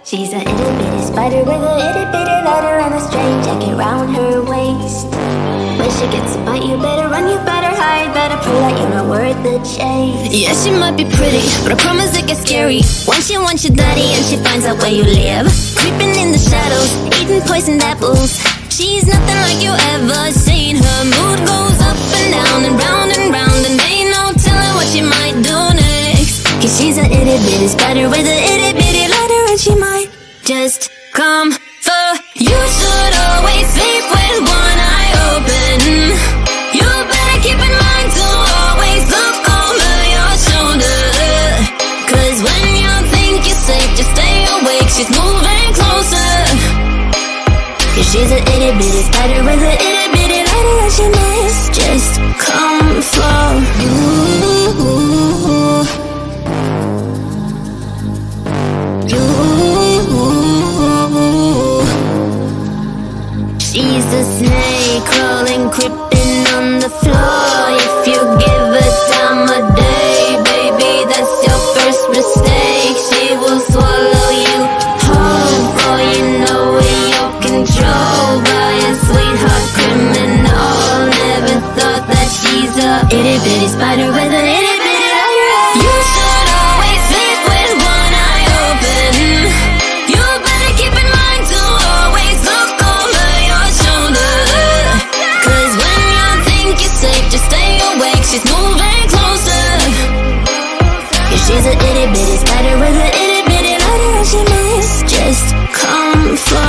She's a itty bitty spider with a itty bitty letter and a string jacket round her waist. When she gets a bite, you better run, you better hide, better pray that you're not worth the chase. Yeah, she might be pretty, but I promise it gets scary when she wants your daddy and she finds out where you live. Creeping in the shadows, eating poisoned apples. She's nothing like you ever seen. Her mood goes up and down and round, and ain't no telling what she might do next. Cause she's a itty bitty spider with a itty bitty letter, and she might just come for you. Should always sleep with one eye open. You better keep in mind to always look over your shoulder. Cause when you think you're safe, just stay awake, she's moving closer. Cause she's a itty bitty spider with a itty bitty letter, and she might just come for you. She's a snake crawling, creeping on the floor. If you give her time of day, baby, that's your first mistake. She will swallow you whole, for you know in your control by a sweetheart criminal. Never thought that she's a itty bitty spider with a itty bitty letter. You should always sleep with one eye open. You better keep in mind to always look over your shoulder. Cause when you think you're safe, just stay awake, she's moving closer. Cause she's a itty bitty spider with a itty bitty letter, and she must just come for.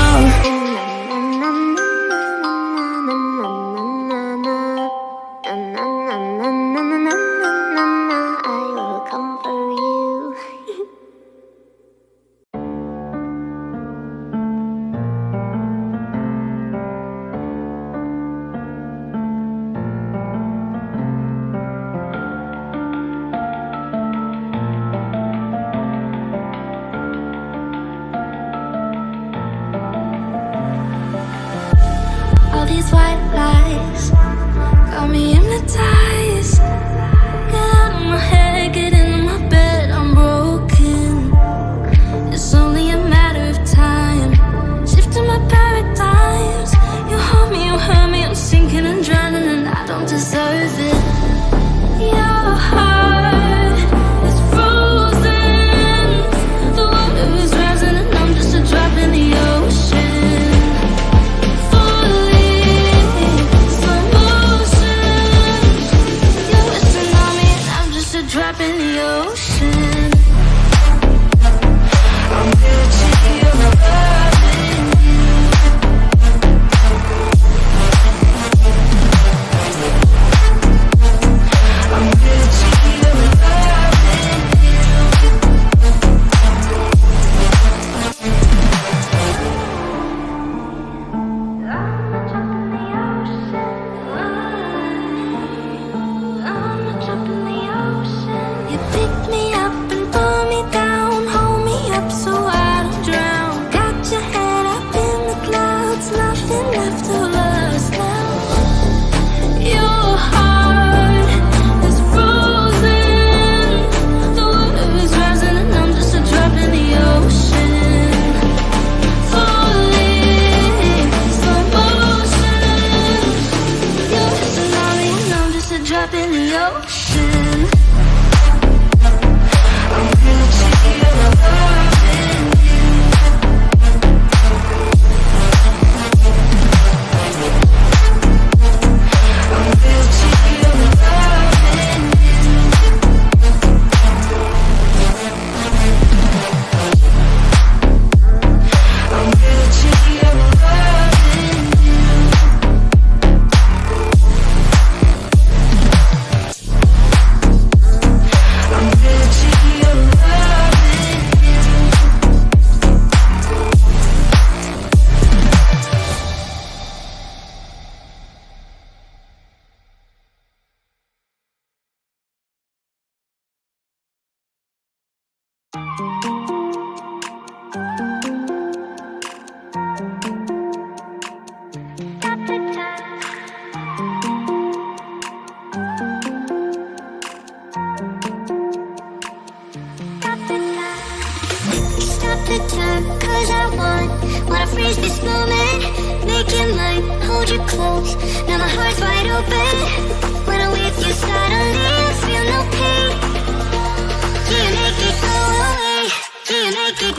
All these white lies got me hypnotized. Get out of my head, get into my bed, I'm broken. It's only a matter of time, shifting my paradigms. You hold me, you hurt me, I'm sinking and drowning, and I don't deserve it. Your heart is frozen, the water is rising, and I'm just a drop in the ocean. Drop in the ocean. I'm guilty of loving you. I'm guilty of loving You pick me up and pull me down, hold me up so I don't drown. Got your head up in the clouds, nothing left of us now. Your heart is frozen, the water is rising, and I'm just a drop in the ocean. Falling slow motion. You're a tsunami and I'm just a drop in the ocean. I'm guilty of loving you. I'm guilty of loving you. I'm guilty of loving you. I'm guilty of loving you. Wanna freeze this moment, make it mine, hold you close. Now my heart's wide open. When I'm with you suddenly I feel no pain. Do you make it go away? Do you make it?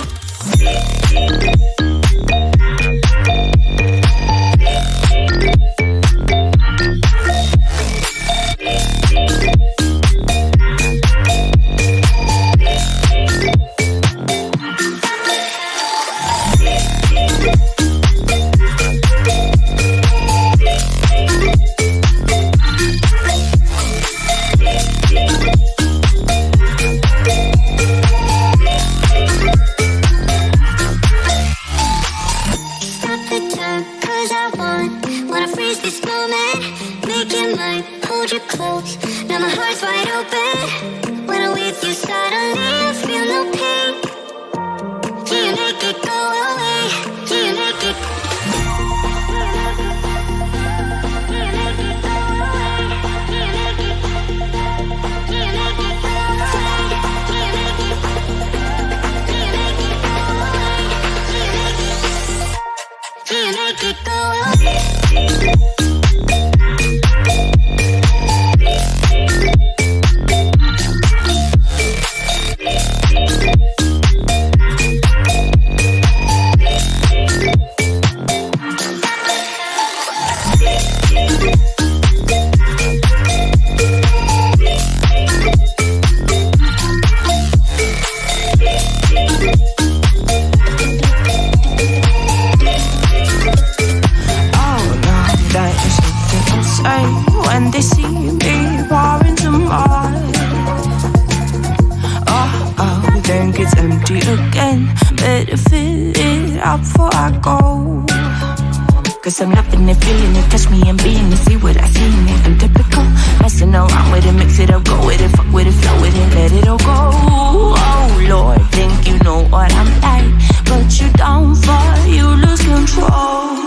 Cause I'm loving it, feeling it, touch me and being it, see what I see in it, I'm typical, messing around with it, mix it up, go with it, fuck with it, flow with it, let it all go. Oh Lord, think you know what I'm like, but you don't fall, you lose control.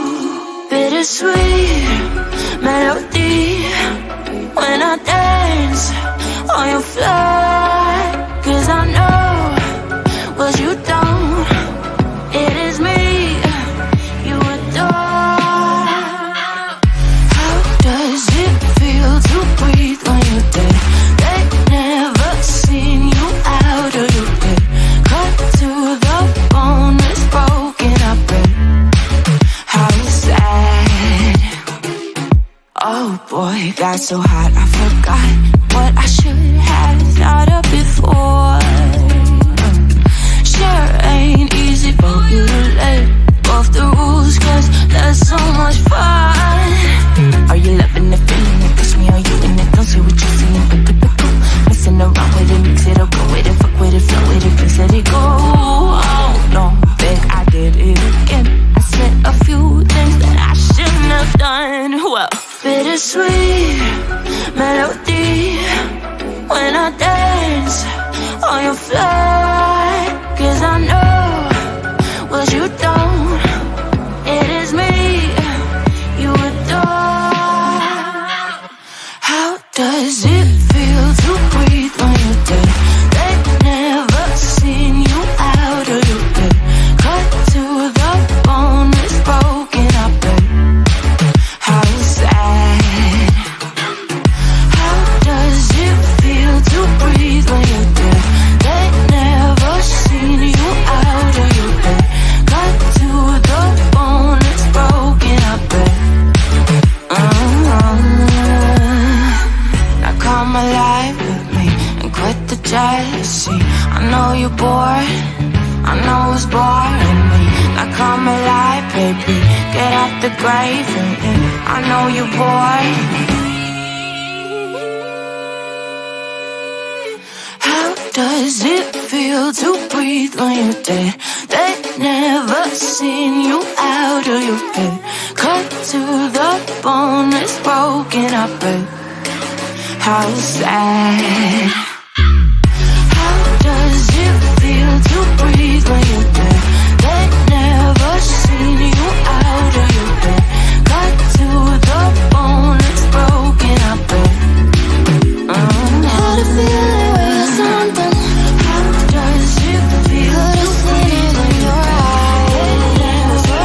Bittersweet melody when I dance on your fly. Cause I know what you don't, it is me you adore. To breathe when you're dead, they never seen you out of your bed. Cut to the bone, it's broken, I bet. How sad. Oh boy, got so hot I forgot what I should have thought of before. Sure ain't easy for you to let off the rules, cause that's so much fun. Are you loving the feeling it? Push me, are you in it? Don't see what you're seeing, but typical. Messing around with it, mix it up, go with it, fuck with it, flow with it, please let it go. Oh no, babe, I did it again. I said a few things that I shouldn't have done. Well, bittersweet melody when I dance on your fly. Cause I know what you don't, it is me you adore. How does it feel to breathe when you're dead? They've never seen you out of your bed. Cut to the bone, it's broken, I bet. How sad. How does it feel to breathe when you're dead? They've never seen you out of your bed. Cut to the bone, it's broken, I bet. Now come alive with me and quit the jealousy. I know you're bored, I know it's boring me. Now come alive, baby, get out the grave and I know you're bored. How does it feel to breathe when you're dead? They've never seen you out of your bed. Cut to the bone, it's broken, I bet. How sad. How does it feel to breathe when you're dead? They've never seen you out of your bed. Cut to the bone, it's broken, I bet. How to feel like we're something. How does it feel to breathe when you're dead?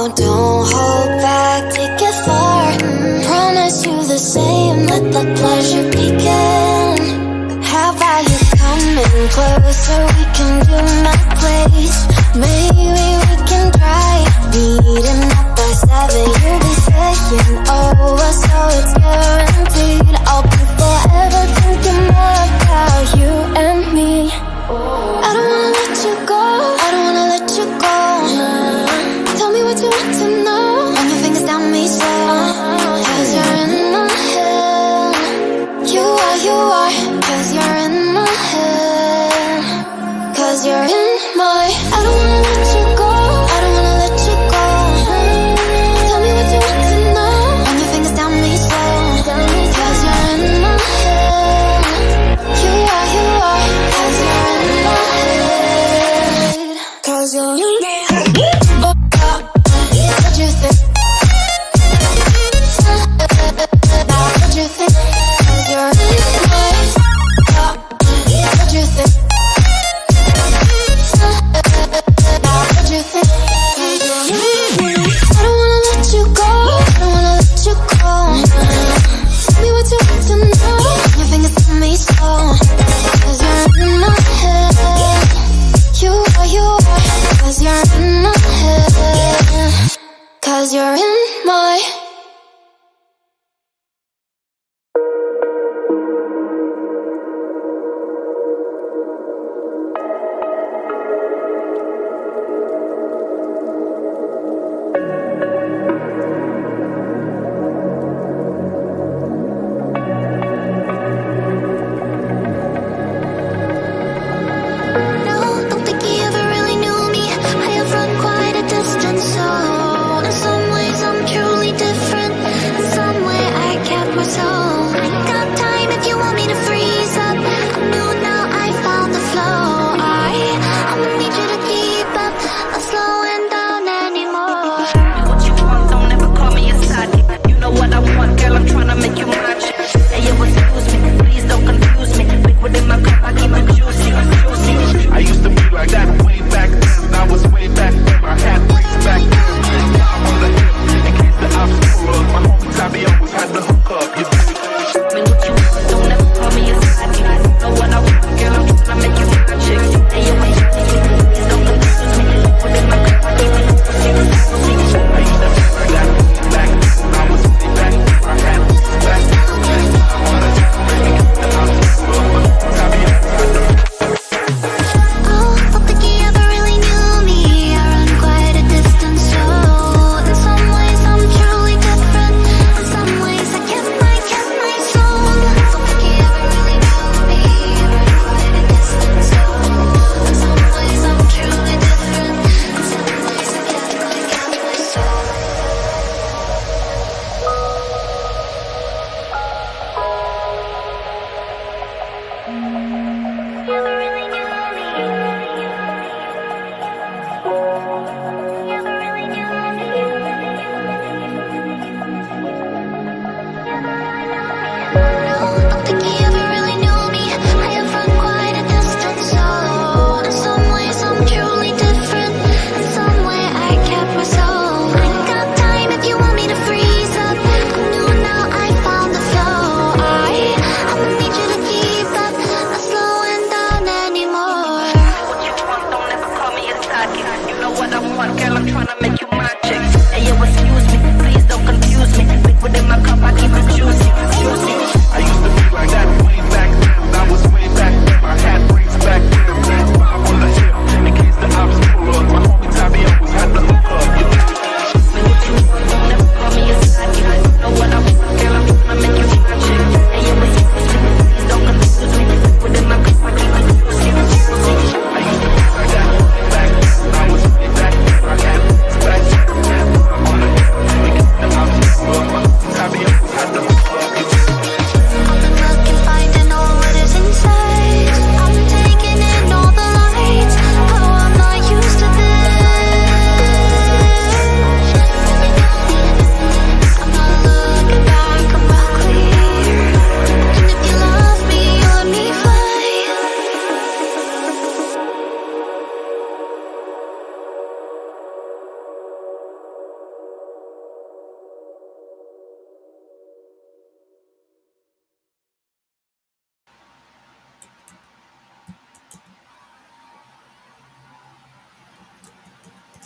don't hold back, take it far. Promise you the same, let the pleasure begin. How about you coming closer, we can do my place. Maybe we can try meeting up by 7. You'll be saying over, so it's guaranteed. I'll be forever thinking more about you and me. I don't wanna let you go, I don't wanna let you go. Tell me what you want to know. Run your fingers down me slow, cause you're in my head. You are, cause you're in my head. Cause you're in my, I don't wanna let you go, I don't wanna let you go. Tell me what you want to know. Run your fingers down me slow, cause you're in my head. You are, cause you're in my head. Cause you're in my head. What you think? What you think? Cause you're in my head. What you think? What you think? I don't wanna let you go, I don't wanna let you go. Tell me what you want to know. Your fingers on me slow, cause you're in my head. You are, cause you're in my head. Cause you're in my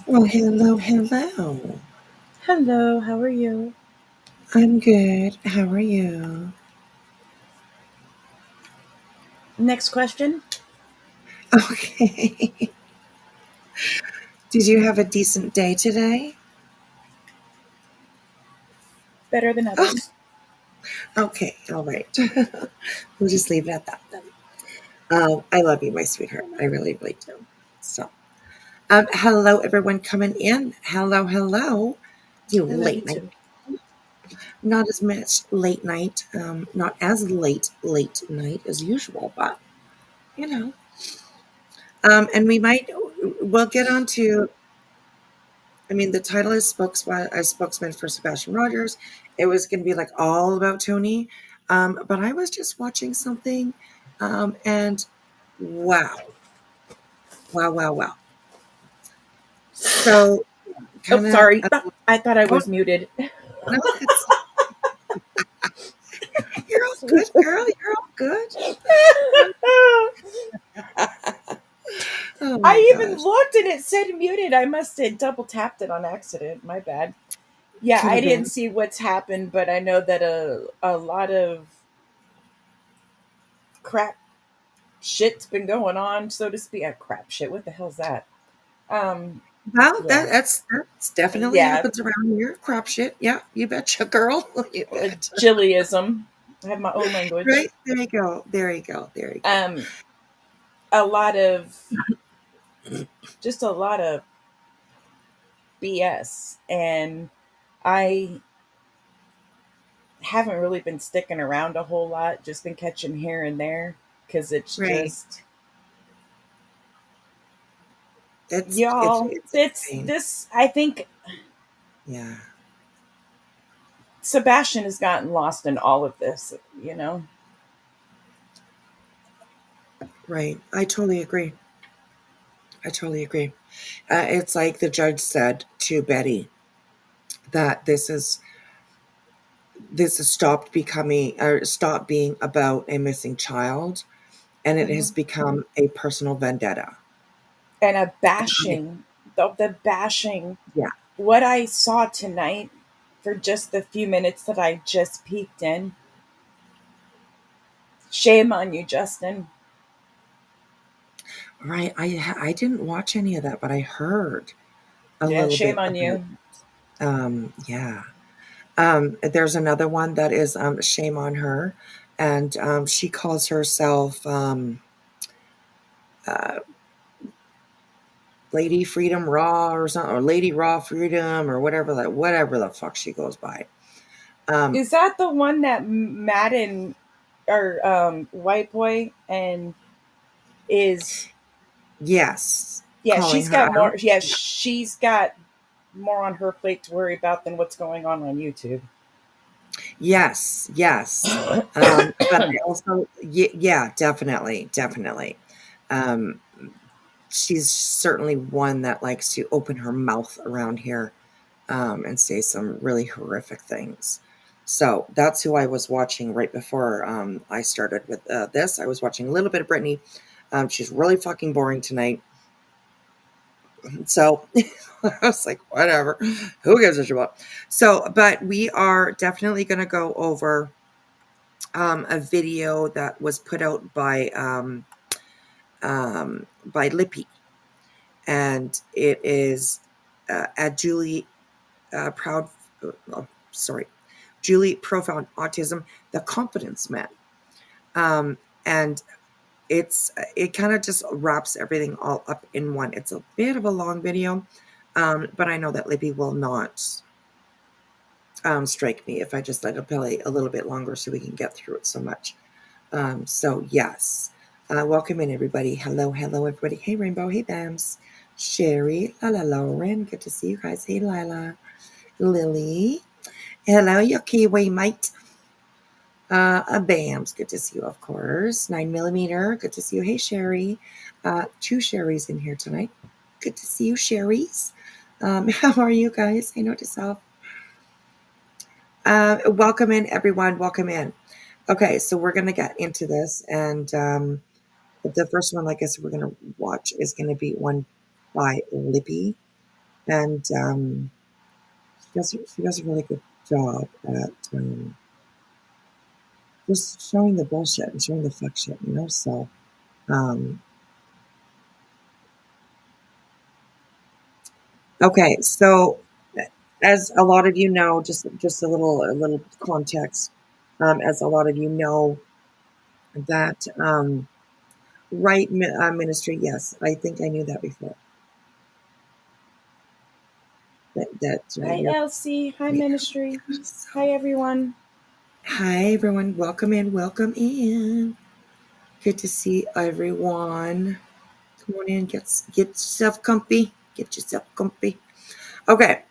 Well, hello, hello. Hello, how are you? I'm good. How are you? Next question. Okay. Did you have a decent day today? Better than Oh, others. okay. All right. We'll just leave it at that then. I love you, my sweetheart. I really, really do. So, hello, everyone coming in. Hello, hello. You I love you late night. too. Not as much late night. Not as late night as usual, but you know. And we'll get on to. I mean, the title is spokesman for Sebastian Rogers. It was going to be like all about Tony, but I was just watching something, and wow, wow, wow, wow. So, Oh, kind of, sorry. I thought I oh was muted. no, you're all good, girl. You're all good. Oh my I even gosh, looked and it said muted. I must have double tapped it on accident. My bad. Yeah, could I have didn't been see what's happened, but I know that a lot of crap shit's been going on, so to speak. Crap shit. What the hell's that? Um, well. yeah, That's definitely yeah. happens around here. Crap shit. Yeah, you betcha, girl. You bet. Jillyism. I have my own language. Right there you go. There you go. There you go. Um, a lot of just a lot of BS. And I haven't really been sticking around a whole lot, just been catching here and there because it's Right. just, It's y'all, it's it's insane. this. I think Yeah. Sebastian has gotten lost in all of this, you know? Right. I totally agree. I totally agree. It's like the judge said to Betty that this has stopped becoming or stopped being about a missing child, and it has Mhm. become a personal vendetta. And a bashing, the bashing. Yeah. What I saw tonight for just the few minutes that I just peeked in, shame on you, Justin. Right. I didn't watch any of that, but I heard a Yeah, little shame bit on about. you. Yeah. There's another one that is shame on her, and she calls herself uh, Lady Freedom Raw or something, or Lady Raw Freedom or whatever the fuck she goes by. Um, Is that the one that Madden or White Boy and is yes, yeah, calling she's her got more out. yeah, Yeah. she's got more on her plate to worry about than what's going on YouTube. Yes, yes. But I also, yeah, definitely, definitely. Um, she's certainly one that likes to open her mouth around here and say some really horrific things. So that's who I was watching right before I started with this. I was watching a little bit of Brittany. She's really fucking boring tonight. So I was like, whatever. Who gives a shit about? So, but we are definitely going to go over a video that was put out by Lippy, and it is at Julie Proud. Sorry, Julie Profound Autism, the Confidence Man, and it kind of just wraps everything all up in one. It's a bit of a long video, but I know that Libby will not strike me if I just let it play a little bit longer so we can get through it so much. So yes, welcome in everybody. Hello, hello everybody. Hey Rainbow, hey Bams, Sherry, Lala Lauren, good to see you guys. Hey Lila, Lily, hello your Kiwi mate. Bams, good to see you, of course. 9mm, good to see you. Hey, Sherry. Two Sherrys in here tonight. Good to see you, Sherrys. How are you guys? I notice yourself. Welcome in, everyone. Welcome in. Okay, so we're going to get into this. And the first one, like I said, we're going to watch is going to be one by Libby. and she does a really good job at just showing the bullshit and showing the fuck shit, you know. So, um, okay, so as a lot of you know, just a little context. As a lot of you know, that ministry. Yes, I think I knew that before. That Hi, you're Elsie. Hi, yeah. Ministry. So, Hi, everyone. hi everyone, welcome in, welcome in. Good to see everyone. Come on in, get yourself comfy. Get yourself comfy. Okay.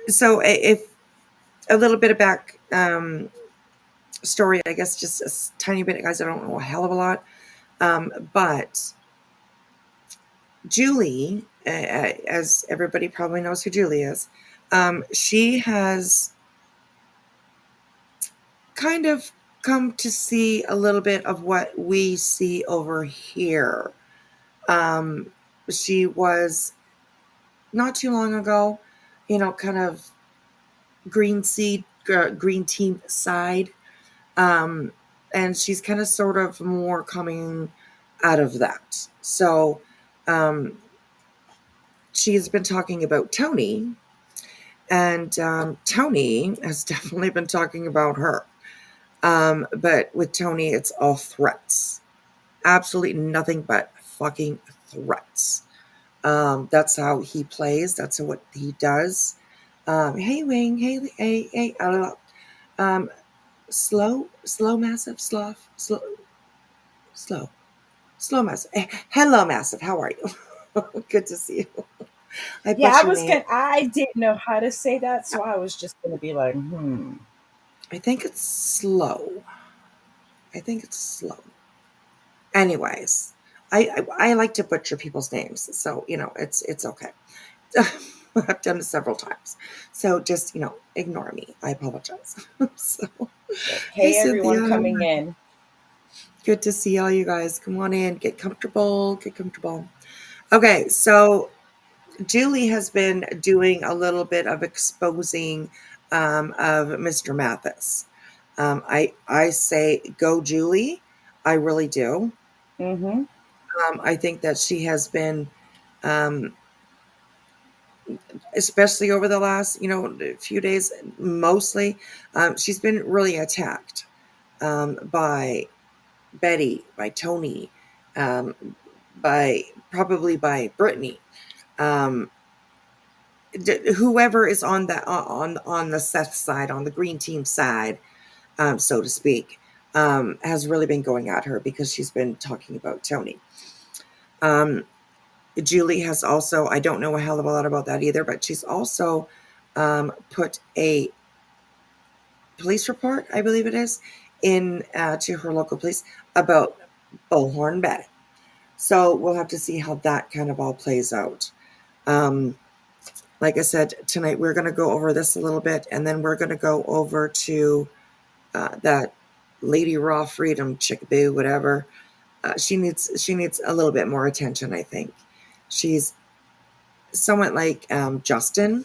So if a little bit of back story, I guess just a tiny bit, guys. I don't know a hell of a lot. But Julie, as everybody probably knows who Julie is, she has kind of come to see a little bit of what we see over here. She was not too long ago, kind of green team side. And she's kind of sort of more coming out of that. So she's been talking about Tony, and Tony has definitely been talking about her. But with Tony, it's all threats. Absolutely nothing but fucking threats. That's how he plays. That's what he does. Hey, Wing. Hey. Slow, massive, slow, massive. Hello, massive. How are you? Good to see you. I Yeah, butcher your name. I didn't know how to say that, so I was just gonna be like, I think it's slow. I think it's slow. Anyways, I like to butcher people's names, so it's okay. I've done it several times, so just ignore me. I apologize. So, hey Hey, everyone Cynthia, coming in. good to see all you guys. Come on in, get comfortable, get comfortable. Okay, so Julie has been doing a little bit of exposing of Mr. Mathis. I say go Julie. I really do. Mm-hmm. I think that she has been, um, especially over the last few days, mostly, she's been really attacked by Betty, by Tony, um, by Brittany. Um, Whoever is on the Seth side, on the green team side, so to speak, has really been going at her because she's been talking about Tony. Julie has also, I don't know a hell of a lot about that either, but she's also put a police report, I believe it is, in to her local police about Bullhorn Betty. So we'll have to see how that kind of all plays out. Like I said, tonight we're going to go over this a little bit, and then we're going to go over to that Lady Raw Freedom chickaboo, whatever. She needs a little bit more attention, I think. She's somewhat like Justin,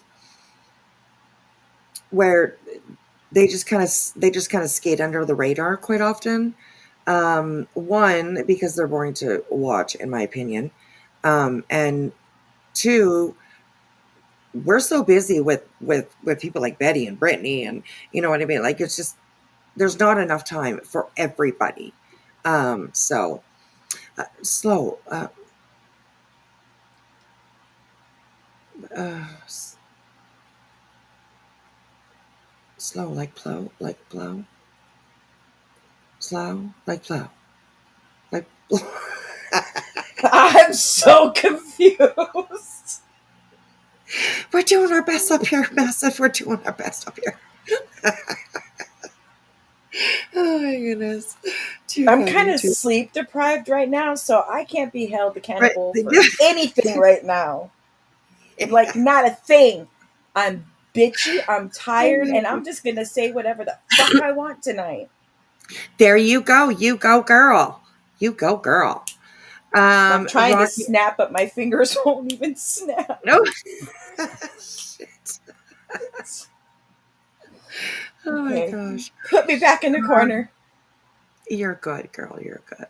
where they just kind of skate under the radar quite often. One, because they're boring to watch, in my opinion, and two, we're so busy with people like Betty and Brittany, and you know what I mean. Like it's just there's not enough time for everybody. So slow. Uh, Slow like plow, like blow. Slow like plow, like. I'm so confused. We're doing our best up here, massive. We're doing our best up here. Oh my goodness, too I'm kind funny. of Too sleep deprived right now, so I can't be held right. accountable for anything right now. Like, not a thing. I'm bitchy, I'm tired, and I'm just gonna say whatever the fuck I want tonight. There you go. You go, girl. You go, girl. I'm trying to Rocky. snap, but my fingers won't even snap. No. Shit. Oh my Okay. gosh. Put me back in the corner. You're good, girl. You're good.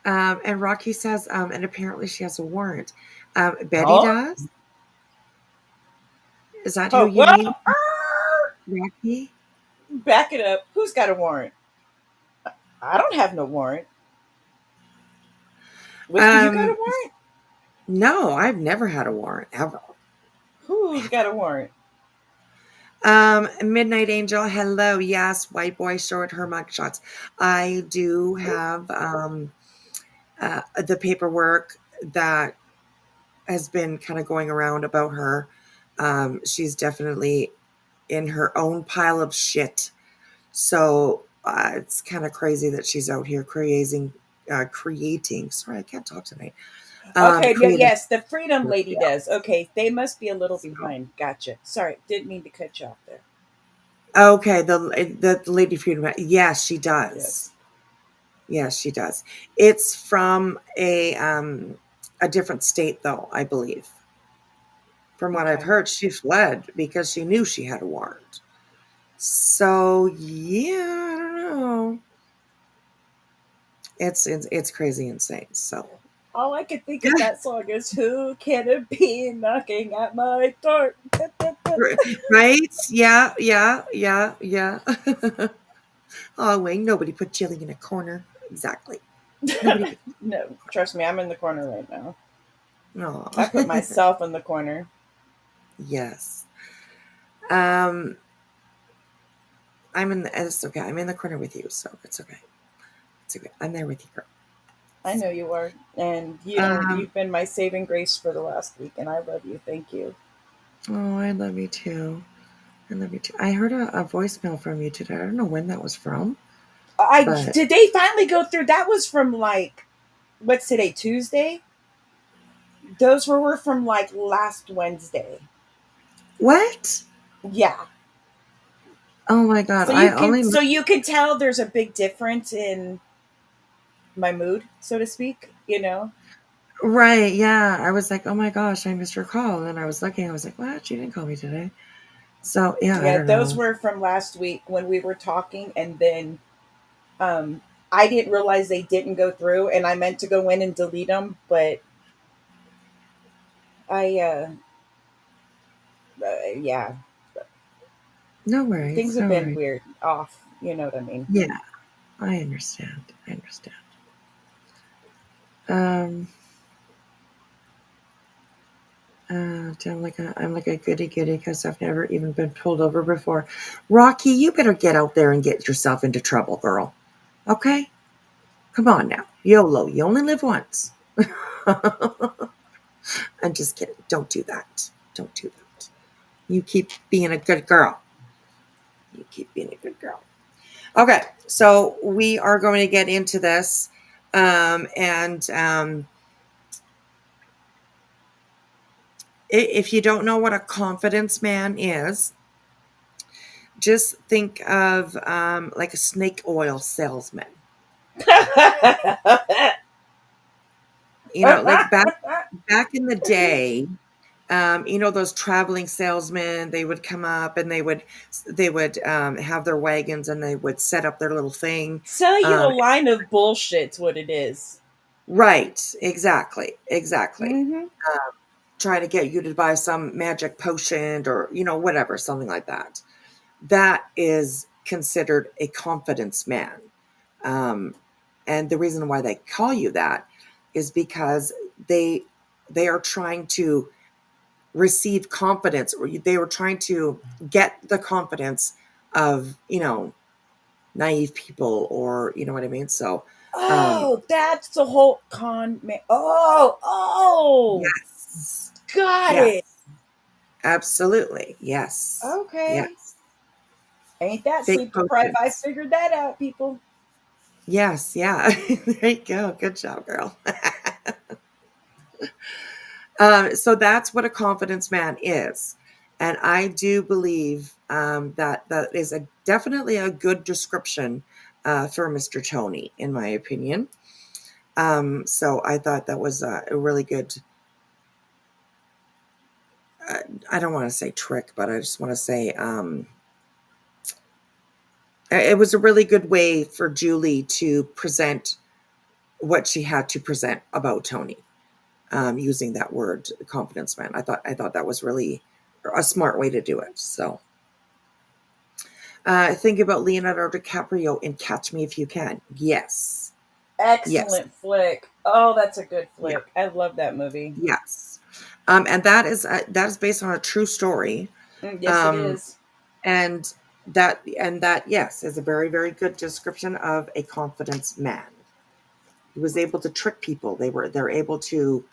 And Rocky says, and apparently she has a warrant. Betty Huh? does. Is that who Oh, you well, mean, Rocky? back it up. Who's got a warrant? I don't have no warrant. Whiskey, you got a Um, warrant? no, I've never had a warrant ever. Who's got a warrant? Midnight Angel, hello. Yes, white boy showed her mugshots. I do have the paperwork that has been kind of going around about her. She's definitely in her own pile of shit. So it's kind of crazy that she's out here creating. Sorry, I can't talk tonight. Okay, no, Creating. yes, the Freedom Lady Yeah. does. Okay, they must be a little So, behind. Gotcha. Sorry, didn't mean to cut you off there. okay, the Lady Freedom. Yes, she does. Yes. Yes, she does. It's from a different state, though, I believe. From what I've Okay. heard, she fled because she knew she had a warrant. So yeah, I don't know. It's crazy insane. So All I can think of that song is "Who Can It Be Knocking at My Door?" right? Yeah, yeah, yeah, yeah. Oh, Wayne, nobody put Jilly in a corner. Exactly. Nobody. No, trust me, I'm in the corner right now. No. I put myself in the corner. Yes. It's okay. I'm in the corner with you, so it's okay. It's okay. I'm there with you, girl. I know you are, and Um, you've been my saving grace for the last week, and I love you. Thank you. oh, I love you too. I love you too. I heard a voicemail from you today. I don't know when that was from, I but did they finally go through? That was from like what's today, Tuesday? Those were from like last Wednesday. what? Yeah. Oh my God. So I you can only, tell there's a big difference in my mood, so to speak, you know? right. Yeah. I was like, oh my gosh, I missed your call. And then I was looking, I was like, what? She didn't call me today. So yeah, I Yeah, don't those know. were from last week when we were talking, and then I didn't realize they didn't go through, and I meant to go in and delete them, but I yeah, No things worries. have No been worries. weird off, you know what I mean? Yeah, I understand. I understand. Um, I'm like a goody goody because I've never even been pulled over before. Rocky, you better get out there and get yourself into trouble, girl. Okay? Come on now. YOLO, you only live once. I'm just kidding. Don't do that. Don't do that. You keep being a good girl. You keep being a good girl. Okay, so we are going to get into this. And if you don't know what a confidence man is, just think of like a snake oil salesman. Like back in the day, those traveling salesmen, they would come up and they would have their wagons and they would set up their little thing. Sell you a Um, line of bullshit's what it is. right, exactly. Mm-hmm. Trying to get you to buy some magic potion or whatever, something like that. That is considered a confidence man. Um, and the reason why they call you that is because they are trying to receive confidence, or they were trying to get the confidence of naive people, or you know what I mean. So Oh, that's the whole con man. Oh, yes, got yes, it. absolutely, yes, Okay. yes. Ain't that Fake sleep deprived? I potions. figured that out, people. Yes, yeah. There you go. Good job, girl. So that's what a confidence man is. And I do believe that is definitely a good description for Mr. Tony, in my opinion. So I thought that was a really good, I don't want to say trick, but I just want to say it was a really good way for Julie to present what she had to present about Tony, using that word, confidence man. I thought that was really a smart way to do it. So think about Leonardo DiCaprio in Catch Me If You Can. Yes. Excellent flick. Oh, that's a good Yeah. flick. I love that movie. Yes. And that is based on a true story. Yes, it is. And that yes is a very, very good description of a confidence man. He was able to trick people. They're able to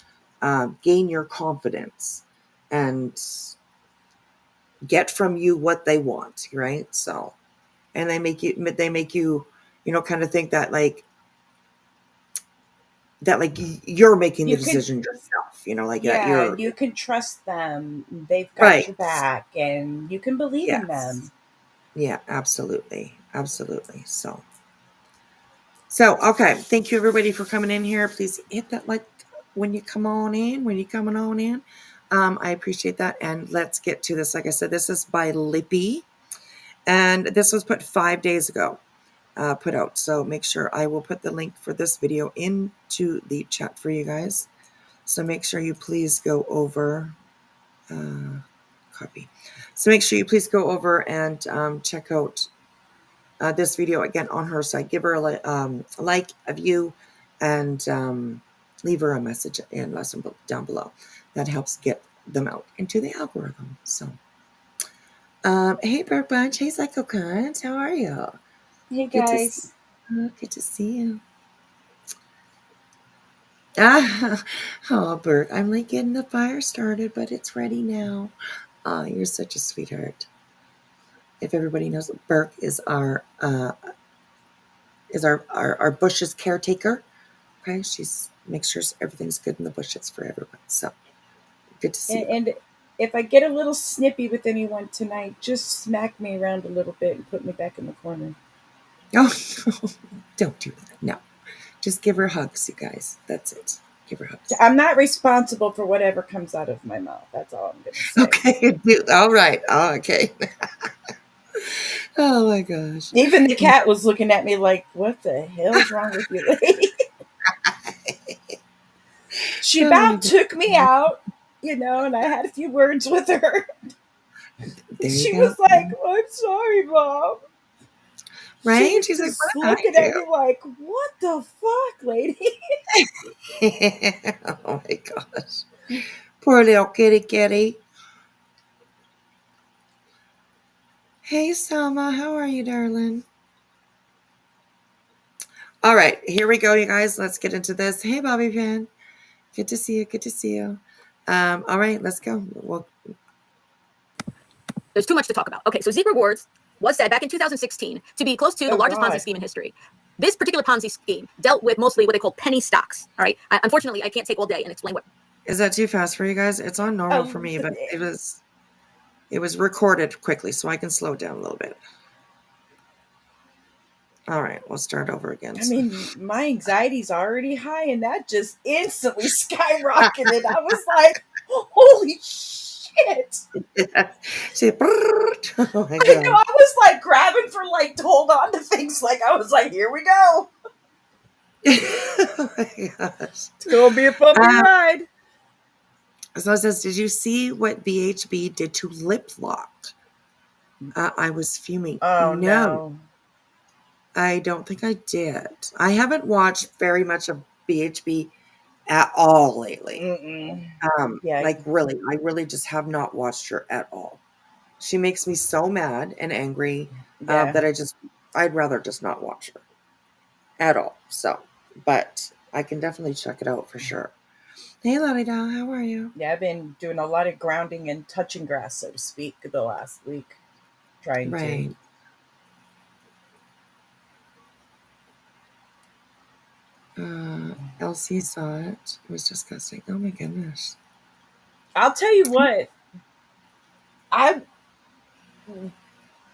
gain your confidence and get from you what they want, right? So, and they make you kind of think that like you're making the decision yourself, like that you're you can trust them. They've got right. your back, and you can believe in them. Yes. Yeah, absolutely. Absolutely. So, okay. Thank you everybody for coming in here. Please hit that like when you're coming on in. I appreciate that. And let's get to this. Like I said, this is by Lippy. And this was put 5 days ago, put out. So make sure I will put the link for this video into the chat for you guys. So make sure you please go over, copy. So make sure you please go over and check out this video again on her site. Give her a like, a view, and leave her a message and lesson down below. That helps get them out into the algorithm. So, hey, Bird Bunch. Hey, Psycho Cunt. How are you? Hey, guys. Good to see you. Oh, Bert, I'm like getting the fire started, but it's ready now. Oh, you're such a sweetheart. If everybody knows, Burke is our bushes caretaker. Okay, she's makes sure everything's good in the bushes for everyone. So good to see you. And if I get a little snippy with anyone tonight, just smack me around a little bit and put me back in the corner. Oh, don't do that. No, just give her hugs, you guys. That's it. Give her hugs. I'm not responsible for whatever comes out of my mouth. That's all I'm going to say. Okay, all right. Oh, okay. Oh my gosh. Even the cat was looking at me like, what the hell's wrong with you, lady? She about took me out, and I had a few words with her. She was like, I'm sorry, Mom. Right? She was She's just like, looking at me like, what the fuck, lady? Oh my gosh. Poor little kitty. Hey, Selma. How are you, darling? All right. Here we go, you guys. Let's get into this. Hey, Bobby Pin. Good to see you. All right. Let's go. There's too much to talk about. Okay, so ZeekRewards was said back in 2016 to be close to the largest Ponzi scheme in history. This particular Ponzi scheme dealt with mostly what they call penny stocks. All right. Unfortunately, I can't take all day and explain what. Is that too fast for you guys? It's on normal for me, but it was recorded quickly, so I can slow down a little bit. All right, we'll start over again. I mean, my anxiety's already high, and that just instantly skyrocketed. I was like, holy shit. She, oh my God. I was like grabbing for to hold on to things. I was like, here we go. Oh my gosh. It's going to be a bumpy ride. So it says, did you see what BHB did to Lip Lock? I was fuming. Oh, no. I don't think I did. I haven't watched very much of BHB at all lately. Yeah. Really, I really just have not watched her at all. She makes me so mad and angry that I'd rather just not watch her at all. So, but I can definitely check it out for sure. Hey, Lottie Doll, how are you? Yeah, I've been doing a lot of grounding and touching grass, so to speak, the last week. Trying to. Elsie saw it. It was disgusting. Oh my goodness. I'll tell you what.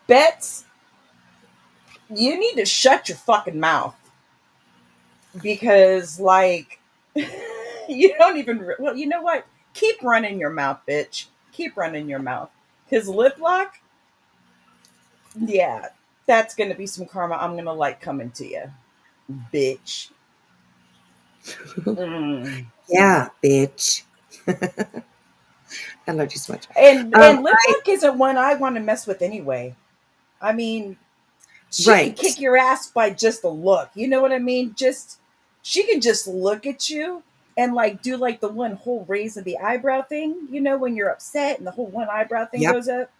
Bets, you need to shut your fucking mouth. because like you don't even well, you know what? Keep running your mouth, bitch. Keep running your mouth. Because lip lock, yeah, that's gonna be some karma I'm gonna like coming to you, bitch. Mm. Yeah, bitch. I love you so much. And lip I lock isn't one I want to mess with anyway. I mean, she can right. kick your ass by just a look. You know what I mean? Just she can just look at you and like do like the one whole raise of the eyebrow thing, you know, when you're upset and the whole one eyebrow thing Yep. goes up.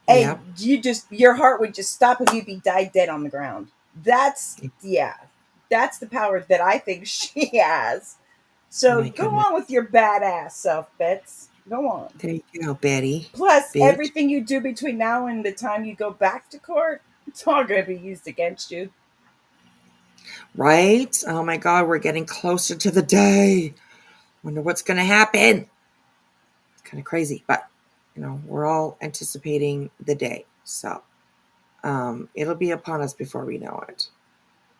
And Yep. you just your heart would just stop and you'd be died dead on the ground. That's yeah. That's the power that I think she has. So My go goodness. on with your badass self, Bets. Go on. There you go, Betty. Plus, Bitch. everything you do between now and the time you go back to court, it's all going to be used against you. Right? Oh my God, we're getting closer to the day. Wonder what's going to happen. It's kind of crazy, but we're all anticipating the day. So it'll be upon us before we know it.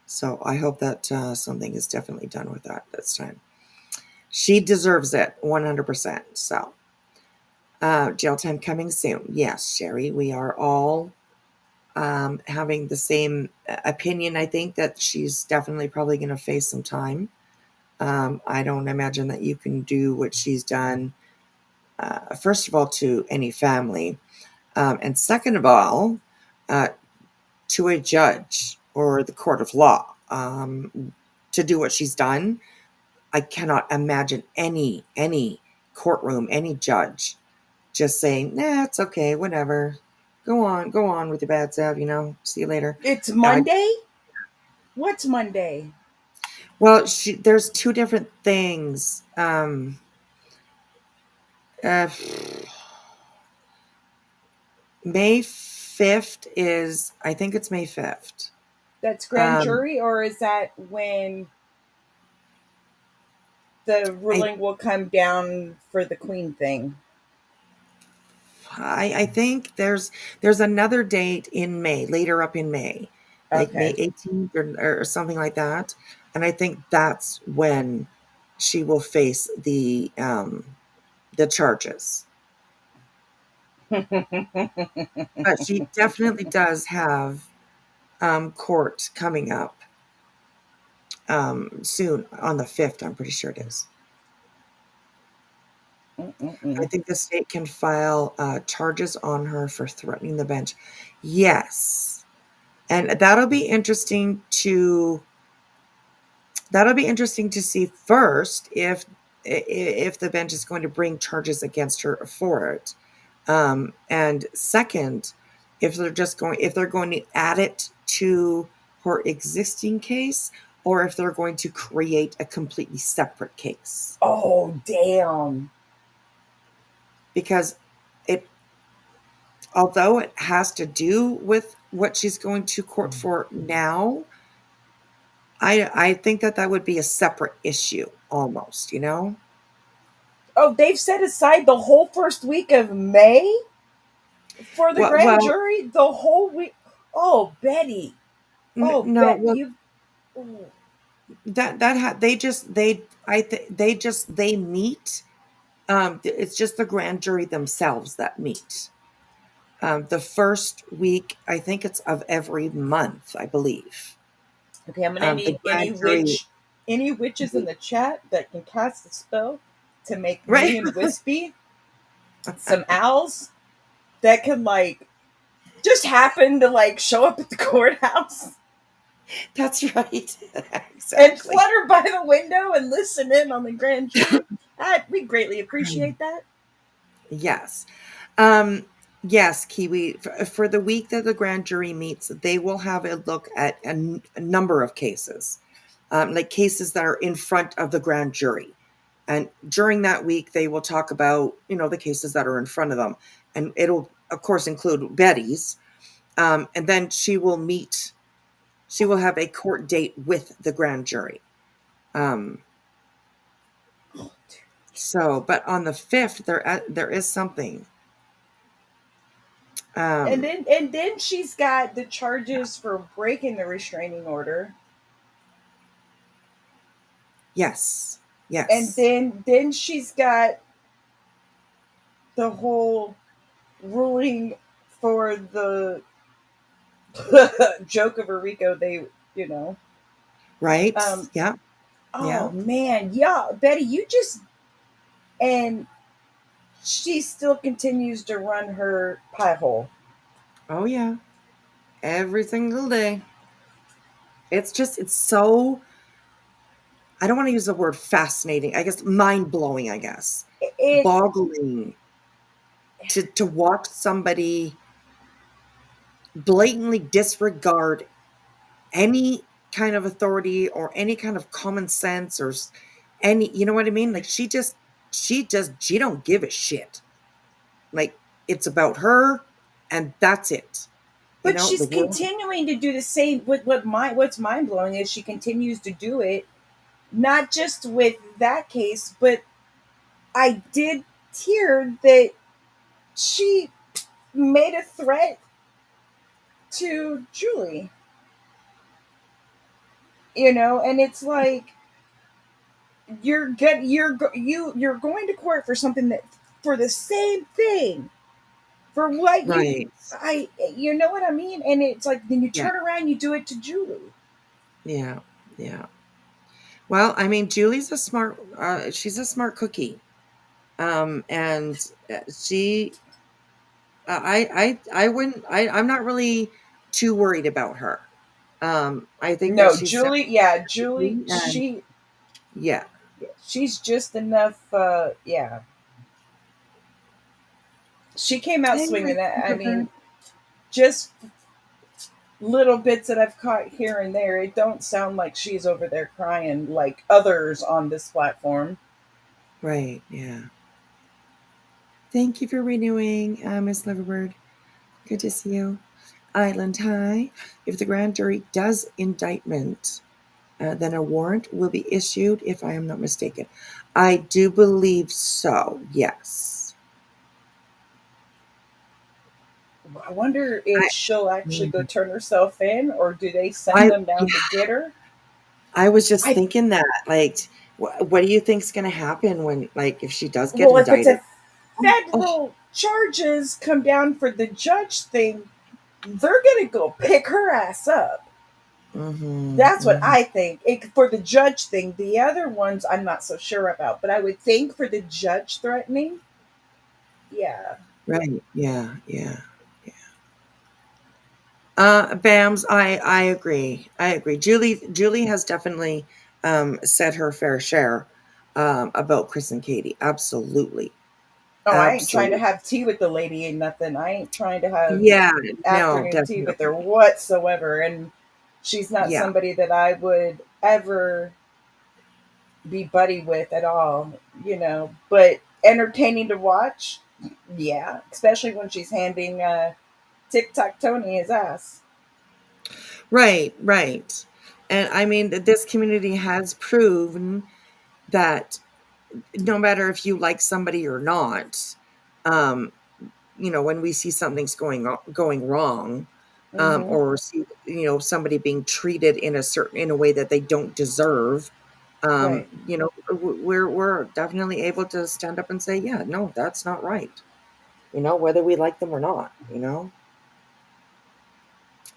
So I hope that something is definitely done with that this time. She deserves it 100%. So jail time coming soon. Yes, Sherry, we are all having the same opinion. I think that she's definitely probably going to face some time. I don't imagine that you can do what she's done, first of all, to any family. And second of all, to a judge or the court of law, to do what she's done. I cannot imagine any courtroom, any judge just saying, nah, it's okay, whatever. Go on with your bad self, see you later. It's Monday? What's Monday? Well, there's two different things. Uh, May 5th is, I think it's May 5th. That's grand jury, or is that when the ruling will come down for the queen thing? I think there's another date in May, later up in May, like May Okay. 18th or something like that. And I think that's when she will face the charges. But she definitely does have court coming up soon on the 5th. I'm pretty sure it is. I think the state can file charges on her for threatening the bench. Yes. And that'll be interesting to see first if the bench is going to bring charges against her for it. And second, if they're going to add it to her existing case, or if they're going to create a completely separate case. Oh, damn. Because although it has to do with what she's going to court for now, I think that would be a separate issue almost, Oh, they've set aside the whole first week of May for the grand Well, jury? The whole week? Oh, Betty. Oh, no, Bet well, you. Ooh. they meet. It's just the grand jury themselves that meet. The first week, I think it's of every month, I believe. Okay, I'm gonna The need grand jury, any witches in the chat that can cast a spell to make right? me and Wispy some owls that can like just happen to like show up at the courthouse That's right. and Exactly. flutter by the window and listen in on the grand jury. We greatly appreciate that. Yes. Yes, Kiwi. For the week that the grand jury meets, they will have a look at a number of cases, like cases that are in front of the grand jury. And during that week, they will talk about, the cases that are in front of them. And it'll, of course, include Betty's. And then she will have a court date with the grand jury. But on the 5th, there is something. And then she's got the charges for breaking the restraining order. Yes. Yes. And then she's got the whole ruling for the joke of a Rico. They, you know, Right. um, Yeah. oh Yeah. man, yeah, Betty, you just and she still continues to run her pie hole. Oh yeah. Every single day. It's so, I don't want to use the word fascinating. I guess mind blowing, I guess. It Boggling to watch somebody blatantly disregard any kind of authority or any kind of common sense or any, you know what I mean? Like she don't give a shit. Like it's about her and that's it. You but know, the she's world. continuing to do the same. What's mind blowing is she continues to do it, not just with that case, but I did hear that she made a threat to Julie. You know, and it's like you're going to court for something that for the same thing for what you Right. I you know what I mean, and it's like then you Yeah. turn around, you do it to Julie. Yeah. Yeah. Well, I mean, Julie's she's a smart cookie. And she, I wouldn't, I'm not really too worried about her. I think that No, she's Julie, yeah, Julie, definitely, and yeah, she's just enough. Yeah, she came out hey, swinging. I River. mean, just little bits that I've caught here and there. It don't sound like she's over there crying like others on this platform. Right, yeah. Thank you for renewing, Miss Liverbird. Good to see you. Island High. If the grand jury does indictment, then a warrant will be issued, if I am not mistaken. I do believe so, yes. I wonder if I, she'll actually go turn herself in, or do they send I, them yeah, down to get her? I was just I thinking that, like, what do you think's going to happen when, like, if she does get Well, if it's indicted? a Oh, federal charges come down for the judge thing, they're gonna go pick her ass up. That's what mm-hmm. I think. For the judge thing, the other ones I'm not so sure about, but I would think for the judge threatening, yeah. Right, yeah, yeah. Bams, I agree. I agree. Julie has definitely said her fair share about Chris and Katie. Absolutely. Oh, I ain't trying to Absolutely. have tea with the lady, ain't nothing. I ain't trying to have Yeah, no, afternoon tea with her definitely. whatsoever. And she's not Yeah. somebody that I would ever be buddy with at all, you know. But entertaining to watch, yeah, especially when she's handing TikTok Tony his ass. Right, right. And I mean this community has proven that no matter if you like somebody or not, um, you know, when we see something's going wrong, Mm-hmm. or see, you know, somebody being treated in a way that they don't deserve, Right. you know, we're definitely able to stand up and say, yeah, no, that's not right. You know, whether we like them or not. You know,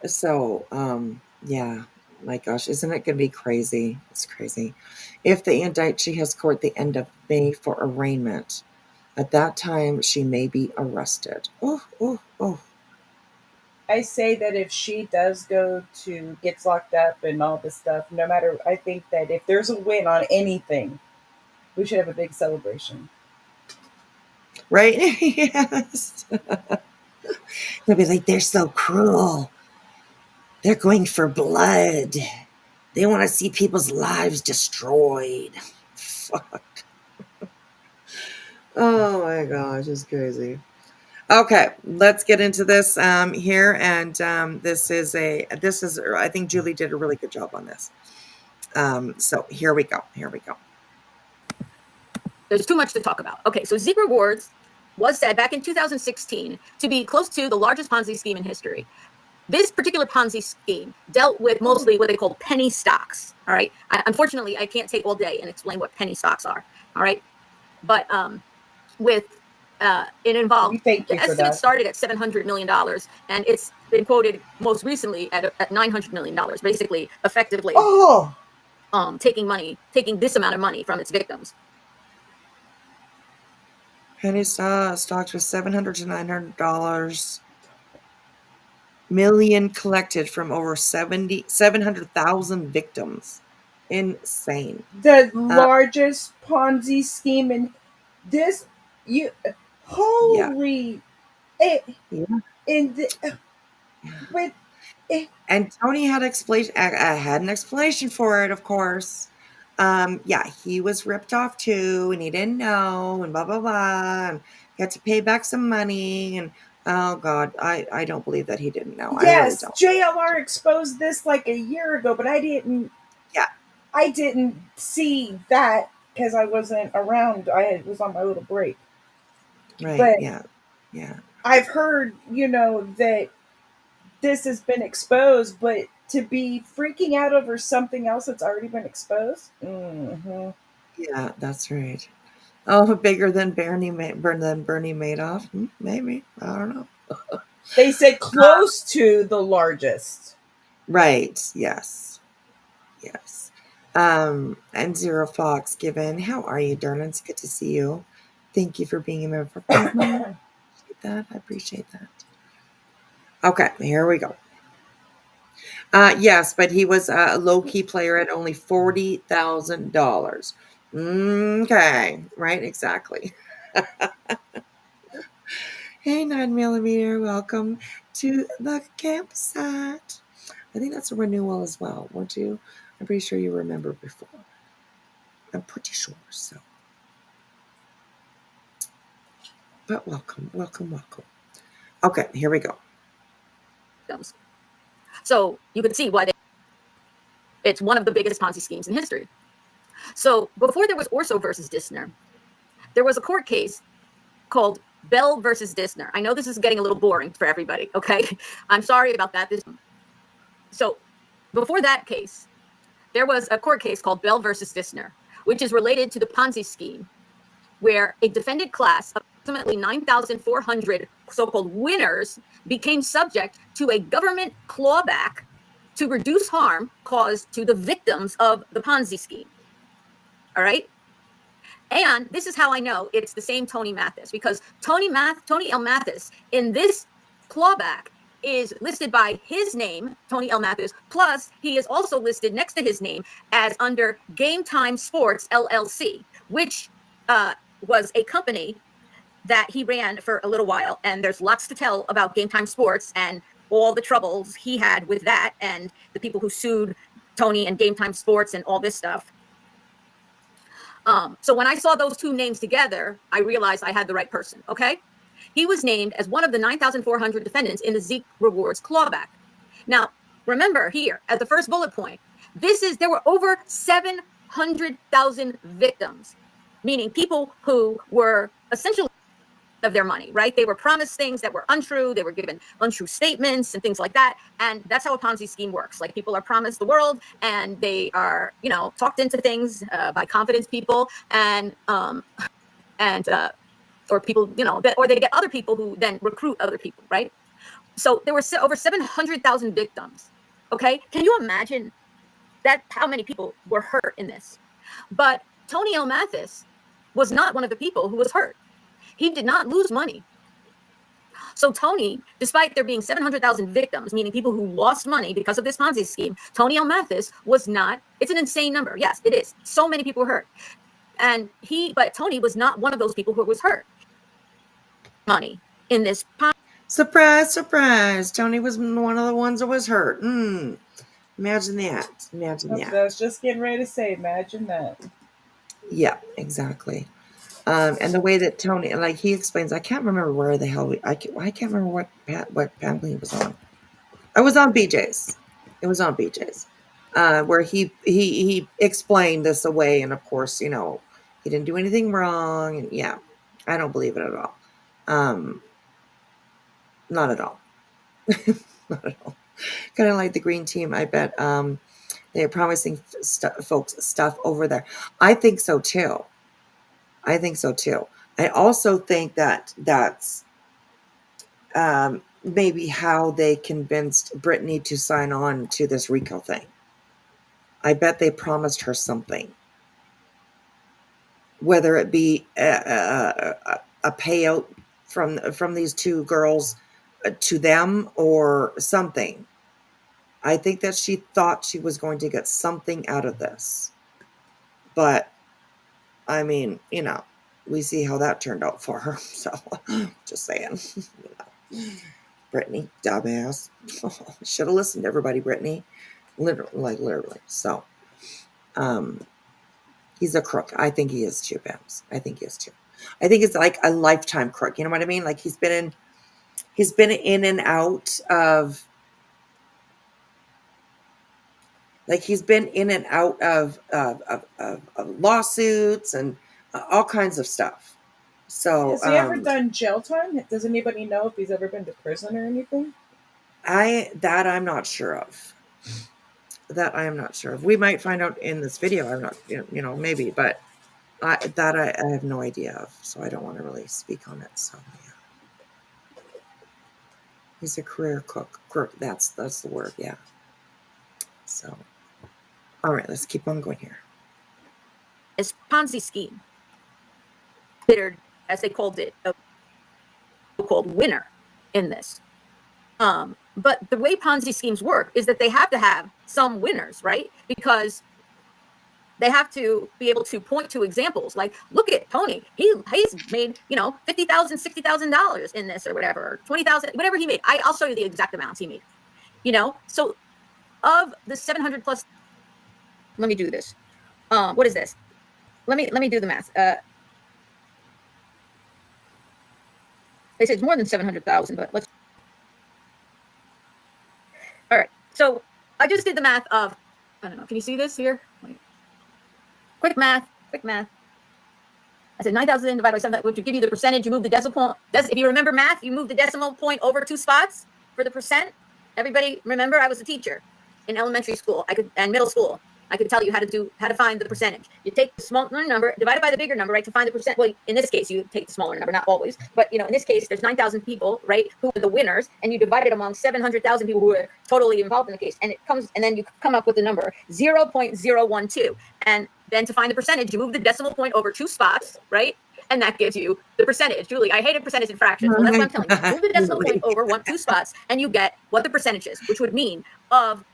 so yeah. My gosh, isn't it going to be crazy? It's crazy. If they indict, she has court the end of May for arraignment. At that time, she may be arrested. Oh, oh, oh. I say that if she does go to gets locked up and all this stuff, no matter, I think that if there's a win on anything, we should have a big celebration. Right? Yes. They'll be like, they're so cruel. They're going for blood. They want to see people's lives destroyed. Fuck. Oh my gosh, it's crazy. Okay, let's get into this here, and I think Julie did a really good job on this. So here we go. Here we go. There's too much to talk about. Okay, so ZeekRewards was said back in 2016 to be close to the largest Ponzi scheme in history. This particular Ponzi scheme dealt with mostly what they call penny stocks. All right. Unfortunately, I can't take all day and explain what penny stocks are. All right. But with it involved, We thank the you for estimate that. started at $700 million, and it's been quoted most recently at $900 million, basically, effectively Oh, taking this amount of money from its victims. Penny stocks with $700 to $900 million collected from over 700,000 victims. Insane. the Uh, largest Ponzi scheme in this. You, yeah, holy, it, yeah. in the, with it, And Tony had had an explanation for it, of course. Yeah, he was ripped off too, and he didn't know, and blah blah blah, and he had to pay back some money. And oh God, I don't believe that he didn't know. I really yes, don't. JLR exposed this like a year ago, but Yeah, I didn't see that because I wasn't around. Was on my little break. right. But Yeah, yeah, I've heard, that this has been exposed, but to be freaking out over something else that's already been exposed. yeah. That's right. Oh, bigger than Bernie Madoff? Maybe, I don't know. They said close to the largest. Right. Yes. Yes. And Zero Fox given. How are you, darling? It's good to see you. Thank you for being a member. I appreciate that. Okay, here we go. Yes, but he was a low-key player at only $40,000. Okay, right, exactly. Hey, 9mm, welcome to the campsite. I think that's a renewal as well, weren't you? I'm pretty sure you remember before. I'm pretty sure, so. But welcome, welcome, welcome. Okay, here we go. Victims. So you can see why it's one of the biggest Ponzi schemes in history. So before there was Orso versus Dissner, there was a court case called Bell versus Dissner. I know this is getting a little boring for everybody, okay? I'm sorry about that. So before that case, there was a court case called Bell versus Dissner, which is related to the Ponzi scheme, where a defendant class of approximately 9,400 so-called winners became subject to a government clawback to reduce harm caused to the victims of the Ponzi scheme. All right? And this is how I know it's the same Tony Mathis, because Tony L. Mathis in this clawback is listed by his name, Tony L. Mathis, plus he is also listed next to his name as under Game Time Sports LLC, which was a company that he ran for a little while. And there's lots to tell about Game Time Sports and all the troubles he had with that and the people who sued Tony and Game Time Sports and all this stuff. So when I saw those two names together, I realized I had the right person, okay? He was named as one of the 9,400 defendants in the ZeekRewards clawback. Now, remember here, at the first bullet point, there were over 700,000 victims, meaning people who were essentially of their money, right? They were promised things that were untrue. They were given untrue statements and things like that. And that's how a Ponzi scheme works. Like people are promised the world and they are, talked into things by confidence people or people, or they get other people who then recruit other people, right? So there were over 700,000 victims. Okay. Can you imagine how many people were hurt in this? But Tony L. Mathis was not one of the people who was hurt. He did not lose money. So Tony, despite there being 700,000 victims, meaning people who lost money because of this Ponzi scheme, Tony L. Mathis was not, it's an insane number. Yes, it is. So many people were hurt. But Tony was not one of those people who was hurt. Money in this Ponzi. Surprise, surprise. Tony was one of the ones that was hurt. Imagine that. Imagine that. I was just getting ready to say, imagine that. Yeah, exactly. And the way that Tony, like he explains, I can't remember where the hell I can't remember what panel he was on. I was on BJ's. It was on BJ's, where he explained this away, and of course, he didn't do anything wrong, and yeah, I don't believe it at all. Not at all. Kind of like the green team. I bet they're promising folks stuff over there. I think so too. I think so too. I also think that that's maybe how they convinced Brittany to sign on to this RICO thing. I bet they promised her something, whether it be a payout from these two girls to them or something. I think that she thought she was going to get something out of this. But, I mean, we see how that turned out for her. So, just saying. Brittany, dumbass. Should have listened to everybody, Brittany. Literally. So, he's a crook. I think he is too, Bams. I think he is too. I think it's like a lifetime crook. You know what I mean? Like he's been in and out of. Like he's been in and out of lawsuits and all kinds of stuff. So has he ever done jail time? Does anybody know if he's ever been to prison or anything? I'm not sure of. That I am not sure of. We might find out in this video. I'm not, maybe, but I have no idea of. So I don't want to really speak on it. So yeah, he's a career crook. That's the word. Yeah. So. All right, let's keep on going here. It's Ponzi scheme. Considered, as they called it, a so-called winner in this. But the way Ponzi schemes work is that they have to have some winners, right? Because they have to be able to point to examples. Like, look at Tony. He's made, $50,000, $60,000 in this or whatever, or 20,000, whatever he made. I'll show you the exact amounts he made. So of the 700 plus. Let me do this. What is this? Let me do the math. They say it's more than 700,000, but let's. All right. So I just did the math of. I don't know. Can you see this here? Wait. Quick math. I said 9,000 divided by 7, which would give you the percentage. You move the decimal point. If you remember math, you move the decimal point over 2 spots for the percent. Everybody remember? I was a teacher in elementary school. And middle school. I could tell you how to find the percentage. You take the smaller number, divide it by the bigger number, right, to find the percent. Well, in this case, you take the smaller number, not always. But, in this case, there's 9,000 people, right, who are the winners, and you divide it among 700,000 people who are totally involved in the case. And then you come up with the number 0.012. And then to find the percentage, you move the decimal point over 2 spots, right? And that gives you the percentage. Julie, I hated percentage and fractions. Well, that's what I'm telling you. Move the decimal point over 2 spots, and you get what the percentage is, which would mean of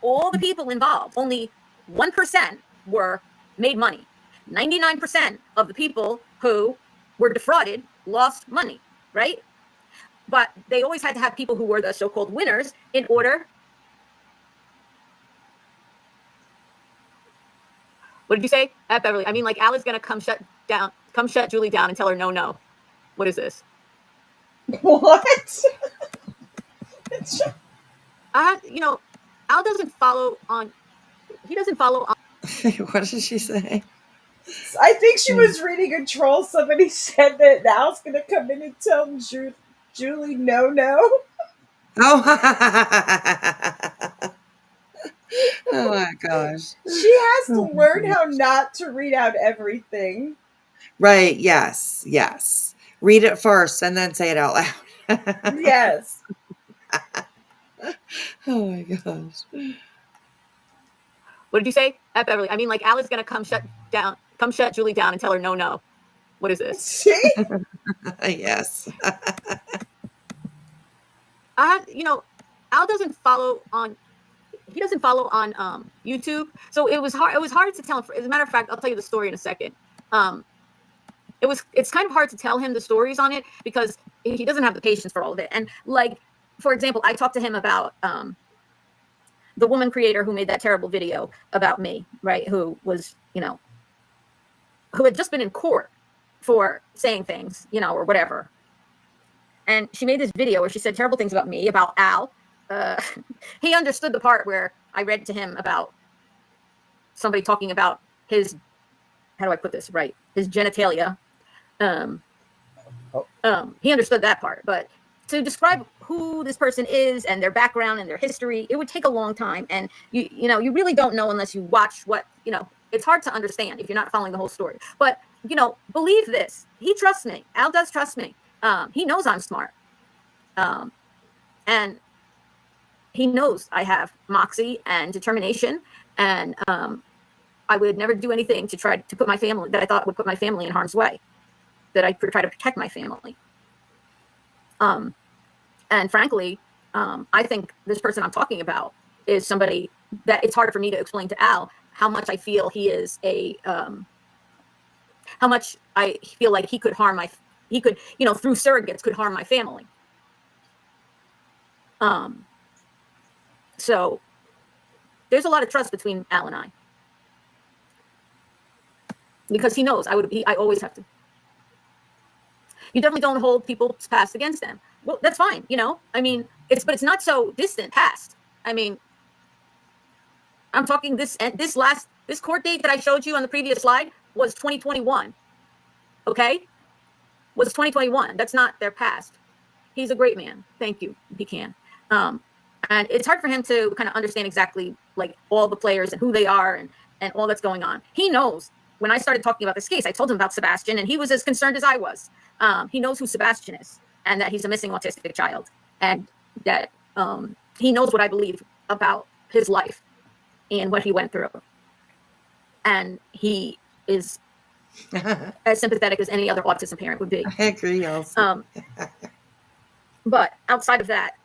all the people involved, only 1% were made money. 99% of the people who were defrauded lost money, right? But they always had to have people who were the so-called winners in order. What did you say, Beverly? I mean, like Al is going to come shut Julie down and tell her no. What is this? What? Al doesn't follow on. He doesn't follow on. What did she say? I think she was reading a troll. Somebody said that Al's going to come in and tell Julie no. Oh. Oh my gosh. She has to learn how not to read out everything. Right. Yes. Read it first and then say it out loud. Yes. Oh my gosh. What did you say, Beverly? I mean, like Al is going to come shut Julie down and tell her no. What is this? See? Yes. Al doesn't follow on. He doesn't follow on YouTube, so it was hard. It was hard to tell him. As a matter of fact, I'll tell you the story in a second. It's kind of hard to tell him the stories on it because he doesn't have the patience for all of it. And like, for example, I talked to him about the woman creator who made that terrible video about me, right? Who was, who had just been in court for saying things, or whatever. And she made this video where she said terrible things about me, about Al. He understood the part where I read to him about somebody talking about his, how do I put this right? His genitalia. He understood that part, but to describe who this person is and their background and their history, it would take a long time. And you really don't know unless you watch it's hard to understand if you're not following the whole story. But, believe this. He trusts me. Al does trust me. He knows I'm smart. And he knows I have moxie and determination. And I would never do anything to try to put my family, that I thought would put my family in harm's way, that I try to protect my family. And frankly, I think this person I'm talking about is somebody that it's hard for me to explain to Al how much I feel he is how much I feel like he could harm he could, through surrogates could harm my family. So there's a lot of trust between Al and I, because he knows I always have to. You definitely don't hold people's past against them. Well, that's fine, I mean, but it's not so distant past. I mean, I'm talking this court date that I showed you on the previous slide was 2021. Okay? Was 2021. That's not their past. He's a great man. Thank you. He can. And it's hard for him to kind of understand exactly like all the players and who they are and all that's going on. He knows. When I started talking about this case, I told him about Sebastian, and he was as concerned as I was. He knows who Sebastian is, and that he's a missing autistic child, and that he knows what I believe about his life and what he went through. And he is as sympathetic as any other autism parent would be. I agree also. But outside of that,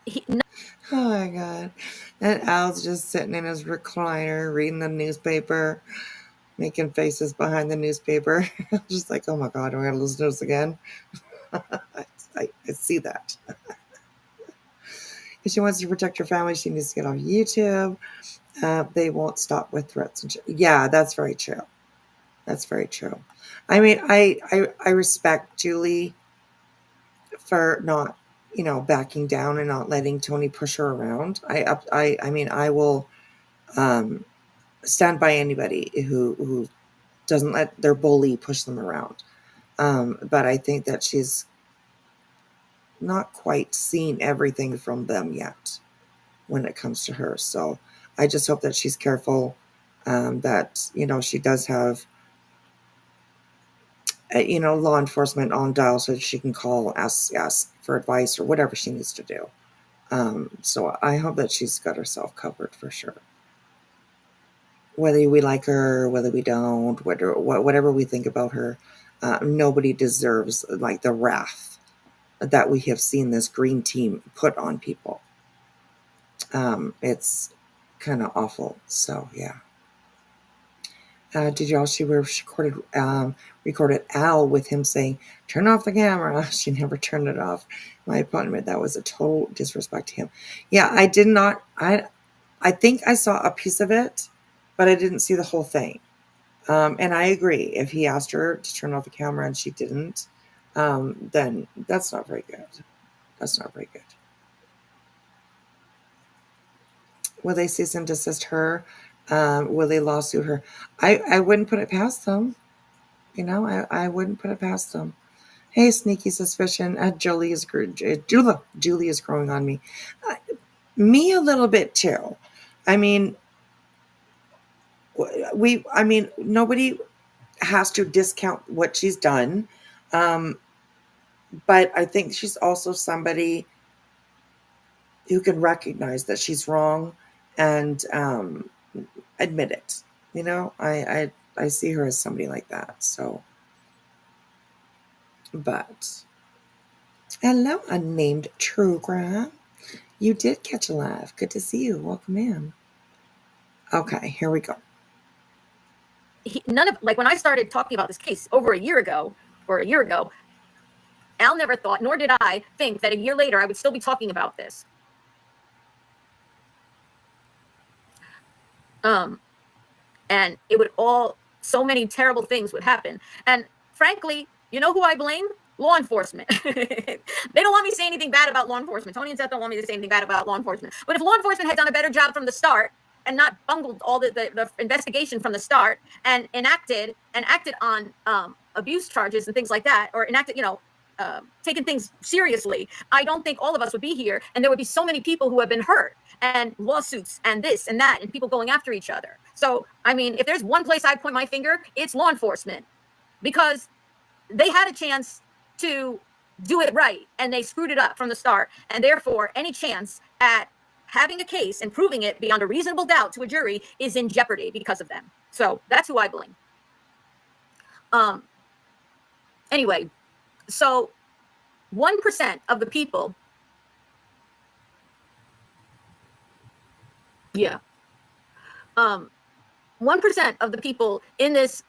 oh my God. And Al's just sitting in his recliner, reading the newspaper, making faces behind the newspaper. Just like, oh my God, I gotta listen to this again. I see that. If she wants to protect her family, she needs to get off YouTube. They won't stop with threats. Yeah, that's very true. That's very true. I mean, I respect Julie for not, backing down and not letting Tony push her around. I mean, I will stand by anybody who doesn't let their bully push them around. But I think that she's not quite seen everything from them yet when it comes to her. So I just hope that she's careful, that, she does have, law enforcement on dial so that she can call, ask for advice or whatever she needs to do. So I hope that she's got herself covered for sure. Whether we like her, whether we don't, whatever we think about her, nobody deserves like the wrath that we have seen this green team put on people. It's kind of awful. So yeah. Did y'all see where she recorded Al with him saying, "Turn off the camera"? She never turned it off. My opponent, that was a total disrespect to him. Yeah, I did not. I think I saw a piece of it, but I didn't see the whole thing. And I agree. If he asked her to turn off the camera and she didn't, then that's not very good. That's not very good. Will they cease and desist her? Will they lawsuit her? I wouldn't put it past them. I wouldn't put it past them. Hey, sneaky suspicion. Julie is growing on me. Me a little bit too. I mean, nobody has to discount what she's done. But I think she's also somebody who can recognize that she's wrong and admit it. I see her as somebody like that. So, but hello, unnamed Truegram. You did catch a laugh. Good to see you. Welcome in. Okay, here we go. when I started talking about this case over a year ago, Al never thought, nor did I think, that a year later I would still be talking about this. And it would so many terrible things would happen. And frankly, you know who I blame? Law enforcement. They don't want me to say anything bad about law enforcement. Tony and Seth don't want me to say anything bad about law enforcement. But if law enforcement had done a better job from the start and not bungled all the investigation from the start and acted on abuse charges and things like that, or enacted, taken things seriously, I don't think all of us would be here, and there would be so many people who have been hurt, and lawsuits and this and that, and people going after each other. So, I mean, if there's one place I point my finger, it's law enforcement, because they had a chance to do it right, and they screwed it up from the start, and therefore any chance at having a case and proving it beyond a reasonable doubt to a jury is in jeopardy because of them. So that's who I blame. Anyway, so 1% of the people, 1% of the people in this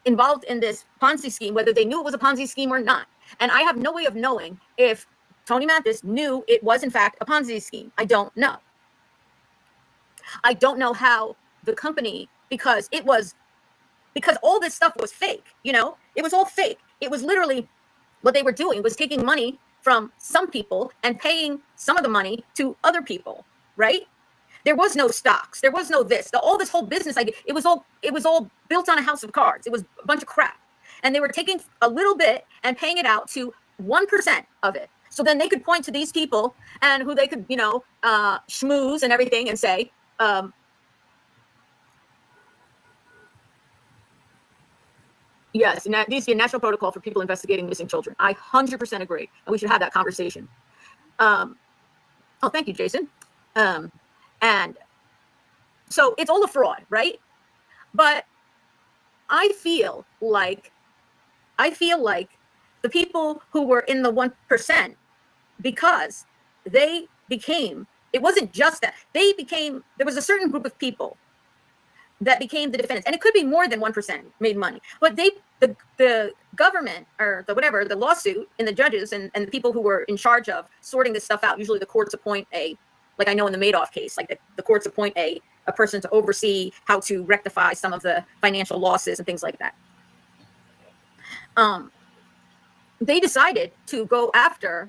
involved in this Ponzi scheme, whether they knew it was a Ponzi scheme or not. And I have no way of knowing if Tony Mathis knew it was in fact a Ponzi scheme. I don't know. I don't know how the company, because all this stuff was fake, you know, it was all fake. It was literally what they were doing was taking money from some people and paying some of the money to other people, right? There was no stocks. There was no this. All this whole business idea, it was all built on a house of cards. It was a bunch of crap. And they were taking a little bit and paying it out to 1% of it. So then they could point to these people and who they could, you know, schmooze and everything and say, yes, and that needs to be a national protocol for people investigating missing children. I 100% agree. And we should have that conversation. Oh, thank you, Jason. And so it's all a fraud, right? But I feel like the people who were in the 1%, because they became, it wasn't just that, they became, there was a certain group of people that became the defendants, and it could be more than 1% made money, but the government or the whatever, the lawsuit and the judges and the people who were in charge of sorting this stuff out, usually the courts appoint like I know in the Madoff case, like the courts appoint a person to oversee how to rectify some of the financial losses and things like that. They decided to go after,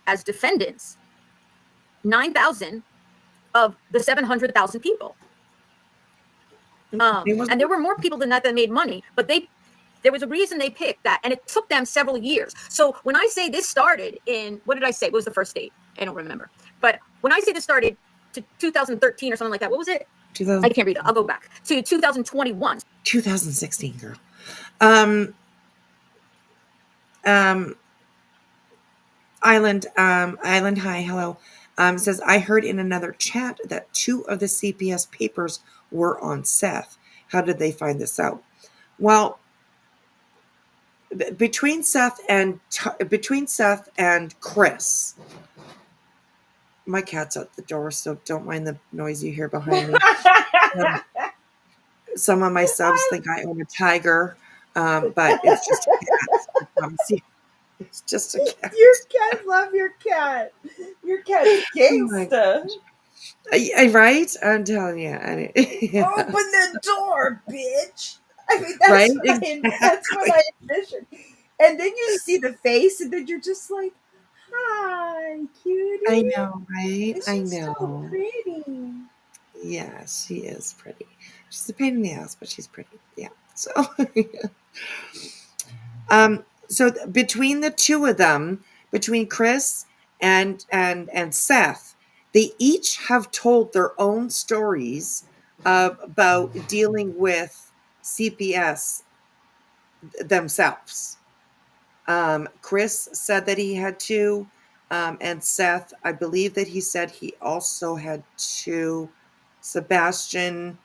as defendants, 9,000 of the 700,000 people. And there were more people than that that made money, but there was a reason they picked that, and it took them several years. So when I say this started in, what did I say? What was the first date? I don't remember. But when I say this started to 2013 or something like that, what was it? I can't read it. I'll go back to 2021. 2016, girl. Island, hi, hello. Says, I heard in another chat that 2 of the CPS papers were on Seth. How did they find this out? Well, between Seth and Chris, my cat's at the door, so don't mind the noise you hear behind me. Some of my subs think I own a tiger, but it's just a cat. It's just a cat. Your cat, love your cat. Your cat's gangsta. Right? I'm telling you. Yeah. Open the door, bitch. I mean, that's right? That's what I envision. And then you see the face, and then you're just like, hi, cutie. I know, right? I know. So pretty. Yeah, she is pretty. She's a pain in the ass, but she's pretty. Yeah. So, so between the 2 of them, between Chris and Seth, they each have told their own stories about dealing with CPS themselves. Chris said that he had 2, and Seth, I believe that he said he also had 2. Sebastian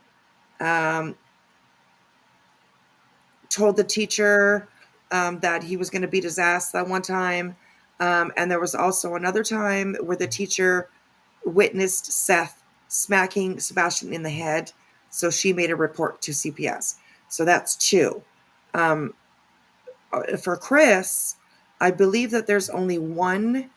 told the teacher that he was going to beat his ass that one time. And there was also another time where the teacher witnessed Seth smacking Sebastian in the head. So she made a report to CPS. So that's 2. For Chris, I believe that there's only 1.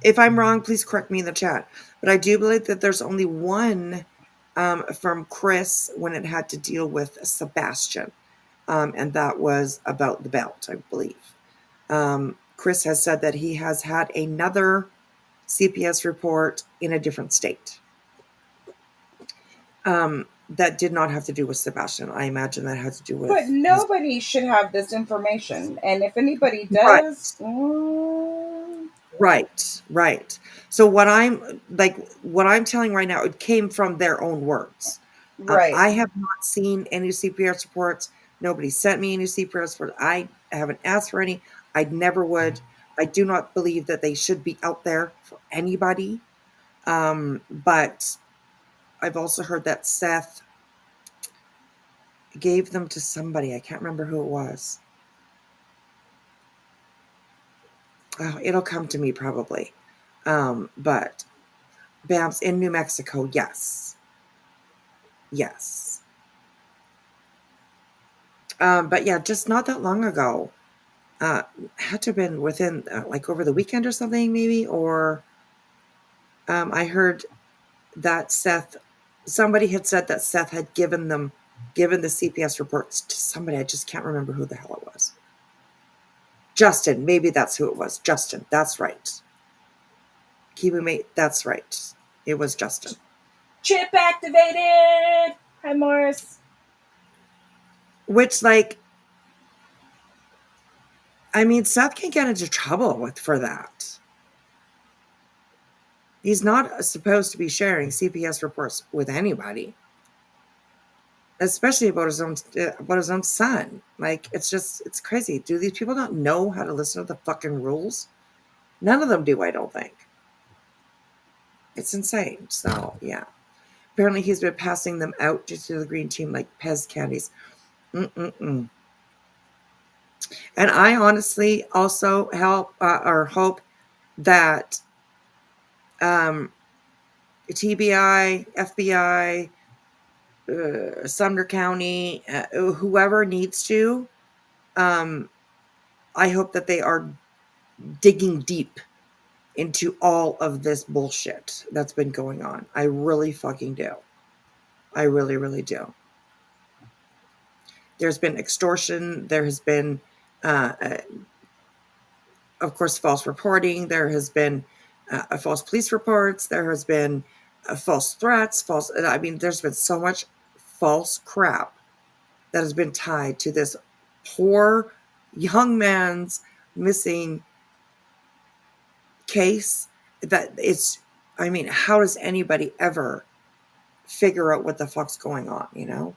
If I'm wrong, please correct me in the chat. But I do believe that there's only 1 from Chris when it had to deal with Sebastian. And that was about the belt, I believe. Chris has said that he has had another CPS report in a different state. that did not have to do with Sebastian. I imagine that had to do with. But nobody should have this information. And if anybody does, Right. So what I'm telling right now, it came from their own words. right. I have not seen any CPS reports. Nobody sent me any CPS reports. I haven't asked for any. I never would. I do not believe that they should be out there for anybody. But I've also heard that Seth gave them to somebody. I can't remember who it was. Oh, it'll come to me probably. But Babs in New Mexico, yes. But yeah, just not that long ago. Had to have been within like over the weekend or something, maybe. Or I heard that somebody had said that Seth had given the CPS reports to somebody. I just can't remember who the hell it was. Justin, maybe that's who it was. Justin, that's right. Kiwi mate, that's right. It was Justin. Chip activated. Hi, Morris. Which, like, I mean, Seth can get into trouble for that. He's not supposed to be sharing CPS reports with anybody, especially about his own son. Like, it's crazy. Do these people not know how to listen to the fucking rules? None of them do, I don't think. It's insane. So, yeah. Apparently, he's been passing them out to the green team like Pez candies. And I honestly also hope that TBI, FBI, Sumner County, whoever needs to, I hope that they are digging deep into all of this bullshit that's been going on. I really fucking do. I really, really do. There's been extortion. There has been, of course, false reporting. There has been false police reports. There has been false threats. There's been so much false crap that has been tied to this poor young man's missing case that how does anybody ever figure out what the fuck's going on, you know?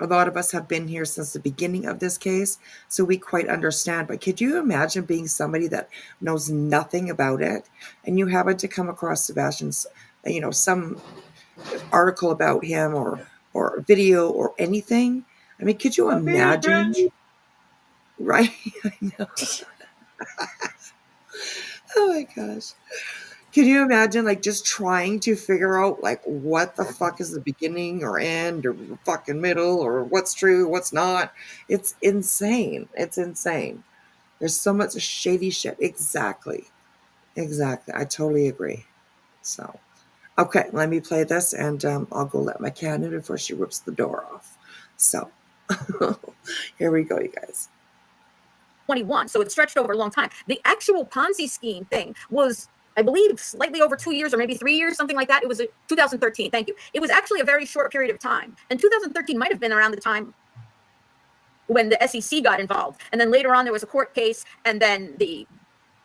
A lot of us have been here since the beginning of this case, so we quite understand. But could you imagine being somebody that knows nothing about it and you happen to come across Sebastian's, some article about him or video or anything? I mean, could you imagine? Right? I know. Oh my gosh. Can you imagine just trying to figure out what the fuck is the beginning or end or fucking middle or what's true, what's not? It's insane. It's insane. There's so much shady shit. Exactly. I totally agree. So, okay, let me play this and I'll go let my cat in before she rips the door off. So, here we go, you guys. 21, so it stretched over a long time. The actual Ponzi scheme thing was, I believe, slightly over 2 years or maybe 3 years, something like that. It was 2013. Thank you. It was actually a very short period of time. And 2013 might have been around the time when the SEC got involved. And then later on, there was a court case. And then the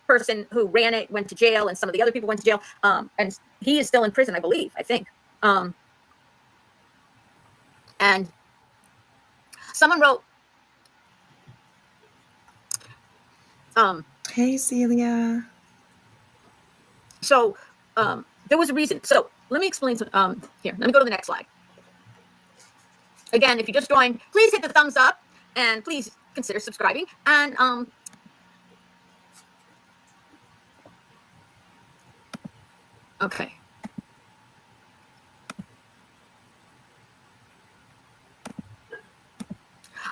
person who ran it went to jail. And some of the other people went to jail. And he is still in prison, I think. And someone wrote, hey, Celia. So there was a reason. So let me explain. Here, let me go to the next slide. Again, if you just joined, please hit the thumbs up and please consider subscribing. And okay.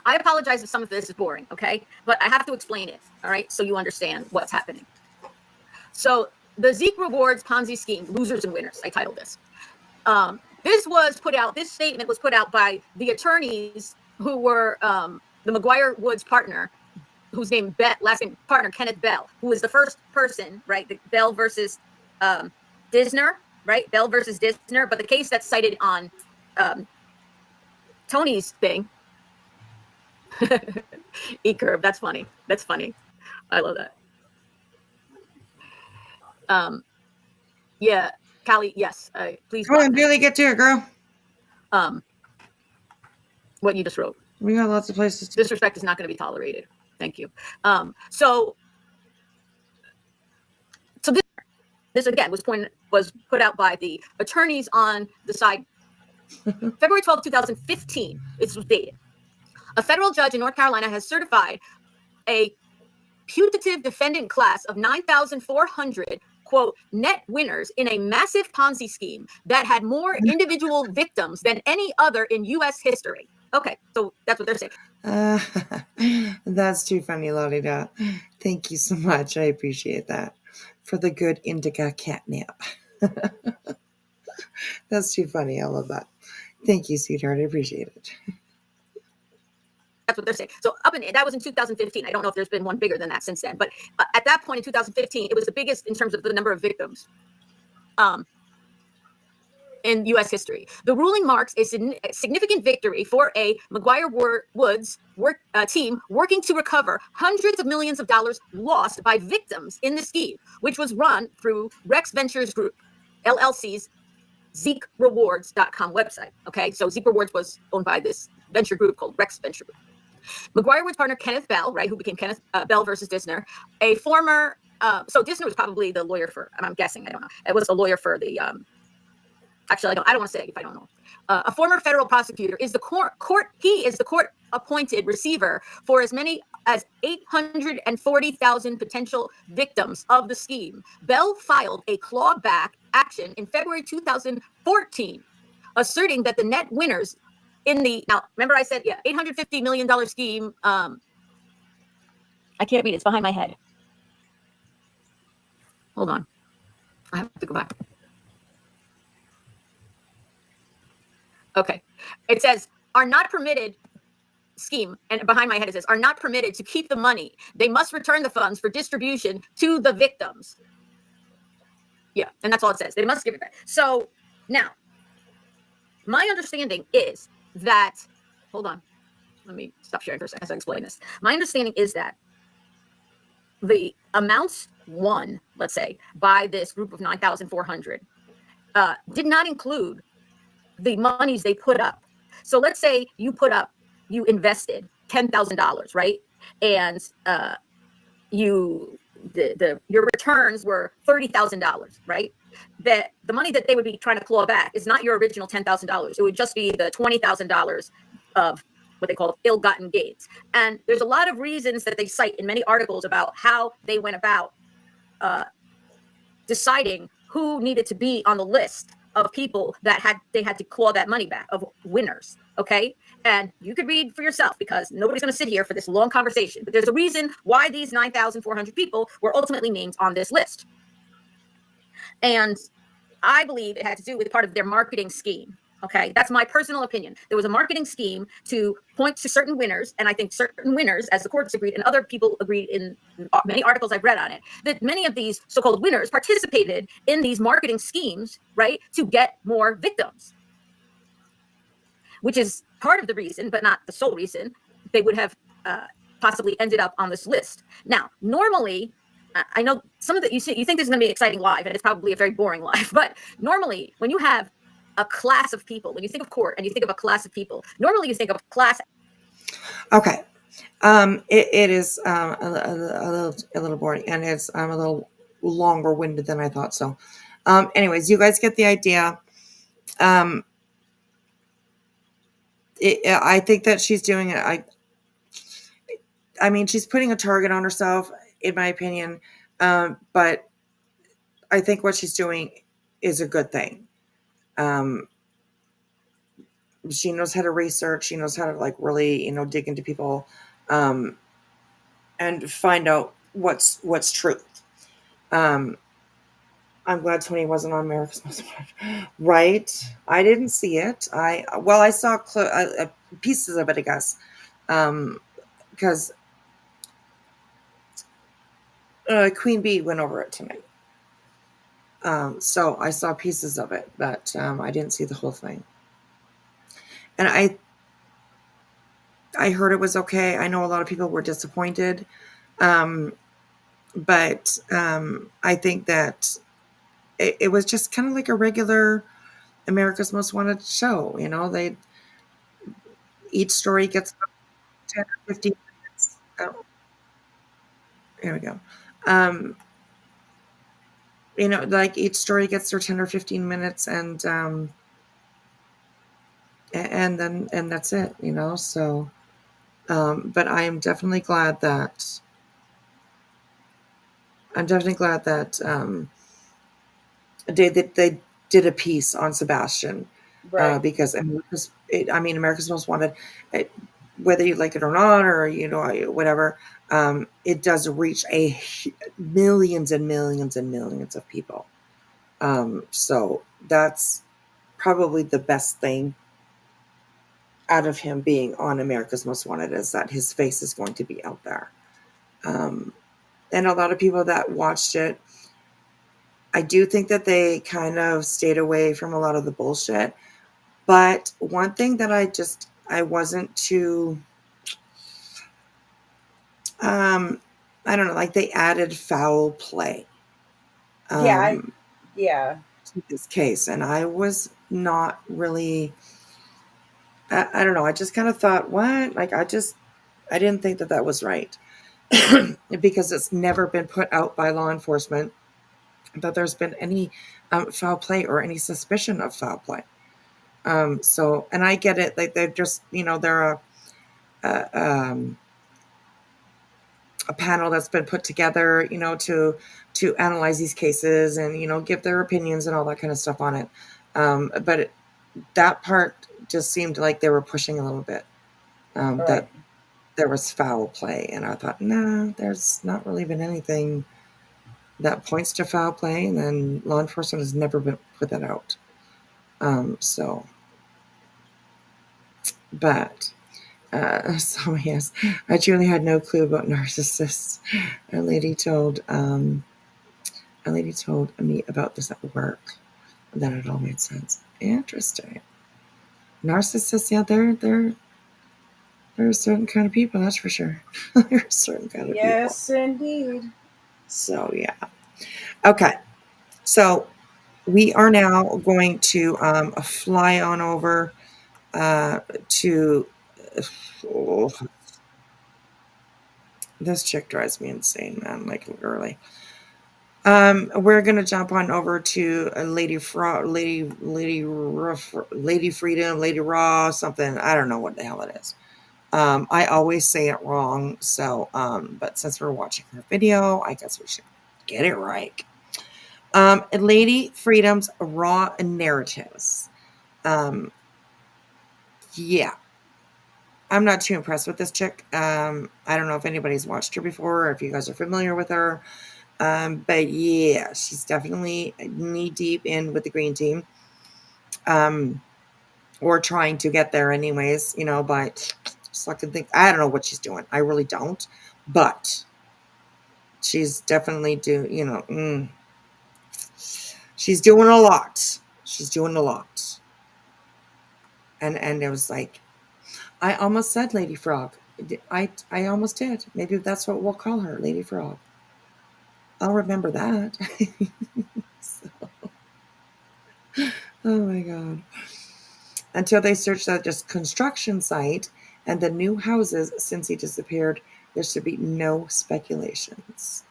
I apologize if some of this is boring, okay? But I have to explain it, all right? So you understand what's happening. So the ZeekRewards Ponzi scheme, losers and winners, I titled this. This statement was put out by the attorneys who were the McGuire Woods partner, whose name, last name partner, Kenneth Bell, who was the first person, right? The Bell versus Disner, right? Bell versus Disner, but the case that's cited on Tony's thing. E-curve. That's funny. That's funny. I love that. Yeah, Callie. Yes. Please. Come on, Billy, get to it, girl. What you just wrote. We got lots of places to. Disrespect is not going to be tolerated. Thank you. So this again was put out by the attorneys on the side. February 12, 2015. This was dated. A federal judge in North Carolina has certified a putative defendant class of 9,400 quote net winners in a massive Ponzi scheme that had more individual victims than any other in U.S. history. Okay, so that's what they're saying. That's too funny, Lolita. Thank you so much. I appreciate that. For the good indica catnip. That's too funny. I love that. Thank you, sweetheart. I appreciate it. That's what they're saying. So that was in 2015. I don't know if there's been one bigger than that since then. But at that point in 2015, it was the biggest in terms of the number of victims in U.S. history. The ruling marks a significant victory for a McGuire-Woods team working to recover hundreds of millions of dollars lost by victims in the scheme, which was run through Rex Ventures Group, LLC's ZeekRewards.com website. Okay, so ZeekRewards was owned by this venture group called Rex Venture Group. McGuire-Woods partner Kenneth Bell, right, who became Kenneth Bell versus Dissner, a former, so Dissner was probably the lawyer for, I'm guessing, I don't know, it was a lawyer for the, actually, I don't want to say if I don't know. A former federal prosecutor is the he is the court appointed receiver for as many as 840,000 potential victims of the scheme. Bell filed a clawback action in February 2014, asserting that the net winners in the, now remember I said, yeah, $850 million scheme. I can't read it. It's behind my head. Hold on. I have to go back. Okay. It says, are not permitted scheme, and behind my head it says, are not permitted to keep the money. They must return the funds for distribution to the victims. Yeah, and that's all it says. They must give it back. So now, my understanding is that, hold on, let me stop sharing for a second as I explain this. My understanding is that the amounts won, let's say, by this group of 9,400 did not include the monies they put up. So let's say you invested $10,000, right? And your returns were $30,000, right? That the money that they would be trying to claw back is not your original $10,000. It would just be the $20,000 of what they call ill-gotten gains. And there's a lot of reasons that they cite in many articles about how they went about deciding who needed to be on the list of people that they had to claw that money back, of winners. Okay. And you could read for yourself, because nobody's going to sit here for this long conversation, but there's a reason why these 9,400 people were ultimately named on this list. And I believe it had to do with part of their marketing scheme. Okay. That's my personal opinion. There was a marketing scheme to point to certain winners. And I think certain winners, as the courts agreed, and other people agreed in many articles I've read on it, that many of these so-called winners participated in these marketing schemes, right, to get more victims, which is part of the reason, but not the sole reason, they would have possibly ended up on this list. Now, normally, I know some of you think this is going to be an exciting live, and it's probably a very boring live, but normally when you have a class of people, when you think of court and you think of a class of people, normally you think of class. Okay. It is a little boring, and it's a little longer winded than I thought. So, anyways, you guys get the idea. I think that she's doing it. I mean, she's putting a target on herself, in my opinion. But I think what she's doing is a good thing. She knows how to research. She knows how to really, dig into people, and find out what's truth. I'm glad Tony wasn't on America's Most Wanted. Right? I didn't see it. I saw pieces of it, I guess, because Queen Bee went over it tonight. So I saw pieces of it, but I didn't see the whole thing. And I heard it was okay. I know a lot of people were disappointed. But I think that it was just kind of like a regular America's Most Wanted show. Each story gets 10 or 15 minutes. Oh, here we go. Um, like each story gets their 10 or 15 minutes, and that's it. So. But I'm definitely glad that they did a piece on Sebastian, Right. because America's Most Wanted, whether you like it or not, or whatever, it does reach millions and millions and millions of people. So that's probably the best thing out of him being on America's Most Wanted, is that his face is going to be out there. And a lot of people that watched it, I do think that they kind of stayed away from a lot of the bullshit. But one thing that I wasn't too, I don't know, like they added foul play Yeah. Yeah. to this case. And I was not really, I don't know, I just kind of thought, what? Like, I didn't think that was right. Because it's never been put out by law enforcement that there's been any foul play or any suspicion of foul play. So, and I get it. Like they're just, they're a panel that's been put together, to analyze these cases and, give their opinions and all that kind of stuff on it. But that part just seemed like they were pushing a little bit, Right. that there was foul play. And I thought, no, there's not really been anything that points to foul play. And then law enforcement has never been put that out. But so yes, I truly had no clue about narcissists. A lady told me about this at work, and then it all made sense. Interesting. Narcissists, yeah, they're a certain kind of people, that's for sure. They're a certain kind of people. Yes, indeed. So yeah. Okay. So we are now going to fly on over to. This chick drives me insane, man. Like literally. We're gonna jump on over to Lady Freedom, Lady Raw, something. I don't know what the hell it is. I always say it wrong. So, but since we're watching her video, I guess we should get it right. Lady Freedom's Raw Narratives. Yeah. I'm not too impressed with this chick. I don't know if anybody's watched her before or if you guys are familiar with her. But yeah, she's definitely knee deep in with the green team. Or trying to get there anyways, but so I can think, I don't know what she's doing. I really don't. But she's definitely she's doing a lot. She's doing a lot. And it was like, I almost said Lady Frog. I almost did. Maybe that's what we'll call her, Lady Frog. I'll remember that. Oh my God. Until they searched out this construction site and the new houses since he disappeared, there should be no speculations.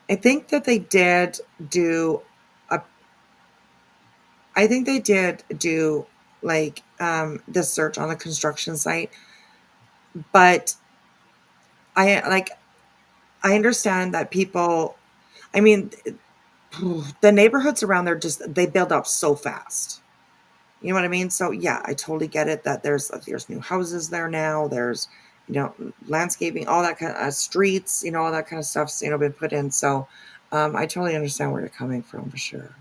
I think that they did do this search on the construction site, but I understand that people, the neighborhoods around there they build up so fast. You know what I mean? So yeah, I totally get it that there's new houses there now. There's, landscaping, all that kind of streets, all that kind of stuff's, been put in. So I totally understand where you're coming from for sure.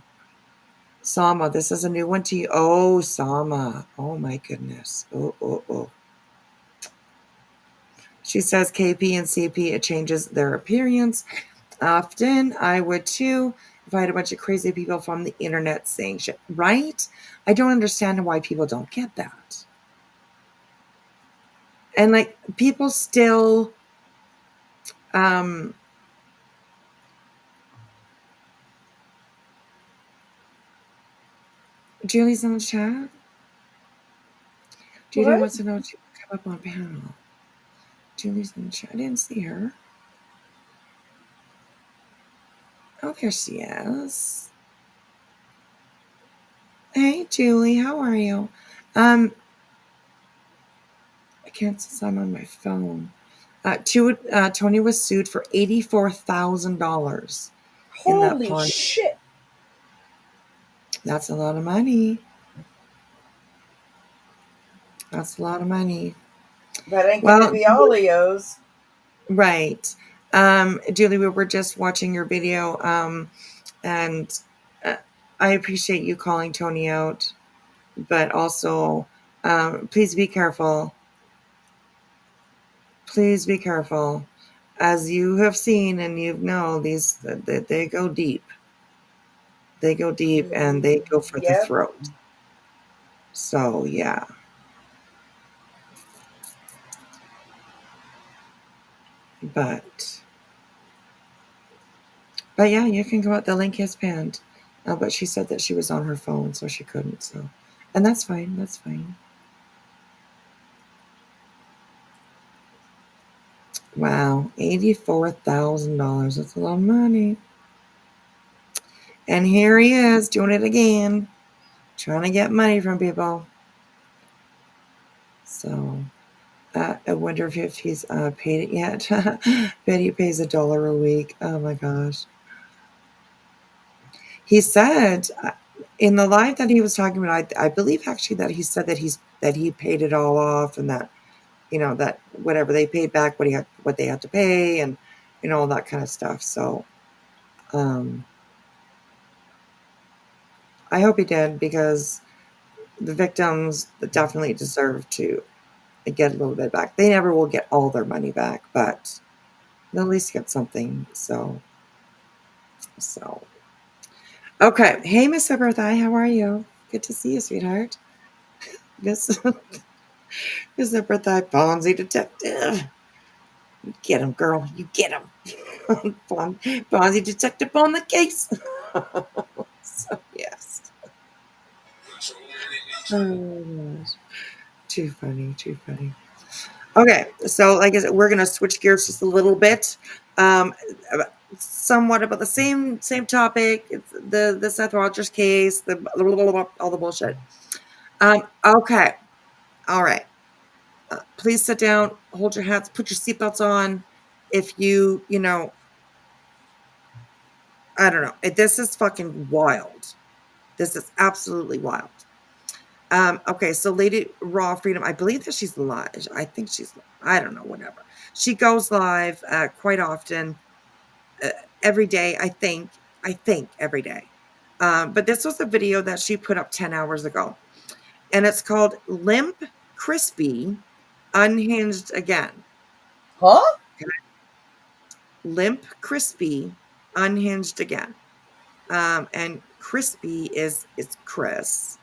Sama, this is a new one to you. Oh, Sama. Oh my goodness. Oh. She says KP and CP, it changes their appearance. Often I would too if I had a bunch of crazy people from the internet saying shit, right? I don't understand why people don't get that. And like people still Julie's in the chat. Julie What? wants to know if she can come up on panel. Julie's in the chat. I didn't see her. Oh, there she is. Hey, Julie, how are you? I can't since I'm on my phone. Tony was sued for $84,000 in that Holy Ponzi. shit. That's a lot of money. That's a lot of money. That ain't gonna be all Leos. Right. Julie, we were just watching your video, and I appreciate you calling Tony out, but also, please be careful. Please be careful. As you have seen and you know, they go deep. They go deep and they go for the Yep. throat. So, yeah. But yeah, you can go out. The link is pinned. But she said that she was on her phone, so she couldn't. So, and that's fine. That's fine. Wow, $84,000. That's a lot of money. And here he is doing it again, trying to get money from people. So, I wonder if he's paid it yet. Bet he pays $1 a week. Oh my gosh. He said in the live that he was talking about, I believe actually that he said that he paid it all off, and that, you know, that whatever they paid back, what they had to pay, and, you know, all that kind of stuff. So, I hope he did, because the victims definitely deserve to get a little bit back. They never will get all their money back, but they'll at least get something. So. Okay. Hey, Miss Bertha, how are you? Good to see you, sweetheart. Miss Bertha, Ponzi detective. Get him, girl. You get him. Ponzi detective on the case. So, yes. Oh, gosh. Too funny. Too funny. Okay, so like I said, we're gonna switch gears just a little bit. Somewhat about the same topic. It's the Seth Rogers case, the blah, blah, blah, blah, all the bullshit. Okay, all right. Please sit down, hold your hats, put your seatbelts on. If you know, I don't know. This is fucking wild. This is absolutely wild. Okay, so Lady Raw Freedom, I believe that she's live. I think I don't know, whatever. She goes live quite often, every day, I think every day. But this was a video that she put up 10 hours ago, and it's called Limp Crispy Unhinged Again. Huh? Okay. Limp Crispy Unhinged Again. And Crispy is Chris.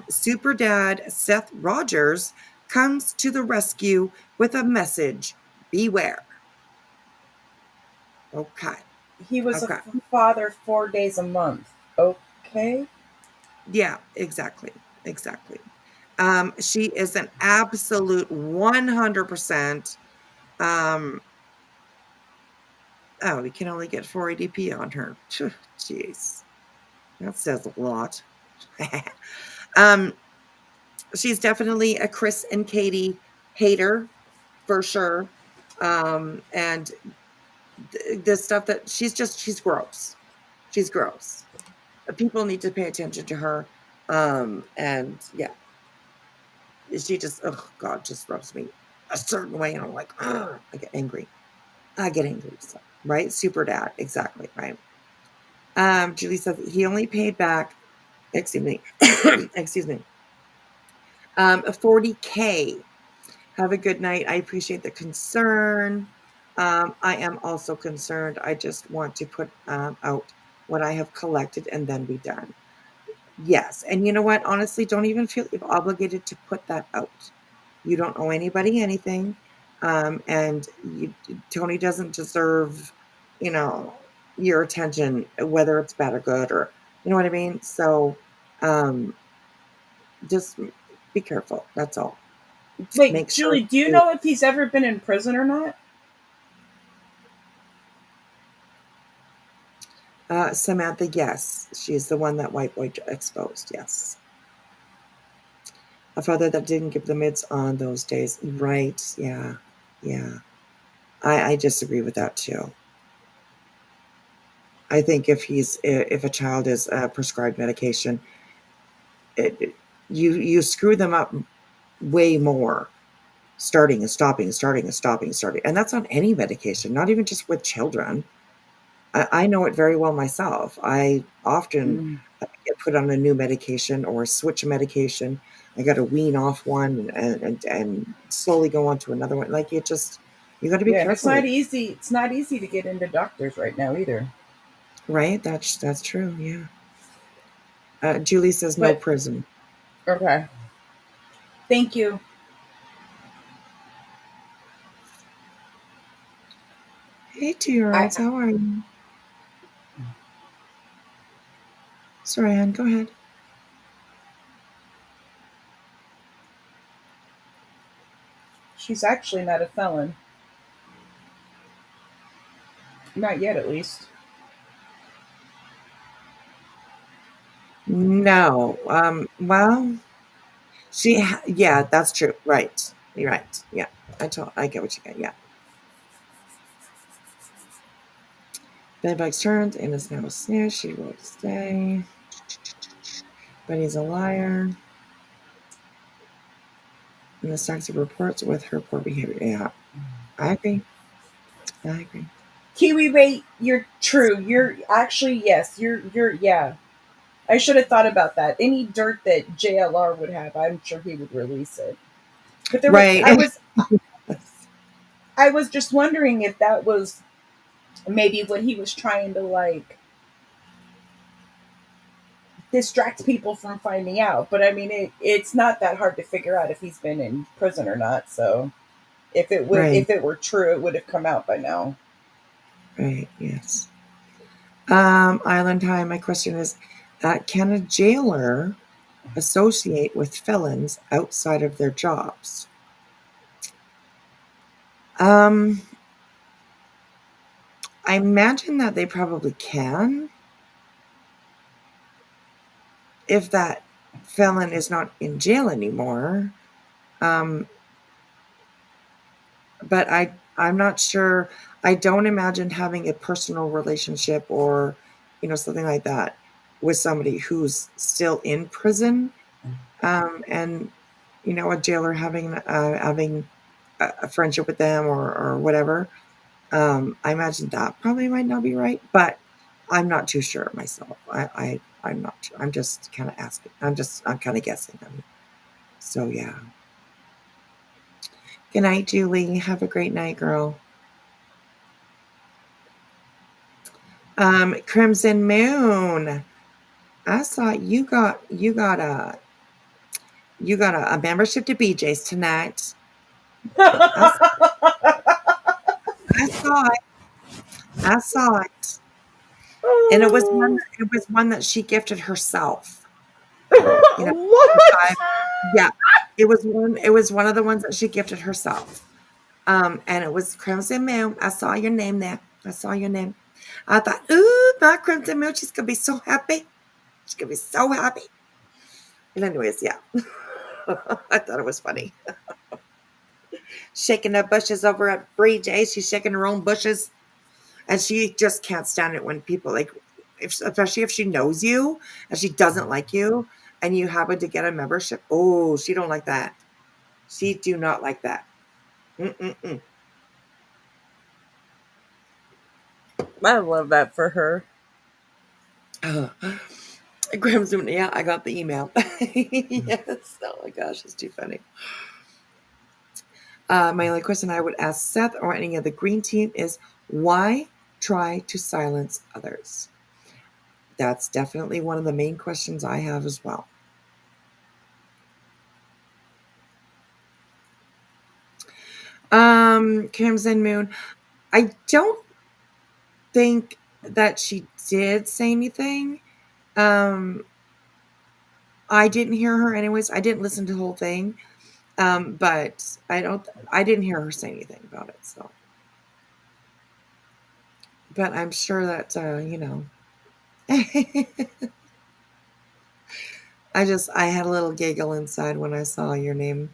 Super Dad Seth Rogers comes to the rescue with a message: beware. Okay. He was a father 4 days a month. Okay. Yeah, exactly. She is an absolute 100%. Oh, we can only get 480p on her. Jeez, that says a lot. She's definitely a Chris and Katie hater, for sure. And the stuff that she's gross. She's gross. People need to pay attention to her. And yeah, she just, oh God, just rubs me a certain way, and I'm like, I get angry. So, right? Super Dad, exactly, right? Julie says he only paid back, excuse me, 40K. Have a good night. I appreciate the concern. I am also concerned. I just want to put out what I have collected and then be done. Yes. And you know what? Honestly, don't even feel obligated to put that out. You don't owe anybody anything, and Tony doesn't deserve, your attention, whether it's bad or good, or you know what I mean. So, um, just be careful. That's all. Wait, Make sure Julie, do you you. know if he's ever been in prison or not? Samantha, yes, she's the one that white boy exposed. Yes, a father that didn't give the mids on those days. Right? Yeah, yeah. I disagree with that too. I think if a child is prescribed medication, you screw them up way more, starting and stopping, starting and stopping, starting, and that's on any medication, not even just with children. I know it very well myself. I often Mm. get put on a new medication or switch a medication. I got to wean off one and slowly go on to another one. Like you got to be Yeah, and it's careful, not easy. It's not easy to get into doctors right now either. right? That's true. Yeah. Julie says no But prison. okay, thank you. Hey, I 2 year olds, how are you? Sorry, Anne, go ahead. She's actually not a felon, not yet, at least. No. Well, yeah, that's true. Right. You're right. Yeah. I get what you get. Yeah. Bedbugs turned and is now a snitch. She will stay. But he's a liar. And the stacks of reports with her poor behavior. Yeah. I agree. I agree. Kiwi, wait, you're true. You're actually yes. You're yeah. I should have thought about that. Any dirt that JLR would have, I'm sure he would release it. But there was Right. I was just wondering if that was maybe what he was trying to like distract people from finding out. But I mean, it's not that hard to figure out if he's been in prison or not. So Right. if it were true, it would have come out by now. Right. Yes. Island Time, my question is, can a jailer associate with felons outside of their jobs? Um, I imagine that they probably can if that felon is not in jail anymore. Um, but I'm not sure. I don't imagine having a personal relationship or something like that with somebody who's still in prison, and a jailer having a friendship with them or whatever. I imagine that probably might not be right, but I'm not too sure myself. I'm not sure. I'm just kind of asking. I'm kind of guessing. So yeah. Good night, Julie. Have a great night, girl. Crimson Moon. I saw you got a membership to BJ's tonight. I, I saw it. I saw it. And it was one that she gifted herself. What? 5. Yeah. It was one of the ones that she gifted herself. And it was Crimson Moon. I saw your name there. I saw your name. I thought, ooh, my Crimson Moon, she's gonna be so happy. She's gonna be so happy. And anyways, yeah. I thought it was funny. Shaking her bushes over at Bree J. She's shaking her own bushes. And she just can't stand it when people especially if she knows you and she doesn't like you and you happen to get a membership. Oh, she don't like that. She do not like that. Mm-mm-mm. I love that for her. Graham Zoom. Yeah, I got the email. Yes. Oh my gosh, it's too funny. My only question I would ask Seth or any of the green team is why try to silence others? That's definitely one of the main questions I have as well. Crimson Moon. I don't think that she did say anything. I didn't hear her anyways. I didn't listen to the whole thing. But I didn't hear her say anything about it, so. But I'm sure that, I had a little giggle inside when I saw your name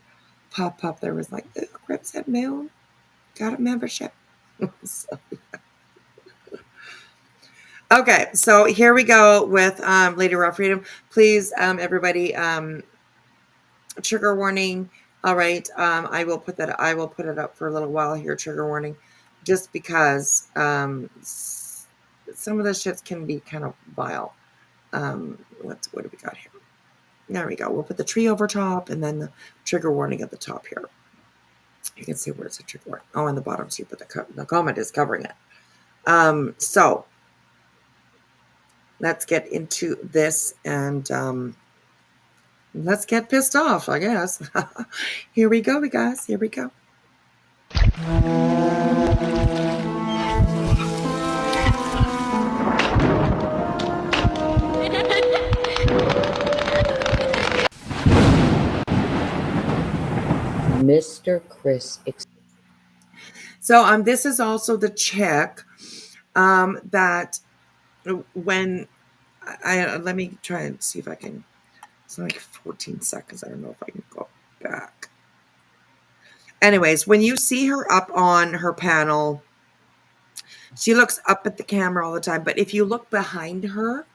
pop up. There was like, ooh, Crimson Moon, got a membership. So, okay, so here we go with Lady Raw Freedom. Please, everybody, trigger warning. All right, I will put it up for a little while here. Trigger warning, just because some of the shits can be kind of vile. What do we got here? There we go. We'll put the tree over top and then the trigger warning at the top here. You can see where it's a trigger warning. Oh, on the bottom too, but the comment is covering it. So let's get into this and let's get pissed off, I guess. Here we go, guys. Here we go. Mr. Chris. So this is also the check that when let me try and see if I can. It's like 14 seconds. I don't know if I can go back. Anyways, when you see her up on her panel, she looks up at the camera all the time. But if you look behind her,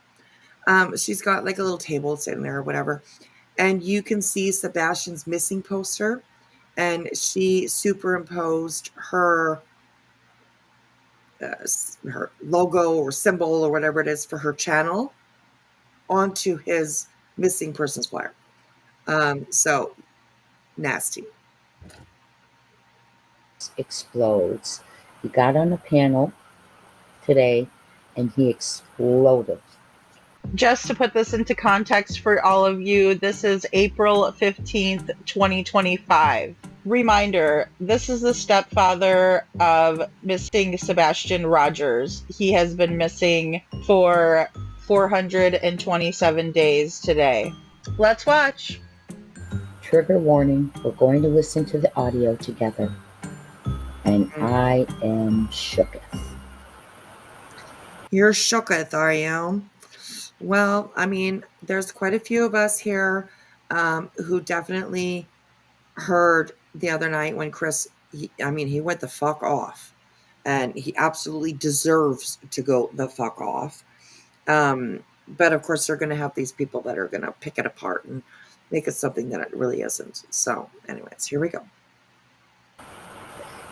she's got like a little table sitting there or whatever. And you can see Sebastian's missing poster. And she superimposed her logo or symbol or whatever it is for her channel onto his missing persons flyer. So nasty. Explodes. He got on a panel today and he exploded. Just to put this into context for all of you, this is April 15th, 2025. Reminder, this is the stepfather of missing Sebastian Rogers. He has been missing for 427 days today. Let's watch. Trigger warning, we're going to listen to the audio together. And I am shooketh. You're shooketh, are you? Well, I mean, there's quite a few of us here who definitely heard the other night when Chris, he went the fuck off. And he absolutely deserves to go the fuck off. But of course, they're going to have these people that are going to pick it apart and make it something that it really isn't. So anyways, here we go.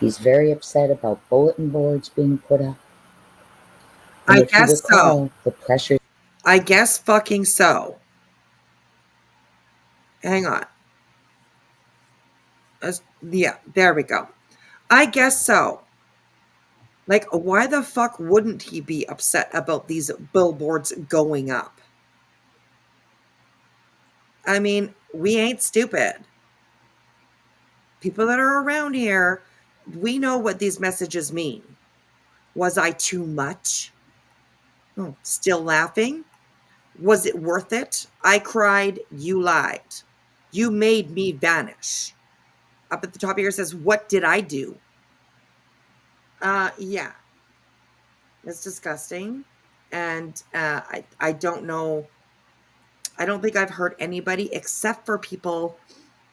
He's very upset about bulletin boards being put up. I guess so. The pressure. I guess fucking so. Hang on. Yeah, there we go. I guess so. Like, why the fuck wouldn't he be upset about these billboards going up? I mean, we ain't stupid. People that are around here, we know what these messages mean. Was I too much? Oh, still laughing? Was it worth it? I cried, you lied. You made me vanish. Up at the top here says, what did I do? Yeah. It's disgusting. And I don't know. I don't think I've heard anybody except for people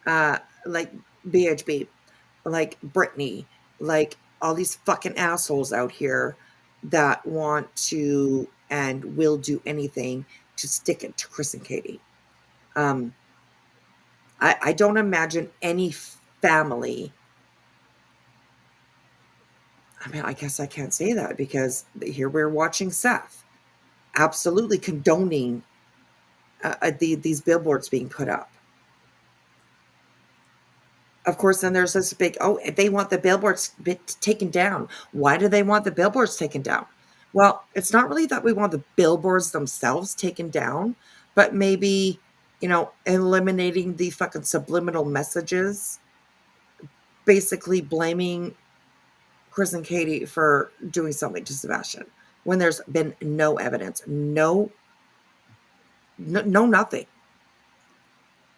like BHB, like Brittany, like all these fucking assholes out here that want to and will do anything to stick it to Chris and Katie. I don't imagine any family. I mean, I guess I can't say that because here we're watching Seth absolutely condoning these billboards being put up. Of course, then there's this big, they want the billboards taken down. Why do they want the billboards taken down? Well, it's not really that we want the billboards themselves taken down, but maybe, eliminating the fucking subliminal messages basically blaming Chris and Katie for doing something to Sebastian when there's been no evidence, no nothing.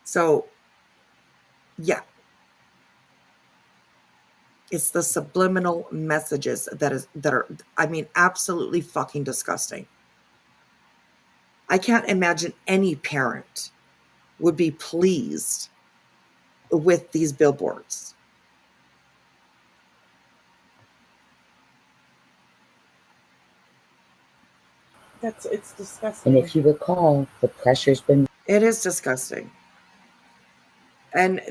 So, yeah. It's the subliminal messages that are, I mean, absolutely fucking disgusting. I can't imagine any parent would be pleased with these billboards. It's disgusting. And if you recall, the pressure's been. It is disgusting. And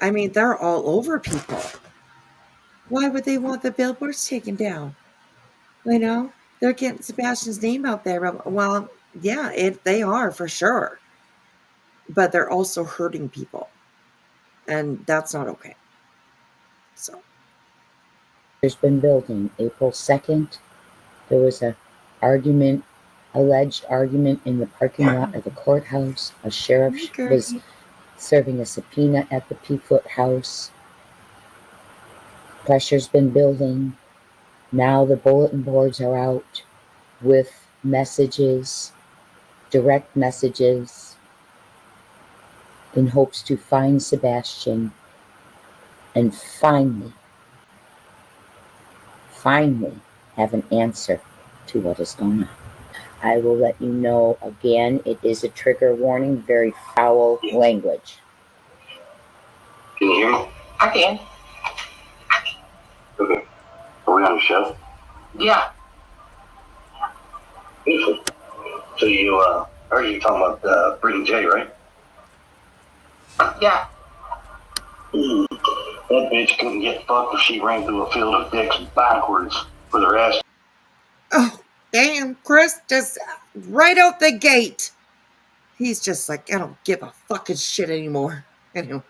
I mean, they're all over people. Why would they want the billboards taken down? You know, they're getting Sebastian's name out there. Well, yeah, they are for sure. But they're also hurting people. And that's not okay. So. There's been building. April 2nd, there was a alleged argument in the parking lot of the courthouse. A sheriff was serving a subpoena at the P-Foot house. Pressure's been building. Now the bulletin boards are out with messages, direct messages, in hopes to find Sebastian and finally have an answer to what is going on. I will let you know again, it is a trigger warning, very foul language. Can you hear me? I can. Okay. Are we on the show? Yeah. Beautiful. So I heard you talking about Brittany J, right? Yeah. That bitch couldn't get fucked if she ran through a field of dicks backwards with her ass. Oh, damn, Chris, just right out the gate. He's just like, I don't give a fucking shit anymore. Anyways.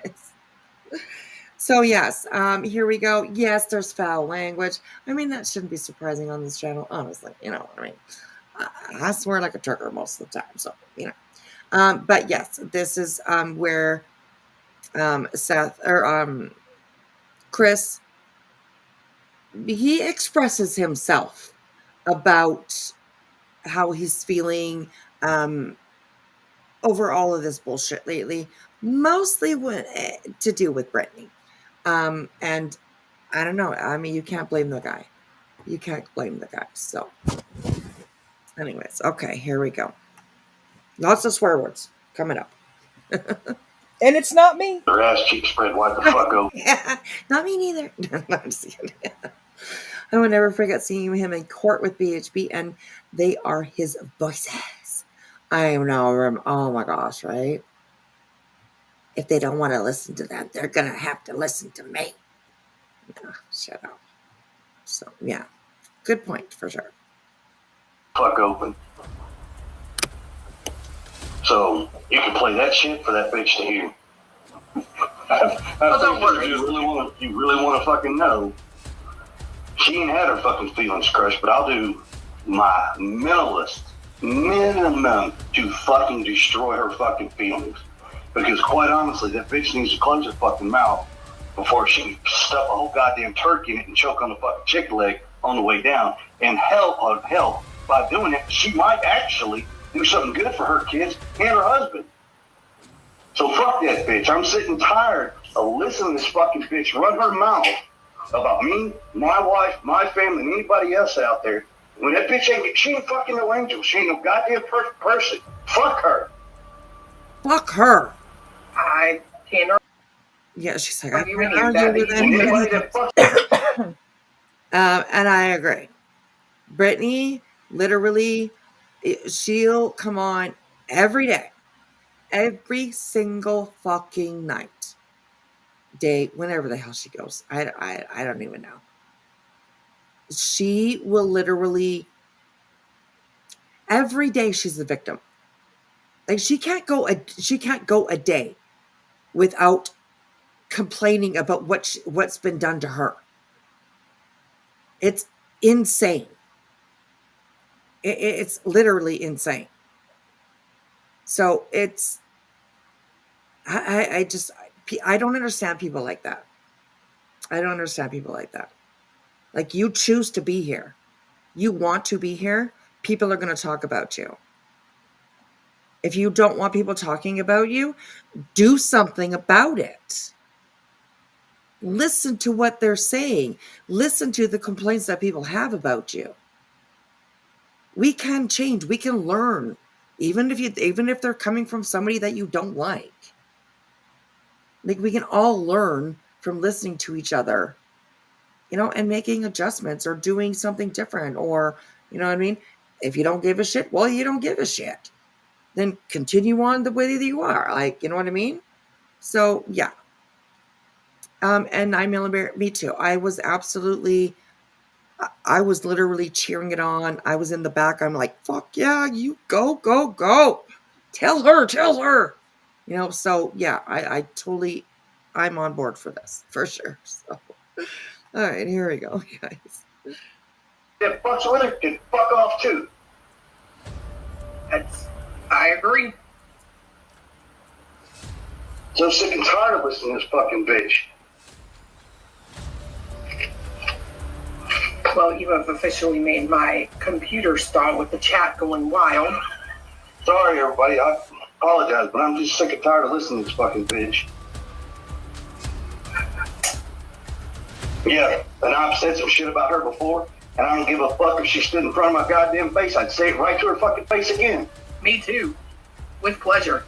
So, yes, here we go. Yes, there's foul language. I mean, that shouldn't be surprising on this channel, honestly. You know what I mean? I swear like a trucker most of the time, so, you know. But, yes, this is where Chris, he expresses himself about how he's feeling over all of this bullshit lately, mostly to do with Brittany. And I don't know. I mean, you can't blame the guy. You can't blame the guy. So, anyways, okay, here we go. Lots of swear words coming up. And it's not me. Her ass cheek spread wide the fuck open. Yeah, not me neither. No, I'm just kidding. I will never forget seeing him in court with BHB, and they are his voices. I know. Oh my gosh, right? If they don't want to listen to them, they're going to have to listen to me. Oh, shut up. So, yeah. Good point, for sure. Fuck open. So, you can play that shit for that bitch to hear. don't worry. You really want to fucking know. She ain't had her fucking feelings crushed, but I'll do my minimum to fucking destroy her fucking feelings. Because quite honestly, that bitch needs to close her fucking mouth before she can stuff a whole goddamn turkey in it and choke on the fucking chicken leg on the way down. And hell, by doing it, she might actually do something good for her kids and her husband. So fuck that bitch. I'm sitting tired of listening to this fucking bitch run her mouth about me, my wife, my family, and anybody else out there. When that bitch she ain't fucking no angel. She ain't no goddamn perfect person. Fuck her. Fuck her. I can't. Yeah, she's like, Are I you can't really argue with Anybody anybody. that fucks And I agree. Brittany, literally, she'll come on every day. Every single fucking night. Day, whenever the hell she goes. I don't even know. She will literally, every day she's the victim. Like she can't go a day without complaining about what's been done to her. It's insane. It's literally insane. So it's, I just, I don't understand people like that. I don't understand people like that. Like, you choose to be here. You want to be here. People are going to talk about you. If you don't want people talking about you, do something about it. Listen to what they're saying. Listen to the complaints that people have about you. We can change. We can learn, even if they're coming from somebody that you don't like. Like, we can all learn from listening to each other, and making adjustments or doing something different, or, you know what I mean? If you don't give a shit, well, you don't give a shit. Then continue on the way that you are. Like, you know what I mean? So, yeah. And 9mm, me too. I was literally cheering it on. I was in the back. I'm like, fuck yeah, you go, go, go. Tell her. So yeah, I'm on board for this, for sure. So, all right, here we go, guys. That fucks with her can fuck off too. I agree. So I'm sick and tired of listening to this fucking bitch. Well, you have officially made my computer stall with the chat going wild. Sorry, everybody. I apologize, but I'm just sick and tired of listening to this fucking bitch. Yeah, and I've said some shit about her before, and I don't give a fuck if she stood in front of my goddamn face. I'd say it right to her fucking face again. Me too. With pleasure.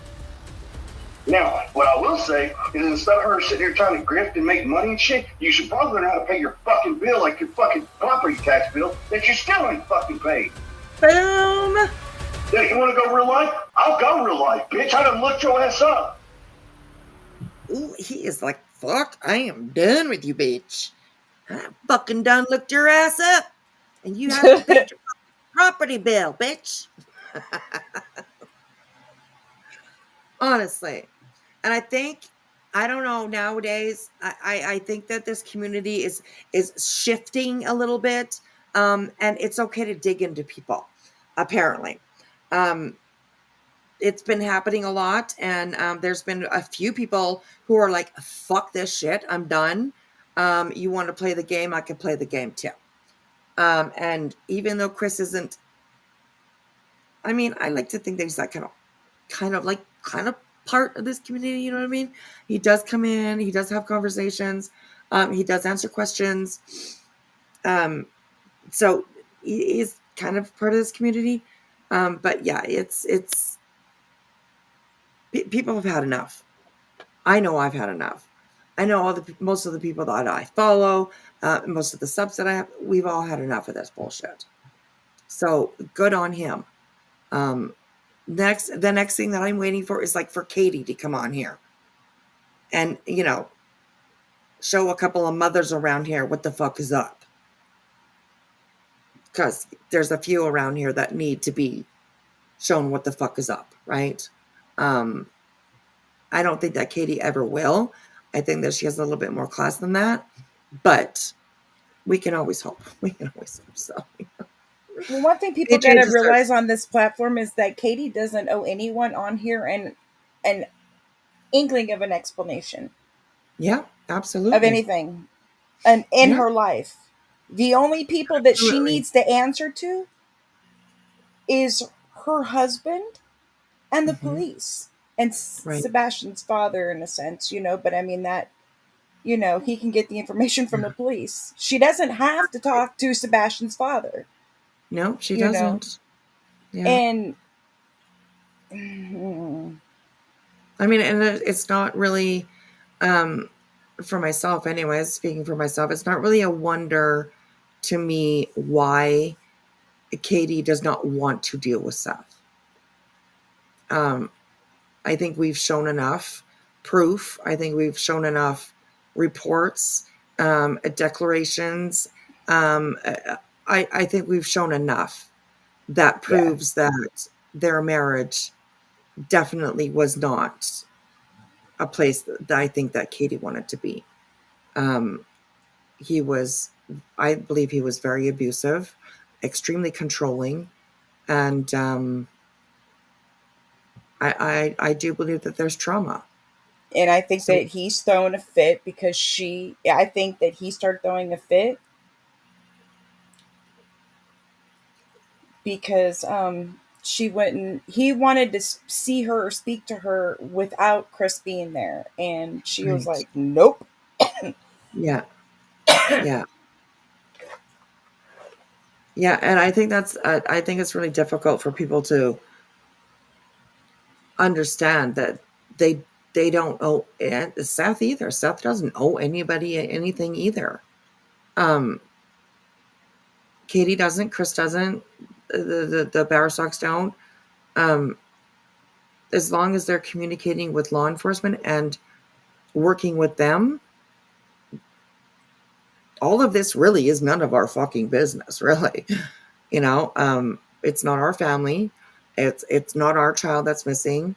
Now, what I will say is, instead of her sitting here trying to grift and make money and shit, you should probably learn how to pay your fucking bill, like your fucking property tax bill that you still ain't fucking paid. Boom. Yeah, you want to go real life? I'll go real life, bitch. I done looked your ass up. Ooh, he is like, fuck, I am done with you, bitch. I fucking done looked your ass up. And you have to pay your property bill, bitch. Honestly. And I don't know, nowadays, I think that this community is shifting a little bit. And it's okay to dig into people, apparently. It's been happening a lot, and there's been a few people who are like, fuck this shit, I'm done. You want to play the game, I can play the game too. And even though Chris isn't, I mean, I like to think that he's like kind of part of this community, you know what I mean? He does come in, he does have conversations, he does answer questions. So he's kind of part of this community. But yeah, it's people have had enough. I know I've had enough. I know most of the people that I follow, most of the subs that I have, we've all had enough of this bullshit. So good on him. The next thing that I'm waiting for is like for Katie to come on here and, show a couple of mothers around here what the fuck is up. Because there's a few around here that need to be shown what the fuck is up, right? I don't think that Katie ever will. I think that she has a little bit more class than that, but we can always hope. So. Well, one thing people gotta realize on this platform is that Katie doesn't owe anyone on here an inkling of an explanation. Yeah, absolutely. Of anything, and in her life, the only people that she needs to answer to is her husband and the police. And Sebastian's father, in a sense, but I mean that, he can get the information from the police. She doesn't have to talk to Sebastian's father. No, she doesn't. Yeah. And I mean, and it's not really, for myself anyways, speaking for myself, it's not really a wonder to me why Katie does not want to deal with Seth. I think we've shown enough proof. I think we've shown enough reports, declarations. I think we've shown enough that proves that their marriage definitely was not a place that I think that Katie wanted to be. I believe he was very abusive, extremely controlling, and I do believe that there's trauma. And I think So that he's throwing a fit because I think that he started throwing a fit because he wanted to see her or speak to her without Chris being there. And she was right. like, nope. Yeah. Yeah. Yeah. And I think I think it's really difficult for people to understand that they they don't owe Seth either. Seth doesn't owe anybody anything either. Um, Katie doesn't. Chris doesn't. The Bowerstocks don't. Um, as long as they're communicating with law enforcement and working with them, all of this really is none of our fucking business, really. It's not our family. It's not our child that's missing.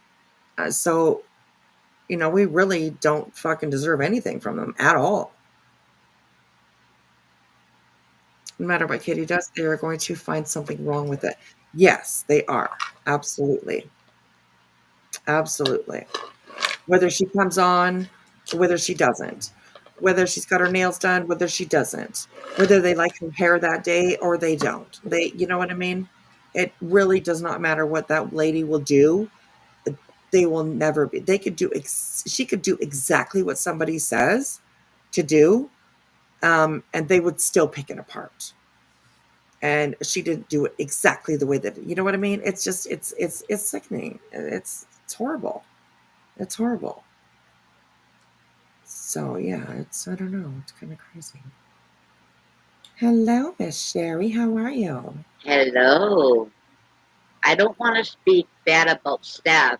So, we really don't fucking deserve anything from them at all. No matter what Katie does, they are going to find something wrong with it. Yes, they are. Absolutely. Absolutely. Whether she comes on, whether she doesn't, whether she's got her nails done, whether she doesn't, whether they like her hair that day or they don't. You know what I mean? It really does not matter what that lady will do. They will never be. She could do exactly what somebody says to do, and they would still pick it apart. And she didn't do it exactly the way that, you know what I mean? It's just, it's sickening. It's horrible. It's horrible. So yeah, I don't know. It's kind of crazy. Hello, Miss Sherry. How are you? Hello. I don't want to speak bad about Steph,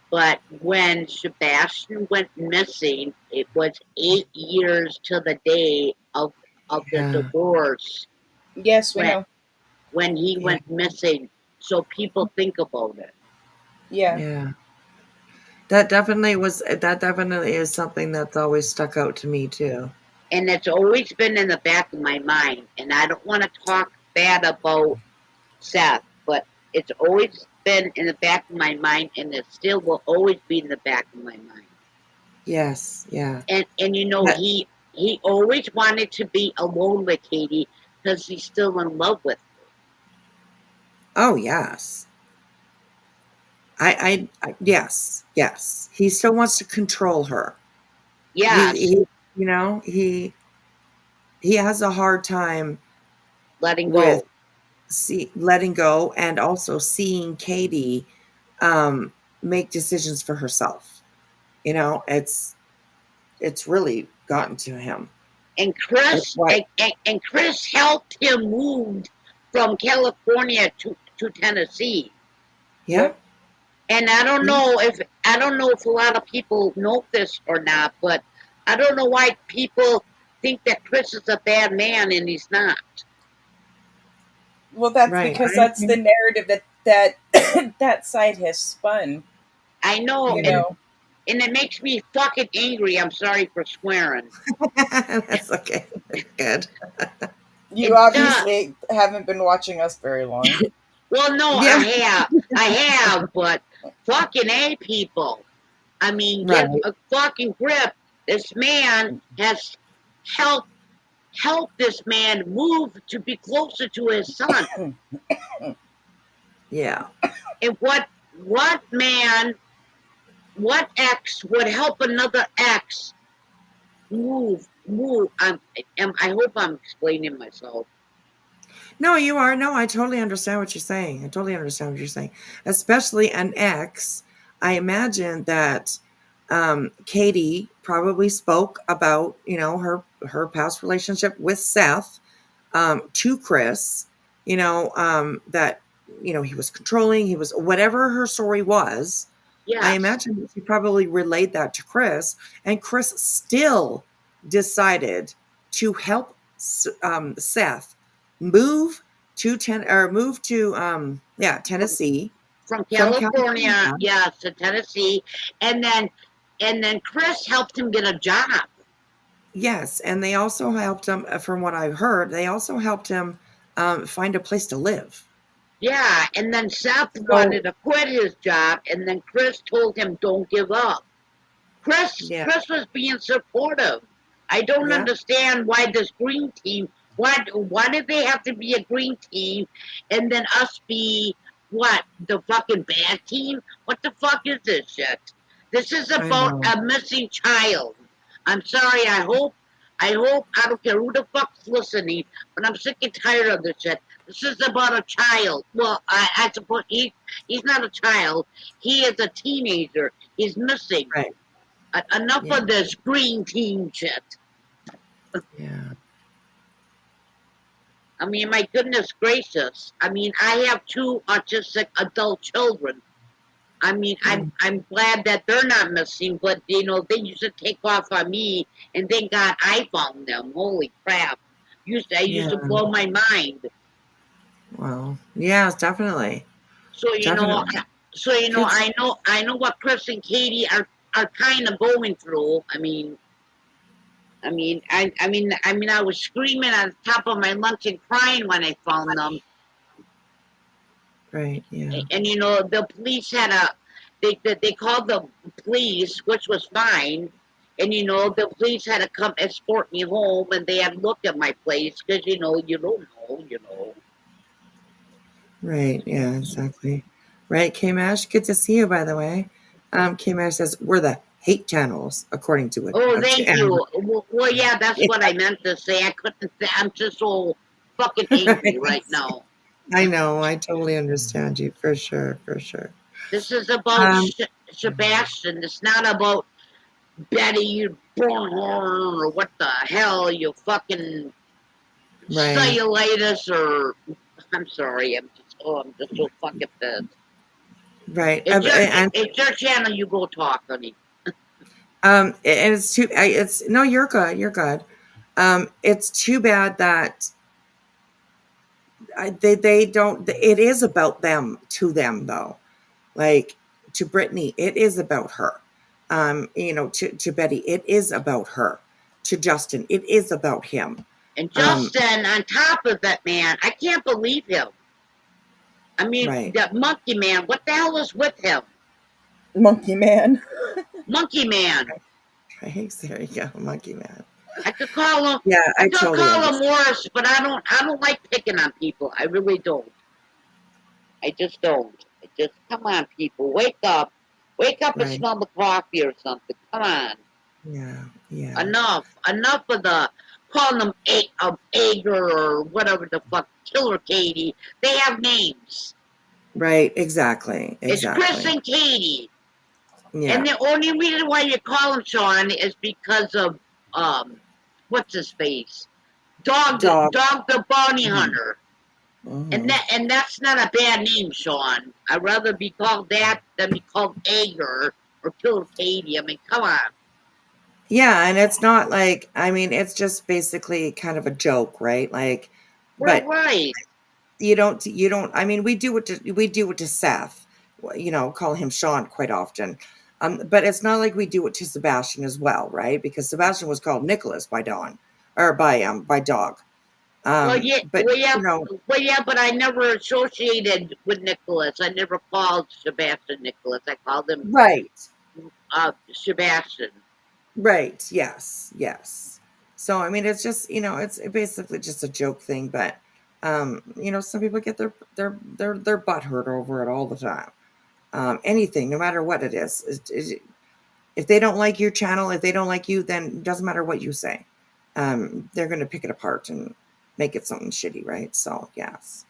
but when Sebastian went missing, it was 8 years to the day of the Yeah. divorce Yes, we know. when he Yeah. went missing. So people think about it. Yeah. Yeah. That definitely is something that's always stuck out to me too. And it's always been in the back of my mind. And I don't want to talk bad about Seth, but it's always been in the back of my mind, and it still will always be in the back of my mind. Yes. Yeah. And But- he always wanted to be alone with Katie because he's still in love with her. Oh yes. Yes. He still wants to control her. Yes, He has a hard time letting with go. letting go and also seeing Katie make decisions for herself. It's really gotten to him. And That's Chris why. and Chris helped him move from California to Tennessee. Yeah. And I don't know if a lot of people know this or not, but I don't know why people think that Chris is a bad man and he's not. Well, that's Right. because that's the narrative that that side has spun. I know, You know, and it makes me fucking angry. I'm sorry for swearing. That's okay. Good. you It obviously haven't been watching us very long. Well, no, Yeah. I have, but fucking A, people. I mean, Right. get a fucking grip. This man has helped this man move to be closer to his son. Yeah. And what ex would help another ex move? I hope I'm explaining myself. No, you are. No, I totally understand what you're saying. Especially an ex. I imagine that Katie probably spoke about, her past relationship with Seth to Chris, that, he was controlling, he was whatever her story was. Yes. I imagine that she probably relayed that to Chris, and Chris still decided to help Seth move to Tennessee from California, yes, to Tennessee, and then Chris helped him get a job. Yes, and they also helped him, from what I've heard, they also helped him find a place to live. Yeah, and then Seth wanted to quit his job, and then Chris told him, "Don't give up." Chris was being supportive. I don't understand why this green team. Why did they have to be a green team, and then us be what, the fucking bad team? What the fuck is this shit? This is about a missing child. I'm sorry. I hope. I don't care who the fuck's listening, but I'm sick and tired of this shit. This is about a child. Well, I suppose he's not a child. He is a teenager. He's missing. Right. Enough of this green team shit. Yeah. I mean, my goodness gracious. I mean, I have 2 autistic adult children. I mean, I'm glad that they're not missing, but they used to take off on me, and thank God I found them. Holy crap! Used to blow my mind. Well, yes, definitely. So Definitely. I know what Chris and Katie are kind of going through. I was screaming at the top of my lungs and crying when I found them. Right. Yeah. And the police they called the police, which was fine. And the police had to come escort me home, and they had looked at my place because you don't know. Right. Yeah. Exactly. Right. K-Mash, good to see you. By the way, K-Mash says we're the hate channels, according to it. Oh, thank you. Well, yeah, that's what I meant to say. I couldn't say. I'm just so fucking angry right now. I know. I totally understand you for sure. For sure. This is about Sebastian. It's not about Betty Bornhorn or what the hell, you fucking cellulitis or. I'm sorry. I'm just so fucking pissed. Right. It's your channel. You go talk, honey. It's too. No. You're good. You're good. It's too bad that they don't. It is about them, to them though. Like to Brittany, it is about her. To Betty, it is about her. To Justin, it is about him. And Justin, on top of that, man, I can't believe him. I mean, that monkey man, what the hell is with him? Monkey man. Monkey man. Right, there you go, monkey man. I could call him. Yeah, I could totally call him worse, but I don't like picking on people. I really don't. I just don't. Come on, people, wake up. Wake up and smell the coffee or something. Come on. Yeah. Enough of the calling them Ager or whatever the fuck, Killer Katie. They have names. Right, exactly. It's Chris and Katie. Yeah. And the only reason why you call him Sean is because of what's his face? Dog the bounty hunter. And that's not a bad name, Sean. I'd rather be called that than be called Ager or Killer Katie. I mean, come on. Yeah, and it's not like, I mean, it's just basically kind of a joke, right? Like, but you don't. I mean, we do it to Seth. Call him Sean quite often. But it's not like we do it to Sebastian as well, right? Because Sebastian was called Nicholas by Dawn, or by Dog. But I never associated with Nicholas. I never called Sebastian Nicholas. I called him Sebastian. Right. Yes. So I mean, it's just it's basically just a joke thing, but some people get their butt hurt over it all the time. Anything, no matter what it is, if they don't like your channel, if they don't like you, then it doesn't matter what you say. They're going to pick it apart and make it something shitty, right? So yes.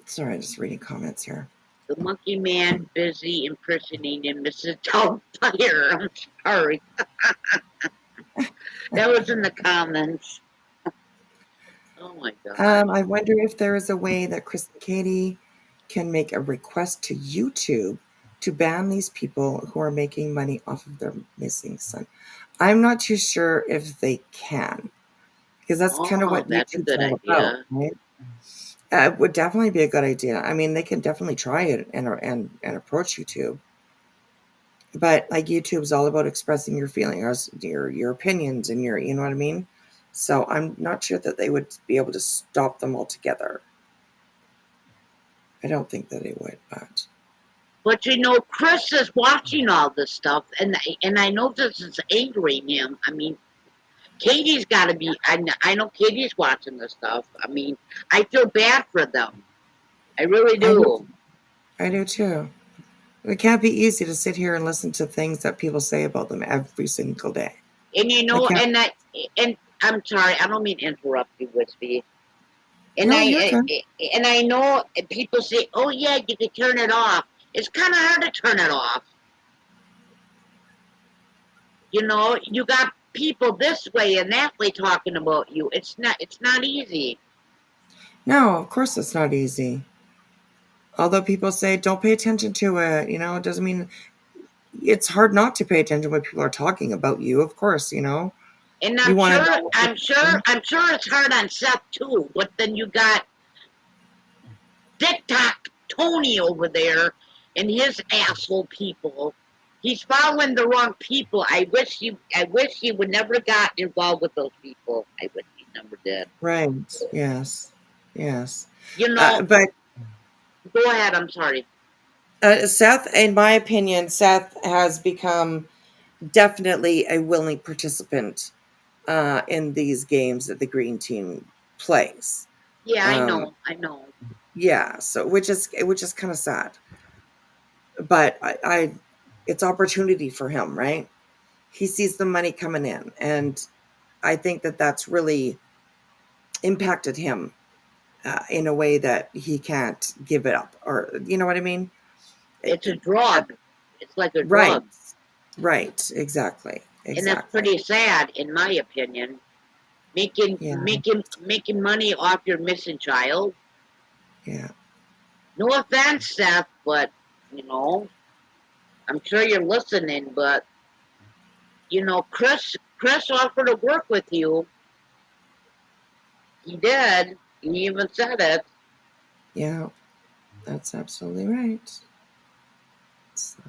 Sorry, just reading comments here. The monkey man busy impersonating Mrs. Doubtfire. I'm sorry. That was in the comments. Oh my God. I wonder if there is a way that Chris and Katie can make a request to YouTube to ban these people who are making money off of their missing son. I'm not too sure if they can, because that's kind of what YouTube's all about, right? It would definitely be a good idea. I mean, they can definitely try it and approach YouTube. But like YouTube's all about expressing your feelings, your opinions, and you know what I mean? So I'm not sure that they would be able to stop them altogether. I don't think that he would, but But you know, Chris is watching all this stuff, and I know this is angering him. I mean, Katie's got to be. I know Katie's watching this stuff. I mean, I feel bad for them. I really do. I do too. It can't be easy to sit here and listen to things that people say about them every single day. And you know, can't- and I'm sorry, I don't mean to interrupt you, Wispy. And No, you're good. and I know people say, "Oh yeah, you can turn it off." It's kind of hard to turn it off. You know, you got people this way and that way talking about you. It's not easy. No, of course it's not easy. Although people say don't pay attention to it, it doesn't mean it's hard not to pay attention when people are talking about you. Of course, And You wanna- I'm sure it's hard on Seth too. But then you got TikTok Tony over there and his asshole people. He's following the wrong people. I wish he would never got involved with those people. I wish he never did. Right. Yes. But go ahead. I'm sorry. Seth, in my opinion, Seth has become definitely a willing participant in these games that the green team plays. Yeah, I know. Yeah, so which is kind of sad, but I it's opportunity for him, right? He sees the money coming in, and I think that that's really impacted him in a way that he can't give it up, or you know what I mean? It's a drug. It's like a drug. Right, exactly. And that's pretty sad, in my opinion. Making money off your missing child. Yeah. No offense, Seth, but I'm sure you're listening. But Chris offered to work with you. He did. He even said it. Yeah, that's absolutely right. So,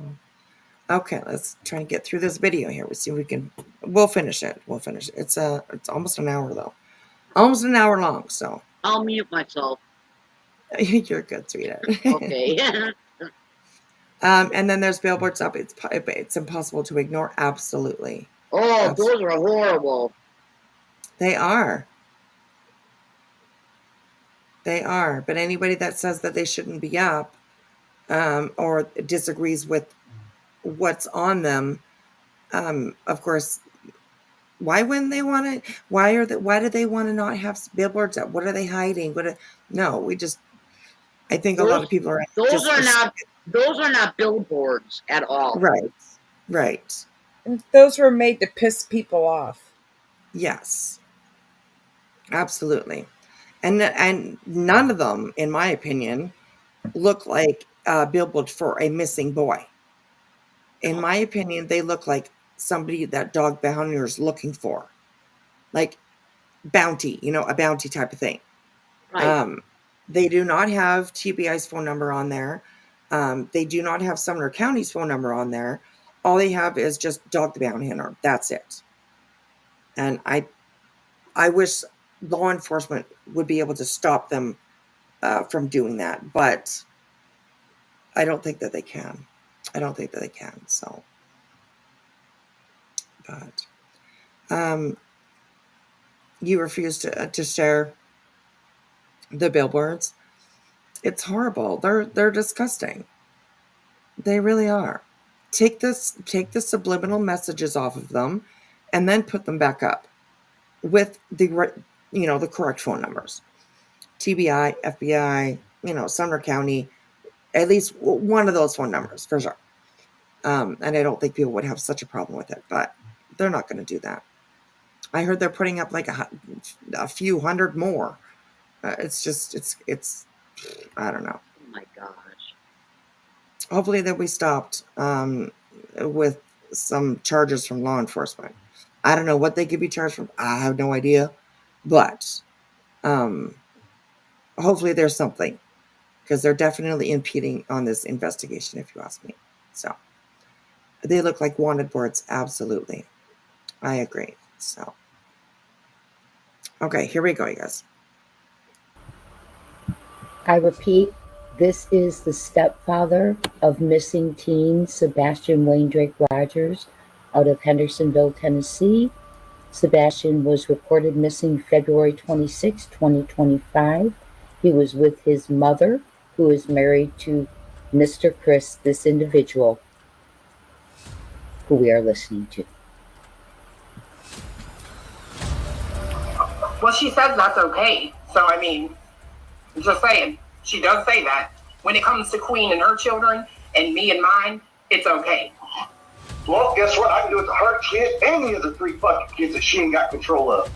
okay, let's try and get through this video here. We'll finish it. It's almost an hour though. Almost an hour long, so. I'll mute myself. You're good, sweetheart. Okay. And then there's billboards up. It's impossible to ignore. Absolutely. Oh, those are horrible. They are. But anybody that says that they shouldn't be up, or disagrees with what's on them, of course, why wouldn't they want to? Why do they want to not have billboards up? What are they hiding? I think a lot of people are. Those are not billboards at all. Right. And those were made to piss people off. Yes. Absolutely. And none of them, in my opinion, look like a billboard for a missing boy. In my opinion, they look like somebody that dog bounty is looking for. Like bounty, a bounty type of thing. Right. They do not have TBI's phone number on there. They do not have Sumner County's phone number on there. All they have is just dog the bounty hunter. That's it. And I wish law enforcement would be able to stop them from doing that, but I don't think that they can. So, but you refuse to share the billboards. It's horrible. They're disgusting. They really are. Take the subliminal messages off of them, and then put them back up with the correct phone numbers. TBI, FBI, Sumner County, at least one of those phone numbers for sure. And I don't think people would have such a problem with it, but they're not going to do that. I heard they're putting up like a few hundred more. It's I don't know. Oh my gosh. Hopefully they'll be stopped with some charges from law enforcement. I don't know what they could be charged from. I have no idea, but hopefully there's something, because they're definitely impeding on this investigation, if you ask me. So they look like wanted boards. Absolutely. I agree. So, okay, here we go, you guys. I repeat, This is the stepfather of missing teen Sebastian Wayne Drake Rogers out of Hendersonville, Tennessee. Sebastian was reported missing February 26, 2025. He was with his mother, who is married to Mr. Chris, this individual who we are listening to. Well, she says that's okay. So, I mean, just saying, she does say that. When it comes to Queen and her children, and me and mine, it's okay. Well, guess what? I can do it to her kid and the other 3 fucking kids that she ain't got control of.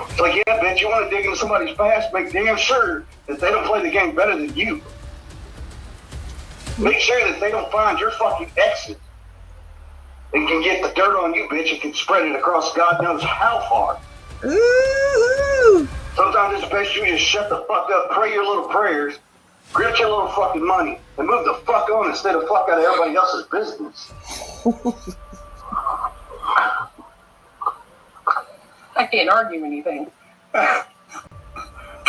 It's like, yeah, bitch, you want to dig into somebody's past, make damn sure that they don't play the game better than you. Make sure that they don't find your fucking exit and can get the dirt on you, bitch, and can spread it across God knows how far. Ooh. Sometimes it's best you just shut the fuck up, pray your little prayers, grip your little fucking money, and move the fuck on instead of fuck out of everybody else's business. I can't argue anything. Can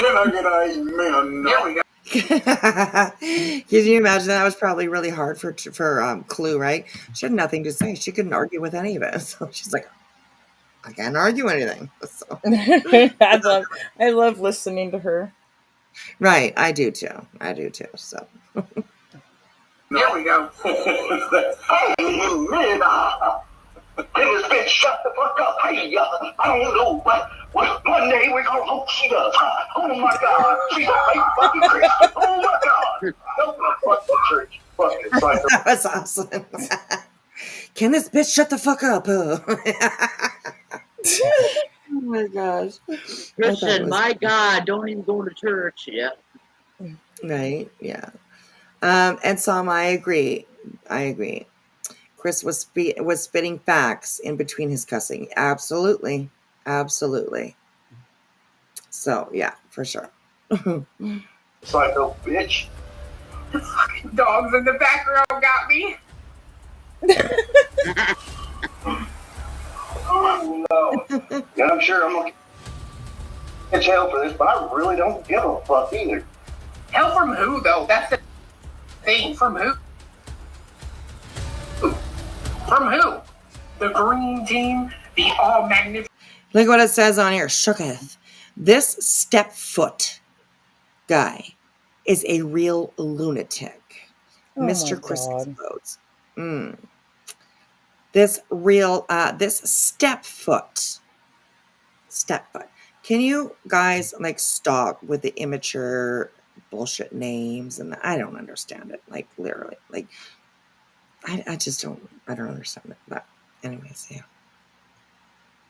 I get a amen? There we go. Can you imagine that was probably really hard for Clue, right? She had nothing to say. She couldn't argue with any of it. So she's like, I can't argue anything. So. I love listening to her. Right, I do too. So There we go. Amen. Can this bitch shut the fuck up? Hey, I don't know, but one day we're gonna hope she does. Oh my God, she's a fake fucking Christian. Oh my God, help the fucking church. Fucking psycho. that was awesome. Can this bitch shut the fuck up? Oh my gosh. Christian, my God, don't even go to church. Yeah. Right, yeah. And Sam, I agree. Chris was spitting facts in between his cussing. Absolutely. So, yeah, for sure. Psycho bitch. Dogs in the background got me. Oh no. And I'm sure I'm gonna catch hell for this, but I really don't give a fuck either. Hell from who, though? That's the thing. From who? From who? The green team? The all magnificent? Look what it says on here. Shooketh. This stepfoot guy is a real lunatic. Oh Mr. my Chris God. explodes. This stepfoot. Can you guys like stop with the immature bullshit names? And I don't understand it. Like literally, like I don't understand it. But anyways, yeah.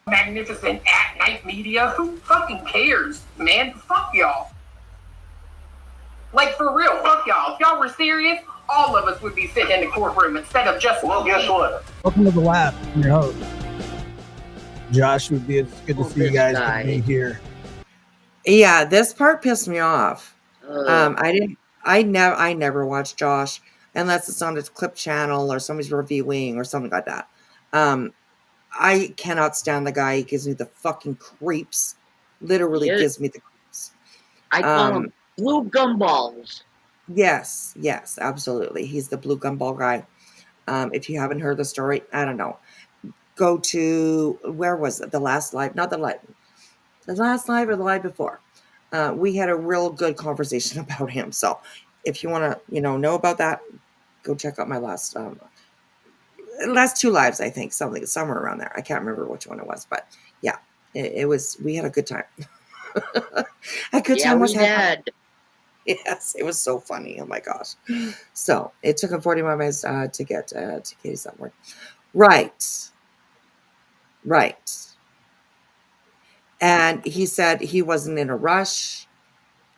Magnificent at night media? Who fucking cares, man? Fuck y'all. Like for real, fuck y'all. If y'all were serious, all of us would be sitting in the courtroom instead of just. Well, guess what? Welcome to the lab. I'm your host, Josh. It's good to see you guys with me here. Yeah, this part pissed me off. I never watch Josh unless it's on his clip channel or somebody's reviewing or something like that. I cannot stand the guy. He gives me the fucking creeps. Literally gives me the creeps. I call him blue gumballs. Yes, absolutely. He's the blue gumball guy. If you haven't heard the story, I don't know. Go to, where was it? The last live, not the live. The last live or the live before. We had a real good conversation about him. So if you want to, know about that, go check out my last 2 lives, I think, somewhere around there. I can't remember which one it was, but yeah, it was, we had a good time. A good time was happening. Yes, it was so funny. Oh my gosh. So it took him 41 minutes to get to Katie somewhere. Right. And he said he wasn't in a rush.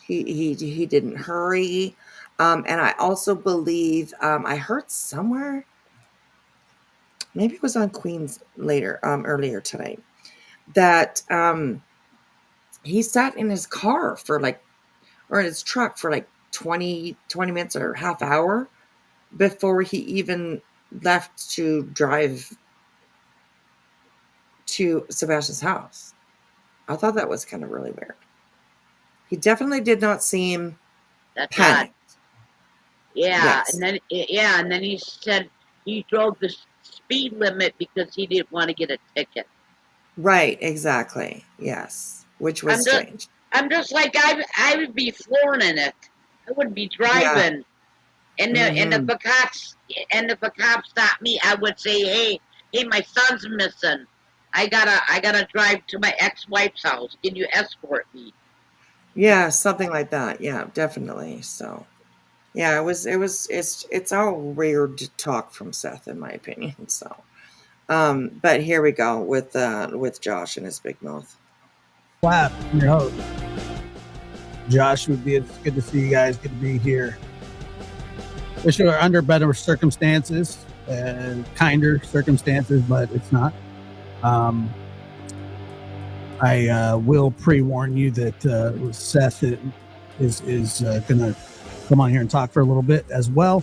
He didn't hurry. And I also believe I heard somewhere, maybe it was on Queens earlier tonight, that he sat in his car or in his truck for like 20 minutes or half hour before he even left to drive to Sebastian's house. I thought that was kind of really weird. He definitely did not seem That's panicked. Yeah, Yes. and then he said he drove the speed limit because he didn't want to get a ticket. Right, exactly. Yes, which was strange. I'm just like I would be flooring in it. I would be Yeah. driving, and if Mhm. a cop stopped me, I would say, hey, my son's missing. I gotta drive to my ex-wife's house. Can you escort me? Yeah, something like that. Yeah, definitely. So, yeah, it's all weird talk from Seth, in my opinion. So, but here we go with Josh and his big mouth. Clap, I'm your host. Josh would be. It's good to see you guys. Good to be here. Wish we were under better circumstances and kinder circumstances, but it's not. I will pre-warn you that Seth is going to come on here and talk for a little bit as well,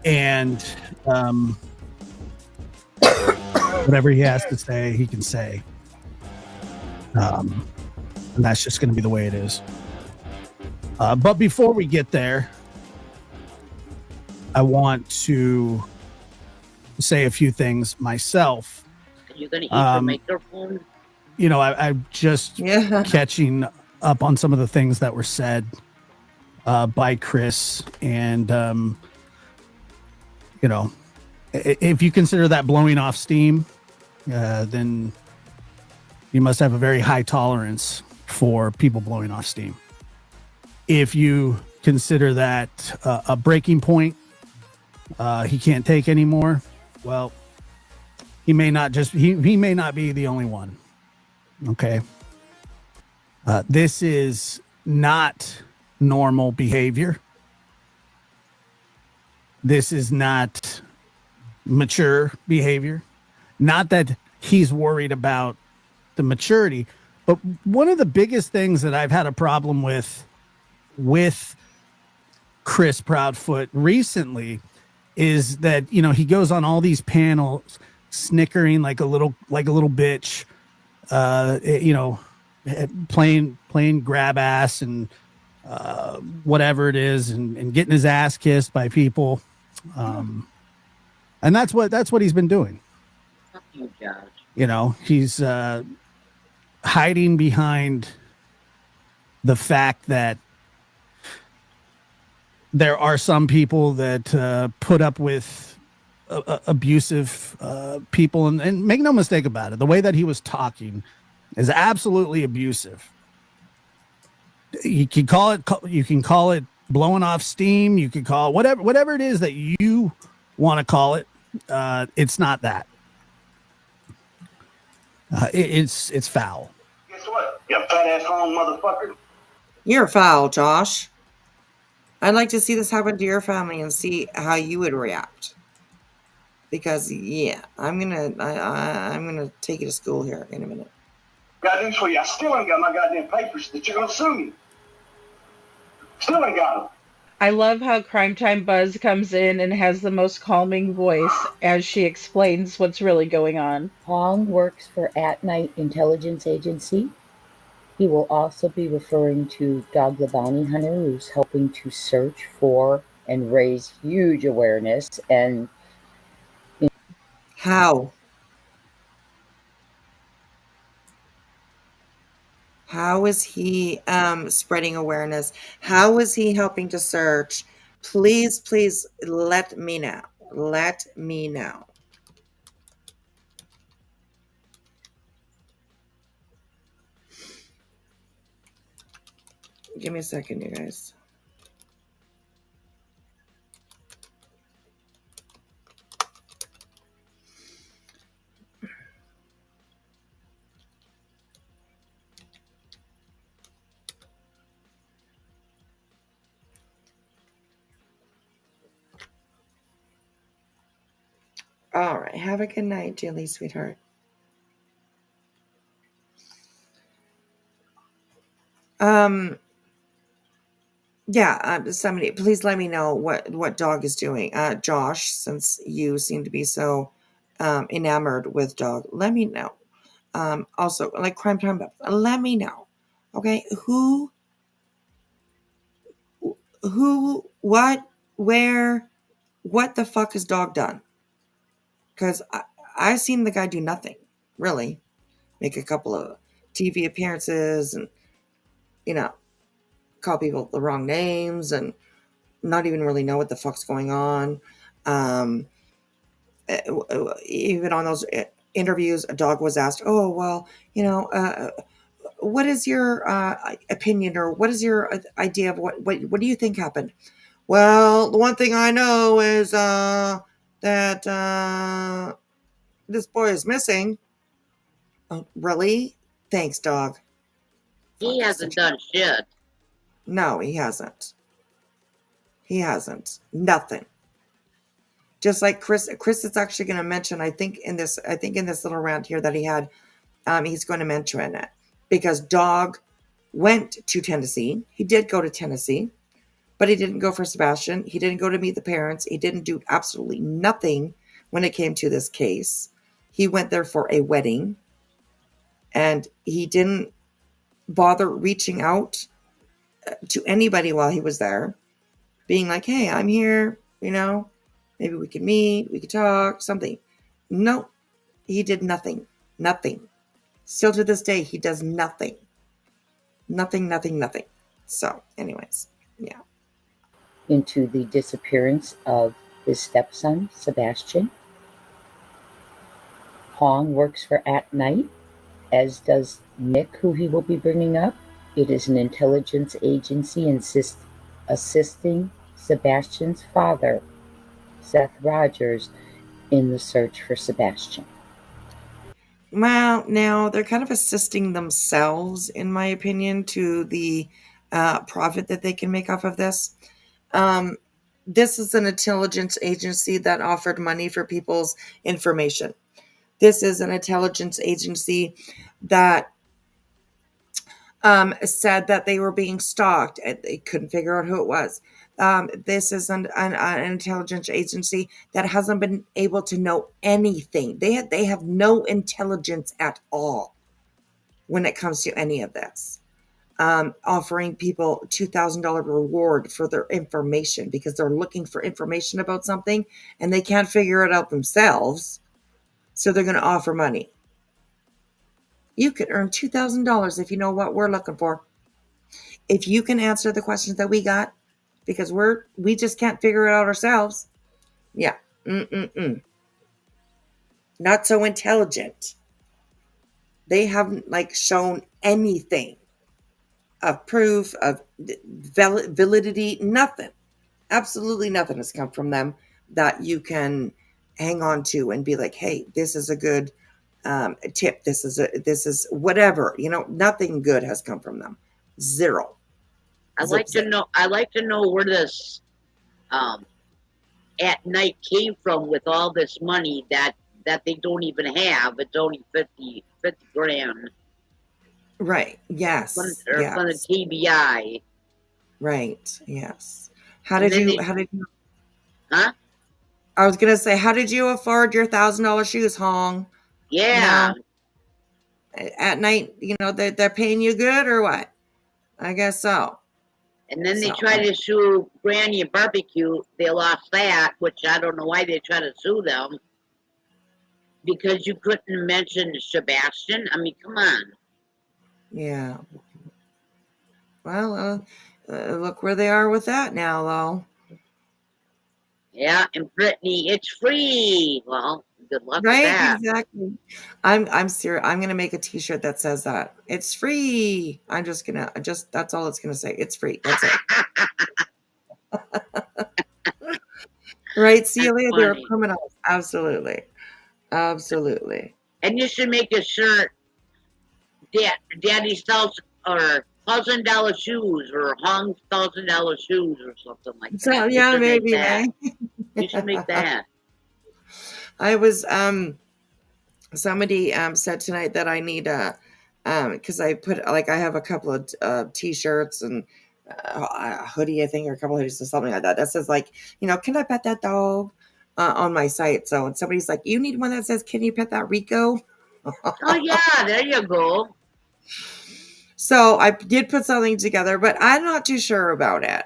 and whatever he has to say, he can say, and that's just going to be the way it is. But before we get there, I want to say a few things myself. Are you gonna eat the microphone? You know, I'm just catching up on some of the things that were said by Chris, and you know, if you consider that blowing off steam, then you must have a very high tolerance for people blowing off steam. If you consider that a breaking point, he can't take anymore, well, he may not be the only one. Okay. This is not normal behavior. This is not mature behavior. Not that he's worried about the maturity, but one of the biggest things that I've had a problem with Chris Proudfoot recently is that, you know, he goes on all these panels snickering like a little bitch, you know, playing grab ass and whatever it is, and getting his ass kissed by people, and that's what he's been doing. Fuck you, Josh. You know, he's hiding behind the fact that there are some people that put up with abusive people, and make no mistake about it, the way that he was talking is absolutely abusive. You can call it blowing off steam. You can call it whatever it is that you want to call it. It's not that. It's foul. Guess what? You fat ass home motherfucker. You're foul, Josh. I'd like to see this happen to your family and see how you would react. Because yeah, I'm gonna take you to school here in a minute. Got news for you. I still ain't got my goddamn papers that you're gonna sue me. Still ain't got them. I love how Crime Time Buzz comes in and has the most calming voice as she explains what's really going on. Hong works for At Night Intelligence Agency. He will also be referring to Dog the Bounty Hunter, who's helping to search for and raise huge awareness. And how is he spreading awareness? How is he helping to search? Please let me know. Let me know. Give me a second, you guys. All right. Have a good night, Jilly, sweetheart. Yeah, somebody please let me know what Dog is doing. Josh, since you seem to be so enamored with Dog, let me know. Also, like Crime Time, let me know. Okay, who who, what, where, what the fuck has dog done? Because I've seen the guy do nothing, really. Make a couple of TV appearances and, call people the wrong names and not even really know what the fuck's going on. Even on those interviews, a dog was asked, oh, well, what is your opinion, or what is your idea of what do you think happened? Well, the one thing I know is that this boy is missing. Oh, really? Thanks, dog. He hasn't done shit. No, he hasn't. He hasn't. Nothing. Just like Chris is actually going to mention, I think in this little rant here that he had, he's going to mention it because dog went to Tennessee. He did go to Tennessee, but he didn't go for Sebastian. He didn't go to meet the parents. He didn't do absolutely nothing when it came to this case. He went there for a wedding, and he didn't bother reaching out to anybody while he was there, being like, hey, I'm here, maybe we can meet, we could talk, something. No, he did nothing. Nothing. Still to this day, he does nothing. Nothing. So, anyways, yeah. Into the disappearance of his stepson, Sebastian. Hong works for At Night, as does Nick, who he will be bringing up. It is an intelligence agency assisting Sebastian's father, Seth Rogers, in the search for Sebastian. Well, now they're kind of assisting themselves, in my opinion, to the profit that they can make off of this. This is an intelligence agency that offered money for people's information. This is an intelligence agency that said that they were being stalked and they couldn't figure out who it was. This is an intelligence agency that hasn't been able to know anything. They have no intelligence at all when it comes to any of this. Offering people $2,000 reward for their information because they're looking for information about something and they can't figure it out themselves. So they're going to offer money. You could earn $2,000 if you know what we're looking for. If you can answer the questions that we got, because we just can't figure it out ourselves. Yeah. Not so intelligent. They haven't shown anything of proof of validity. Nothing. Absolutely nothing has come from them that you can hang on to and be like, hey, this is a good tip. This is whatever, nothing good has come from them. Zero. I'd like to know where this At Night came from with all this money that they don't even have. It's only 50 grand. Right. Yes. From the TBI. Right. Yes. How did you? Huh? I was gonna say, how did you afford your $1,000 shoes, Hong? Yeah. At Night, they're paying you good or what? I guess so. And then they tried to sue Granny and Barbecue. They lost that, which I don't know why they tried to sue them. Because you couldn't mention Sebastian. I mean, come on. Yeah. Well, look where they are with that now, though. Yeah, and Brittany, it's free. Well, good luck with Right, that. exactly. I'm serious. I'm gonna make a T-shirt that says that it's free. I'm just gonna that's all it's gonna say. It's free. That's it. Right. See you later. They're criminals. Absolutely. And you should make a shirt. Daddy's $1,000 or $1,000 shoes or Hong's $1,000 shoes or something like that. So yeah, maybe. You should make that. I was somebody said tonight that I need because I put I have a couple of T-shirts and a hoodie, I think, or a couple of hoodies or something like that says can I pet that dog on my site. So when somebody's like, you need one that says, can you pet that Rico? Oh yeah, there you go. So I did put something together, but I'm not too sure about it.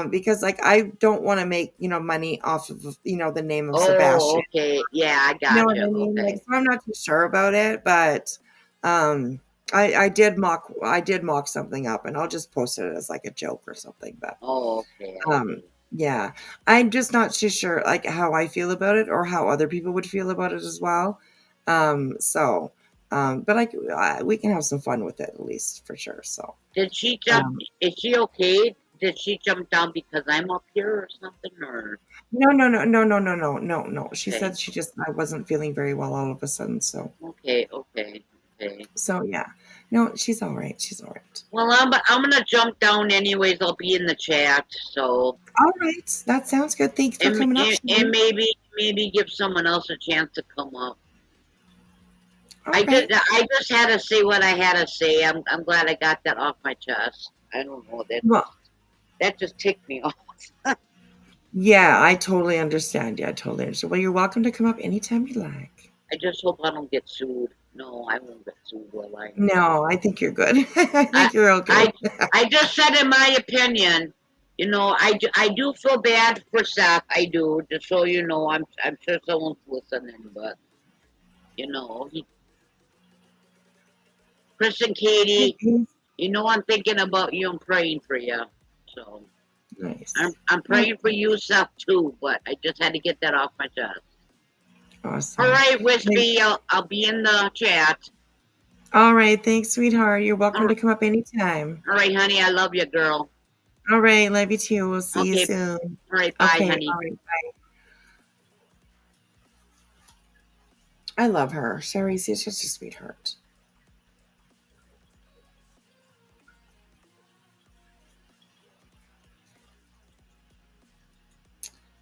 Because like I don't want to make money off of the name of Oh, Sebastian. okay. Yeah, I You know got what you. I mean? Like, Okay. so I'm not too sure about it, but I did mock something up, and I'll just post it as like a joke or something. But Oh, okay. I see. yeah, I'm just not too sure like how I feel about it or how other people would feel about it as well. So, but we can have some fun with it at least for sure. So, Did she jump? Is she okay? Did she jump down because I'm up here or something? Or no. She okay, said I wasn't feeling very well all of a sudden. So, okay. yeah, no, she's all right. She's all right. Well, I'm gonna jump down anyways. I'll be in the chat. So All right, that sounds good. Thanks for coming up, and Sherry. maybe give someone else a chance to come up. All right. I just had to say what I had to say. I'm glad I got that off my chest. I don't know Well, that just ticked me off. yeah, I totally understand. Yeah, I totally understand. Well, you're welcome to come up anytime you like. I just hope I don't get sued. No, I won't get sued, will I? No, I think you're good. I I think you're okay. I just said in my opinion. I do feel bad for Seth. I do. Just so you know, I'm sure someone's listening, but he Chris and Katie, I'm thinking about you and praying for you. So Nice. I'm praying for you, Seth, too. But I just had to get that off my chest. Awesome. All right, Wispy, I'll be in the chat. All right, thanks, sweetheart. You're welcome to come up anytime. All right, honey, I love you, girl. All right, love you too. We'll see you Okay. soon. All right, bye, Okay, honey. all right, bye. I love her. Sherry, she's just a sweetheart.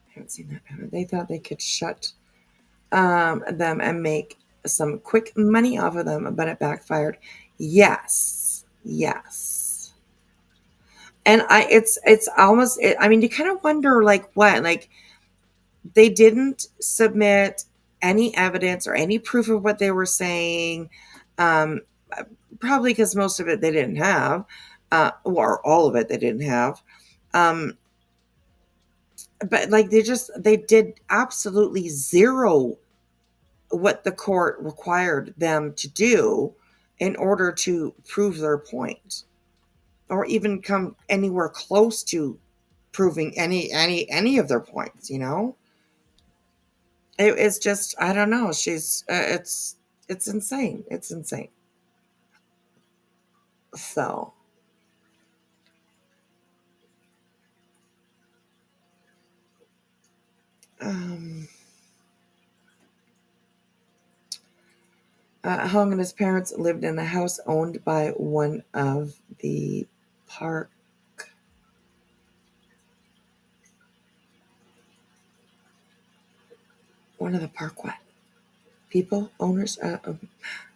I haven't seen that. They thought they could shut them and make some quick money off of them, but it backfired. Yes. And it's almost, I mean, you kind of wonder like what, like they didn't submit any evidence or any proof of what they were saying. Probably because most of it they didn't have, or all of it they didn't have. But like they did absolutely zero what the court required them to do in order to prove their point or even come anywhere close to proving any of their points. It's just, I don't know, she's it's insane. So Hung and his parents lived in a house owned by one of the park. One of the park what? People, owners,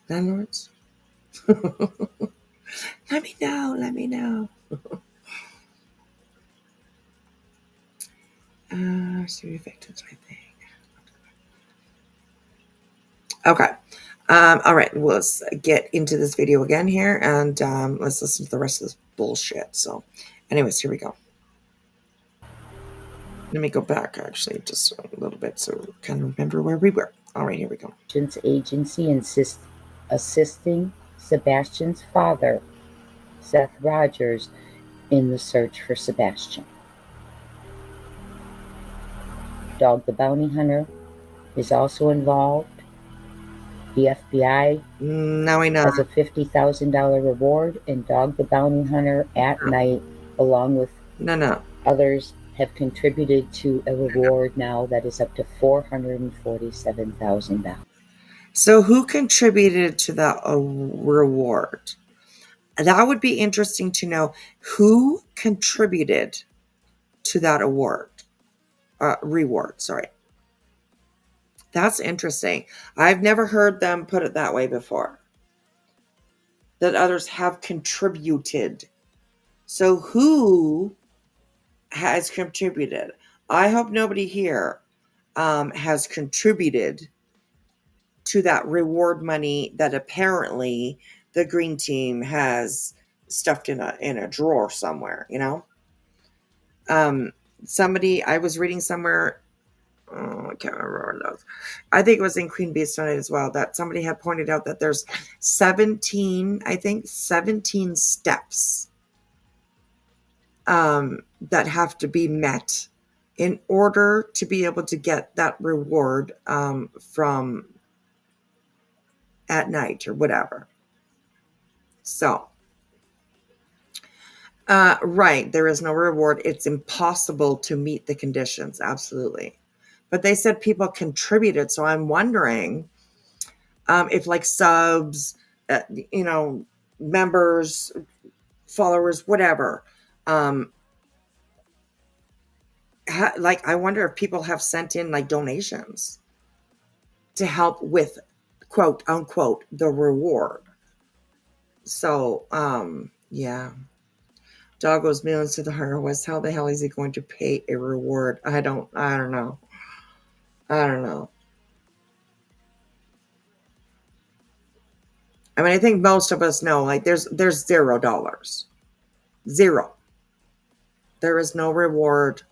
landlords. Let me know. Severe victims, I think. Okay. All right. Let's get into this video again here, and let's listen to the rest of this bullshit. So, anyways, here we go. Let me go back, actually, just a little bit so we kind of remember where we were. All right, here we go. Agency assisting Sebastian's father, Seth Rogers, in the search for Sebastian. Dog the Bounty Hunter is also involved. The FBI Now we know. has a $50,000 reward, and Dog the Bounty Hunter at night, along with others, have contributed to a reward now that is up to $447,000. So who contributed to that reward? That would be interesting to know who contributed to that reward. Sorry. That's interesting. I've never heard them put it that way before. That others have contributed. So who has contributed? I hope nobody here has contributed to that reward money that apparently the green team has stuffed in a drawer somewhere, Somebody, I was reading somewhere, I can't remember where it was. I think it was in Queen Bee's tonight as well, that somebody had pointed out that there's 17 steps that have to be met in order to be able to get that reward from at night or whatever. So, right, there is no reward. It's impossible to meet the conditions. Absolutely. But they said people contributed. So I'm wondering if like subs, members, followers, whatever, like I wonder if people have sent in like donations to help with quote unquote the reward. So yeah, dog goes millions to the heroist. How the hell is he going to pay a reward? I don't know. I mean, I think most of us know, like there's $0. Zero. There is no reward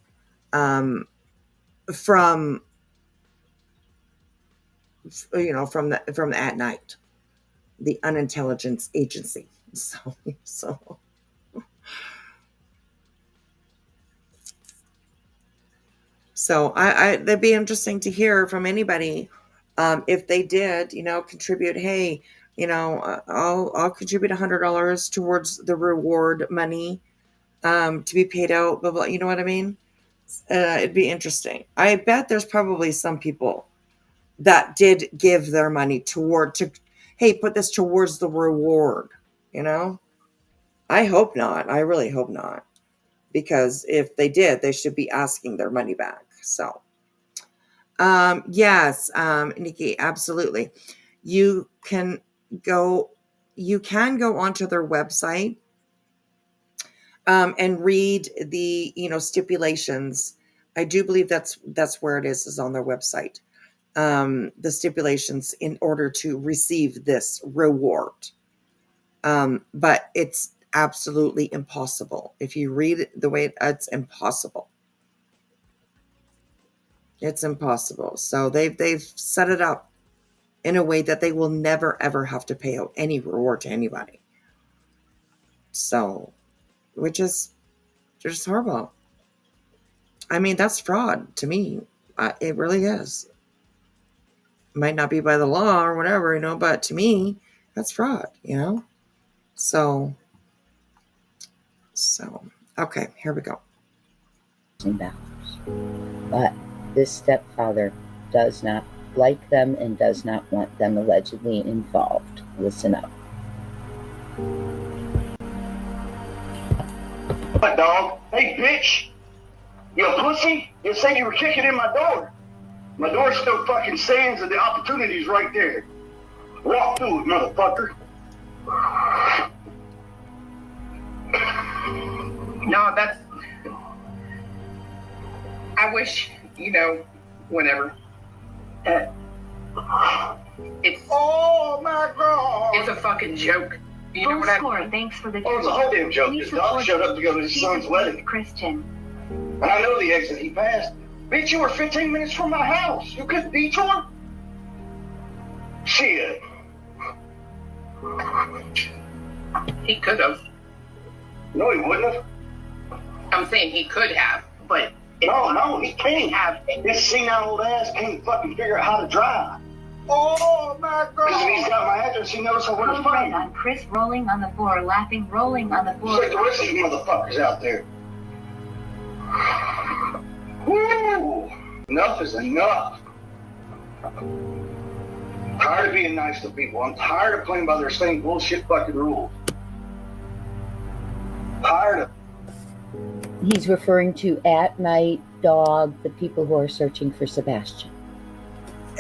from from the at night, the unintelligence agency. So I that'd be interesting to hear from anybody if they did, contribute. Hey, I'll contribute $100 towards the reward money to be paid out. Blah blah. You know what I mean? It'd be interesting. I bet there's probably some people that did give their money hey, put this towards the reward. I hope not. I really hope not. Because if they did, they should be asking their money back. So, yes, Nikki, absolutely. You can go onto their website and read the, stipulations. I do believe that's where it is on their website. The stipulations in order to receive this reward. But it's absolutely impossible. If you read it the way it's impossible. It's impossible. So they've set it up in a way that they will never ever have to pay out any reward to anybody. So, which is just horrible. I mean, that's fraud to me. It really is. Might not be by the law or whatever, but to me, that's fraud, So, okay, here we go. But this stepfather does not like them and does not want them allegedly involved. Listen up. What, dog? Hey, bitch! You a pussy? You said you were kicking in my door. My door still fucking stands and the opportunity's right there. Walk through it, motherfucker. No, I wish, whatever. It's Oh my god! it's a fucking joke. You know what I mean? Thanks for the Oh, it's a whole damn joke. His dog showed up to go to his son's wedding. Christian. And I know the exit he passed. Bitch, you were 15 minutes from my house. You couldn't detour? Shit. He could have. No, he wouldn't have. I'm saying he could have, but No, he can't have. This senile old ass can't fucking figure out how to drive. Oh my god! Because if he's got my address, he knows where to find me. On Chris rolling on the floor, laughing, rolling on the Just floor. like the rest of you motherfuckers out there. Woo! Enough is enough. Tired of being nice to people. I'm tired of playing by their same bullshit fucking rules. Tired of. He's referring to At Night, Dog, the people who are searching for Sebastian.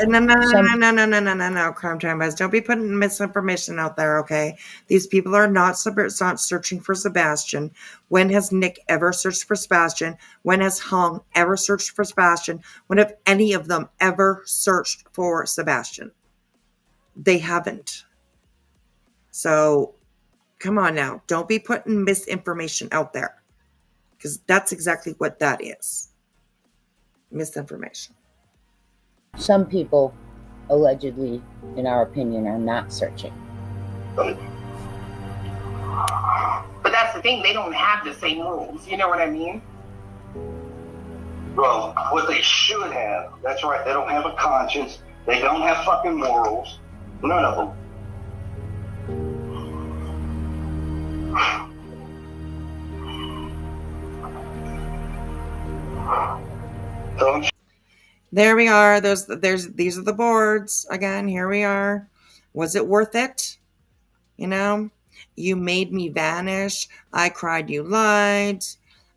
No, Crime Time Buzz. Don't be putting misinformation out there, okay? These people are not searching for Sebastian. When has Nick ever searched for Sebastian? When has Hung ever searched for Sebastian? When have any of them ever searched for Sebastian? They haven't. So, come on now. Don't be putting misinformation out there. because that's exactly what that is. Misinformation. Some people, allegedly, in our opinion, are not searching. But that's the thing, they don't have the same rules. You know what I mean? Well, what they should have, that's right, they don't have a conscience, they don't have fucking morals, none of them. So There we are. These are the boards. Again, here we are. Was it worth it? You know, you made me vanish. I cried, you lied.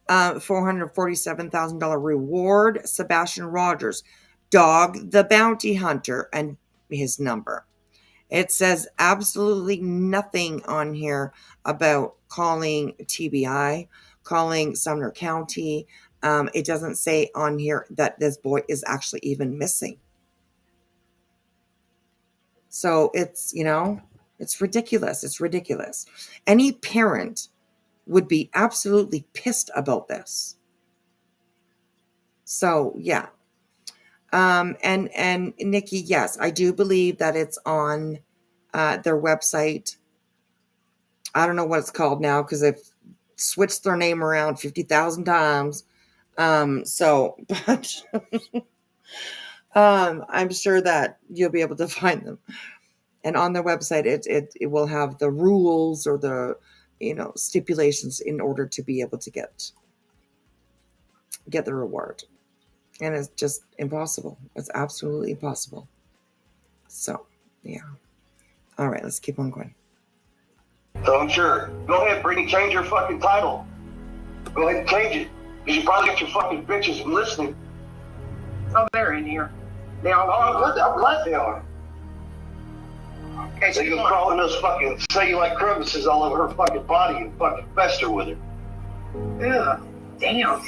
$447,000 reward. Sebastian Rogers, Dog the Bounty Hunter, and his number. It says absolutely nothing on here about calling TBI, calling Sumner County. It doesn't say on here that this boy is actually even missing. So it's, it's ridiculous. It's ridiculous. Any parent would be absolutely pissed about this. So, yeah. And Nikki, yes, I do believe that it's on their website. I don't know what it's called now because they've switched their name around 50,000 times. But I'm sure that you'll be able to find them. And on their website, it will have the rules or the, stipulations in order to be able to get the reward. And it's just impossible. It's absolutely impossible. So, yeah. All right, let's keep on going. So I'm sure. Go ahead, Brittany, change your fucking title. Go ahead and change it. Because you probably got your fucking bitches listening. Oh, they're in here. They all I'm glad they are. Okay, They can crawl in those fucking cellulite crevices all over her fucking body and fucking fester with her. Ugh, damn.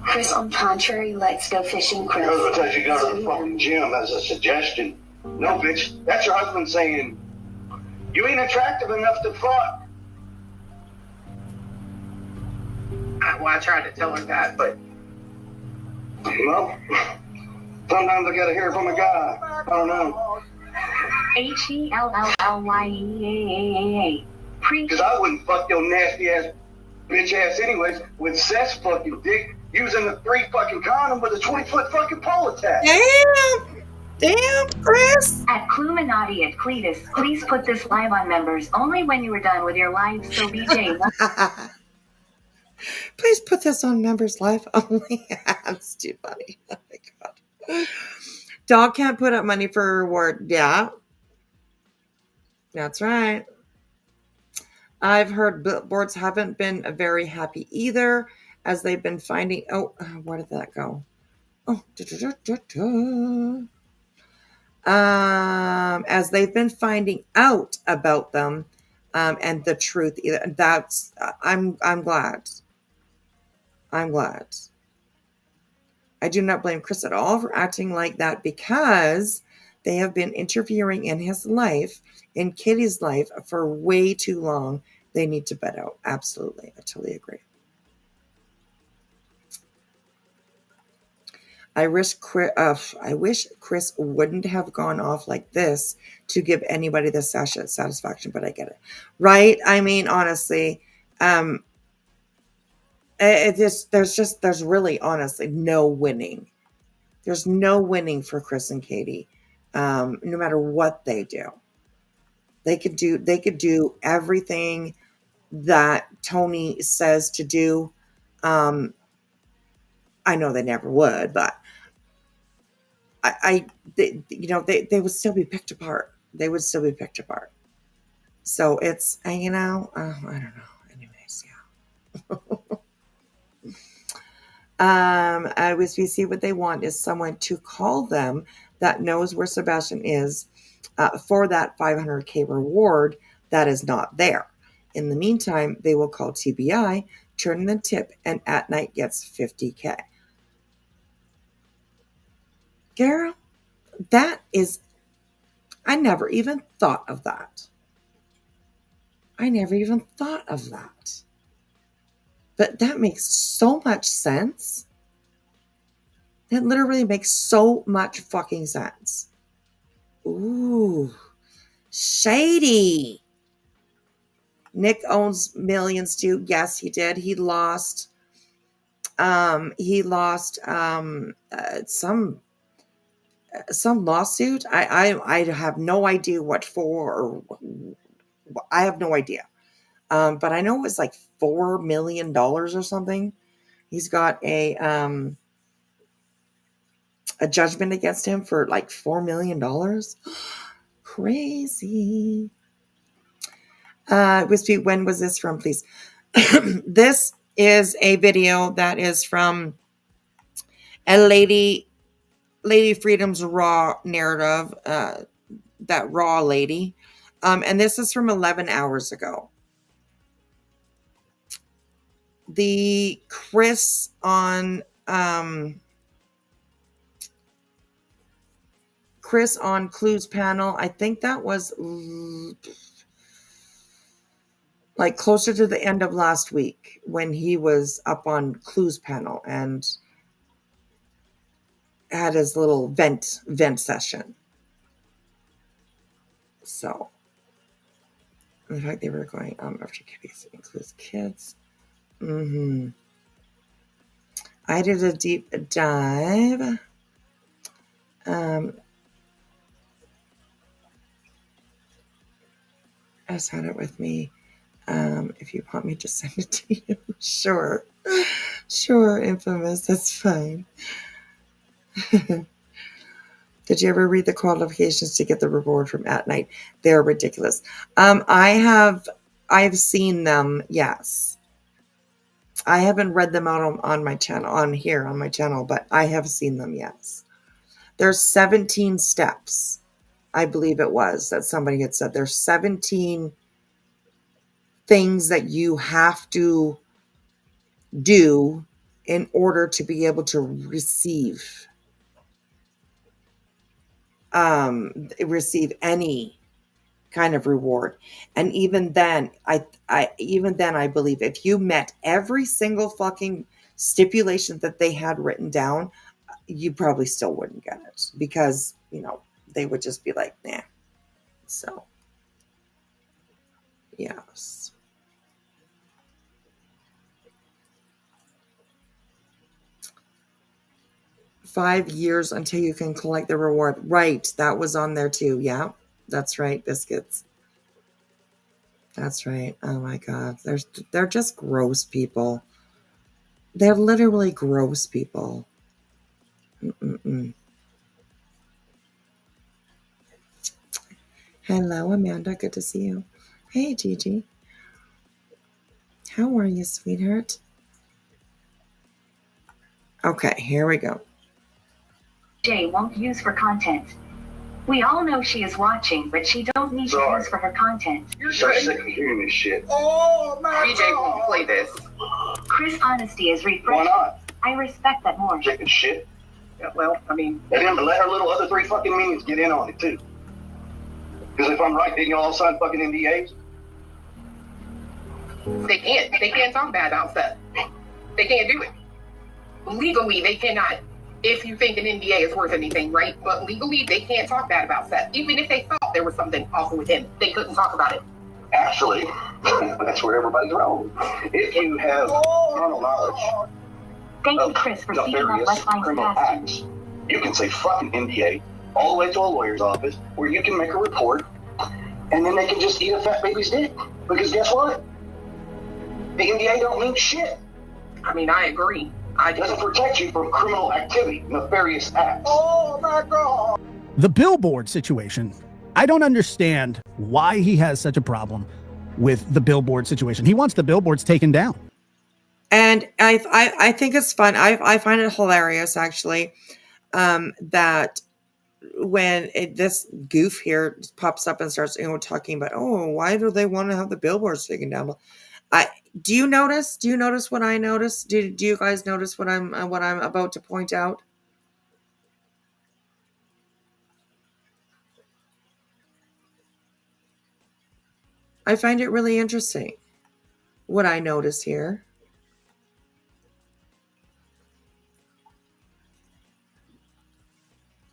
Chris, on contrary, let's go fishing, Chris. Because you go to the fucking gym as a suggestion. No, bitch, that's your husband saying, you ain't attractive enough to fuck. I tried to tell her that, but Well, sometimes I gotta hear it from a guy. I don't know. HELLLYEAAA. Because I wouldn't fuck your nasty ass bitch ass anyways with cess fucking dick using a 3 fucking condom with a 20-foot fucking pole attached. Damn, Chris. At Cluminati at Cletus, please put this live on members only when you are done with your live. So BJ. Please put this on members live only. That's too funny. Oh my God. Dog can't put up money for a reward. Yeah. That's right. I've heard billboards haven't been very happy either, as they've been finding. Oh, where did that go? Oh, as they've been finding out about them, and the truth. That's I'm glad. I'm glad. I do not blame Chris at all for acting like that because they have been interfering in his life, in Kitty's life, for way too long. They need to bed out. Absolutely. I totally agree. I wish Chris wouldn't have gone off like this to give anybody the satisfaction, but I get it. Right? I mean, honestly, there's really honestly no winning. There's no winning for Chris and Katie, no matter what they do. They could do everything that Tony says to do. I know they never would, but they would still be picked apart. They would still be picked apart. So it's, I don't know. Anyways, yeah. We see what they want is someone to call them that knows where Sebastian is for that $500K reward that is not there. In the meantime, they will call TBI, turn in the tip, and at night gets $50K. Girl, I never even thought of that. But that makes so much sense. That literally makes so much fucking sense. Ooh, shady. Nick owns millions too. Yes, he did. He lost some lawsuit. I have no idea what for, or I have no idea. But I know it was like $4 million or something. He's got a judgment against him for like $4 million. Crazy. When was this from, please? This is a video that is from a Lady Freedom's Raw narrative, that Raw lady. And this is from 11 hours ago. The Chris on Clues panel, I think that was like closer to the end of last week when he was up on Clues panel and had his little vent session. So, in fact, they were going after kids includes kids. I did a deep dive. I just had it with me. If you want me to send it to you, sure, infamous, that's fine. Did you ever read the qualifications to get the reward from At Night? They're ridiculous. I've seen them, yes. I haven't read them out on my channel, on my channel, but I have seen them, yes. There's 17 steps, I believe it was, that somebody had said. There's 17 things that you have to do in order to be able to receive any kind of reward. And even then, I believe if you met every single fucking stipulation that they had written down, you probably still wouldn't get it, because they would just be like, nah. So yes. "5 years until you can collect the reward." Right. That was on there too. Yeah, that's right. Biscuits. That's right. Oh my God. They're just gross people. They're literally gross people. Hello, Amanda. Good to see you. Hey, Gigi. How are you, sweetheart? Okay, here we go. Jay won't use for content. We all know she is watching, but she don't need to use for her content. You're so sick of hearing this shit. Oh my BJ won't play this. Chris' honesty is Why refreshing. not? I respect that more. Chicken shit. Yeah, well, I mean, And then let her little other 3 fucking minions get in on it too. Because if I'm right, didn't y'all sign fucking NDAs? they can't talk bad about stuff. They can't do it. Legally, they cannot. If you think an NDA is worth anything, right? But legally, they can't talk bad about stuff. Even if they thought there was something awful with him, they couldn't talk about it. Actually, that's where everybody's wrong. If you have carnal knowledge Thank you, Chris, for speaking up nefarious Westline's criminal Sebastian. acts, you can say fucking NDA all the way to a lawyer's office where you can make a report, and then they can just eat a fat baby's dick. Because guess what? The NDA don't mean shit. I mean, I agree. It doesn't protect you from criminal activity, nefarious acts. Oh my God. The billboard situation, I don't understand why he has such a problem with the billboard situation. He wants the billboards taken down. And I think it's fun. I find it hilarious, actually, that when this goof here pops up and starts talking about, oh, why do they want to have the billboards taken down? Do you notice what I noticed? Do you guys notice what I'm about to point out? I find it really interesting what I notice here.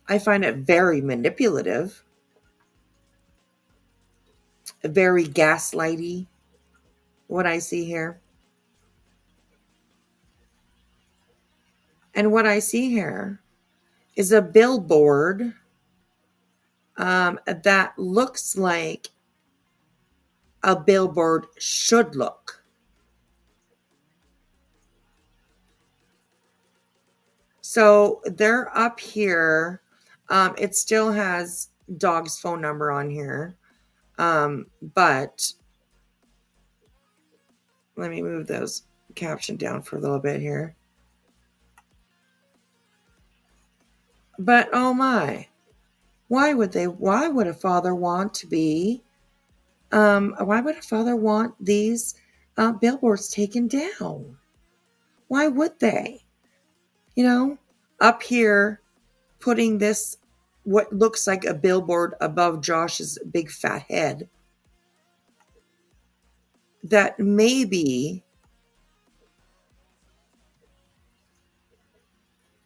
I find it very manipulative, very gaslighty, what I see here. And what I see here is a billboard that looks like a billboard should look. So they're up here. It still has dog's phone number on here. But let me move those caption down for a little bit here. But oh my, why would a father want to be, why would a father want these billboards taken down? Why would they? You know, up here, putting this, what looks like a billboard above Josh's big fat head, that maybe,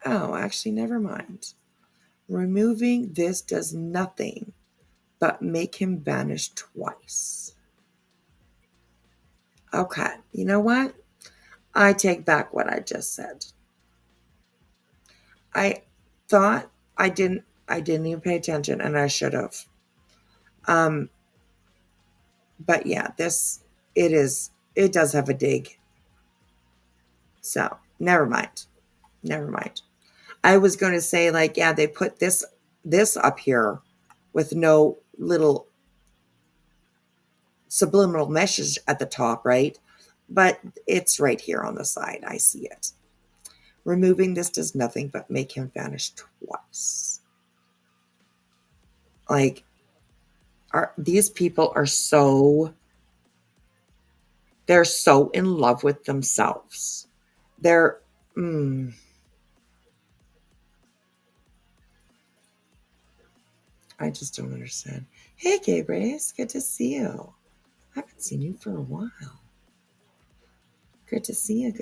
oh, actually, never mind. Removing this does nothing but make him vanish twice. Okay, you know what? I take back what I just said. I thought I didn't even pay attention, and I should have. But yeah, it does have a dig. So never mind. I was going to say, like, yeah, they put this up here with no little subliminal message at the top, right? But it's right here on the side. I see it. Removing this does nothing but make him vanish twice. Like, these people are they're so in love with themselves. They're, I just don't understand. Hey, Gabriel, good to see you. I haven't seen you for a while. Good to see you.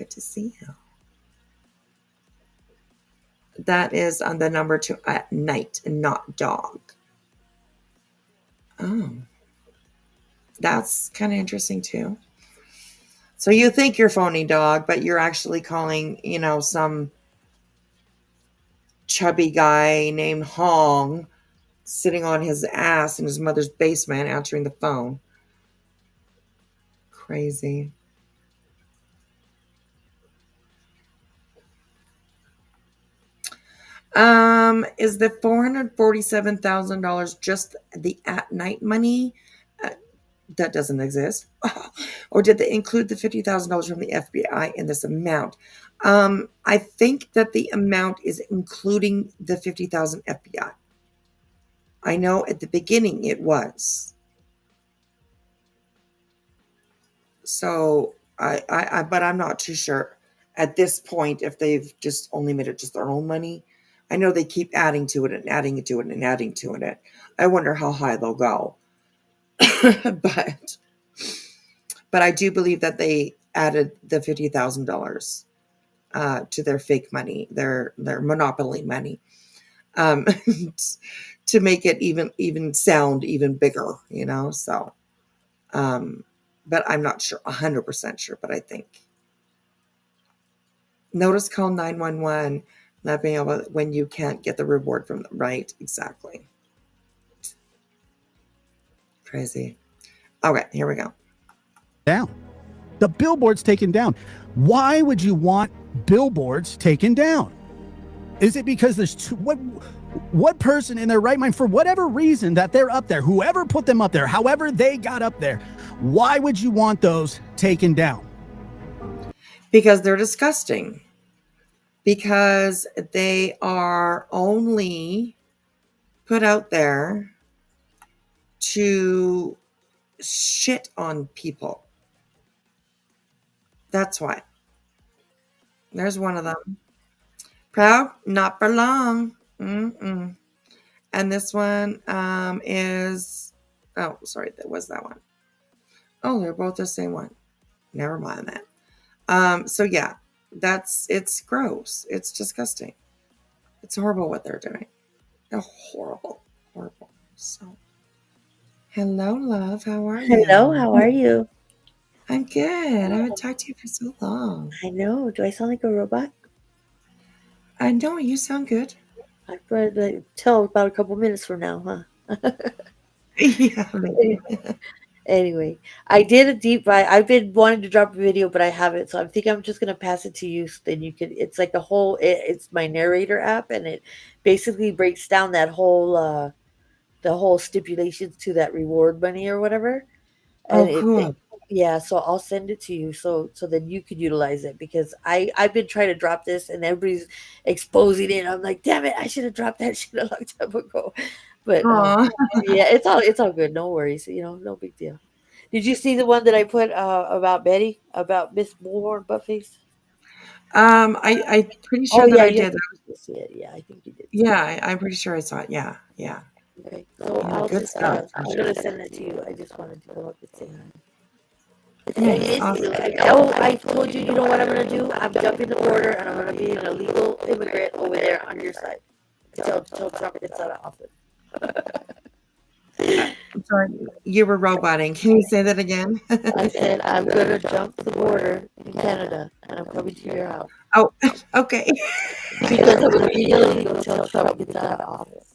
That is on the number 2 at night and not dog. Oh, that's kind of interesting too. So you think you're phoning dog, but you're actually calling, some chubby guy named Hong sitting on his ass in his mother's basement answering the phone. Crazy. Is the $447,000 just the at-night money? That doesn't exist. Or did they include the $50,000 from the FBI in this amount? I think that the amount is including the $50,000 FBI. I know at the beginning it was. So but I'm not too sure at this point if they've just only made it just their own money. I know they keep adding to it and adding to it and adding to it. I wonder how high they'll go. But I do believe that they added the $50,000 to their fake money, their monopoly money, to make it even sound even bigger, So, but I'm not sure, 100% sure. But I think notice call 911. Not being able when you can't get the reward from them, right? Exactly. Crazy. Okay, here we go. Down. The billboard's taken down. Why would you want billboards taken down? Is it because there's what person in their right mind, for whatever reason that they're up there, whoever put them up there, however they got up there, why would you want those taken down? Because they're disgusting. Because they are only put out there to shit on people. That's why. There's one of them. Proud, not for long. And this one is, oh, sorry, that was that one. Oh, they're both the same one. Never mind that. So yeah, it's gross. It's disgusting. It's horrible what they're doing. Oh, horrible, horrible. So, hello, love. How are you? Hello, how are you? I'm good. I haven't talked to you for so long. I know. Do I sound like a robot? I know you sound good. I probably tell about a couple minutes from now, huh? Yeah, maybe. Anyway, I did a deep dive. I've been wanting to drop a video, but I haven't. So I'm thinking I'm just gonna pass it to you. So then you can. It's like the whole. It's my narrator app, and it basically breaks down that whole the whole stipulations to that reward money or whatever. And Oh, cool. yeah, so I'll send it to you so then you could utilize it because I've been trying to drop this and everybody's exposing it. I'm like, damn it, I should have dropped that shit a long time ago. But Aw. yeah, it's all good. No worries. No big deal. Did you see the one that I put about Betty, about Miss Bullhorn Buttface? I'm pretty sure that yeah, I you did. to see it. Yeah, I think you did. Yeah, I'm pretty sure I saw it. Yeah, yeah. Okay, so Yeah, I'll good just stuff. I'm gonna send that to you. I just wanted to come up and say hi. Nice. Awesome. I told you, you know what I'm going to do? I'm jumping the border and I'm going to be an illegal immigrant over there on your side. Until Trump gets out of office. I'm sorry, you were roboting. Can you say that again? I said, I'm going to jump the border in Canada and I'm coming to your house. Oh, okay. Because I'm going to be illegal until Trump gets out of office.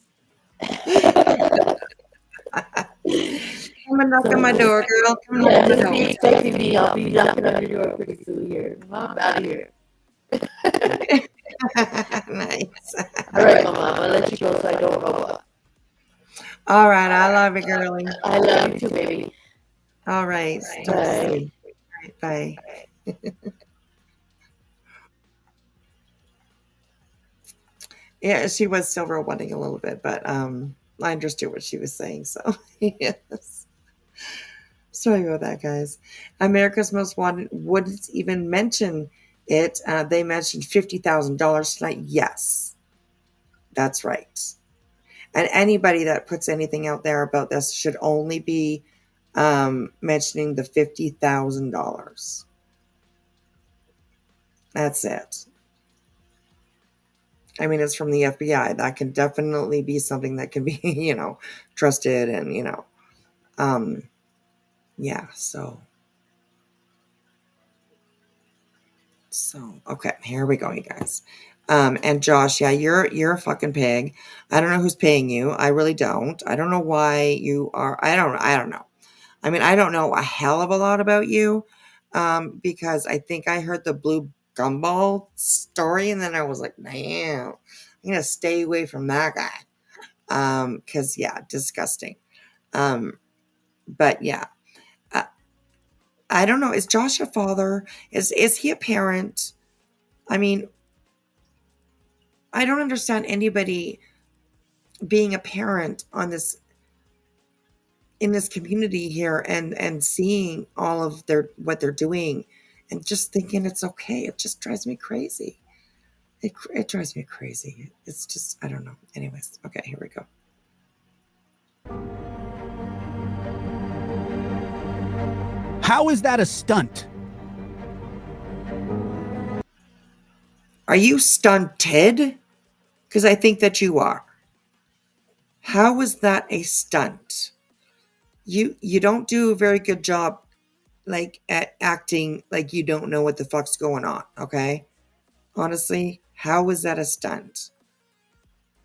Come and knock on my door, girl. Come Yeah, on my just door. be expecting me. I'll be knocking on your door pretty soon here. I'm out of here. Nice. All right, Mama, I'm going to let you go so I don't robot. All right, I love you, girlie. I love you too, baby. All right, talk to you soon. All right, bye. Yeah, she was still roboting a little bit, but I understood what she was saying. So yes. Sorry about that, guys. America's Most Wanted wouldn't even mention it. They mentioned $50,000 tonight. Yes, that's right. And anybody that puts anything out there about this should only be mentioning the $50,000. That's it. I mean, it's from the FBI. That can definitely be something that can be, trusted and, yeah, so okay, here we go, you guys. And Josh, yeah, you're a fucking pig. I don't know who's paying you. I really don't. I don't know why you are. I don't know. I mean, I don't know a hell of a lot about you, because I think I heard the blue gumball story, and then I was like, damn, I'm gonna stay away from that guy. Because yeah, disgusting. But yeah. I don't know. Is Josh a father? Is he a parent? I mean, I don't understand anybody being a parent in this community here and seeing all of what they're doing and just thinking it's okay. It just drives me crazy. It drives me crazy. It's just, I don't know. Anyways, okay, here we go. How is that a stunt? Are you stunted? Because I think that you are. How is that a stunt? You don't do a very good job, like, at acting like you don't know what the fuck's going on, okay? Honestly, how is that a stunt?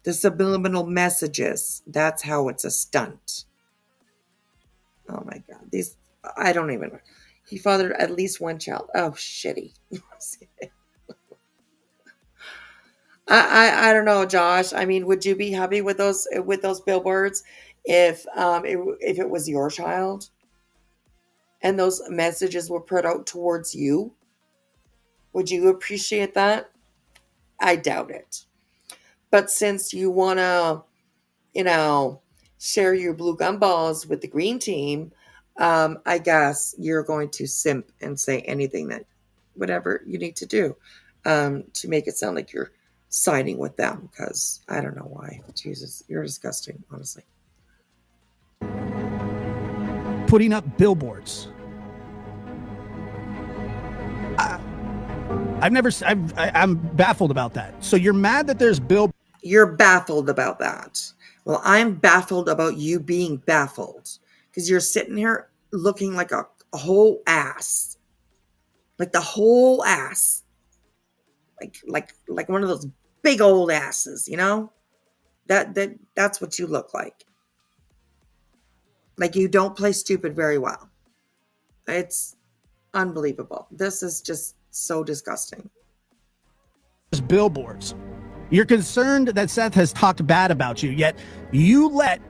The subliminal messages, that's how it's a stunt. Oh my God. I don't even know. He fathered at least one child. Oh, shitty. I don't know, Josh. I mean, would you be happy with those billboards if it was your child and those messages were put out towards you? Would you appreciate that? I doubt it. But since you want to, share your blue gumballs with the green team, I guess you're going to simp and say anything that, whatever you need to do, to make it sound like you're siding with them, because I don't know why. Jesus, you're disgusting, honestly. Putting up billboards. I'm baffled about that. So you're mad that there's You're baffled about that. Well, I'm baffled about you being baffled because you're sitting here looking like a whole ass, like the whole ass, like one of those big old asses, you know? That's what you look like. Like you don't play stupid very well. It's unbelievable. This is just so disgusting. Billboards. You're concerned that Seth has talked bad about you, yet you let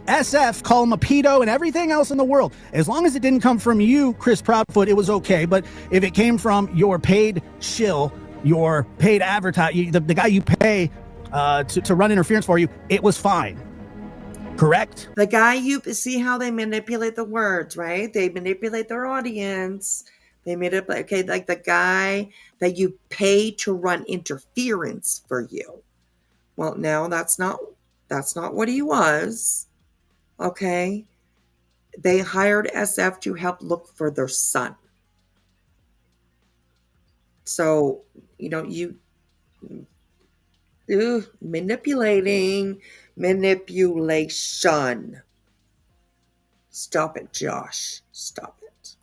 SF call him a pedo and everything else in the world. As long as it didn't come from you, Chris Proudfoot, it was okay. But if it came from your paid shill, your paid advertiser, the guy you pay to run interference for you, it was fine. Correct? The guy, you see how they manipulate the words, right? They manipulate their audience. They made it okay, like the guy that you pay to run interference for you. Well, now that's not what he was. Okay. They hired SF to help look for their son. So, you know, manipulation. Stop it, Josh. Stop it.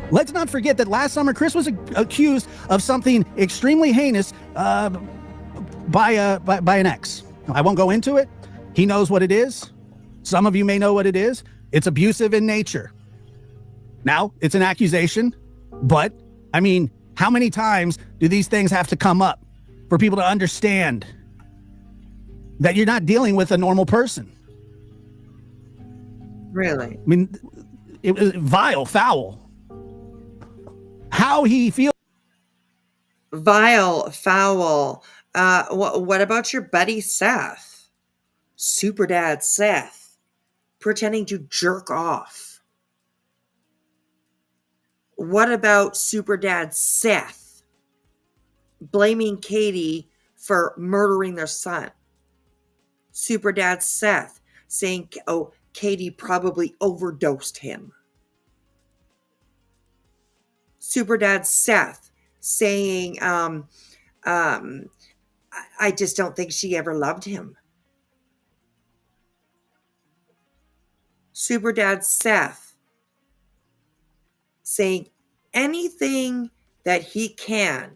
Let's not forget that last summer, Chris was accused of something extremely heinous by an ex. I won't go into it. He knows what it is. Some of you may know what it is. It's abusive in nature. Now, it's an accusation, but, I mean, how many times do these things have to come up for people to understand that you're not dealing with a normal person? Really? I mean, it was vile, foul. How he feels. Vile, foul. What about your buddy Seth? Super Dad Seth. Pretending to jerk off. What about Super Dad Seth? Blaming Katie for murdering their son. Super Dad Seth saying, oh, Katie probably overdosed him. Super Dad Seth saying, I just don't think she ever loved him. Super Dad Seth saying anything that he can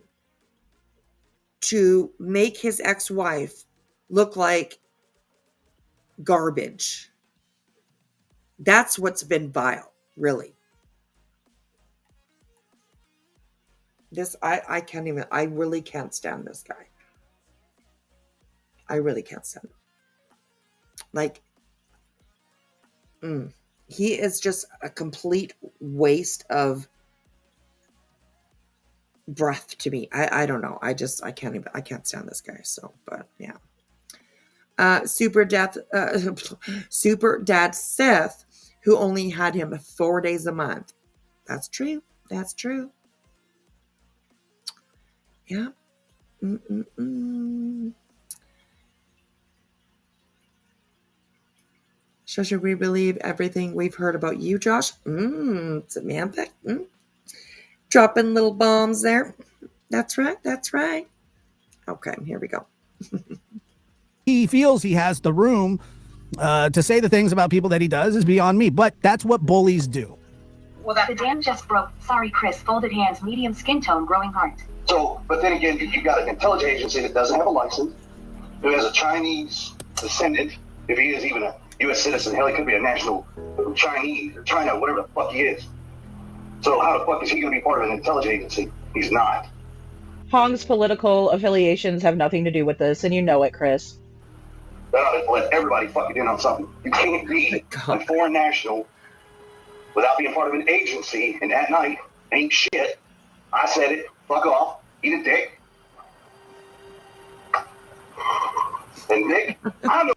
to make his ex-wife look like garbage. That's what's been vile, really. I really can't stand this guy. I really can't stand him. Like, he is just a complete waste of breath to me. I don't know. I can't stand this guy. So, but yeah. Super Dad Seth, who only had him 4 days a month. That's true. That's true. Yeah. So should we believe everything we've heard about you, Josh? Samantha? Dropping little bombs there. That's right. That's right. Okay, here we go. He feels he has the room to say the things about people that he does is beyond me, but that's what bullies do. Well, the dam just broke. Sorry, Chris. Folded hands, medium skin tone, growing heart. So, but then again, you've got an intelligence agency that doesn't have a license, who has a Chinese descendant, if he is even a U.S. citizen. Hell, he could be a national Chinese or China, whatever the fuck he is. So how the fuck is he going to be part of an intelligence agency? He's not. Hong's political affiliations have nothing to do with this, and you know it, Chris. Let everybody fucking in on something. You can't be a foreign national without being part of an agency, and at night ain't shit. I said it. Fuck off. Eat a dick. And Nick, I know.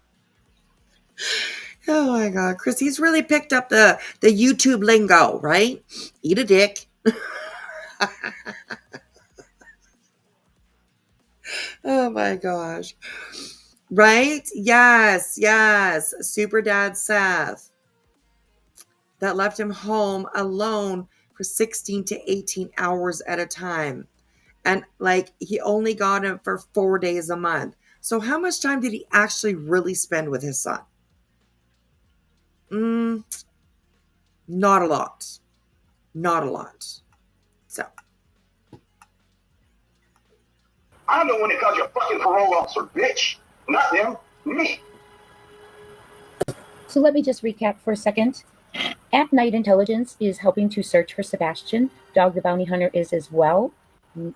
Oh my God, Chris, he's really picked up the YouTube lingo, right? Eat a dick. Oh my gosh. Right? Yes. Super Dad Seth. That left him home alone for 16 to 18 hours at a time. And like he only got him for 4 days a month. So how much time did he actually really spend with his son? Not a lot. Not a lot. So I'm the one that called you a fucking parole officer, bitch. Not them. Me. So let me just recap for a second. At Night Intelligence is helping to search for Sebastian. Dog the Bounty Hunter is as well.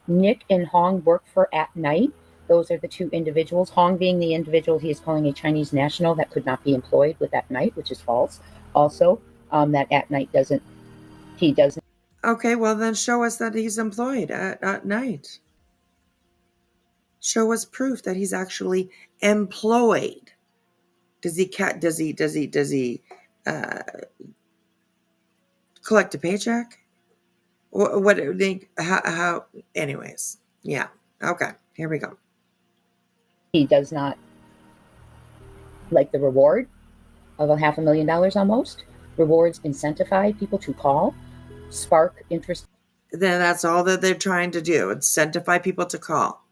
Nick and Hong work for At Night. Those are the two individuals. Hong being the individual he is calling a Chinese national that could not be employed with At Night, which is false. Also, that At Night doesn't. okay, well then show us that he's employed at night. Show us proof that he's actually employed. Does he collect a paycheck? What how anyways. Yeah. Okay. Here we go. He does not like the reward of $500,000 almost. Rewards incentivize people to call, spark interest. Then that's all that they're trying to do. Incentivize people to call.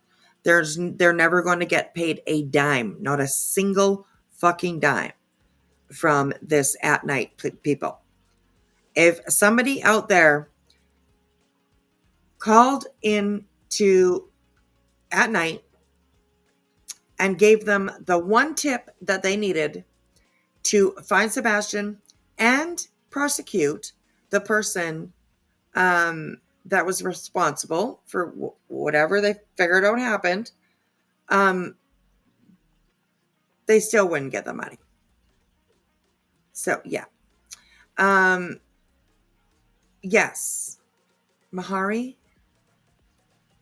They're never going to get paid a dime, not a single fucking dime from this At Night people. If somebody out there called in to At Night and gave them the one tip that they needed to find Sebastian and prosecute the person that was responsible for whatever they figured out happened, they still wouldn't get the money. So, yeah. Yes. Mahari?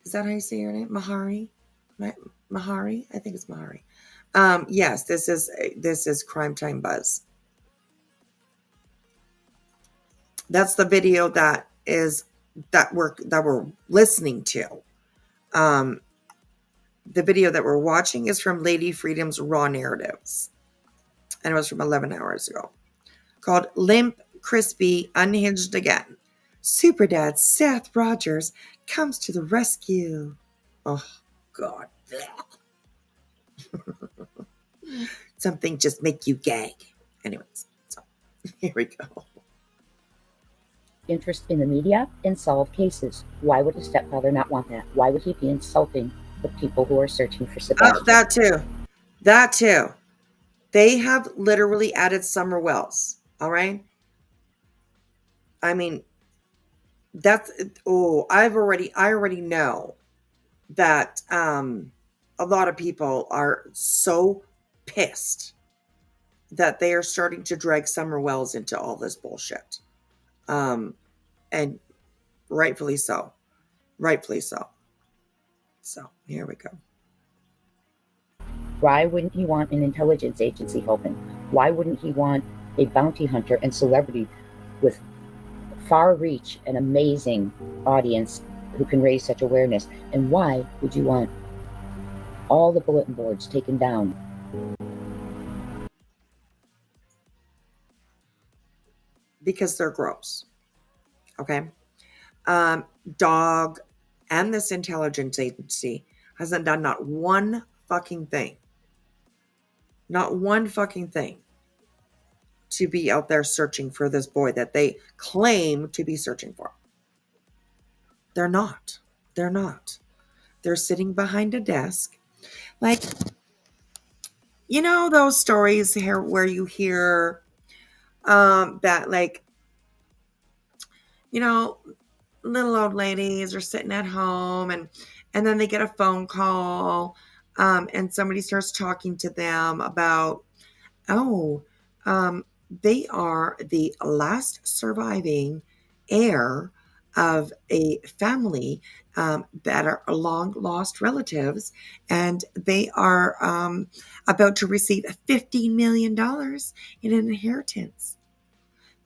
Is that how you say your name? Mahari? Mahari? I think it's Mahari. Yes, this is Crime Time Buzz. That's the video that we're listening to. The video that we're watching is from Lady Freedom's Raw Narratives. And it was from 11 hours ago. Called Limp, Crispy, Unhinged Again. Superdad Seth Rogers comes to the rescue. Oh, God. Something just make you gag. Anyways, so here we go. Interest in the media and solve cases. Why would a stepfather not want that? Why would he be insulting the people who are searching for Sebastian? That too. They have literally added Summer Wells. All right. I mean, I already know that a lot of people are so pissed that they are starting to drag Summer Wells into all this bullshit. And rightfully so. So here we go. Why wouldn't he want an intelligence agency helping? Why wouldn't he want a bounty hunter and celebrity with far reach and amazing audience who can raise such awareness? And why would you want all the bulletin boards taken down? Because they're gross. Okay. Dog and this intelligence agency hasn't done not one fucking thing. Not one fucking thing to be out there searching for this boy that they claim to be searching for. They're not. They're sitting behind a desk. Like, you know those stories here where you hear that, like, you know, little old ladies are sitting at home and then they get a phone call and somebody starts talking to them about, they are the last surviving heir of a family that are long lost relatives, and they are about to receive $50 million in an inheritance.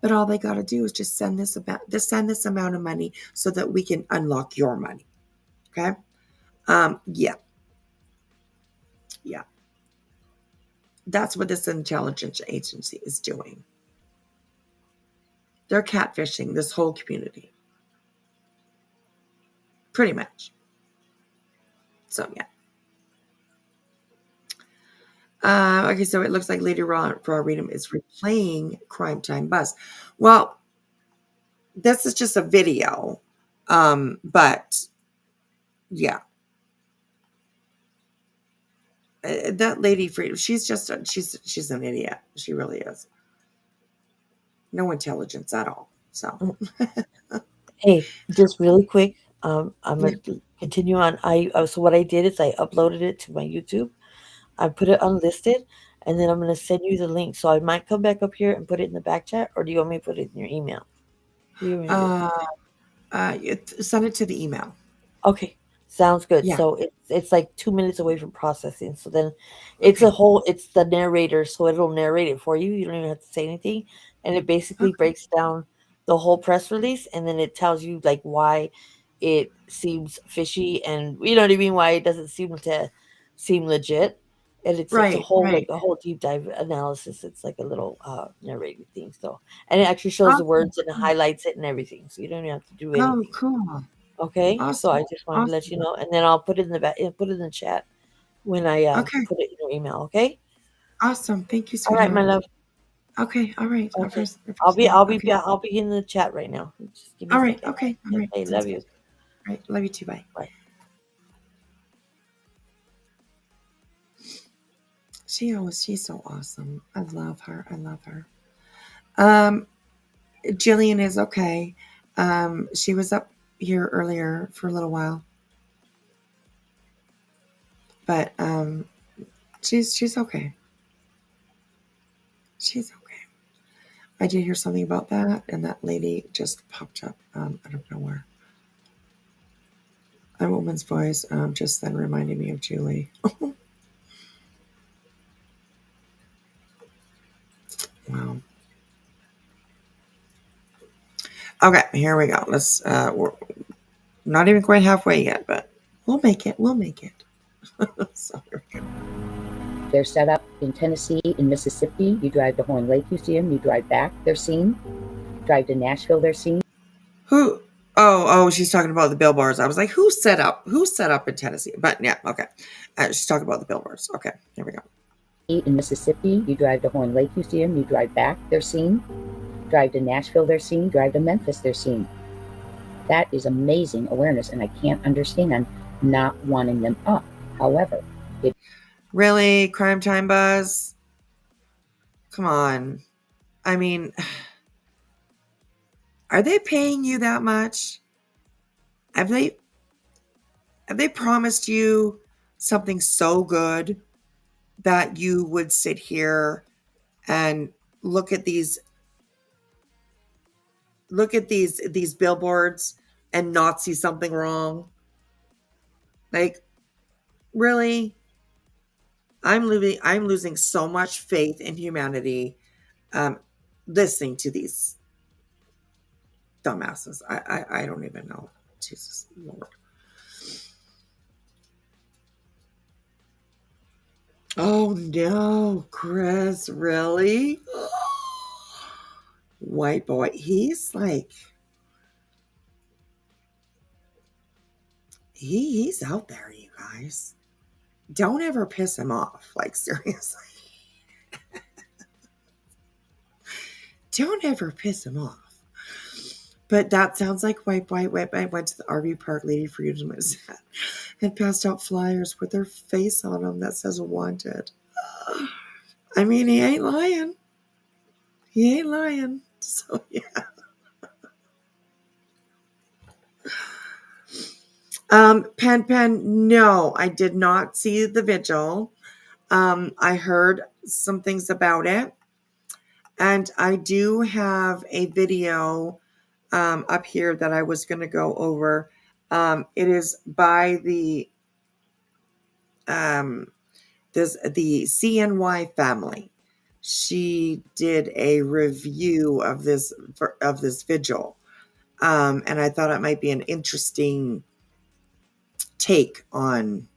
But all they got to do is just send this amount of money so that we can unlock your money. Okay? Yeah. That's what this intelligence agency is doing. They're catfishing this whole community. pretty much. So yeah. Okay, so it looks like Lady Rawreedham is replaying Crime Time Buzz. Well, this is just a video, but yeah, that Lady Freedom, she's an idiot. She really is. No intelligence at all. So Hey, just really quick, I'm yeah. gonna continue on. So what I did is I uploaded it to my YouTube. I put it unlisted, and then I'm gonna send you the link. So I might come back up here and put it in the back chat, or do you want me to put it in your email? What do you want me to do? Send it to the email. Okay, sounds good. Yeah. So it's like 2 minutes away from processing. So then Okay. it's the narrator, so it'll narrate it for you. You don't even have to say anything, and it basically Okay. breaks down the whole press release, and then it tells you like why it seems fishy, and you know what I mean, why it doesn't seem legit. And it's a Right. whole Right. like a whole deep dive analysis. It's like a little narrated thing. So and it actually shows the Awesome. words and it highlights it and everything. So you don't even have to do Oh, anything. cool. Okay, so Awesome. I just wanted to let you Awesome. know, and then I'll put it in the back, put it in the chat when I Okay. put it in your email. Okay. Awesome. Thank you, All right, my sweetheart. love. Okay. All right. Okay. Appreciate it. Okay. I'll be in the chat right now. Just give me All a right. second. Okay. All right. Okay. Sounds Love good. you. All right. Love you too. Bye. Bye. She's so awesome. I love her. I love her. Jillian is okay. She was up here earlier for a little while, but she's okay. She's okay. I did hear something about that, and that lady just popped up out of nowhere. A woman's voice just then reminded me of Julie. Wow. Okay, here we go. We're not even quite halfway yet, but we'll make it. We'll make it. So here we go. They're set up in Tennessee, in Mississippi. You drive to Horn Lake, you see them. You drive back, they're seen. Drive to Nashville, they're seen. Who? Oh, she's talking about the billboards. I was like, who set up in Tennessee? But yeah, okay. She's talking about the billboards. Okay, here we go. In Mississippi, you drive to Horn Lake, you see them. You drive back, they're seen. Drive to Nashville, they're seen. Drive to Memphis, they're seen. That is amazing awareness, and I can't understand not wanting them up. However, Really, Crime Time Buzz? Come on. I mean, are they paying you that much? Have they promised you something so good that you would sit here and look at these billboards and not see something wrong? Like, really? I'm losing so much faith in humanity listening to these dumbasses. I don't even know. Jesus Lord. Oh no, Chris, really? White boy. He's like he's out there, you guys. Don't ever piss him off. Like, seriously. Don't ever piss him off. But that sounds like White Boy. I went to the RV park. Lady Freedom and passed out flyers with her face on them that says wanted. I mean, he ain't lying. He ain't lying. So, yeah. Pen, no, I did not see the vigil. I heard some things about it. And I do have a video up here that I was going to go over. It is by the CNY family. She did a review of this vigil, and I thought it might be an interesting take on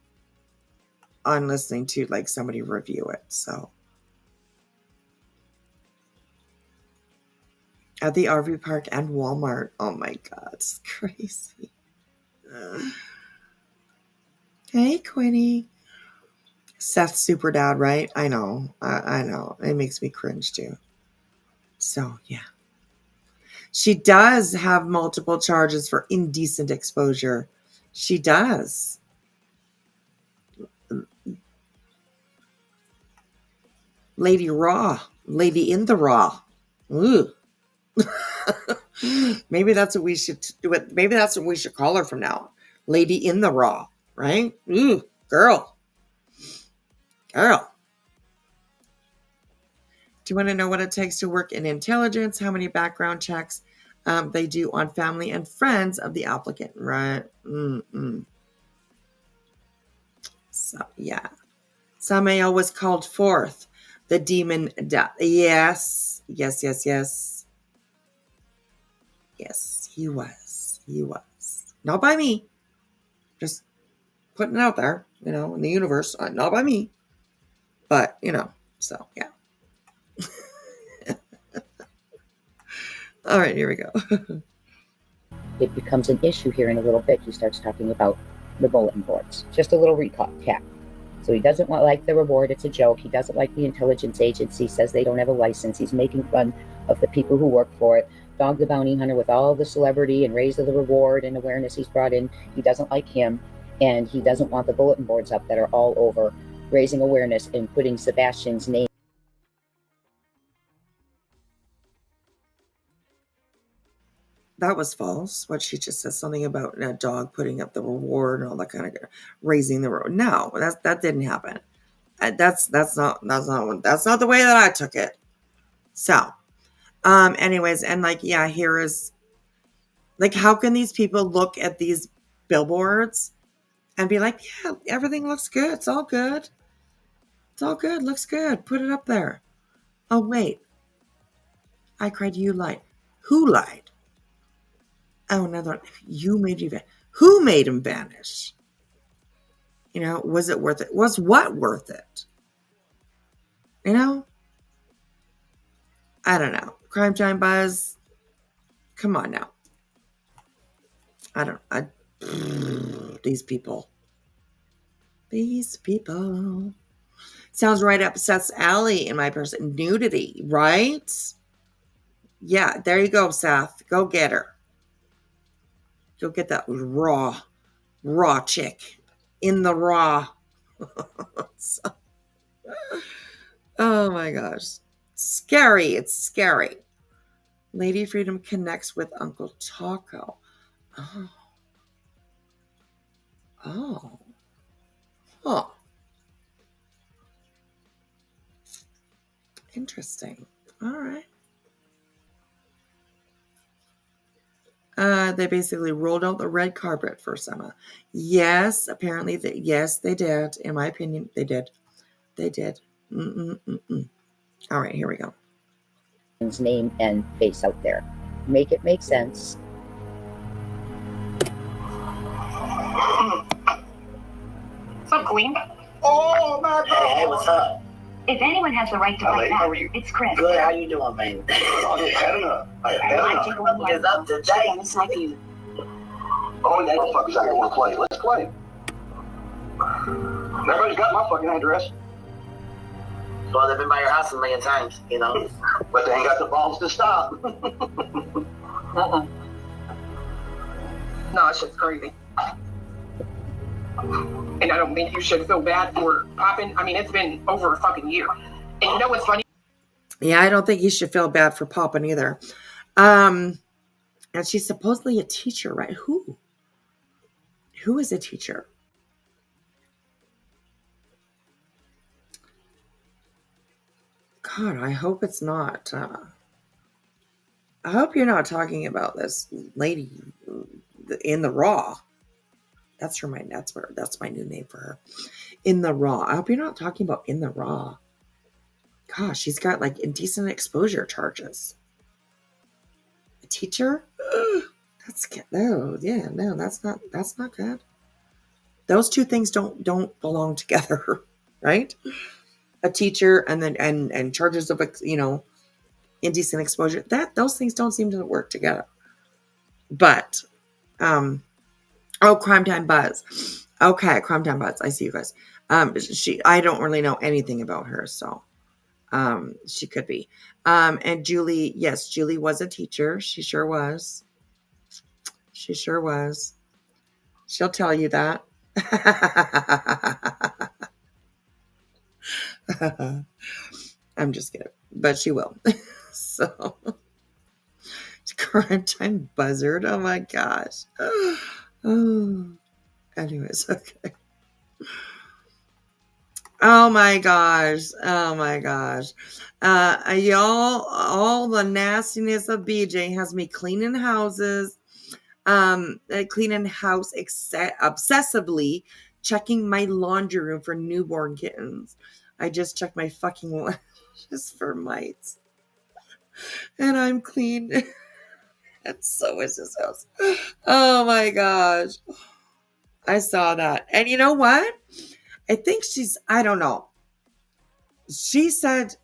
listening to like somebody review it. So at the RV park and Walmart. Oh my God, it's crazy. Hey, Quinny. Seth's super dad, right? I know. I know. It makes me cringe too. So, yeah. She does have multiple charges for indecent exposure. She does. Lady Raw. Lady in the Raw. Ooh. Maybe that's what we should do. Maybe that's what we should call her from now on. Lady in the Raw, right? Ooh, girl. Girl. Do you want to know what it takes to work in intelligence? How many background checks they do on family and friends of the applicant, right? So, yeah. Samael was called forth. The demon. Yes. Yes, yes, yes. Yes, he was. He was. Not by me. Just putting it out there, in the universe. Not by me. But, so, yeah. All right, here we go. It becomes an issue here in a little bit. He starts talking about the bulletin boards. Just a little recap. So he doesn't like the reward. It's a joke. He doesn't like the intelligence agency. Says they don't have a license. He's making fun of the people who work for it. Dog the Bounty Hunter, with all the celebrity and raise of the reward and awareness he's brought in, he doesn't like him. And he doesn't want the bulletin boards up that are all over raising awareness and putting Sebastian's name. That was false. What she just said, something about a dog putting up the reward and all that kind of raising the reward. No, that didn't happen. That's not the way that I took it. So, anyways, and here is how can these people look at these billboards and be like, yeah, everything looks good. It's all good. It's all good. Looks good. Put it up there. Oh, wait. I cried. You lied. Who lied? Oh, another one. You made you vanish. Who made him vanish? Was it worth it? Was what worth it? I don't know. Crime Time Buzz. Come on now. These people. Sounds right up Seth's alley in my person. Nudity, right? Yeah, there you go, Seth. Go get her. Go get that raw chick in the raw. Oh my gosh. Scary. It's scary. Lady Freedom connects with Uncle Taco. Oh. Huh. Interesting. All right. They basically rolled out the red carpet for Summer. Yes, apparently, yes, they did. In my opinion, they did. They did. All right, here we go. His name and face out there. Make it make sense. What's up, Queen? Oh my God! Hey, what's up? If anyone has the right to fight back, it's Chris. Good, how you doing, man? Heading is up today. It's like you. Oh, yeah, motherfuckers out here want to play. Let's play. Everybody's got my fucking address. Well, they've been by your house a million times, But they ain't got the balls to stop. No, it's just crazy. And I don't think you should feel bad for popping. I mean, it's been over a fucking year. And you know what's funny? Yeah, I don't think you should feel bad for popping either. And she's supposedly a teacher, right? Who? Who is a teacher? God, I hope it's not. I hope you're not talking about this lady in the Raw. That's my new name for her. In the Raw. I hope you're not talking about In the Raw. Gosh, she's got indecent exposure charges. A teacher? That's no, yeah, no, that's not good. Those two things don't belong together, right? A teacher and charges of indecent exposure. Those things don't seem to work together. But Oh, Crime Time Buzz. Okay, Crime Time Buzz. I see you guys. I don't really know anything about her, so she could be. And Julie, yes, Julie was a teacher. She sure was. She sure was. She'll tell you that. I'm just kidding, but she will. So, Crime Time Buzzard. Oh my gosh. Oh, anyways, okay. Oh my gosh. Oh my gosh. Y'all, all the nastiness of BJ has me cleaning houses, cleaning house obsessively, checking my laundry room for newborn kittens. I just checked my fucking just for mites. And I'm clean. And so is this house. Oh my gosh. I saw that. And you know what? I think I don't know. She said,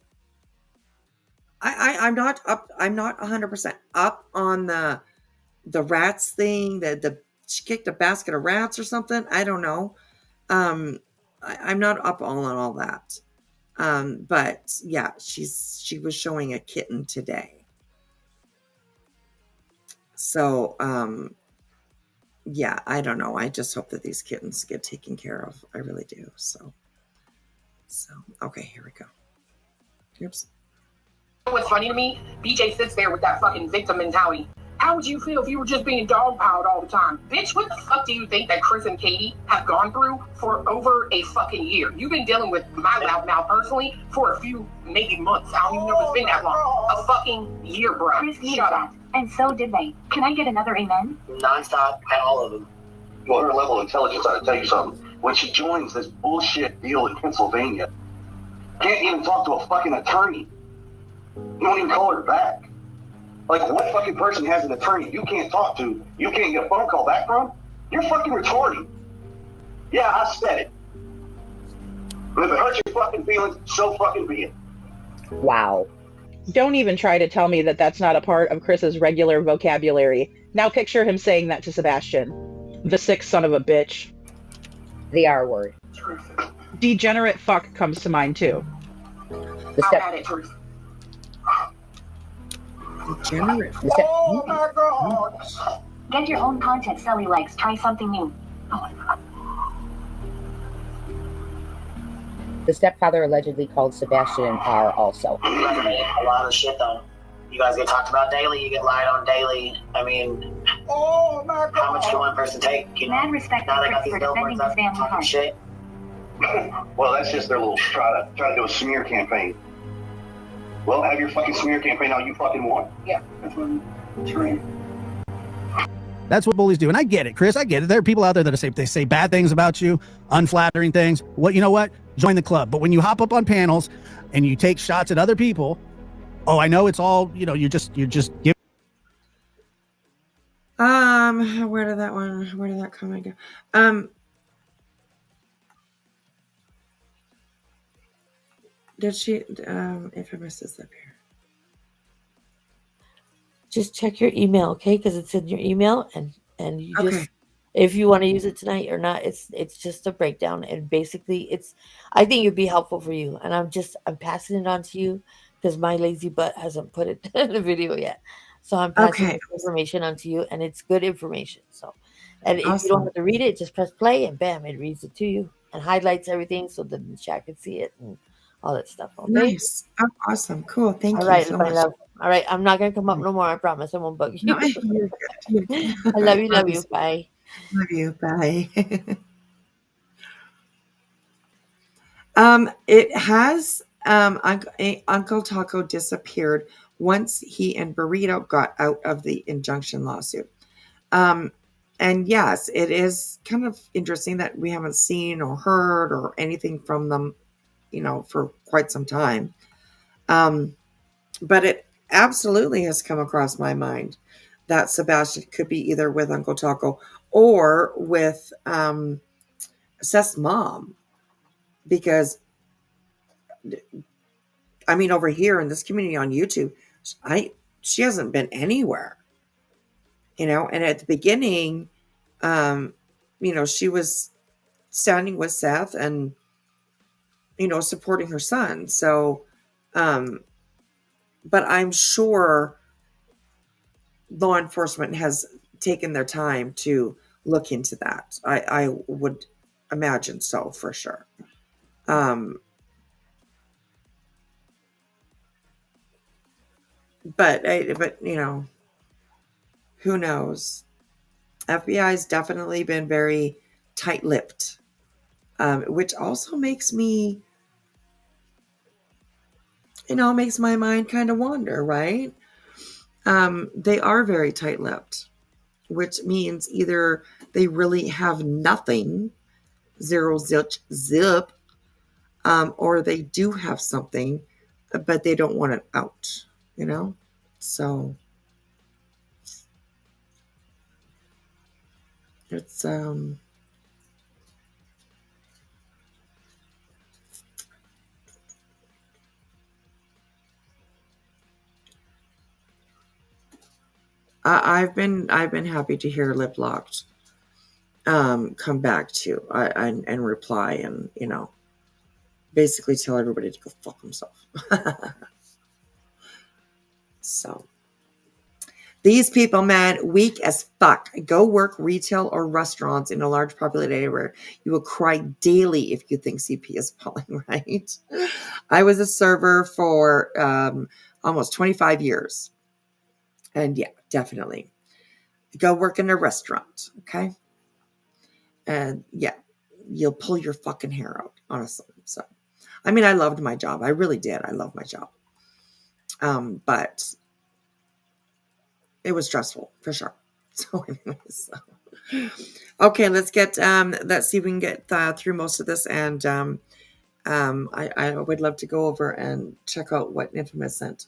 I'm not 100% up on the rats thing, she kicked a basket of rats or something. I don't know. I'm not up on all that. But yeah, she was showing a kitten today. So, yeah, I don't know. I just hope that these kittens get taken care of. I really do. So okay, here we go. Oops. What's funny to me? BJ sits there with that fucking victim mentality. How would you feel if you were just being dogpiled all the time? Bitch, what the fuck do you think that Chris and Katie have gone through for over a fucking year? You've been dealing with my loudmouth personally for a few, maybe months. I don't even know if it's been that long. A fucking year, bro. Chris needed Shut that, up. and so did they. Can I get another amen? Nonstop at all of them. Well, her level of intelligence, I'll tell you something. When she joins this bullshit deal in Pennsylvania, can't even talk to a fucking attorney. You don't even call her back. Like, what fucking person has an attorney you can't talk to, you can't get a phone call back from? You're fucking retarded. Yeah, I said it. But if it hurts your fucking feelings, so fucking be it. Wow. Don't even try to tell me that that's not a part of Chris's regular vocabulary. Now picture him saying that to Sebastian. The sick son of a bitch. The R word. Degenerate fuck comes to mind too. The step. Degenerate. Oh my god. Get your own content, Sally likes. Try something new. The stepfather allegedly called Sebastian an R also. A lot of shit though. You guys get talked about daily, you get lied on daily. I mean, Oh my god. how much can one person take? You know, Mad respect now to they got Chris these for defending billboards his up family talking heart. shit. Well, that's just their little try to do a smear campaign. Well, have your fucking smear campaign how you fucking want. Yeah, that's what I'm trying. That's what bullies do. And I get it, Chris. I get it. There are people out there that they say bad things about you, unflattering things. You know what? Join the club. But when you hop up on panels and you take shots at other people, oh, I know it's all, you're just giving. Where did that comment go? Did she, if I missed this up here. Just check your email, okay? Because it's in your email, and you just Okay. if you want to use it tonight or not, it's just a breakdown, and basically I think it'd be helpful for you, and I'm passing it on to you because my lazy butt hasn't put it in the video yet, so I'm passing Okay. this information on to you, and it's good information. So, and if you don't Awesome. have to read it, just press play, and bam, it reads it to you and highlights everything so that the chat can see it and all that stuff. Okay. Nice. Oh, awesome. Cool. Thank All you right, so my much. love. All right, I'm not gonna come up no more. I promise. I won't bug you. No, you're good. You're good. I love you. Love Promise. you. Bye. Love you. Bye. It has Uncle Taco disappeared once he and Burrito got out of the injunction lawsuit. And yes, it is kind of interesting that we haven't seen or heard or anything from them, for quite some time. But it absolutely has come across my mind that Sebastian could be either with Uncle Taco or with Seth's mom, because over here in this community on YouTube, she hasn't been anywhere, and at the beginning, she was standing with Seth and, supporting her son. So, but I'm sure law enforcement has taken their time to look into that. I would imagine so, for sure. But who knows? FBI's definitely been very tight-lipped, which also makes me, makes my mind kind of wander, right? They are very tight-lipped, which means either they really have nothing, zero zip, or they do have something, but they don't want it out, So it's I've been happy to hear Lip Locked come back too, and reply, and basically tell everybody to go fuck himself. So these people, man, weak as fuck. Go work retail or restaurants in a large populated area. You will cry daily if you think CP is falling, right? I was a server for almost 25 years. And yeah, definitely. Go work in a restaurant, okay? And yeah, you'll pull your fucking hair out, honestly. So, I mean, I loved my job. I really did. I love my job. But it was stressful, for sure. So anyways, okay, let's see if we can get through most of this. And I would love to go over and check out what Infamous sent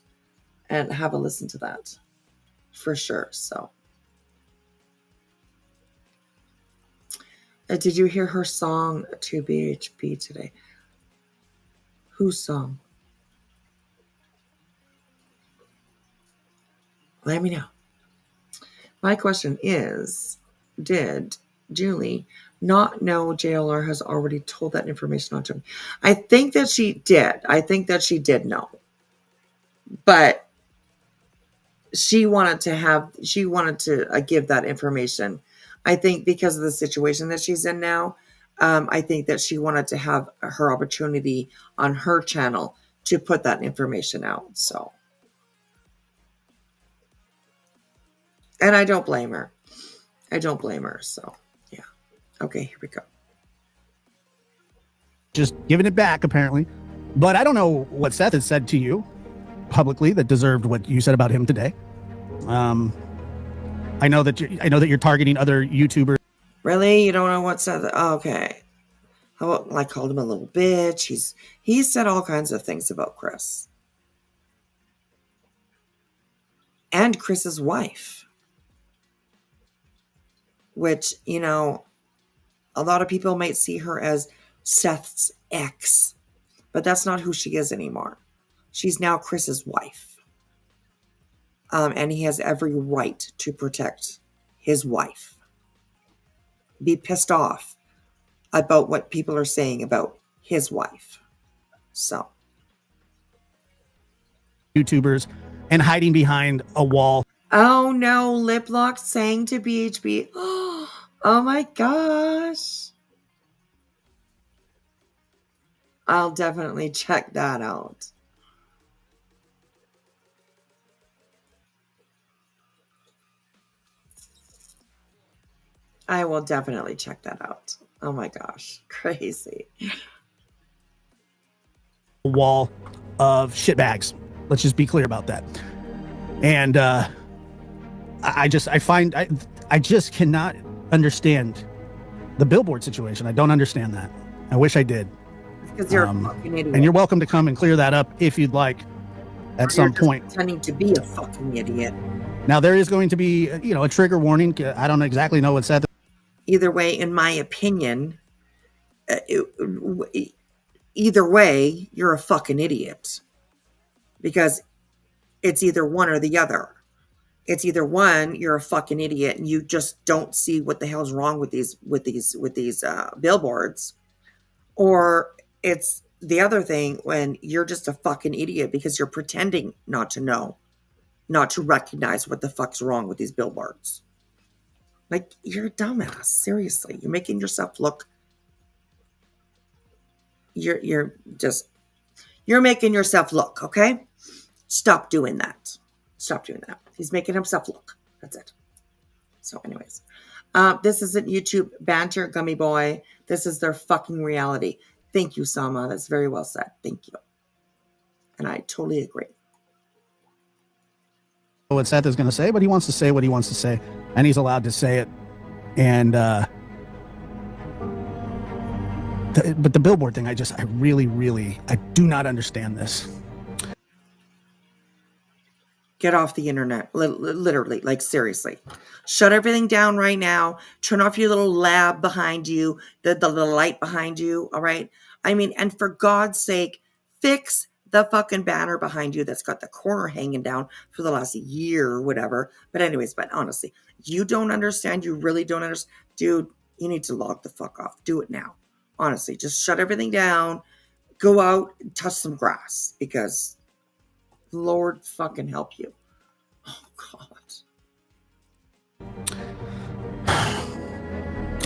and have a listen to that, for sure. So, did you hear her song to BHP today? Whose song? Let me know. My question is, did Julie not know JLR has already told that information on to him? I think that she did. I think that she did know. But she wanted to give that information. I think because of the situation that she's in now, I think that she wanted to have her opportunity on her channel to put that information out. So, and I don't blame her. So, yeah. Okay, here we go. Just giving it back, apparently. But I don't know what Seth has said to you publicly that deserved what you said about him today. I know that you're targeting other YouTubers. Really? You don't know what Seth? Okay. How about, I called him a little bitch. He said all kinds of things about Chris. And Chris's wife. Which, a lot of people might see her as Seth's ex. But that's not who she is anymore. She's now Chris's wife. And he has every right to protect his wife. Be pissed off about what people are saying about his wife. So. YouTubers and hiding behind a wall. Oh no, Lip Lock sang to BHB. Oh my gosh. I'll definitely check that out. I will definitely check that out. Oh my gosh, crazy. A wall of shitbags. Let's just be clear about that. And I just cannot understand the billboard situation. I don't understand that. I wish I did. Because you're a fucking idiot. And you're welcome to come and clear that up if you'd like at some point. Pretending to be a fucking idiot. Now there is going to be, a trigger warning. I don't exactly know what Seth. Either way, in my opinion, either way, you're a fucking idiot. Because it's either one or the other. It's either one, you're a fucking idiot and you just don't see what the hell's wrong with these billboards, or it's the other thing when you're just a fucking idiot because you're pretending not to know, not to recognize what the fuck's wrong with these billboards. Like, you're a dumbass. Seriously, you're making yourself look. You're making yourself look. Okay, stop doing that. Stop doing that. He's making himself look. That's it. So, anyways, this isn't YouTube banter, gummy boy. This is their fucking reality. Thank you, Sama. That's very well said. Thank you. And I totally agree. What Seth is going to say, but he wants to say what he wants to say, and he's allowed to say it. And but the billboard thing, I do not understand this. Get off the internet, literally, like seriously. Shut everything down right now. Turn off your little lab behind you, the light behind you, all right? I mean, and for God's sake, fix the fucking banner behind you that's got the corner hanging down for the last year or whatever. But anyways, but honestly, you don't understand. You really don't understand. Dude, you need to log the fuck off. Do it now. Honestly, just shut everything down. Go out and touch some grass because Lord fucking help you. Oh, God.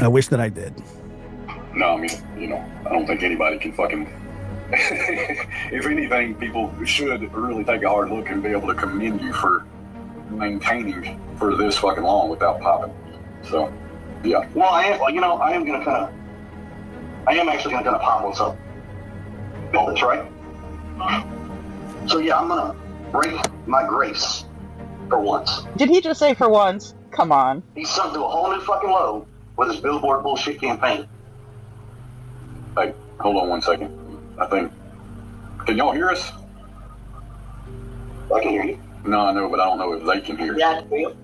I wish that I did. No, I mean, I don't think anybody can fucking... If anything, people should really take a hard look and be able to commend you for maintaining for this fucking long without popping. So, yeah. Well, I am actually going to kind of pop what's up. That's right. So, yeah, I'm going to break my grace for once. Did he just say for once? Come on. He's sunk to a whole new fucking low with his billboard bullshit campaign. Hey, hold on 1 second. I think... Can y'all hear us? I can hear you. No, I know, but I don't know if they can hear. Yeah, I can hear you.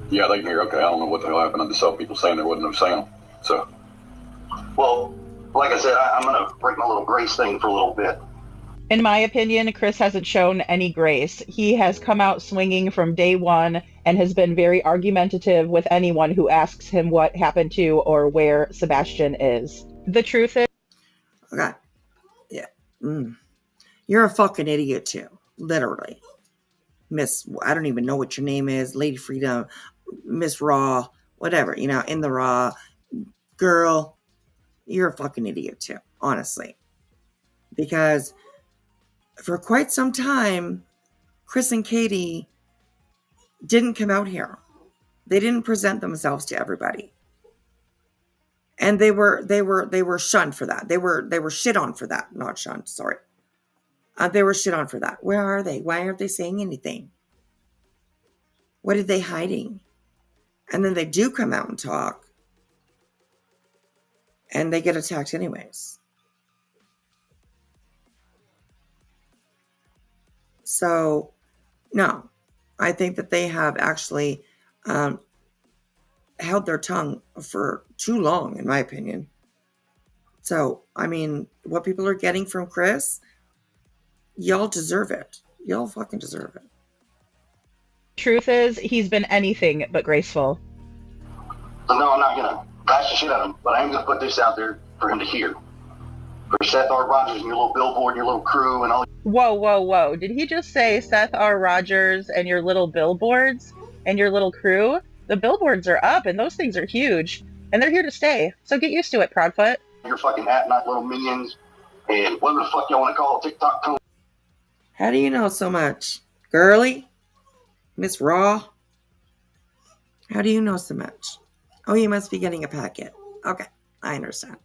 Yeah, they can hear. Okay, I don't know what the hell happened. I just saw people saying there wasn't no sound. So... Well, like I said, I'm going to break my little grace thing for a little bit. In my opinion, Chris hasn't shown any grace. He has come out swinging from day one and has been very argumentative with anyone who asks him what happened to or where Sebastian is. The truth is... Okay. Yeah. You're a fucking idiot too. Literally. Miss, I don't even know what your name is. Lady Freedom, Miss Raw, whatever, in the Raw. Girl, you're a fucking idiot too, honestly. Because for quite some time, Chris and Katie didn't come out here. They didn't present themselves to everybody. And they were shunned for that. They were shit on for that. Not shunned, sorry. They were shit on for that. Where are they? Why aren't they saying anything? What are they hiding? And then they do come out and talk. And they get attacked anyways. So, no. I think that they have actually held their tongue for too long, in my opinion. So, I mean, what people are getting from Chris, y'all deserve it. Y'all fucking deserve it. Truth is, he's been anything but graceful. So no, I'm not going to bash the shit out of him, but I am going to put this out there for him to hear. For Seth R. Rogers and your little billboard and your little crew and all. Whoa, whoa, whoa. Did he just say Seth R. Rogers and your little billboards and your little crew? The billboards are up and those things are huge. And they're here to stay. So get used to it, Proudfoot. Your fucking at-night little minions and whatever the fuck y'all want to call it, TikTok code. How do you know so much? Girly? Miss Raw? How do you know so much? Oh, you must be getting a packet. Okay, I understand.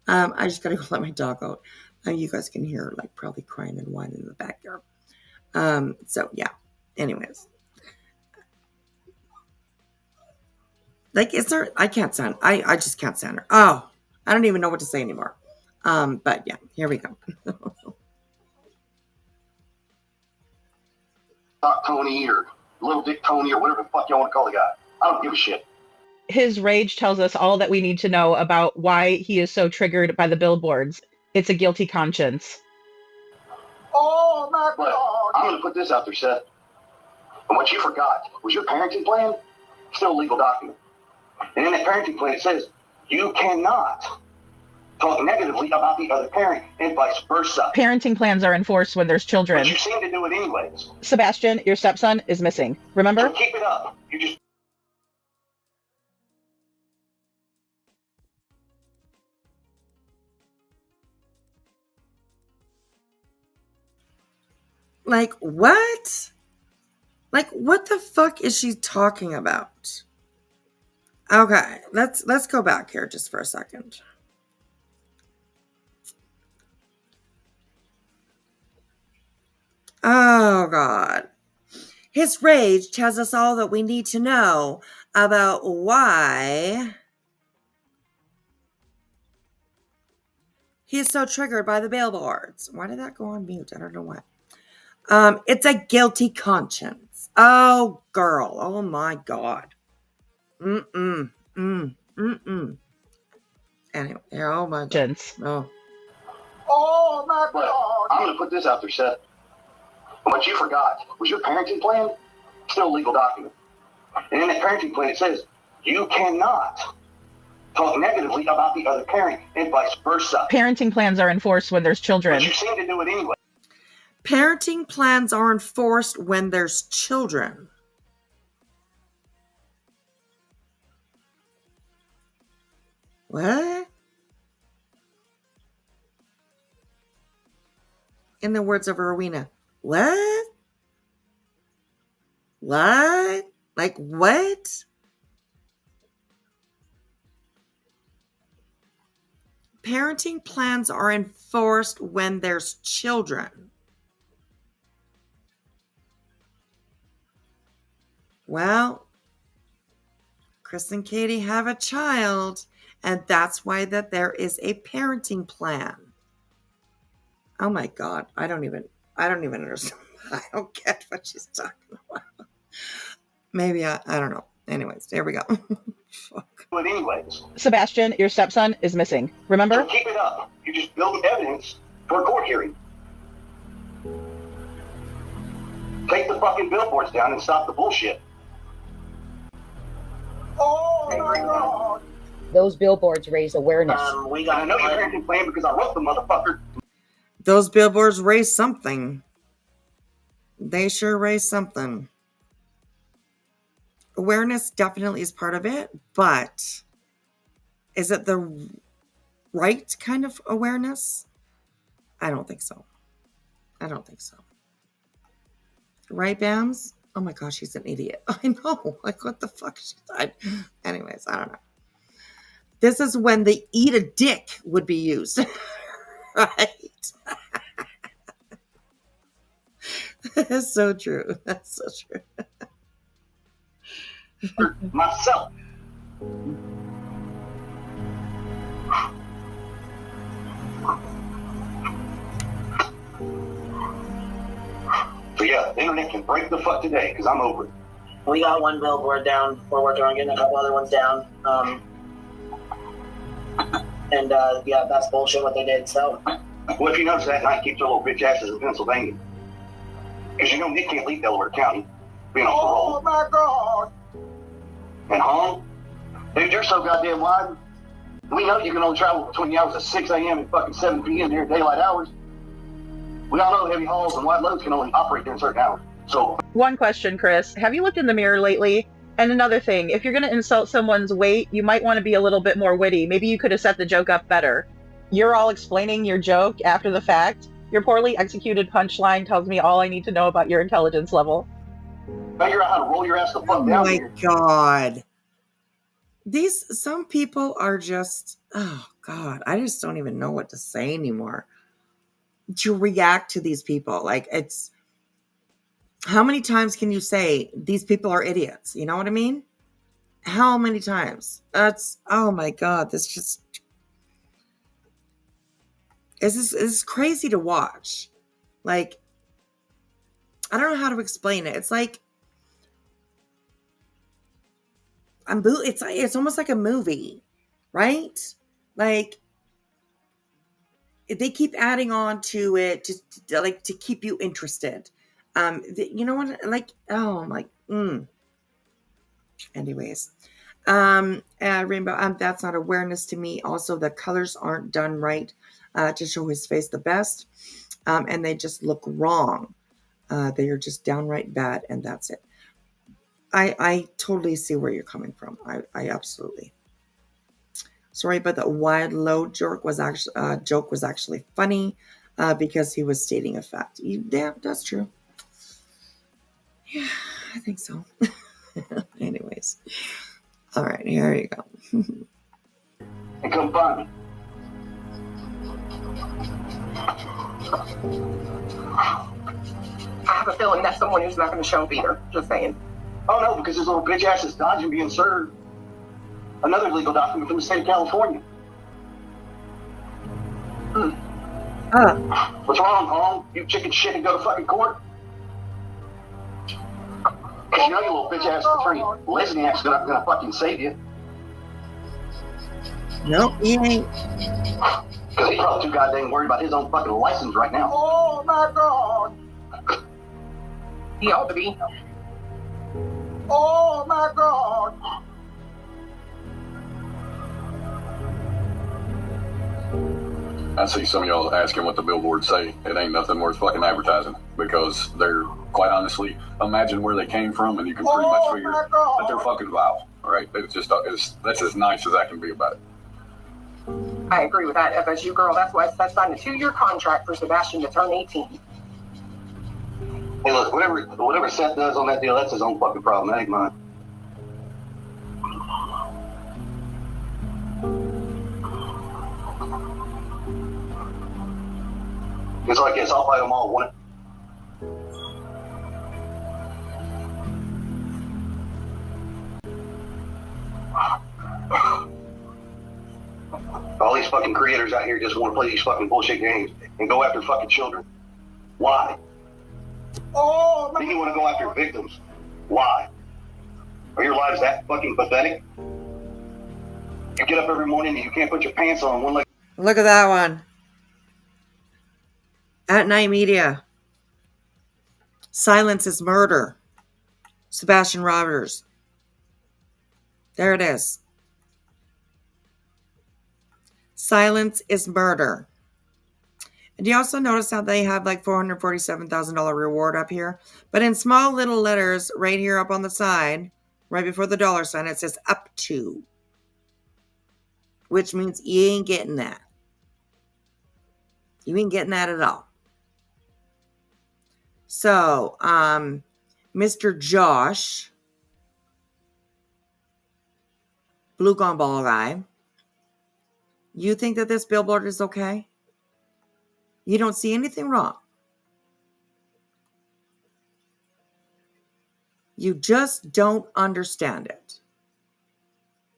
I just gotta go let my dog out. You guys can hear her like probably crying and whining in the backyard. So yeah. Anyways. Like, is there, I can't stand, I just can't stand her. Oh, I don't even know what to say anymore. But yeah, here we go. Tony or Little Dick Tony or whatever the fuck y'all want to call the guy. I don't give a shit. His rage tells us all that we need to know about why he is so triggered by the billboards. It's a guilty conscience. Oh my God. I'm going to put this out there, Seth. And what you forgot was your parenting plan, still a legal document. And in that parenting plan, it says you cannot talk negatively about the other parent and vice versa. Parenting plans are enforced when there's children. But you seem to do it anyways. Sebastian, your stepson is missing. Remember? So keep it up. You just Like what? Like what the fuck is she talking about? Okay, let's go back here just for a second. Oh God. His rage tells us all that we need to know about why he is so triggered by the billboards. Why did that go on mute? I don't know why. It's a guilty conscience. Oh, girl. Oh my God. Anyway, oh my God. Oh. Oh my God. I'm gonna put this out there, Seth. What you forgot was your parenting plan, still a legal document. And in that parenting plan, it says you cannot talk negatively about the other parent and vice versa. Parenting plans are enforced when there's children. But you seem to do it anyway. Parenting plans are enforced when there's children. What? In the words of Rowena, what? What? Like what? Parenting plans are enforced when there's children. Well, Chris and Katie have a child, and that's why that there is a parenting plan. Oh my God, I don't even understand. I don't get what she's talking about. Maybe I don't know. Anyways, there we go. Fuck. But anyways, Sebastian, your stepson is missing. Remember? so keep it up. You just build evidence for a court hearing. Take the fucking billboards down and stop the bullshit. Oh my God. Those billboards raise awareness. We got I know your parenting plan because I wrote the motherfucker. Those billboards raise something. They sure raise something. Awareness definitely is part of it, but is it the right kind of awareness? I don't think so. I don't think so. Right, Bams? Oh my gosh, she's an idiot. I know. Like, what the fuck? Anyways, I don't know. This is when the eat a dick would be used. Right? That's so true. That's so true. Myself. So yeah, the internet can break the fuck today because I'm over it. We got one billboard down. We're working on getting a couple other ones down. Yeah, that's bullshit what they did. So. Well, if you notice that night, keep their little bitch asses in Pennsylvania. Because you know Nick can't leave Delaware County being off the roll. Oh my God. And home? Dude, you're so goddamn wide. We know you can only travel between the hours of 6 a.m. and fucking 7 p.m. during daylight hours. We all know heavy hauls and wide loads can only operate during certain hours. So, One question, Chris. Have you looked in the mirror lately? And another thing, if you're going to insult someone's weight, you might want to be a little bit more witty. Maybe you could have set the joke up better. You're all explaining your joke after the fact. Your poorly executed punchline tells me all I need to know about your intelligence level. figure out how to roll your ass the fuck Oh down my here. God. Some people are just, oh God, I just don't even know what to say anymore. To react to these people. Like, it's, how many times can you say these people are idiots? You know what I mean? How many times? That's, oh my God, this just, this is crazy to watch. Like, I don't know how to explain it. It's like, it's almost like a movie, right? Like, they keep adding on to it just to keep you interested. You know what? Like, oh, I'm like, Anyways, Rainbow, that's not awareness to me. Also, the colors aren't done right to show his face the best, and they just look wrong. They are just downright bad, and that's it. I totally see where you're coming from. I absolutely. Sorry, but the wide load joke was actually funny because he was stating a fact. Yeah, that's true. Yeah, I think so. Anyways, all right, here you go. And come find me. I have a feeling that's someone who's not going to show up either. Just saying. Oh no, because this little bitch ass is dodging being served another legal document from the state of California. What's wrong, home? You chicken shit and go to fucking court? Because you know your little bitch ass attorney Lesniak's gonna fucking save you. Nope, he ain't. Because he's probably too goddamn worried about his own fucking license right now. Oh my god. He ought to be. Oh my god. I see some of y'all asking what the billboards say. It ain't nothing worth fucking advertising because they're, quite honestly, imagine where they came from and you can pretty much figure that they're fucking vile. All right, it's just that's as nice as I can be about it. I agree with that, FSU girl. That's why I signed a 2-year contract for Sebastian to turn 18. Hey, look, whatever Seth does on that deal, that's his own fucking problem. That ain't mine. It's like this. I'll fight them all. One. All these fucking creators out here just want to play these fucking bullshit games and go after fucking children. Why? Oh, then you want to go after victims. Why? Are your lives that fucking pathetic? You get up every morning and you can't put your pants on one leg. Look at that one. At Night Media. Silence is murder. Sebastian Rogers. There it is. Silence is murder. And you also notice how they have like $447,000 reward up here? But in small little letters right here up on the side, right before the dollar sign, it says up to. Which means you ain't getting that. You ain't getting that at all. So, Mr. Josh, Blue Gumball guy, you think that this billboard is okay? You don't see anything wrong. You just don't understand it.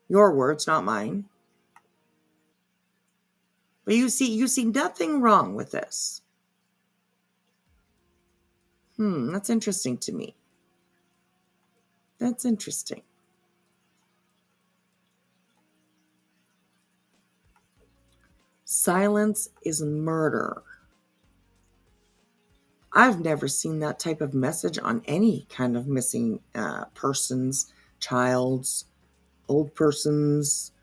Your words, not mine. But you see nothing wrong with this. That's interesting to me. That's interesting. Silence is murder. I've never seen that type of message on any kind of missing persons, child's, old person's,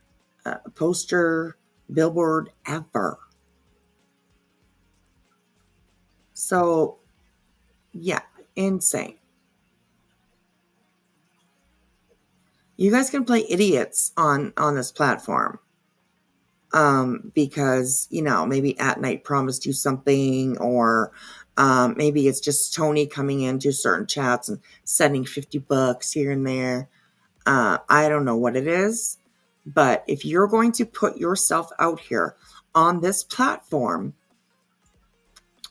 poster, billboard, ever. So, yeah, insane. You guys can play idiots on this platform. Because, maybe At Night promised you something, or maybe it's just Tony coming into certain chats and sending $50 here and there. I don't know what it is, but if you're going to put yourself out here on this platform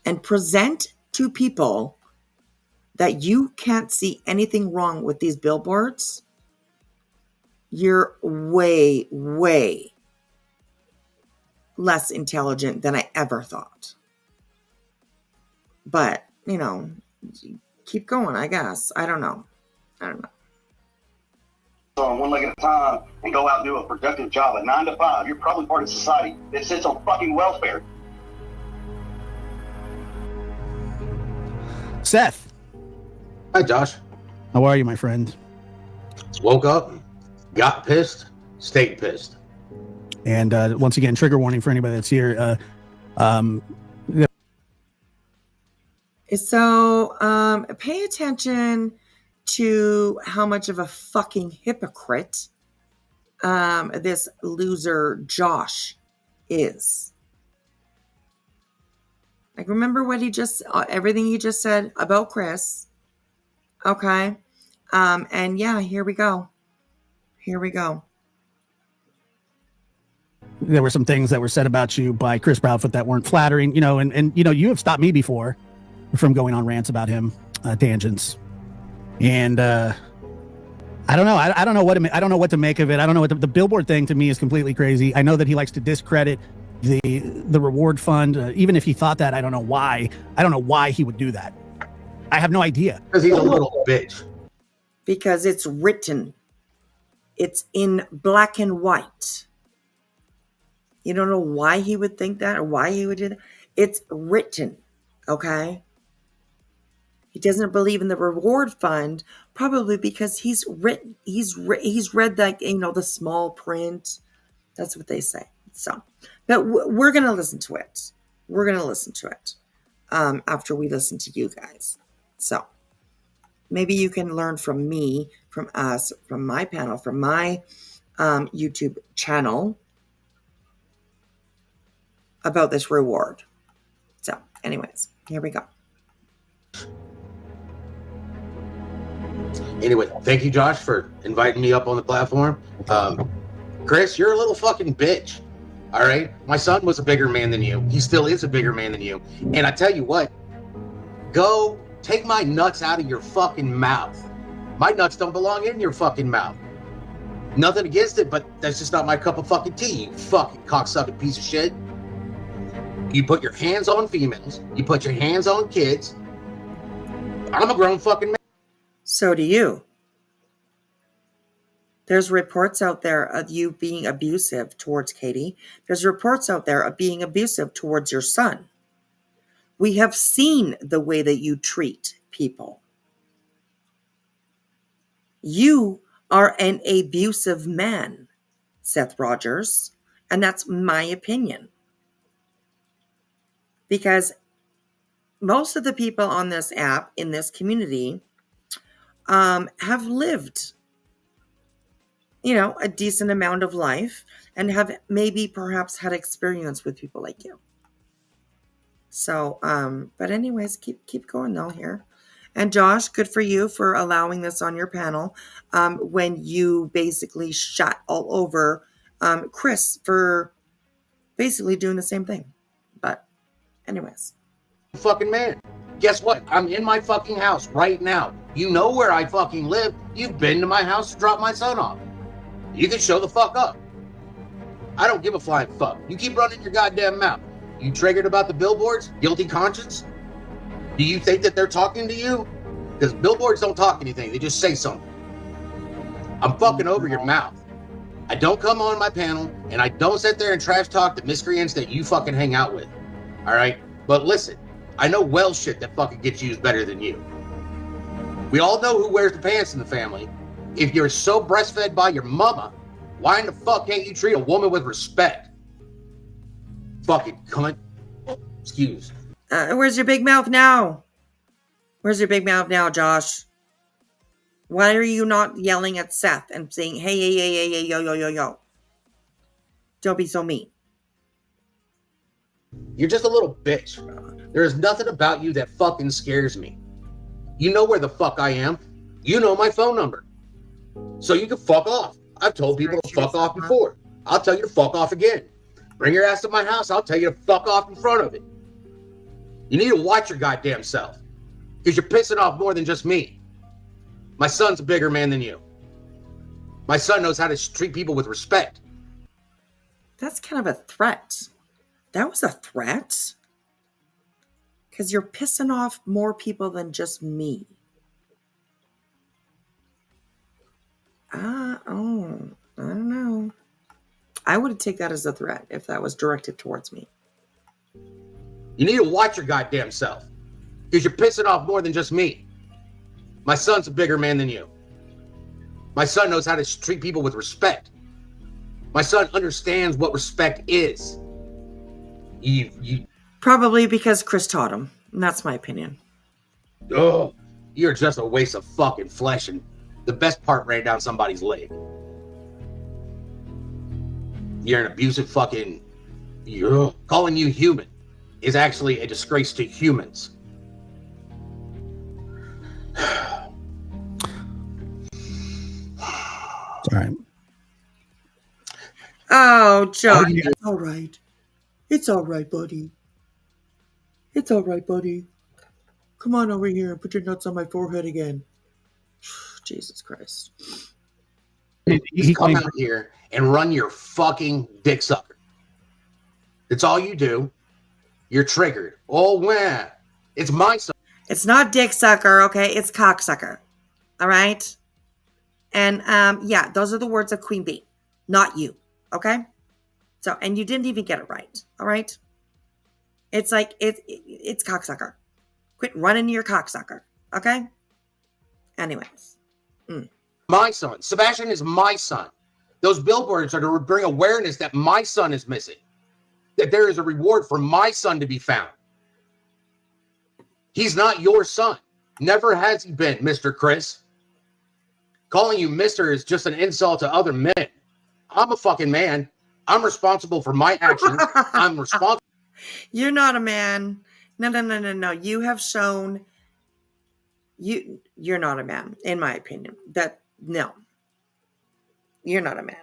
and present to people that you can't see anything wrong with these billboards, you're way, way less intelligent than I ever thought. But, keep going, I guess. I don't know. On one leg at a time and go out and do a productive job at 9 to 5. You're probably part of society that sits on fucking welfare. Seth, Hi, Josh. How are you, my friend? Woke up, got pissed, stayed pissed. And once again, trigger warning for anybody that's here. So pay attention to how much of a fucking hypocrite this loser Josh is. Like, remember what he just, everything he just said about Chris. Okay. And yeah, here we go. Here we go. There were some things that were said about you by Chris Proudfoot that weren't flattering, you know, and you know, you have stopped me before from going on rants about him, tangents. And I don't know. I don't know what I don't know what to make of it. I don't know what the billboard thing to me is completely crazy. I know that he likes to discredit the reward fund. Even if he thought that, I don't know why. I don't know why he would do that. I have no idea. Because he's a little bitch. Because it's written. It's in black and white. You don't know why he would think that or why he would do that. It's written. Okay? He doesn't believe in the reward fund, probably because he's read like, you know, the small print. That's what they say. So, but we're gonna listen to it. We're gonna listen to it after we listen to you guys. So maybe you can learn from me, from us, from my panel, from my YouTube channel about this reward. So, anyways, here we go. Anyway, thank you, Josh, for inviting me up on the platform. Chris, you're a little fucking bitch. All right? My son was a bigger man than you. He still is a bigger man than you. And I tell you what, go take my nuts out of your fucking mouth. My nuts don't belong in your fucking mouth. Nothing against it, but that's just not my cup of fucking tea, you fucking cocksucking piece of shit. You put your hands on females. You put your hands on kids. I'm a grown fucking man. So do you. There's reports out there of you being abusive towards Katie. There's reports out there of being abusive towards your son. We have seen the way that you treat people. You are an abusive man, Seth Rogers, and that's my opinion. Because most of the people on this app, in this community, have lived, you know, a decent amount of life and have maybe perhaps had experience with people like you. So, but anyways, keep going though here. And Josh, good for you for allowing this on your panel when you basically shot all over Chris for basically doing the same thing. But anyways. Fucking man. Guess what? I'm in my fucking house right now. You know where I fucking live. You've been to my house to drop my son off. You can show the fuck up. I don't give a flying fuck. You keep running your goddamn mouth. You triggered about the billboards? Guilty conscience? Do you think that they're talking to you? Because billboards don't talk anything. They just say something. I'm fucking over your mouth. I don't come on my panel, and I don't sit there and trash talk the miscreants that you fucking hang out with. All right? But listen, I know well shit that fucking gets used better than you. We all know who wears the pants in the family. If you're so breastfed by your mama, why in the fuck can't you treat a woman with respect? Fucking cunt. Excuse. Where's your big mouth now? Where's your big mouth now, Josh? Why are you not yelling at Seth and saying, hey, hey, hey, hey, hey, yo, yo, yo, yo? Don't be so mean. You're just a little bitch. There is nothing about you that fucking scares me. You know where the fuck I am. You know my phone number. So you can fuck off. I've told people to fuck off before. I'll tell you to fuck off again. Bring your ass to my house. I'll tell you to fuck off in front of it. You need to watch your goddamn self. Because you're pissing off more than just me. My son's a bigger man than you. My son knows how to treat people with respect. That's kind of a threat. That was a threat. Because you're pissing off more people than just me. I don't know. I would take that as a threat if that was directed towards me. You need to watch your goddamn self. Because you're pissing off more than just me. My son's a bigger man than you. My son knows how to treat people with respect. My son understands what respect is. You Probably because Chris taught him. And that's my opinion. Oh, you're just a waste of fucking flesh, and the best part ran down somebody's leg. You're an abusive fucking... Calling you human is actually a disgrace to humans. All right. Oh, John. yeah. It's all right. It's all right, buddy. It's all right, buddy. Come on over here and put your nuts on my forehead again. Jesus Christ. You come out here and run your fucking dick sucker. That's all you do. You're triggered. Oh, man. It's my son. It's not dick sucker, okay? It's cocksucker. All right? And, yeah, those are the words of Queen Bee. Not you, okay? So, and you didn't even get it right, all right? It's like, it's cocksucker. Quit running your cocksucker, okay? Anyways. My son. Sebastian is my son. Those billboards are to bring awareness that my son is missing. That there is a reward for my son to be found. He's not your son. Never has he been, Mr. Chris. Calling you Mr. is just an insult to other men. I'm a fucking man. I'm responsible for my actions. I'm responsible. You're not a man. No. You have shown you're not a man, in my opinion. No. You're not a man.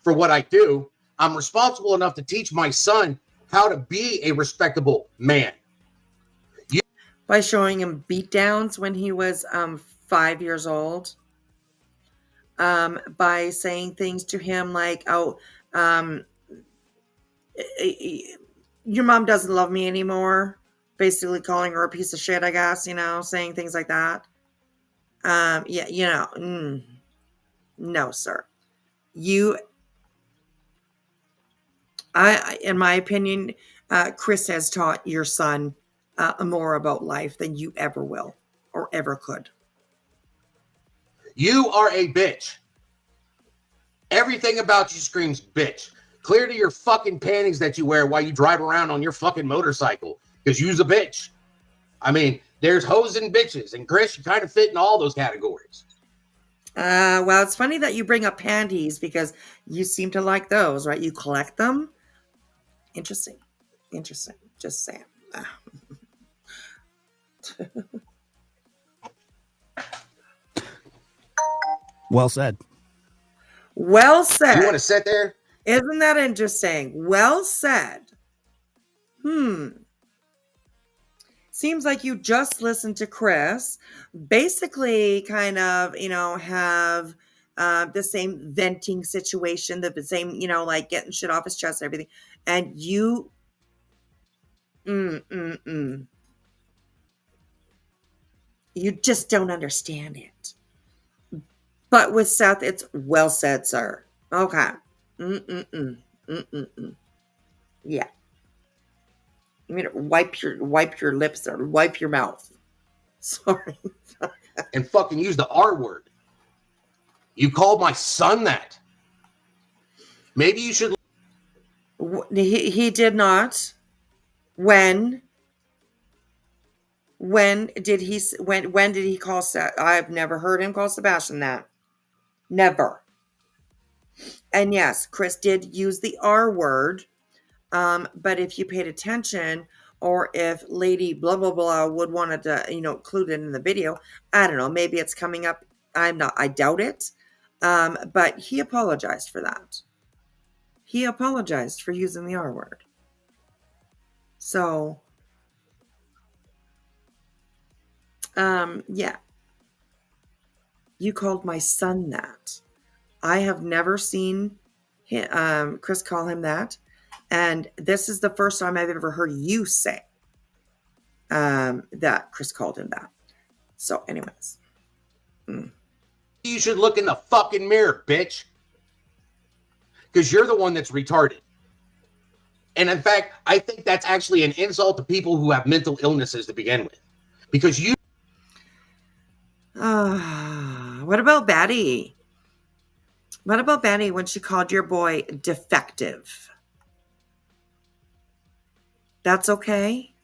For what I do. I'm responsible enough to teach my son how to be a respectable man. By showing him beatdowns when he was 5 years old. By saying things to him like, your mom doesn't love me anymore. Basically calling her a piece of shit, I guess, saying things like that. No, sir. In my opinion, Chris has taught your son more about life than you ever will or ever could. You are a bitch. Everything about you screams bitch. Clear to your fucking panties that you wear while you drive around on your fucking motorcycle. Because you's a bitch. I mean, there's hoes and bitches. And Chris, you kind of fit in all those categories. Well, it's funny that you bring up panties because you seem to like those, right? You collect them. Interesting. Just saying. Well said. Well said. You want to sit there? Isn't that interesting? Well said. Seems like you just listened to Chris. Basically, kind of, have the same venting situation, the same, like getting shit off his chest and everything. And you, you just don't understand it. But with Seth, it's well said, sir. Okay. Yeah. You mean wipe your lips or wipe your mouth. Sorry. And fucking use the R word. You called my son that. Maybe you should. He did not. When did he call I've never heard him call Sebastian that. Never. And yes, Chris did use the R word. But if you paid attention, or if Lady blah blah blah would wanted to, include it in the video, I don't know, maybe it's coming up. I doubt it. But he apologized for that. He apologized for using the R word. So, yeah. You called my son that. I have never seen Chris call him that. And this is the first time I've ever heard you say that Chris called him that. So anyways. You should look in the fucking mirror, bitch. Because you're the one that's retarded. And in fact, I think that's actually an insult to people who have mental illnesses to begin with. Because you... What about Betty? What about Betty when she called your boy defective? That's okay?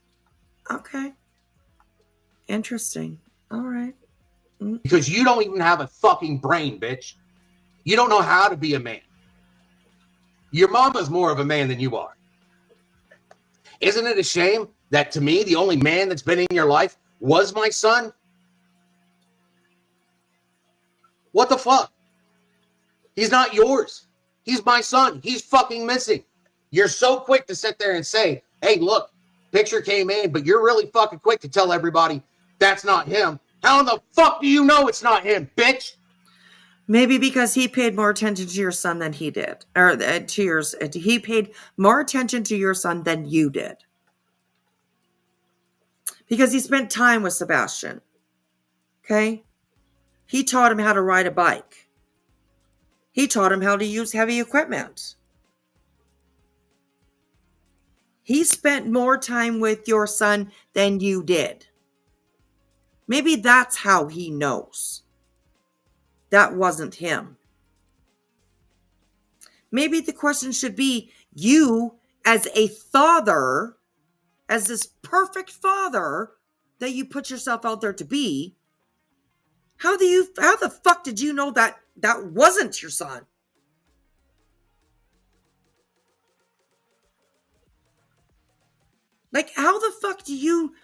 Okay. Interesting. All right. Because you don't even have a fucking brain, bitch. You don't know how to be a man. Your mama's more of a man than you are. Isn't it a shame that to me, the only man that's been in your life was my son? What the fuck? He's not yours. He's my son. He's fucking missing. You're so quick to sit there and say, hey, look, picture came in, but you're really fucking quick to tell everybody that's not him. How in the fuck do you know it's not him, bitch? Maybe because he paid more attention to your son than he did. Or to yours. He paid more attention to your son than you did. Because he spent time with Sebastian. Okay? He taught him how to ride a bike. He taught him how to use heavy equipment. He spent more time with your son than you did. Maybe that's how he knows that wasn't him. Maybe the question should be, you as a father, as this perfect father that you put yourself out there to be, how the fuck did you know that wasn't your son? Like, how the fuck do you...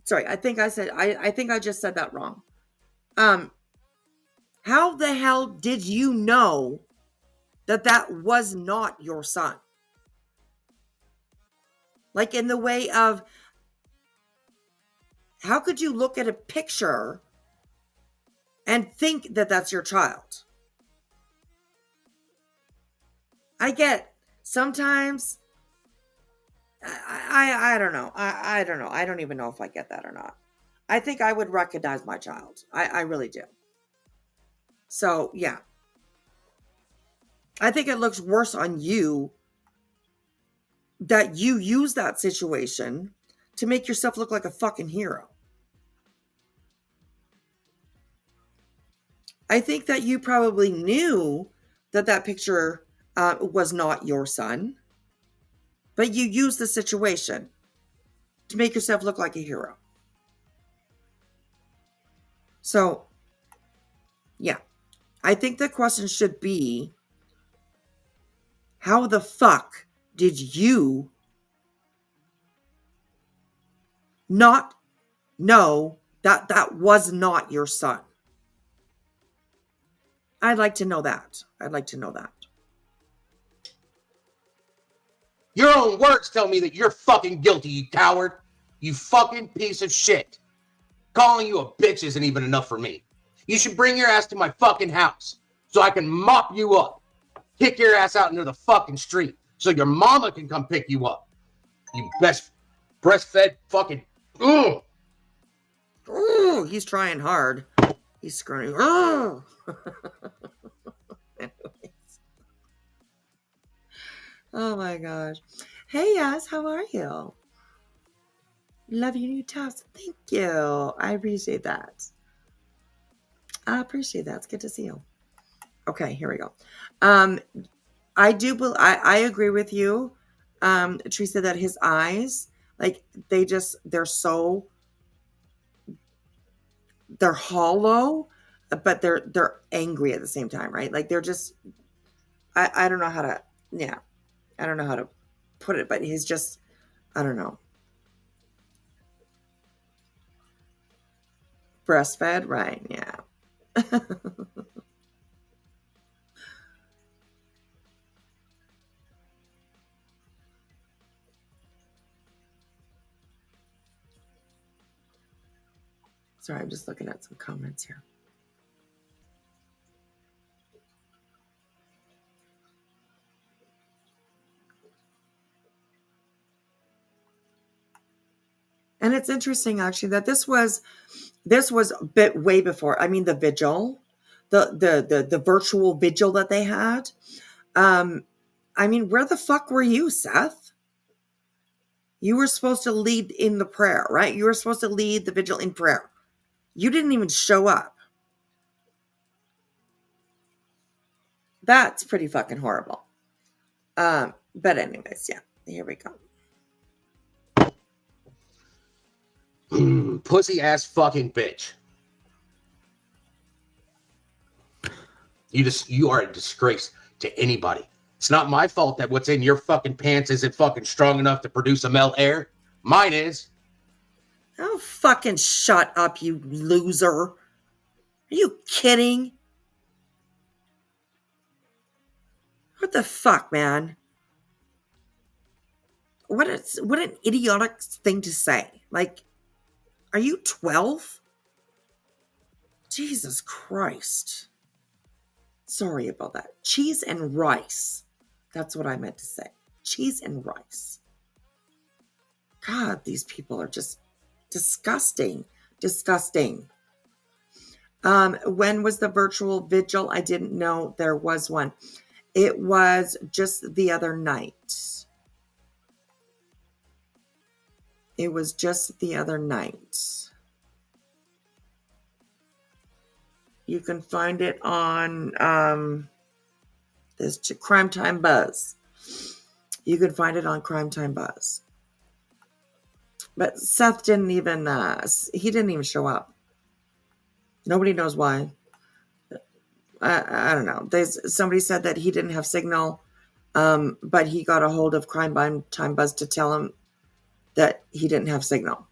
Sorry, I think I just said that wrong. How the hell did you know that was not your son? Like, in the way of, how could you look at a picture and think that that's your child? I get sometimes... I don't know. I don't know. I don't even know if I get that or not. I think I would recognize my child. I really do. So, yeah. I think it looks worse on you that you use that situation to make yourself look like a fucking hero. I think that you probably knew that picture was not your son. But you use the situation to make yourself look like a hero. So, yeah. I think the question should be, how the fuck did you not know that was not your son? I'd like to know that. I'd like to know that. Your own words tell me that you're fucking guilty, you coward. You fucking piece of shit. Calling you a bitch isn't even enough for me. You should bring your ass to my fucking house so I can mop you up. Kick your ass out into the fucking street so your mama can come pick you up. You best breastfed fucking... Ugh. Ooh, he's trying hard. He's screaming. Oh. Oh my gosh. Hey, Yas, how are you? Love your new toss. Thank you. I appreciate that. I appreciate that. It's good to see you. Okay, here we go. I agree with you, Teresa, that his eyes, like, they're hollow, but they're angry at the same time, right? Like, they're just, I don't know how to, yeah. I don't know how to put it, but he's just, I don't know. Breastfed, right? Yeah. Sorry, I'm just looking at some comments here. And it's interesting, actually, that this was a bit way before. I mean, the vigil, the virtual vigil that they had. I mean, where the fuck were you, Seth? You were supposed to lead in the prayer, right? You were supposed to lead the vigil in prayer. You didn't even show up. That's pretty fucking horrible. But anyways, yeah, here we go. Pussy ass fucking bitch. You are a disgrace to anybody. It's not my fault that what's in your fucking pants isn't fucking strong enough to produce a male heir. Mine is. Oh, fucking shut up, you loser. Are you kidding? What the fuck, man? What an idiotic thing to say. Like, are you 12? Jesus Christ. Sorry about that. Cheese and rice. That's what I meant to say. Cheese and rice. God, these people are just disgusting. Disgusting. When was the virtual vigil? I didn't know there was one. It was just the other night. It was just the other night. You can find it on this Crime Time Buzz. You can find it on Crime Time Buzz. But Seth didn't even show up. Nobody knows why. I don't know. Somebody said that he didn't have signal, but he got a hold of Crime Time Buzz to tell him that he didn't have signal.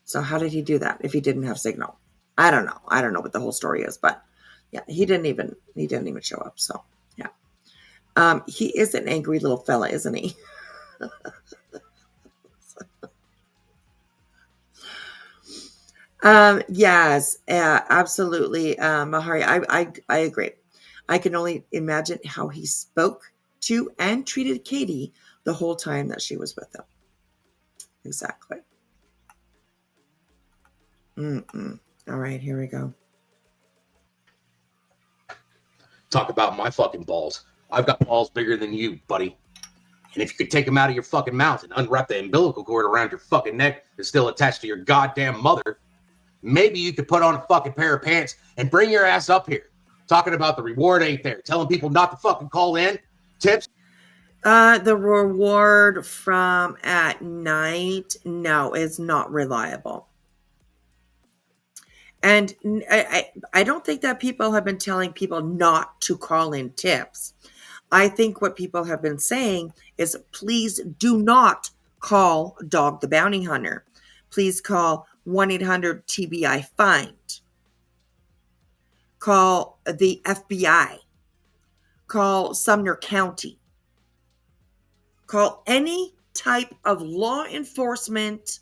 So how did he do that if he didn't have signal? I don't know. I don't know what the whole story is, but yeah, he didn't even show up. So yeah, he is an angry little fella, isn't he? Yes, absolutely, Mahari. I agree. I can only imagine how he spoke to and treated Katie the whole time that she was with him. Exactly. All right, here we go. Talk about my fucking balls. I've got balls bigger than you, buddy. And if you could take them out of your fucking mouth and unwrap the umbilical cord around your fucking neck that's still attached to your goddamn mother, maybe you could put on a fucking pair of pants and bring your ass up here. Talking about the reward ain't there. Telling people not to fucking call in. Tips? The reward from at night, no, is not reliable. And I don't think that people have been telling people not to call in tips. I think what people have been saying is, please do not call Dog the Bounty Hunter. Please call 1-800-TBI-FIND. Call the FBI. Call Sumner County. Call any type of law enforcement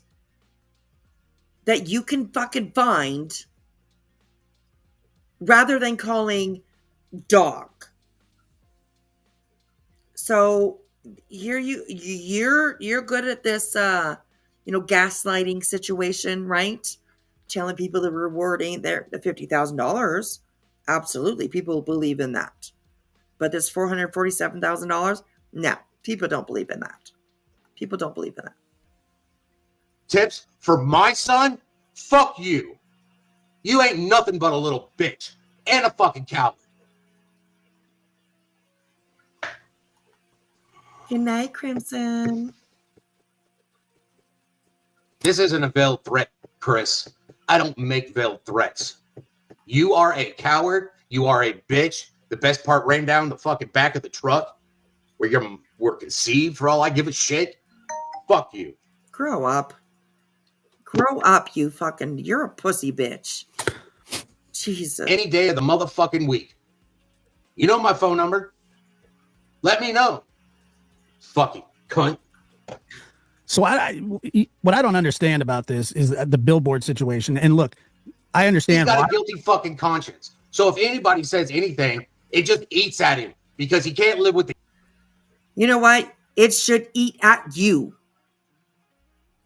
that you can fucking find, rather than calling Dog. So here you're good at this gaslighting situation, right? Telling people the reward ain't there, the $50,000. Absolutely, people believe in that. But this $447,000, no, people don't believe in that. People don't believe in that. Tips for my son? Fuck you. You ain't nothing but a little bitch and a fucking coward. Good night, Crimson. This isn't a veiled threat, Chris. I don't make veiled threats. You are a coward. You are a bitch. The best part ran down the fucking back of the truck where you were conceived, for all I give a shit. Fuck you. Grow up. Grow up, you're a pussy bitch. Jesus. Any day of the motherfucking week. You know my phone number? Let me know. Fucking cunt. So what I don't understand about this is the billboard situation. And look, I understand. He's got a guilty fucking conscience. So if anybody says anything, it just eats at him because he can't live with the... You know what? It should eat at you.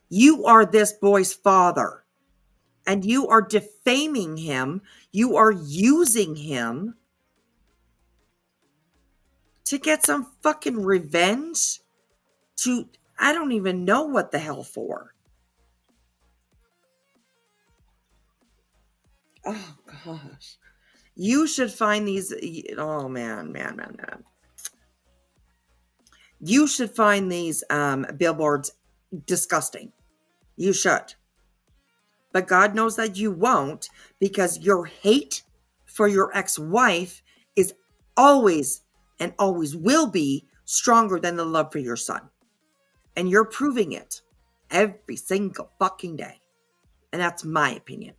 You are this boy's father. And you are defaming him. You are using him to get some fucking revenge. I don't even know what the hell for. Oh gosh. You should find these. Oh man. You should find these billboards disgusting. You should. But God knows that you won't, because your hate for your ex-wife is always and always will be stronger than the love for your son. And you're proving it every single fucking day. And that's my opinion.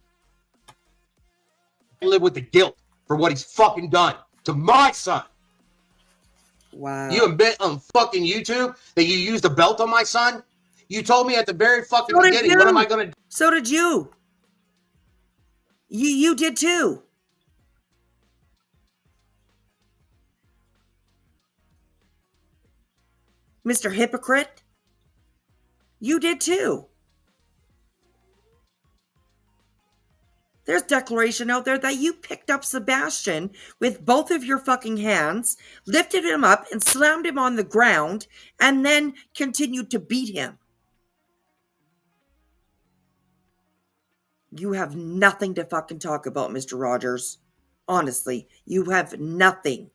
I live with the guilt for what he's fucking done to my son. Wow. You admit on fucking YouTube that you used a belt on my son? You told me at the very fucking So did beginning, you. what am I going to do? So did you. You did too. Mr. Hypocrite. You did too. There's declaration out there that you picked up Sebastian with both of your fucking hands, lifted him up and slammed him on the ground, and then continued to beat him. You have nothing to fucking talk about, Mr. Rogers. Honestly, you have nothing.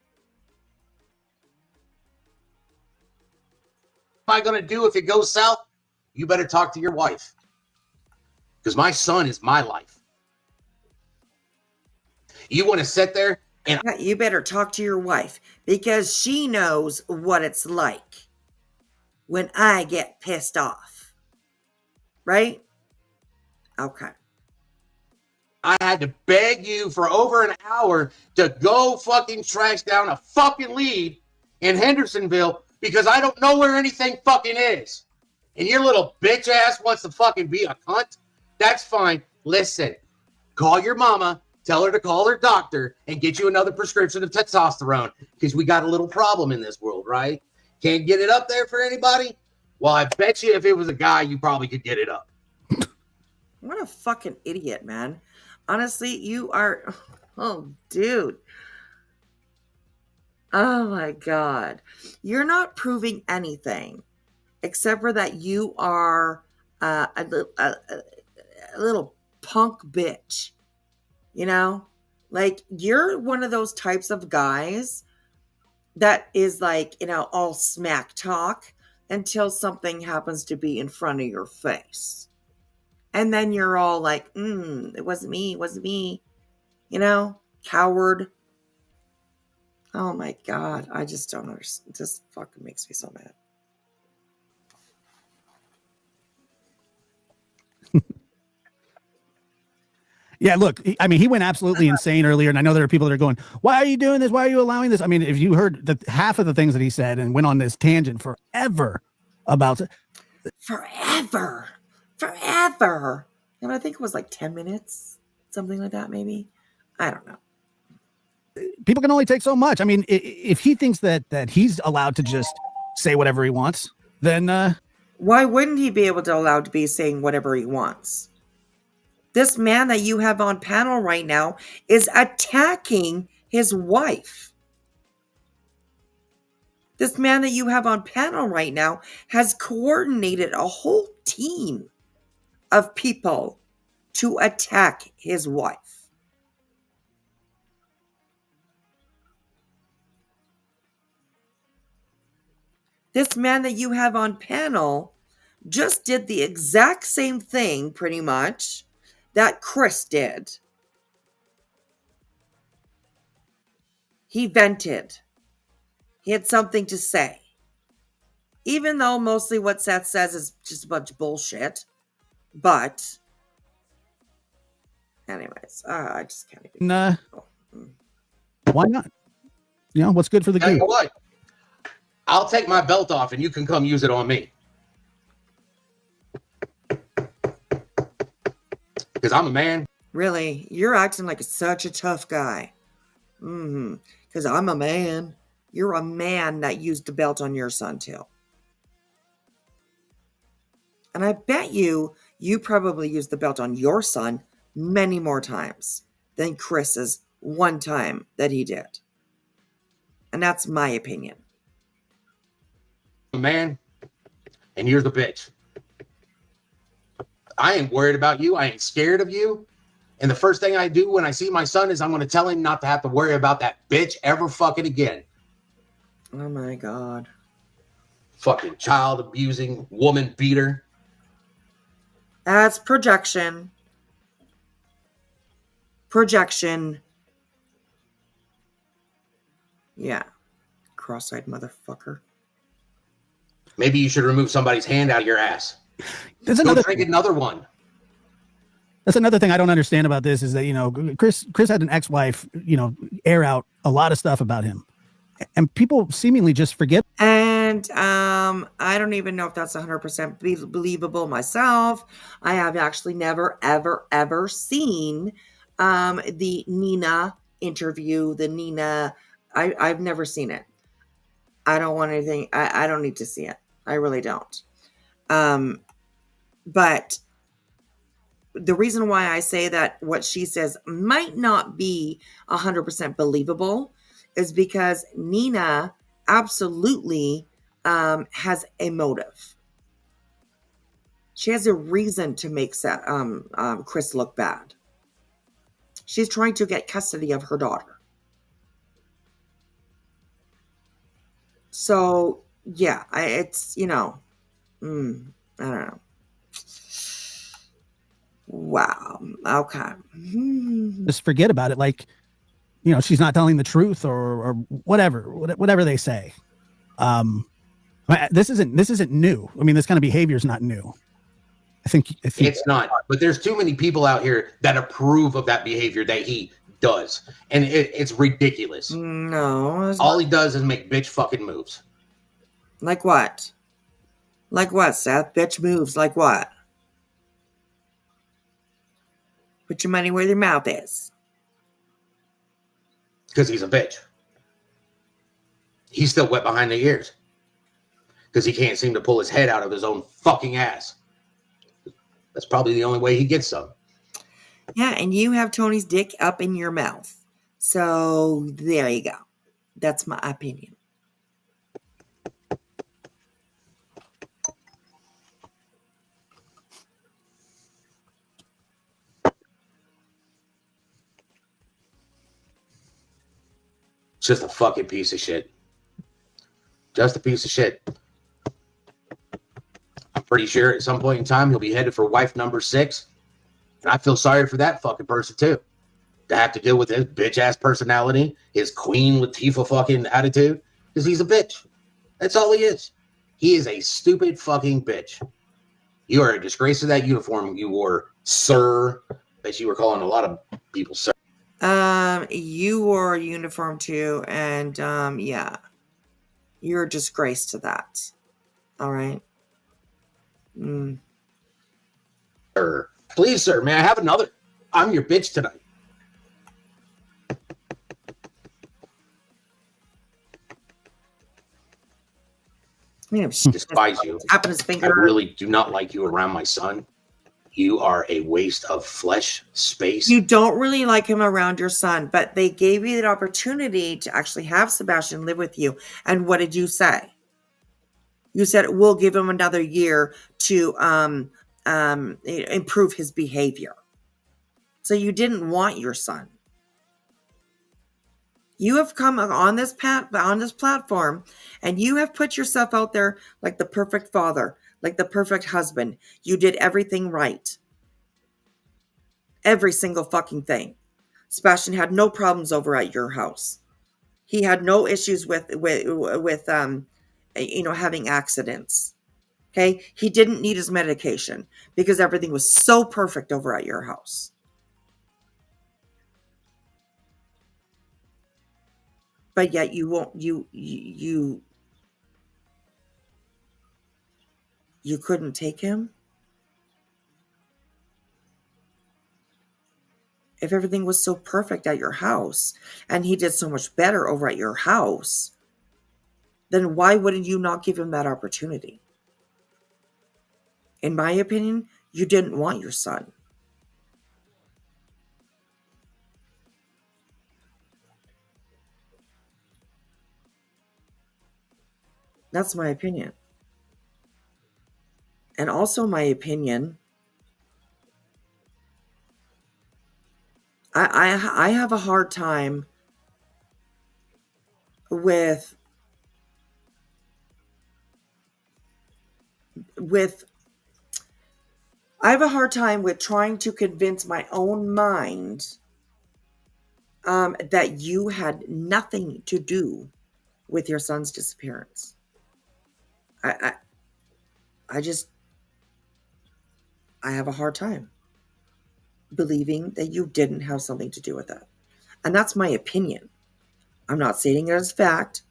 What am I going to do if it goes south? You better talk to your wife. Because my son is my life. You want to sit there and... You better talk to your wife, because she knows what it's like when I get pissed off. Right? Okay. I had to beg you for over an hour to go fucking trash down a fucking lead in Hendersonville because I don't know where anything fucking is. And your little bitch ass wants to fucking be a cunt? That's fine. Listen, call your mama, tell her to call her doctor and get you another prescription of testosterone because we got a little problem in this world, right? Can't get it up there for anybody? Well, I bet you if it was a guy, you probably could get it up. What a fucking idiot, man. Honestly, you are... Oh, dude. Oh, my God. You're not proving anything except for that you are a little punk bitch. You know? Like, you're one of those types of guys that is like, you know, all smack talk until something happens to be in front of your face. And then you're all like, it wasn't me. You know, coward. Oh my God. I just don't understand. It just fucking makes me so mad. Yeah, look, I mean, he went absolutely insane earlier. And I know there are people that are going, why are you doing this? Why are you allowing this? I mean, if you heard half of the things that he said and went on this tangent forever about it. Forever. And I think it was like 10 minutes, something like that, maybe. I don't know. People can only take so much. I mean, if he thinks that he's allowed to just say whatever he wants, then why wouldn't he be able to allow to be saying whatever he wants? This man that you have on panel right now is attacking his wife. This man that you have on panel right now has coordinated a whole team of people to attack his wife. This man that you have on panel just did the exact same thing, pretty much, that Chris did. He vented. He had something to say. Even though mostly what Seth says is just a bunch of bullshit. But, anyways, I just can't even. Why not? You know, what's good for the Tell goose? you what, I'll take my belt off and you can come use it on me. Because I'm a man. Really? You're acting like such a tough guy. Because I'm a man. You're a man that used the belt on your son too. And I bet you probably used the belt on your son many more times than Chris's one time that he did. And that's my opinion. Man, and you're the bitch. I ain't worried about you. I ain't scared of you. And the first thing I do when I see my son is I'm going to tell him not to have to worry about that bitch ever fucking again. Oh my God. Fucking child abusing woman beater. That's projection. Projection. Yeah. Cross-eyed motherfucker. Maybe you should remove somebody's hand out of your ass. There's Go another drink another one. That's another thing I don't understand about this is that, you know, Chris had an ex-wife, you know, air out a lot of stuff about him, and people seemingly just forget. And I don't even know if that's 100% believable myself. I have actually never, ever, ever seen the Nina interview. The Nina, I've never seen it. I don't want anything. I don't need to see it. I really don't. But the reason why I say that what she says might not be 100% believable is because Nina absolutely has a motive. She has a reason to make Chris look bad. She's trying to get custody of her daughter. So, yeah, it's, you know, I don't know. Wow. Okay. Just forget about it. Like, you know, she's not telling the truth or whatever they say. This isn't new. I mean, this kind of behavior is not new. I think it's not, but there's too many people out here that approve of that behavior that he does. And it's ridiculous. No. All he does is make bitch fucking moves. Like what? Like what, Seth? Bitch moves like what? Put your money where your mouth is. Because he's a bitch. He's still wet behind the ears. Because he can't seem to pull his head out of his own fucking ass. That's probably the only way he gets some. Yeah, and you have Tony's dick up in your mouth. So there you go. That's my opinion. Just a fucking piece of shit. Just a piece of shit. I'm pretty sure at some point in time he'll be headed for wife number 6. And I feel sorry for that fucking person too. To have to deal with his bitch ass personality, his Queen Latifah fucking attitude. Because he's a bitch. That's all he is. He is a stupid fucking bitch. You are a disgrace to that uniform you wore, sir. Bet you were calling a lot of people sir. You wore a uniform too, and yeah. You're a disgrace to that. All right. Sir. Please, sir, may I have another? I'm your bitch tonight. I despise you. I really do not like you around my son. You are a waste of flesh space. You don't really like him around your son, but they gave you the opportunity to actually have Sebastian live with you. And what did you say? You said, we'll give him another year to improve his behavior. So you didn't want your son. You have come on this platform, and you have put yourself out there like the perfect father, like the perfect husband. You did everything right. Every single fucking thing. Sebastian had no problems over at your house. He had no issues with having accidents. Okay? He didn't need his medication because everything was so perfect over at your house. But yet you couldn't take him? If everything was so perfect at your house and he did so much better over at your house, then why wouldn't you not give him that opportunity? In my opinion, you didn't want your son. That's my opinion. And also my opinion I have a hard time with I have a hard time with trying to convince my own mind that you had nothing to do with your son's disappearance. I have a hard time believing that you didn't have something to do with that. And that's my opinion. I'm not stating it as fact.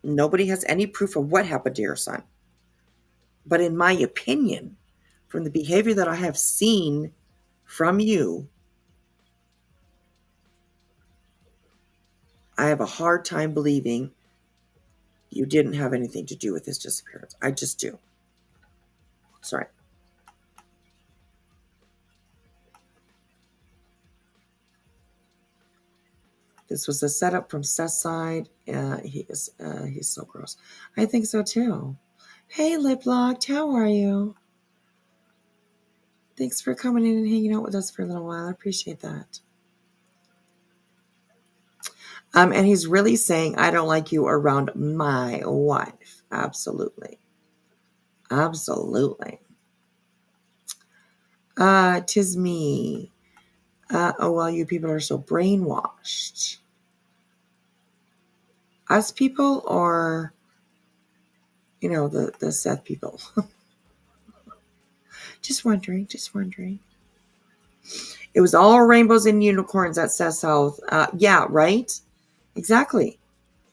Nobody has any proof of what happened to your son. But in my opinion, from the behavior that I have seen from you, I have a hard time believing you didn't have anything to do with his disappearance. I just do. Sorry. This was a setup from Seth's side. He's so gross. I think so too. Hey, Lip Locked, how are you? Thanks for coming in and hanging out with us for a little while. I appreciate that. And he's really saying, I don't like you around my wife. Absolutely. Absolutely. 'Tis me. Oh, well, you people are so brainwashed. Us people or, the Seth people? Just wondering. It was all rainbows and unicorns at Seth's house. Yeah, right? Exactly.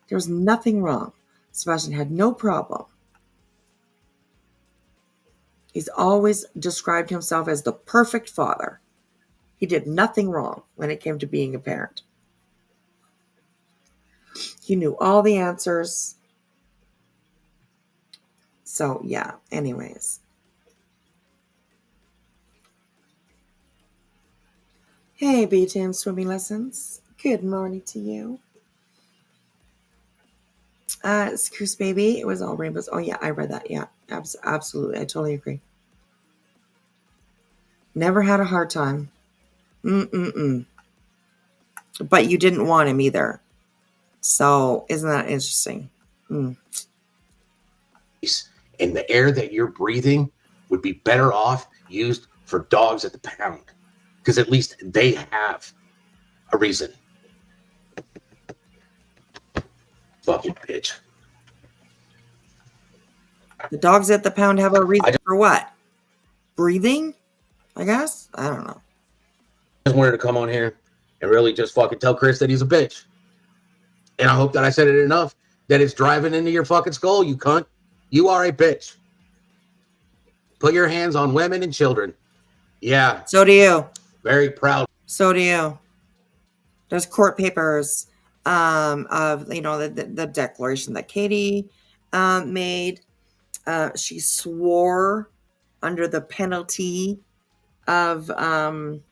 There was nothing wrong. Sebastian had no problem. He's always described himself as the perfect father. He did nothing wrong when it came to being a parent. He knew all the answers. So, yeah, anyways. Hey, BTM Swimming Lessons. Good morning to you. Screws Baby, it was all rainbows. Oh, yeah, I read that. Yeah, absolutely. I totally agree. Never had a hard time. But you didn't want him either. So, isn't that interesting? And the air that you're breathing would be better off used for dogs at the pound. Because at least they have a reason. Fucking bitch. The dogs at the pound have a reason for what? Breathing? I guess? I don't know. I just wanted to come on here and really just fucking tell Chris that he's a bitch. And I hope that I said it enough that it's driving into your fucking skull, you cunt. You are a bitch. Put your hands on women and children. Yeah. So do you. Very proud. So do you. There's court papers of, the declaration that Katie made. She swore under the penalty of, lying,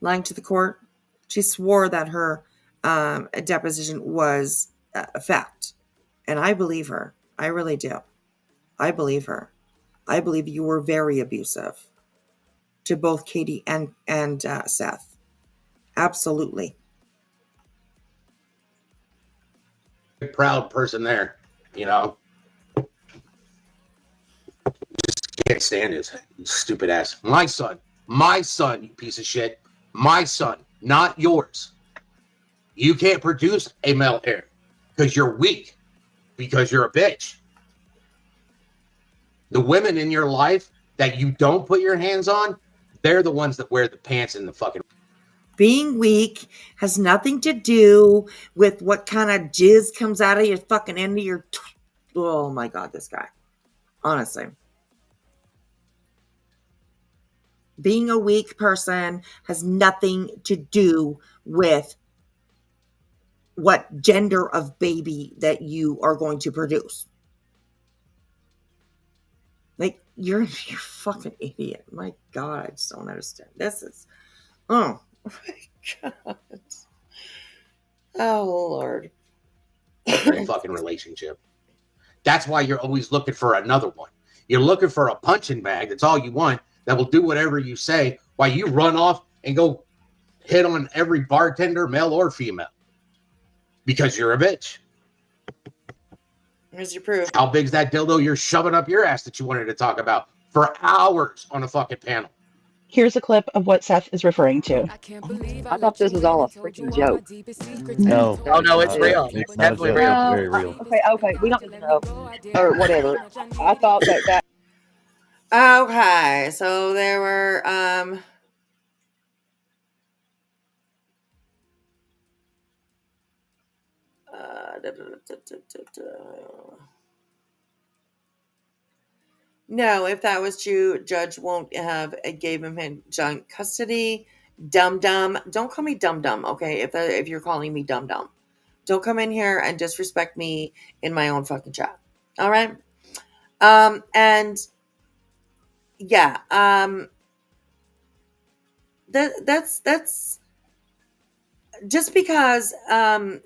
lying to the court. She swore that her deposition was a fact. And I believe her. I really do. I believe her. I believe you were very abusive to both Katie and Seth. Absolutely. Proud person there, Just can't stand his stupid ass. My son, you piece of shit. My son, not yours. You can't produce a male heir because you're weak, because you're a bitch. The women in your life that you don't put your hands on, they're the ones that wear the pants in the fucking... Being weak has nothing to do with what kind of jizz comes out of your fucking end of your... Oh my God, this guy. Honestly. Being a weak person has nothing to do with what gender of baby that you are going to produce. Like, you're fucking idiot. My God, I just don't understand. This is... Oh my God. Oh, Lord. fucking relationship. That's why you're always looking for another one. You're looking for a punching bag. That's all you want. That will do whatever you say while you run off and go hit on every bartender, male or female, because you're a bitch. Here's your proof. How big's that dildo you're shoving up your ass that you wanted to talk about for hours on a fucking panel? Here's a clip of what Seth is referring to. I thought this was all a freaking joke. No. Oh no, it's real. It's It's not a definitely joke. real. It's very real. Okay, we don't know. Or whatever. I thought that Okay, so there were no, if that was true, judge won't have gave him joint custody. Dum dum, don't call me dum dum, okay? If you're calling me dum dum, don't come in here and disrespect me in my own fucking chat. All right, and yeah, that's just because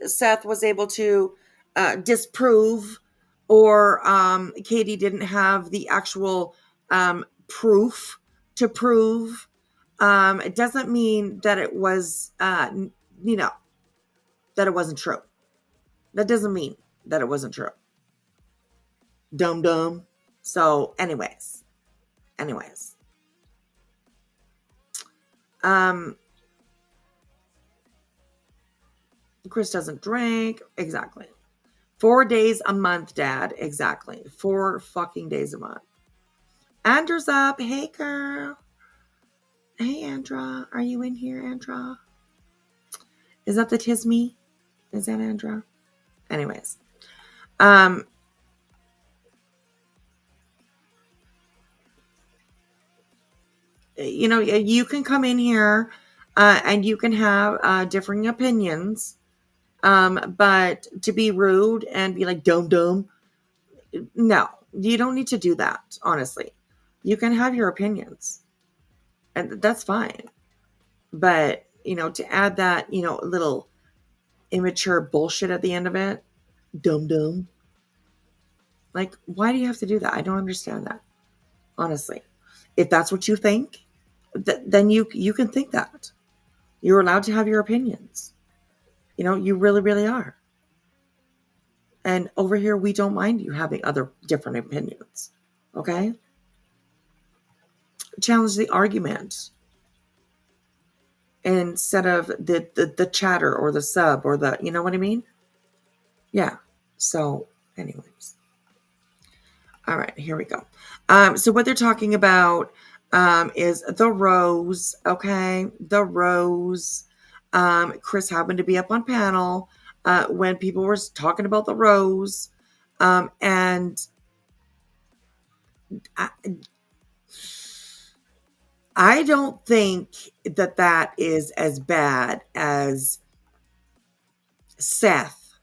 Seth was able to disprove, or Katie didn't have the actual proof to prove, it doesn't mean that it was, that it wasn't true. That doesn't mean that it wasn't true. Dumb dumb. So, anyways. Chris doesn't drink. Exactly. 4 days a month, Dad. Exactly. 4 fucking days a month. Andra's up. Hey, girl. Hey, Andra. Are you in here, Andra? Is that the Tisme? Is that Andra? Anyways. You can come in here and you can have differing opinions. But to be rude and be like, dumb, no, you don't need to do that, honestly. You can have your opinions, and that's fine. But, to add that, little immature bullshit at the end of it, dumb. Like, why do you have to do that? I don't understand that, honestly. If that's what you think, then you can think that. You're allowed to have your opinions. You really, really are. And over here, we don't mind you having other different opinions. Okay? Challenge the argument instead of the chatter or the sub or the, you know what I mean? Yeah. So, anyways. All right, here we go. So what they're talking about is the rose. Okay? The rose. Chris happened to be up on panel when people were talking about the rose, and I don't think that is as bad as Seth,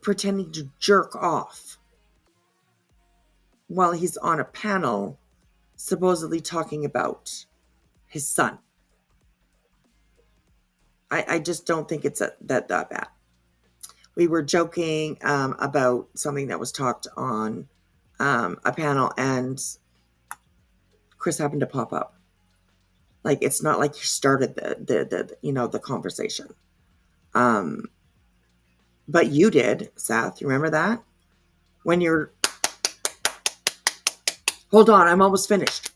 pretending to jerk off while he's on a panel supposedly talking about his son. I just don't think it's that bad. We were joking about something that was talked on a panel, and Chris happened to pop up. Like, it's not like he started the conversation. But you did, Seth. You remember that? When you're... Hold on, I'm almost finished.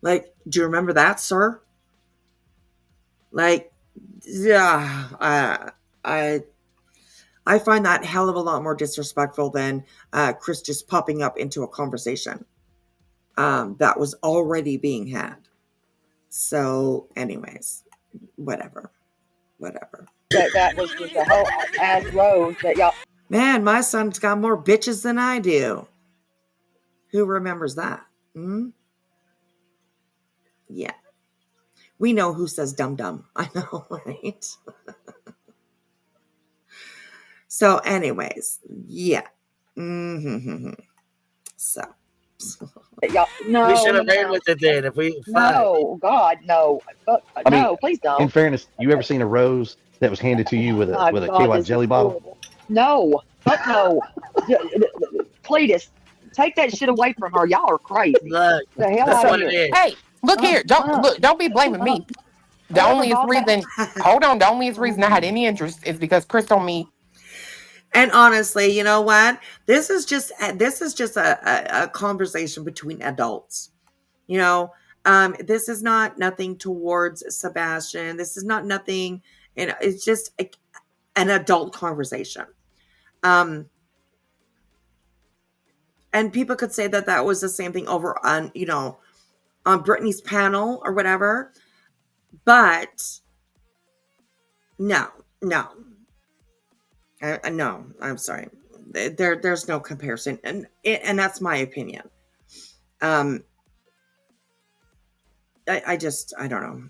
Like, do you remember that, sir? Like, yeah, I find that hell of a lot more disrespectful than Chris just popping up into a conversation that was already being had. So, anyways, whatever. That was just a whole ass rose that y'all. Man, my son's got more bitches than I do. Who remembers that? Yeah. We know who says dumb. I know, right? So, anyways, yeah. So. No, we should have ran with it then. If we no, God, no, no, please don't. In fairness, you ever seen a rose that was handed to you with a KY jelly bottle? No, fuck no. Cletus, Take that shit away from her. Y'all are crazy. Look, The hell that's out what of it here. is. Hey, look here. Don't be blaming me. The Whoever only bought that- reason, hold on, the only reason I had any interest is because Chris told me. And honestly, you know what? This is just a conversation between adults. You know, this is not nothing towards Sebastian. This is not nothing. It's just an adult conversation. And people could say that that was the same thing over on, you know, on Brittany's panel or whatever. But no, I'm sorry. There's no comparison, and that's my opinion. I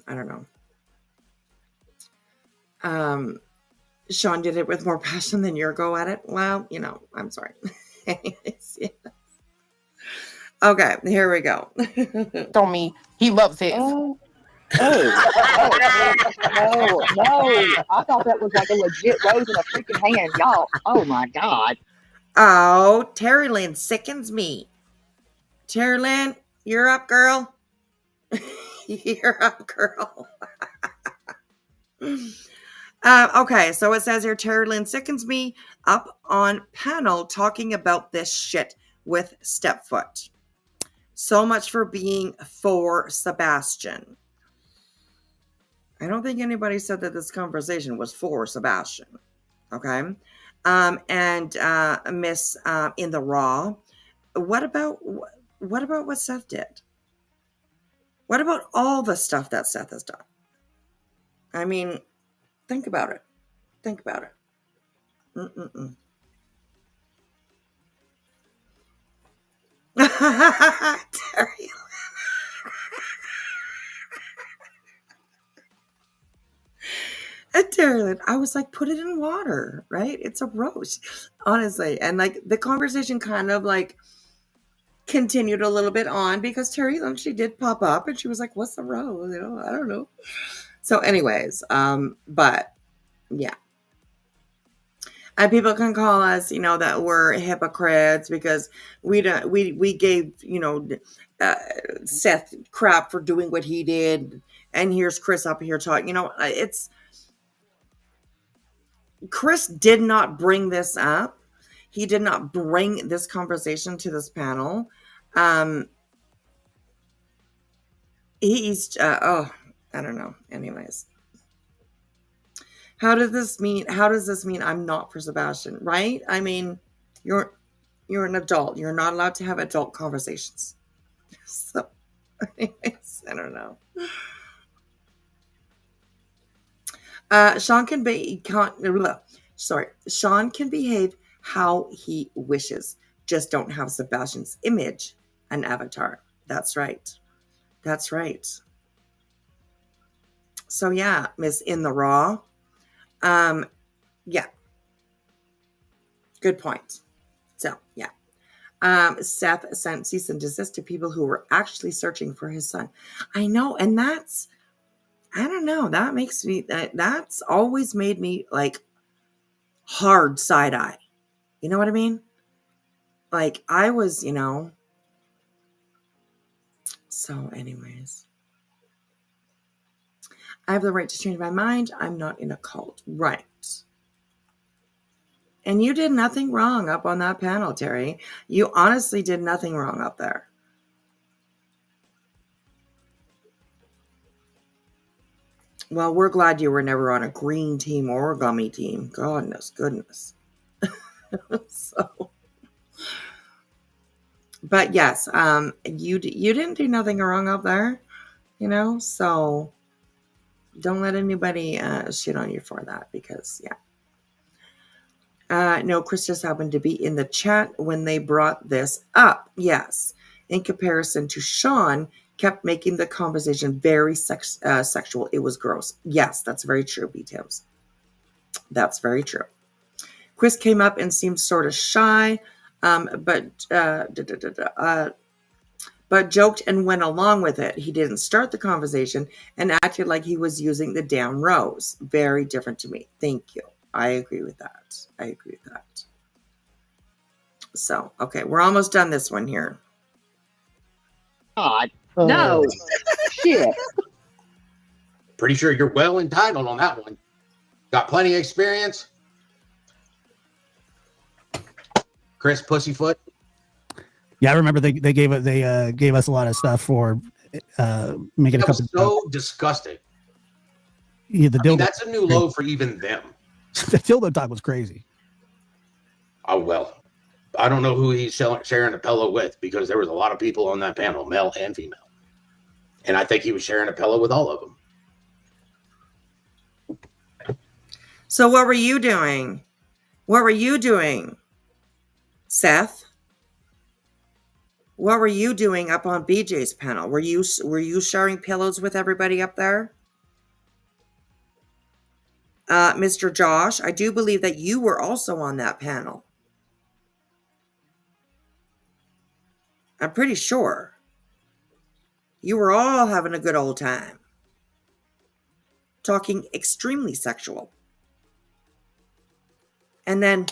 don't know. Sean did it with more passion than your go at it. Well, you know, I'm sorry. Anyways, yeah. Okay, here we go. Told me he loves his. No. I thought that was like a legit rose in a freaking hand, y'all. Oh my god. Oh, Terry Lynn sickens me. Terry Lynn, you're up, girl. You're up, girl. Okay, so it says here, Terry Lynn sickens me up on panel talking about this shit with Stepfoot. So much for being for Sebastian. I don't think anybody said that this conversation was for Sebastian. Okay. And Miss in the Raw, what about what Seth did? What about all the stuff that Seth has done? I mean, think about it. Think about it. Terry. And Terry, I was like, put it in water, right? It's a roast, honestly. And like the conversation kind of like continued a little bit on because Terry, she did pop up and she was like, what's the rose? You know, I don't know. So anyways, but yeah. And people can call us, you know, that we're hypocrites because we gave, you know, Seth crap for doing what he did. And here's Chris up here talking, you know, Chris did not bring this up. He did not bring this conversation to this panel. He's I don't know. Anyways, how does this mean I'm not for Sebastian, right? I mean, you're an adult. You're not allowed to have adult conversations. So, anyways, I don't know. Sean can behave how he wishes. Just don't have Sebastian's image and avatar. That's right. That's right. So yeah, Miss in the Raw. Yeah. Good point. So yeah. Seth sent cease and desist to people who were actually searching for his son. I know, and that's, I don't know, that makes me, that's always made me like hard side eye. You know what I mean? Like I was, you know. So anyways. I have the right to change my mind. I'm not in a cult. Right. And you did nothing wrong up on that panel, Terry. You honestly did nothing wrong up there. Well, we're glad you were never on a green team or a gummy team. Goodness. So, but yes, you didn't do nothing wrong up there, you know. So don't let anybody shit on you for that because yeah. No, Chris just happened to be in the chat when they brought this up. Yes, in comparison to Sean, kept making the conversation very sexual. It was gross. Yes, that's very true, B-Tims. That's very true. Chris came up and seemed sort of shy, but joked and went along with it. He didn't start the conversation and acted like he was using the damn rose. Very different to me. Thank you. I agree with that. So, okay, we're almost done this one here. God, no. Shit. Pretty sure you're well entitled on that one. Got plenty of experience. Chris Pussyfoot. Yeah, I remember they gave us a lot of stuff for making That a was couple. so disgusting. Yeah, the I mean, dildo. that's a new low for even them. The dildo talk was crazy. Oh, well, I don't know who he's sharing a pillow with, because there was a lot of people on that panel, male and female. And I think he was sharing a pillow with all of them. So what were you doing? What were you doing, Seth? What were you doing up on BJ's panel? Were you sharing pillows with everybody up there? Mr. Josh, I do believe that you were also on that panel. I'm pretty sure. You were all having a good old time. Talking extremely sexual. And then,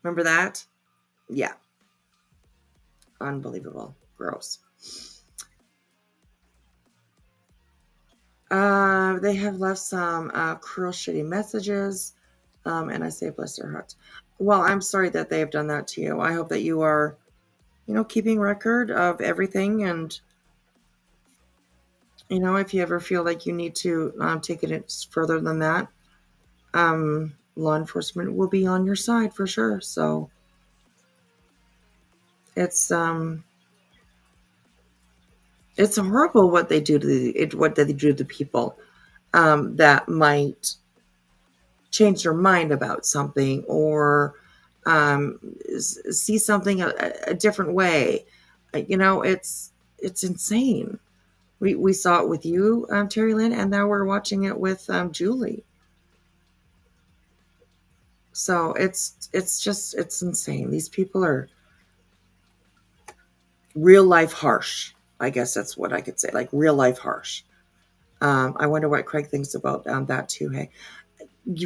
remember that? Yeah. Unbelievable. Gross. They have left some cruel, shitty messages. And I say, bless their hearts. Well, I'm sorry that they have done that to you. I hope that you are, keeping record of everything. And, if you ever feel like you need to take it further than that, law enforcement will be on your side for sure. So it's horrible what they do to the people that might change their mind about something or see something a different way. It's insane. We saw it with you, Terry Lynn, and now we're watching it with Julie. So it's insane. These people are real life harsh. I guess that's what I could say, like real life harsh. I wonder what Craig thinks about that too. Hey,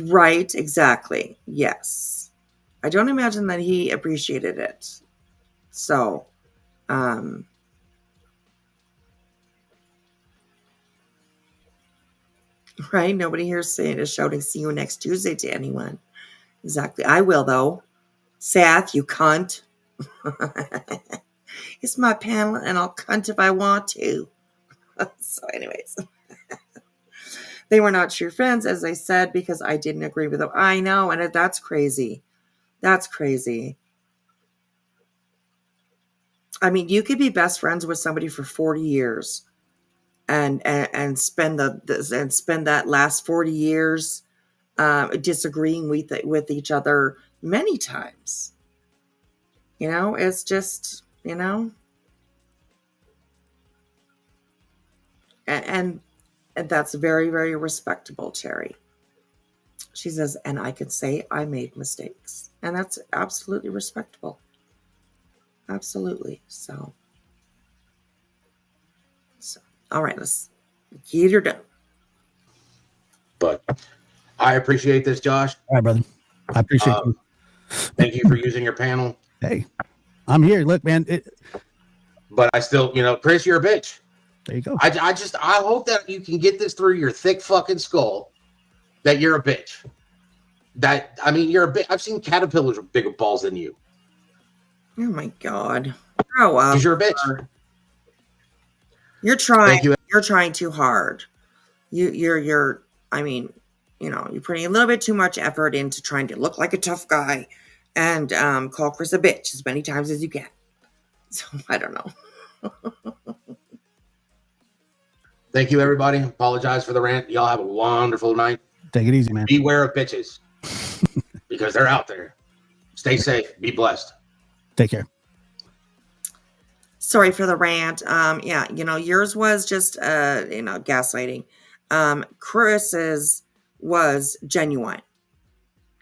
right? Exactly. Yes. I don't imagine that he appreciated it. So, right? Nobody here is shouting, "See you next Tuesday" to anyone. Exactly. I will though. Seth, you cunt. It's my panel, and I'll cunt if I want to. So, anyways. They were not true friends, as I said, because I didn't agree with them. I know, and that's crazy. That's crazy. I mean, you could be best friends with somebody for 40 years and spend that last 40 years disagreeing with each other many times. It's just, and that's very, very respectable, Terry. She says, and I can say I made mistakes. And that's absolutely respectable. Absolutely. So all right, let's get her done. But I appreciate this, Josh. All right, brother. I appreciate you. Thank you for using your panel. Hey, I'm here. Look, man. But I still, Chris, you're a bitch. There you go. I hope that you can get this through your thick fucking skull that you're a bitch. You're a bitch. I've seen caterpillars with bigger balls than you. Oh my God. Grow up. Because you're a bitch. You're trying. Thank you. You're trying too hard. You're putting a little bit too much effort into trying to look like a tough guy and call Chris a bitch as many times as you can. So I don't know. Thank you, everybody. Apologize for the rant. Y'all have a wonderful night. Take it easy, man. Beware of bitches. Because they're out there. Stay safe. Be blessed. Take care. Sorry for the rant. Yours was just gaslighting. Chris's was genuine.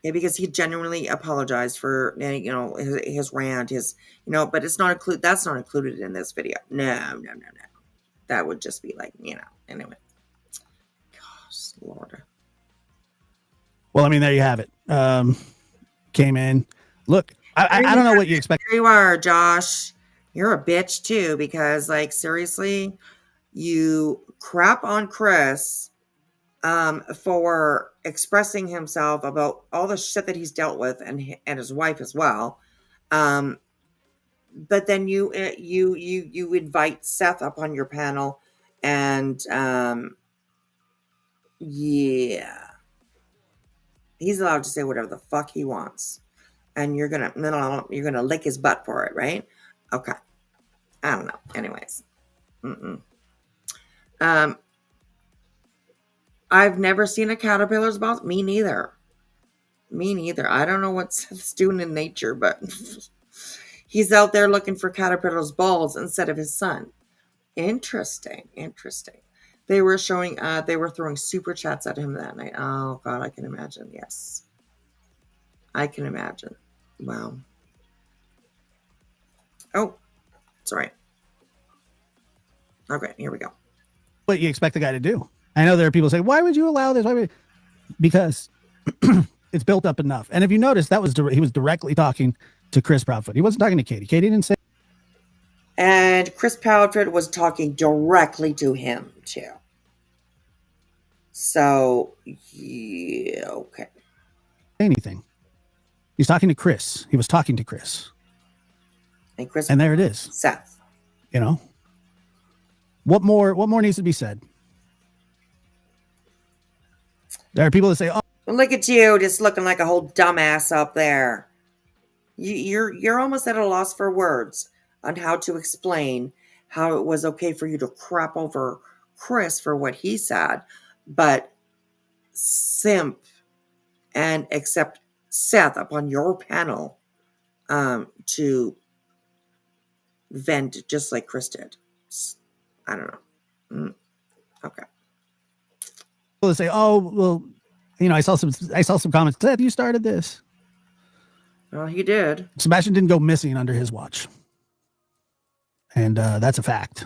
Yeah, because he genuinely apologized for his rant, but it's not that's not included in this video. No. That would just be like, anyway. Gosh, Lord. Well, there you have it. Came in. Look, I don't know what you expect. There you are, Josh. You're a bitch too, because like seriously, you crap on Chris for expressing himself about all the shit that he's dealt with and his wife as well. But then you invite Seth up on your panel, and yeah, he's allowed to say whatever the fuck he wants, and you're gonna lick his butt for it, right? Okay, I don't know. Anyways, I've never seen a caterpillar's balls. Me neither. I don't know what Seth's doing in nature, but he's out there looking for caterpillar's balls instead of his son. Interesting. They were showing, they were throwing super chats at him that night. Oh God, I can imagine. Yes. I can imagine. Wow. Oh, sorry. Okay, here we go. What you expect the guy to do. I know there are people saying, why would you allow this? Because it's built up enough. And if you notice, he was directly talking to Chris Proudfoot. He wasn't talking to Katie. Katie didn't say. And Chris Proudfoot was talking directly to him too. So, yeah, okay. Anything. He's talking to Chris. He was talking to Chris. And there it is. Seth. You know? What more needs to be said? There are people that say, oh, look at you just looking like a whole dumbass up there. You're almost at a loss for words on how to explain how it was okay for you to crap over Chris for what he said, but simp and accept Seth up on your panel to vent just like Chris did. I don't know. Okay. People say, oh, well, you know, I saw some comments. Seth, you started this. Well, he did. Sebastian didn't go missing under his watch. And that's a fact.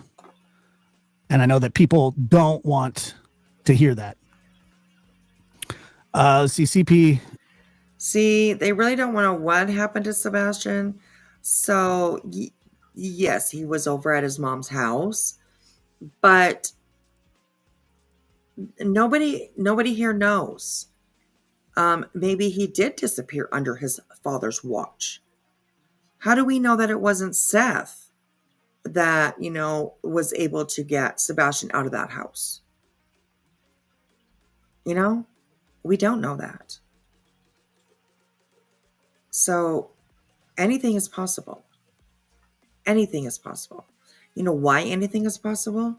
And I know that people don't want to hear that. CCP. See, they really don't want to know what happened to Sebastian. So, yes, he was over at his mom's house. But nobody here knows. Maybe he did disappear under his father's watch. How do we know that it wasn't Seth that, you know, was able to get Sebastian out of that house? You know, we don't know that. So anything is possible. Anything is possible. You know why anything is possible?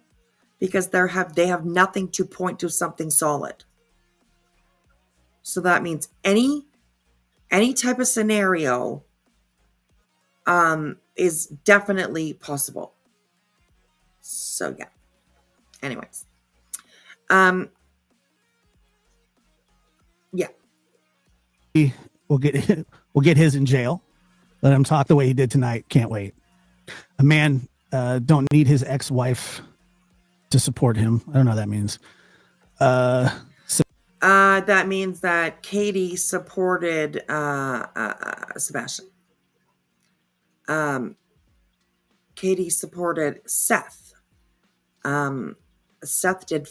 Because they have nothing to point to something solid. So that means any type of scenario is definitely possible. So yeah. Anyways. Yeah. We'll get his in jail. Let him talk the way he did tonight. Can't wait. A man don't need his ex-wife to support him. I don't know what that means. That means that Katie supported Sebastian. Katie supported Seth. Seth did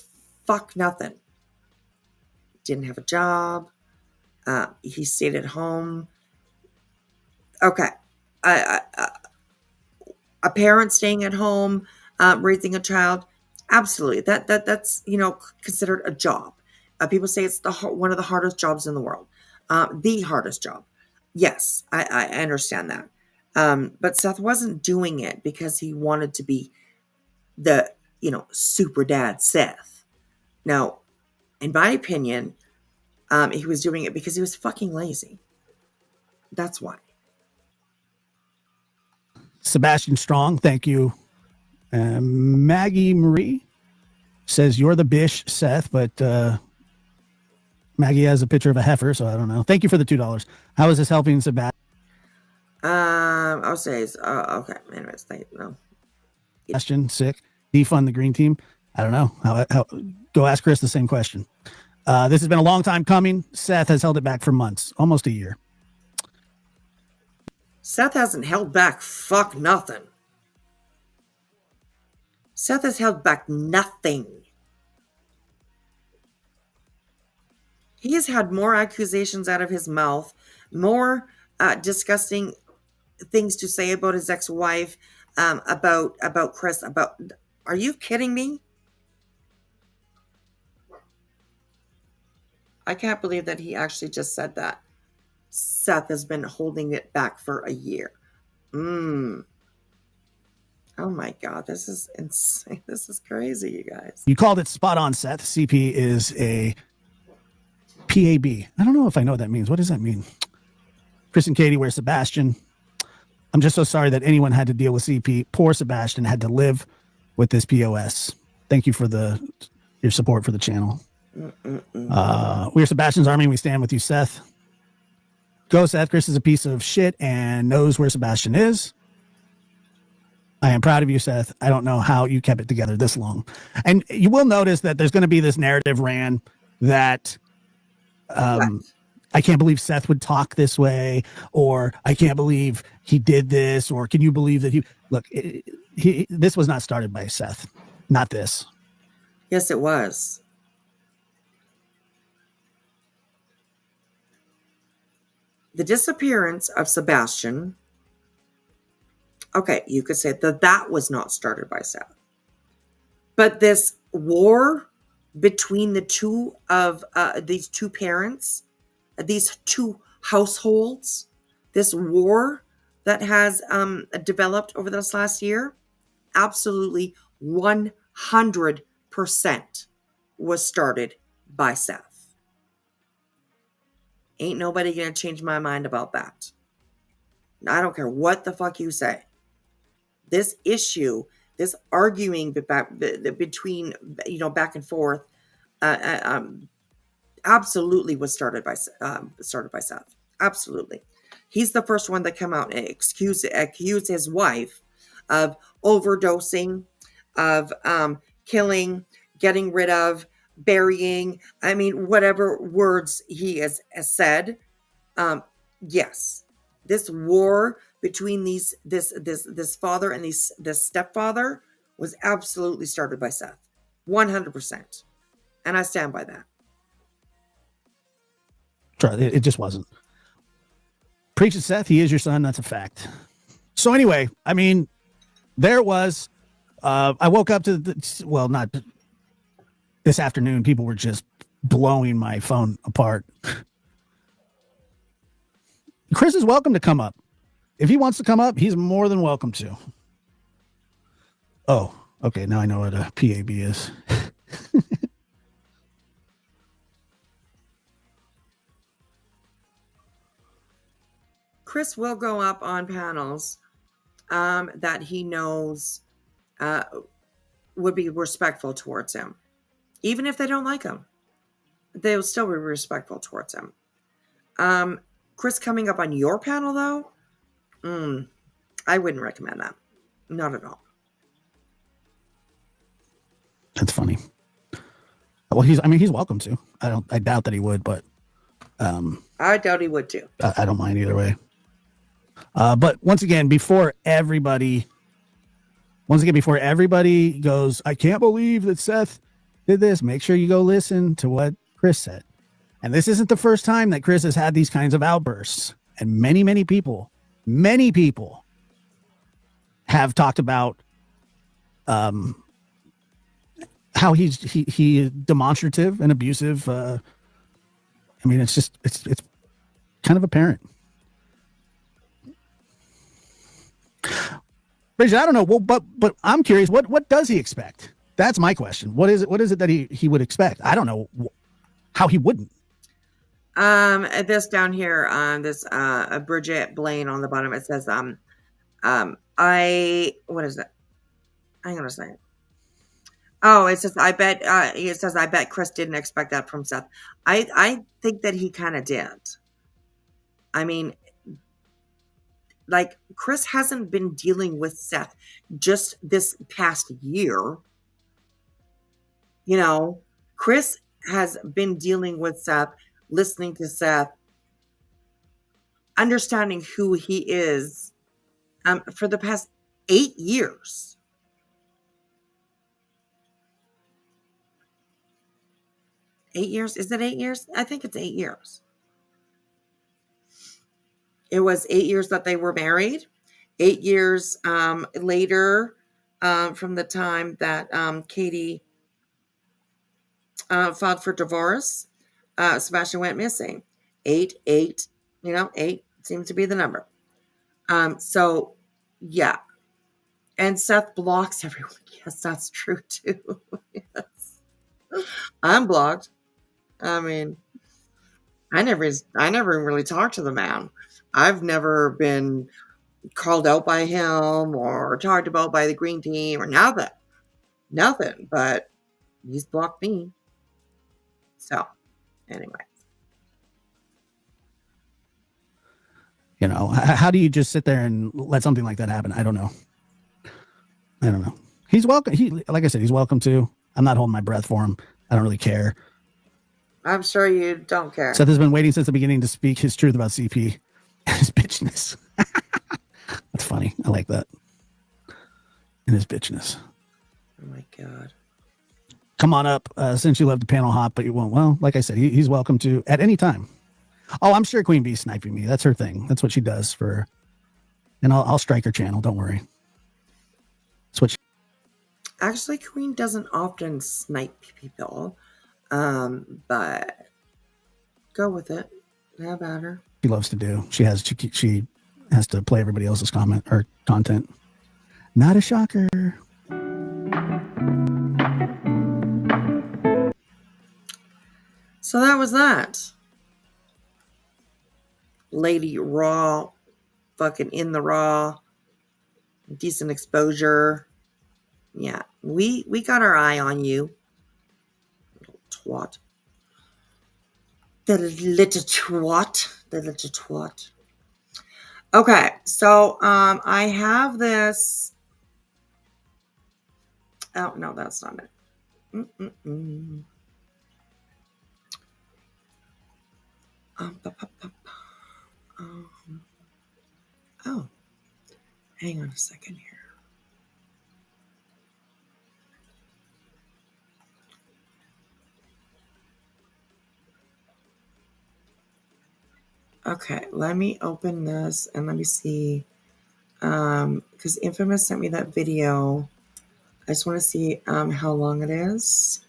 fuck nothing. Didn't have a job. He stayed at home. Okay. A parent staying at home, raising a child. Absolutely. That's, you know, considered a job. People say it's one of the hardest jobs in the world. The hardest job. Yes, I understand that. But Seth wasn't doing it because he wanted to be the, you know, super dad Seth. Now, in my opinion, he was doing it because he was fucking lazy. That's why. Sebastian Strong, thank you. Maggie Marie says, you're the bish, Seth, but Maggie has a picture of a heifer, so I don't know. Thank you for the $2. How is this helping Sebastian? I'll say, okay. Anyways, thank you. No. Sebastian, sick. Defund the green team. I don't know. How go ask Chris the same question. This has been a long time coming. Seth has held it back for months, almost a year. Seth hasn't held back fuck nothing. Seth has held back nothing. He has had more accusations out of his mouth, more disgusting things to say about his ex-wife, about Chris. Are you kidding me? I can't believe that he actually just said that. Seth has been holding it back for a year. Oh my God, this is insane. This is crazy, you guys. You called it spot on, Seth. CP is a PAB. I don't know if I know what that means. What does that mean? Chris and Katie, where's Sebastian? I'm just so sorry that anyone had to deal with CP. Poor Sebastian had to live with this POS. Thank you for your support for the channel. We're Sebastian's army. We stand with you, Seth. Go, Seth. Chris is a piece of shit and knows where Sebastian is. I am proud of you, Seth. I don't know how you kept it together this long. And you will notice that there's going to be this narrative ran that I can't believe Seth would talk this way, or I can't believe he did this, or can you believe that look, this was not started by Seth. Not this. Yes, it was. The disappearance of Sebastian. Okay, you could say that was not started by Seth. But this war between the two of these two parents, these two households, this war that has developed over this last year, absolutely 100% was started by Seth. Ain't nobody gonna change my mind about that. I don't care what the fuck you say. This issue, this arguing between, back and forth, absolutely was started by Seth. Absolutely. He's the first one to come out and accuse his wife of overdosing, of killing, getting rid of, burying. I mean, whatever words he has said. Yes, this war between this father and this stepfather was absolutely started by Seth, 100%, and I stand by that. It just wasn't. Preach it, Seth. He is your son. That's a fact. So anyway, I mean, there it was. I woke up to not this afternoon. People were just blowing my phone apart. Chris is welcome to come up. If he wants to come up, he's more than welcome to. Oh, okay. Now I know what a PAB is. Chris will go up on panels that he knows would be respectful towards him. Even if they don't like him, they'll still be respectful towards him. Chris coming up on your panel, though, I wouldn't recommend that. Not at all. That's funny. Well, he's welcome to. I doubt that he would, but I doubt he would too. I don't mind either way. But once again, before everybody goes, I can't believe that Seth did this, make sure you go listen to what Chris said. And this isn't the first time that Chris has had these kinds of outbursts. And many people have talked about how he demonstrative and abusive. I mean, it's kind of apparent. Bridget, I don't know. Well, but I'm curious. What does he expect? That's my question. What is it that he would expect? I don't know how he wouldn't. This down here on this Bridget Blaine on the bottom, it says what is it? Hang on a second. Oh, it says I bet Chris didn't expect that from Seth. I think that he kind of did. I mean, like, Chris hasn't been dealing with Seth just this past year. You know, Chris has been dealing with Seth, listening to Seth. understanding who he is for the past 8 years. 8 years? Is it 8 years? I think it's 8 years. It was 8 years that they were married. 8 years later, from the time that Katie filed for divorce, Sebastian went missing. 8 seems to be the number. So, yeah. And Seth blocks everyone. Yes, that's true too. Yes. I'm blocked. I mean, I never really talked to the man. I've never been called out by him or talked about by the green team or nothing, but he's blocked me. So, anyway. You know, how do you just sit there and let something like that happen? I don't know. He's welcome. Like I said, he's welcome to. I'm not holding my breath for him. I don't really care. I'm sure you don't care. Seth has been waiting since the beginning to speak his truth about CP and his bitchness. That's funny. I like that. And his bitchness. Oh my God. Come on up since you love the panel hop, but you won't. Well, like I said, he's welcome to at any time. Oh, I'm sure Queen Bee's sniping me. That's her thing. That's what she does for. And I'll strike her channel. Don't worry. That's what. Actually, Queen doesn't often snipe people, but go with it. How about her? She loves to do. She has to play everybody else's comment or content. Not a shocker. So that was that. Lady Raw, fucking in the Raw, decent exposure. Yeah, we got our eye on you, little twat. The little twat. Okay, so I have this. Oh no, that's not it. Oh, hang on a second here. Okay, let me open this and let me see. Because Infamous sent me that video. I just want to see how long it is.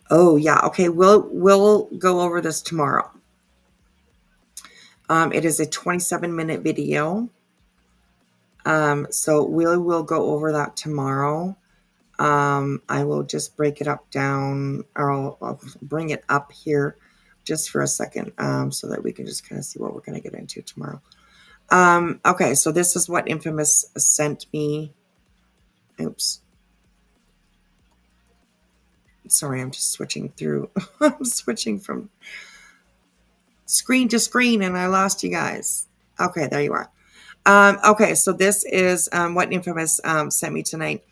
Oh yeah, okay. We'll go over this tomorrow. It is a 27-minute video. So we'll go over that tomorrow. I will just break it up down, or I'll bring it up here just for a second, so that we can just kind of see what we're going to get into tomorrow. Okay, so this is what Infamous sent me. Oops. Sorry, I'm just switching through. I'm switching from screen to screen, and I lost you guys. Okay, there you are. Okay, so this is what Infamous sent me tonight.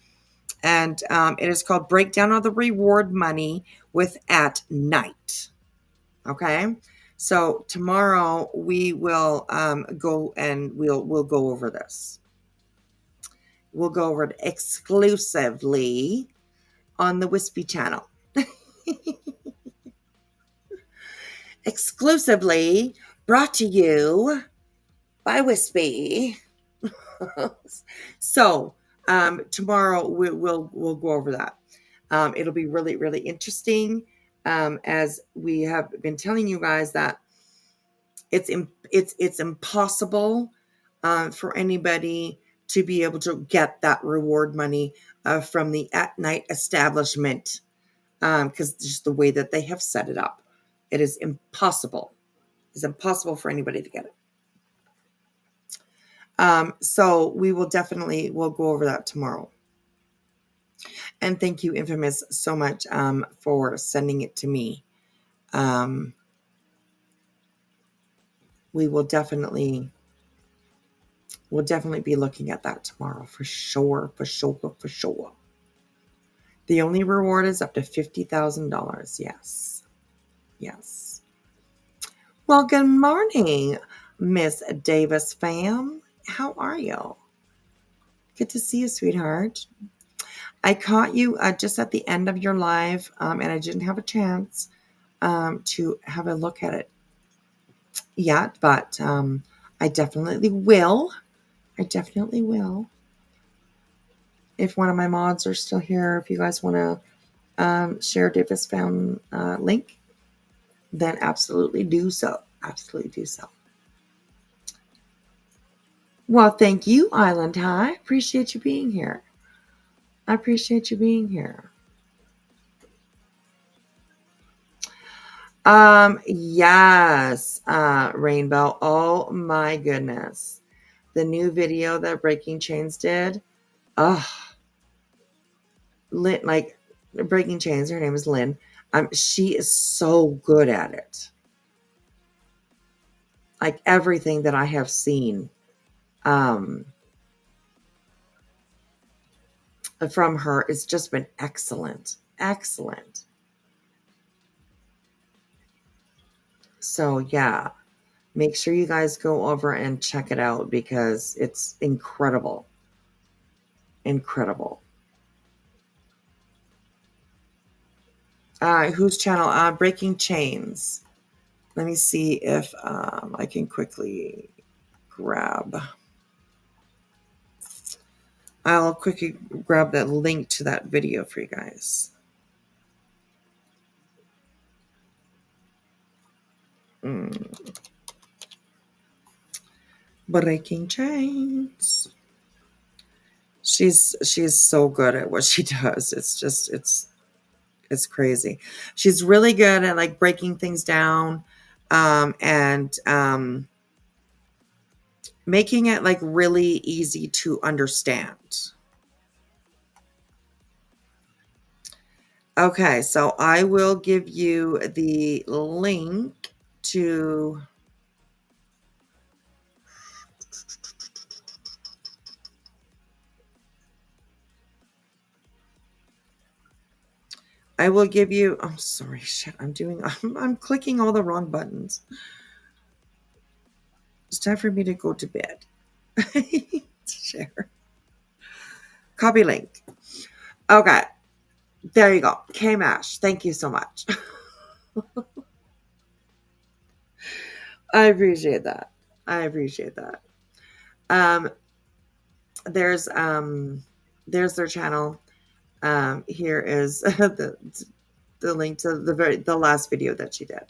And it is called Breakdown of the Reward Money with At Night. Okay, so tomorrow we will go and we'll go over this. We'll go over it exclusively on the Wispy channel. Exclusively brought to you by Wispy. So tomorrow we'll go over that. It'll be really, really interesting. As we have been telling you guys that it's impossible for anybody to be able to get that reward money from the At Night establishment, because just the way that they have set it up, it is impossible. It's impossible for anybody to get it. So we'll go over that tomorrow. And thank you, Infamous, so much for sending it to me. We'll definitely be looking at that tomorrow for sure. The only reward is up to $50,000. Yes. Well, good morning, Miss Davis fam. How are you? Good to see you, sweetheart. I caught you just at the end of your live, and I didn't have a chance to have a look at it yet, but I definitely will. I definitely will. If one of my mods are still here, if you guys want to share Davis fam link, then absolutely do so. Absolutely do so. Well, thank you, Island High. Appreciate you being here. I appreciate you being here. Yes, Rainbow. Oh my goodness. The new video that Breaking Chains did. Lynn, like Breaking Chains, her name is Lynn. She is so good at it. Like everything that I have seen from her, it's just been excellent. Excellent. So yeah, make sure you guys go over and check it out because it's incredible. Incredible. Whose channel? Breaking Chains. Let me see if I can quickly grab. I'll quickly grab that link to that video for you guys. Breaking Chains. She's so good at what she does. It's just it's crazy. She's really good at like breaking things down and making it like really easy to understand. Okay, so I will give you the link to I'm sorry, shit, I'm clicking all the wrong buttons. It's time for me to go to bed. Share. Copy link. Okay. There you go. K-Mash. Thank you so much. I appreciate that. There's their channel. Here is the link to the last video that she did.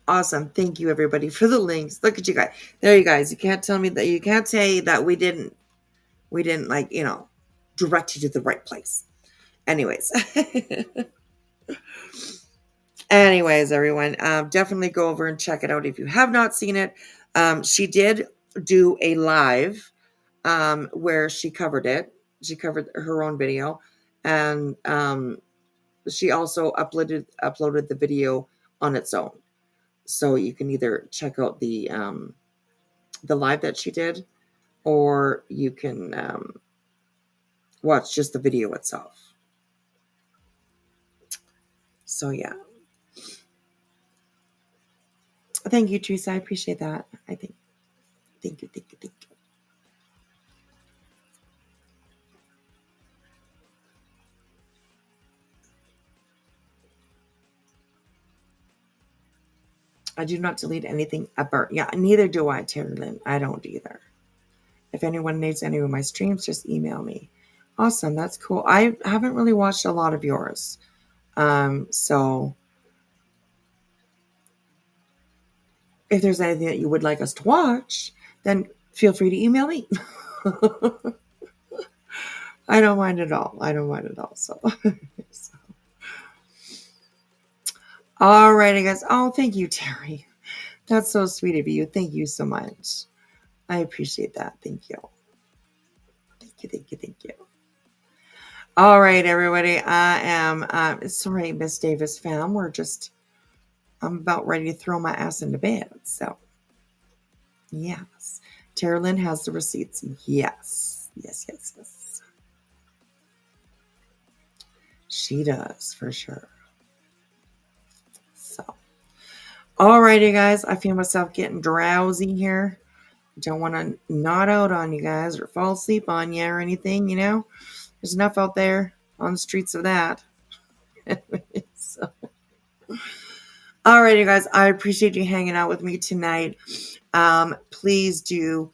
Awesome. Thank you everybody for the links. Look at you guys. There you guys. You can't tell me that you can't say that we didn't like, direct you to the right place. Anyways. Anyways, everyone, definitely go over and check it out if you have not seen it. She did do a live where she covered it. She covered her own video, and she also uploaded the video on its own. So you can either check out the live that she did, or you can watch just the video itself. So yeah. Thank you, Teresa. I appreciate that. Thank you. I do not delete anything ever. Yeah, neither do I, Terry Lynn. I don't either. If anyone needs any of my streams, just email me. Awesome. That's cool. I haven't really watched a lot of yours. So if there's anything that you would like us to watch, then feel free to email me. I don't mind at all. So, alrighty, guys. Oh, thank you, Terry. That's so sweet of you. Thank you so much. I appreciate that. Thank you. Thank you. All right, everybody. I am sorry, Miss Davis fam. I'm about ready to throw my ass into bed. So, yes. Tara Lynn has the receipts. Yes. She does, for sure. So, alrighty, guys. I feel myself getting drowsy here. Don't want to nod out on you guys or fall asleep on you or anything, you know? There's enough out there on the streets of that. So, alrighty, guys. I appreciate you hanging out with me tonight. Please do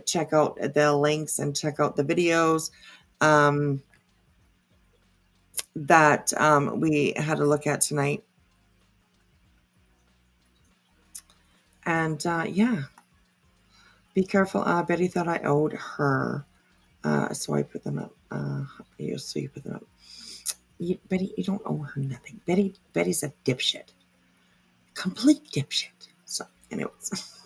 check out the links and check out the videos that we had a look at tonight. And yeah, be careful. Betty thought I owed her, so I put them up. So you put them up. Betty, you don't owe her nothing. Betty's a dipshit, complete dipshit. So, anyways.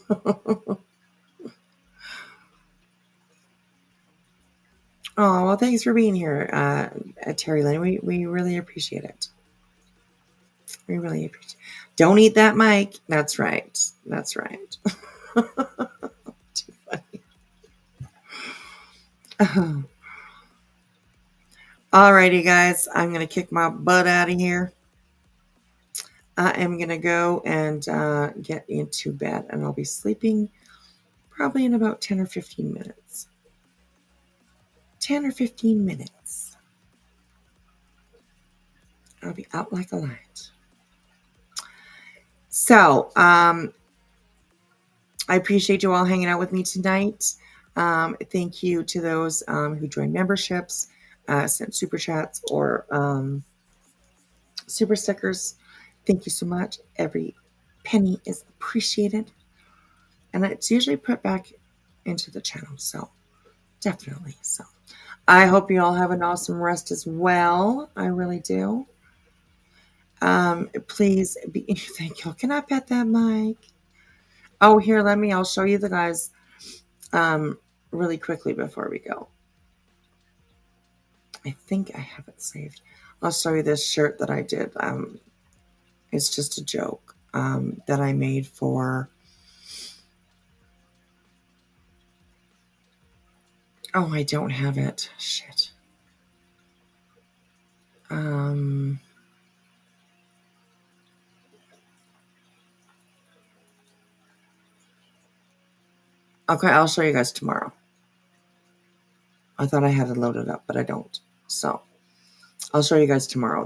Oh, well, thanks for being here, Terry Lynn. We really appreciate it. We really appreciate it. Don't eat that mic. That's right. That's right. Too funny. Alrighty, guys. I'm going to kick my butt out of here. I am going to go and get into bed, and I'll be sleeping probably in about 10 or 15 minutes. 10 or 15 minutes. I'll be out like a light. So, I appreciate you all hanging out with me tonight. Thank you to those who joined memberships, sent super chats, or super stickers. Thank you so much. Every penny is appreciated. And it's usually put back into the channel. So, definitely. So, I hope you all have an awesome rest as well. I really do. Please be, thank you. Can I pet that mic? Oh, here, I'll show you the guys really quickly before we go. I think I have it saved. I'll show you this shirt that I did. It's just a joke that I made for... Oh, I don't have it. Shit. Okay, I'll show you guys tomorrow. I thought I had it loaded up, but I don't. So, I'll show you guys tomorrow.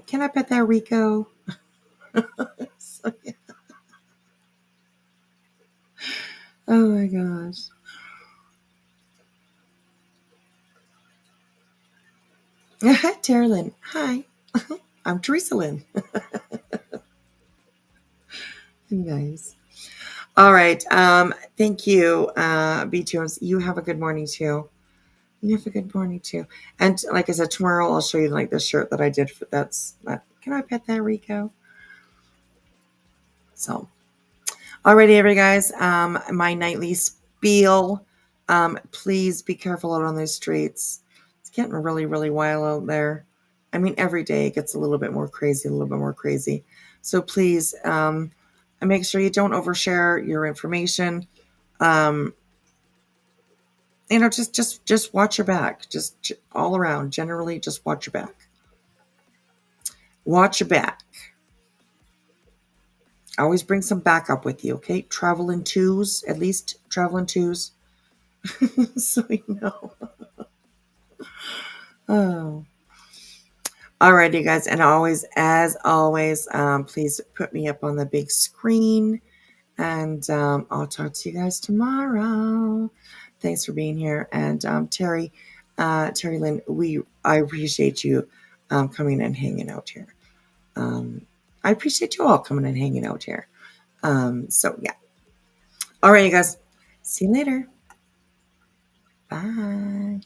Can I pet that Rico? So, yeah. Oh my gosh. Hi, Tara Lynn. Hi. I'm Teresa Lynn. Nice. All right. Thank you, B2. You have a good morning too. You have a good morning too. And like I said, tomorrow I'll show you like this shirt that I did. Can I pet that Rico? So, alrighty, everybody, guys. My nightly spiel. Please be careful out on those streets. It's getting really, really wild out there. I mean, every day it gets a little bit more crazy, So please, make sure you don't overshare your information. Just watch your back. Just all around. Generally, just watch your back. Watch your back. Always bring some backup with you, okay? Travel in twos, at least travel in twos. So you know. Oh. Alrighty, guys. And as always, please put me up on the big screen. And I'll talk to you guys tomorrow. Thanks for being here. And Terry Lynn, I appreciate you coming and hanging out here. I appreciate you all coming and hanging out here. So yeah. All right, you guys. See you later. Bye.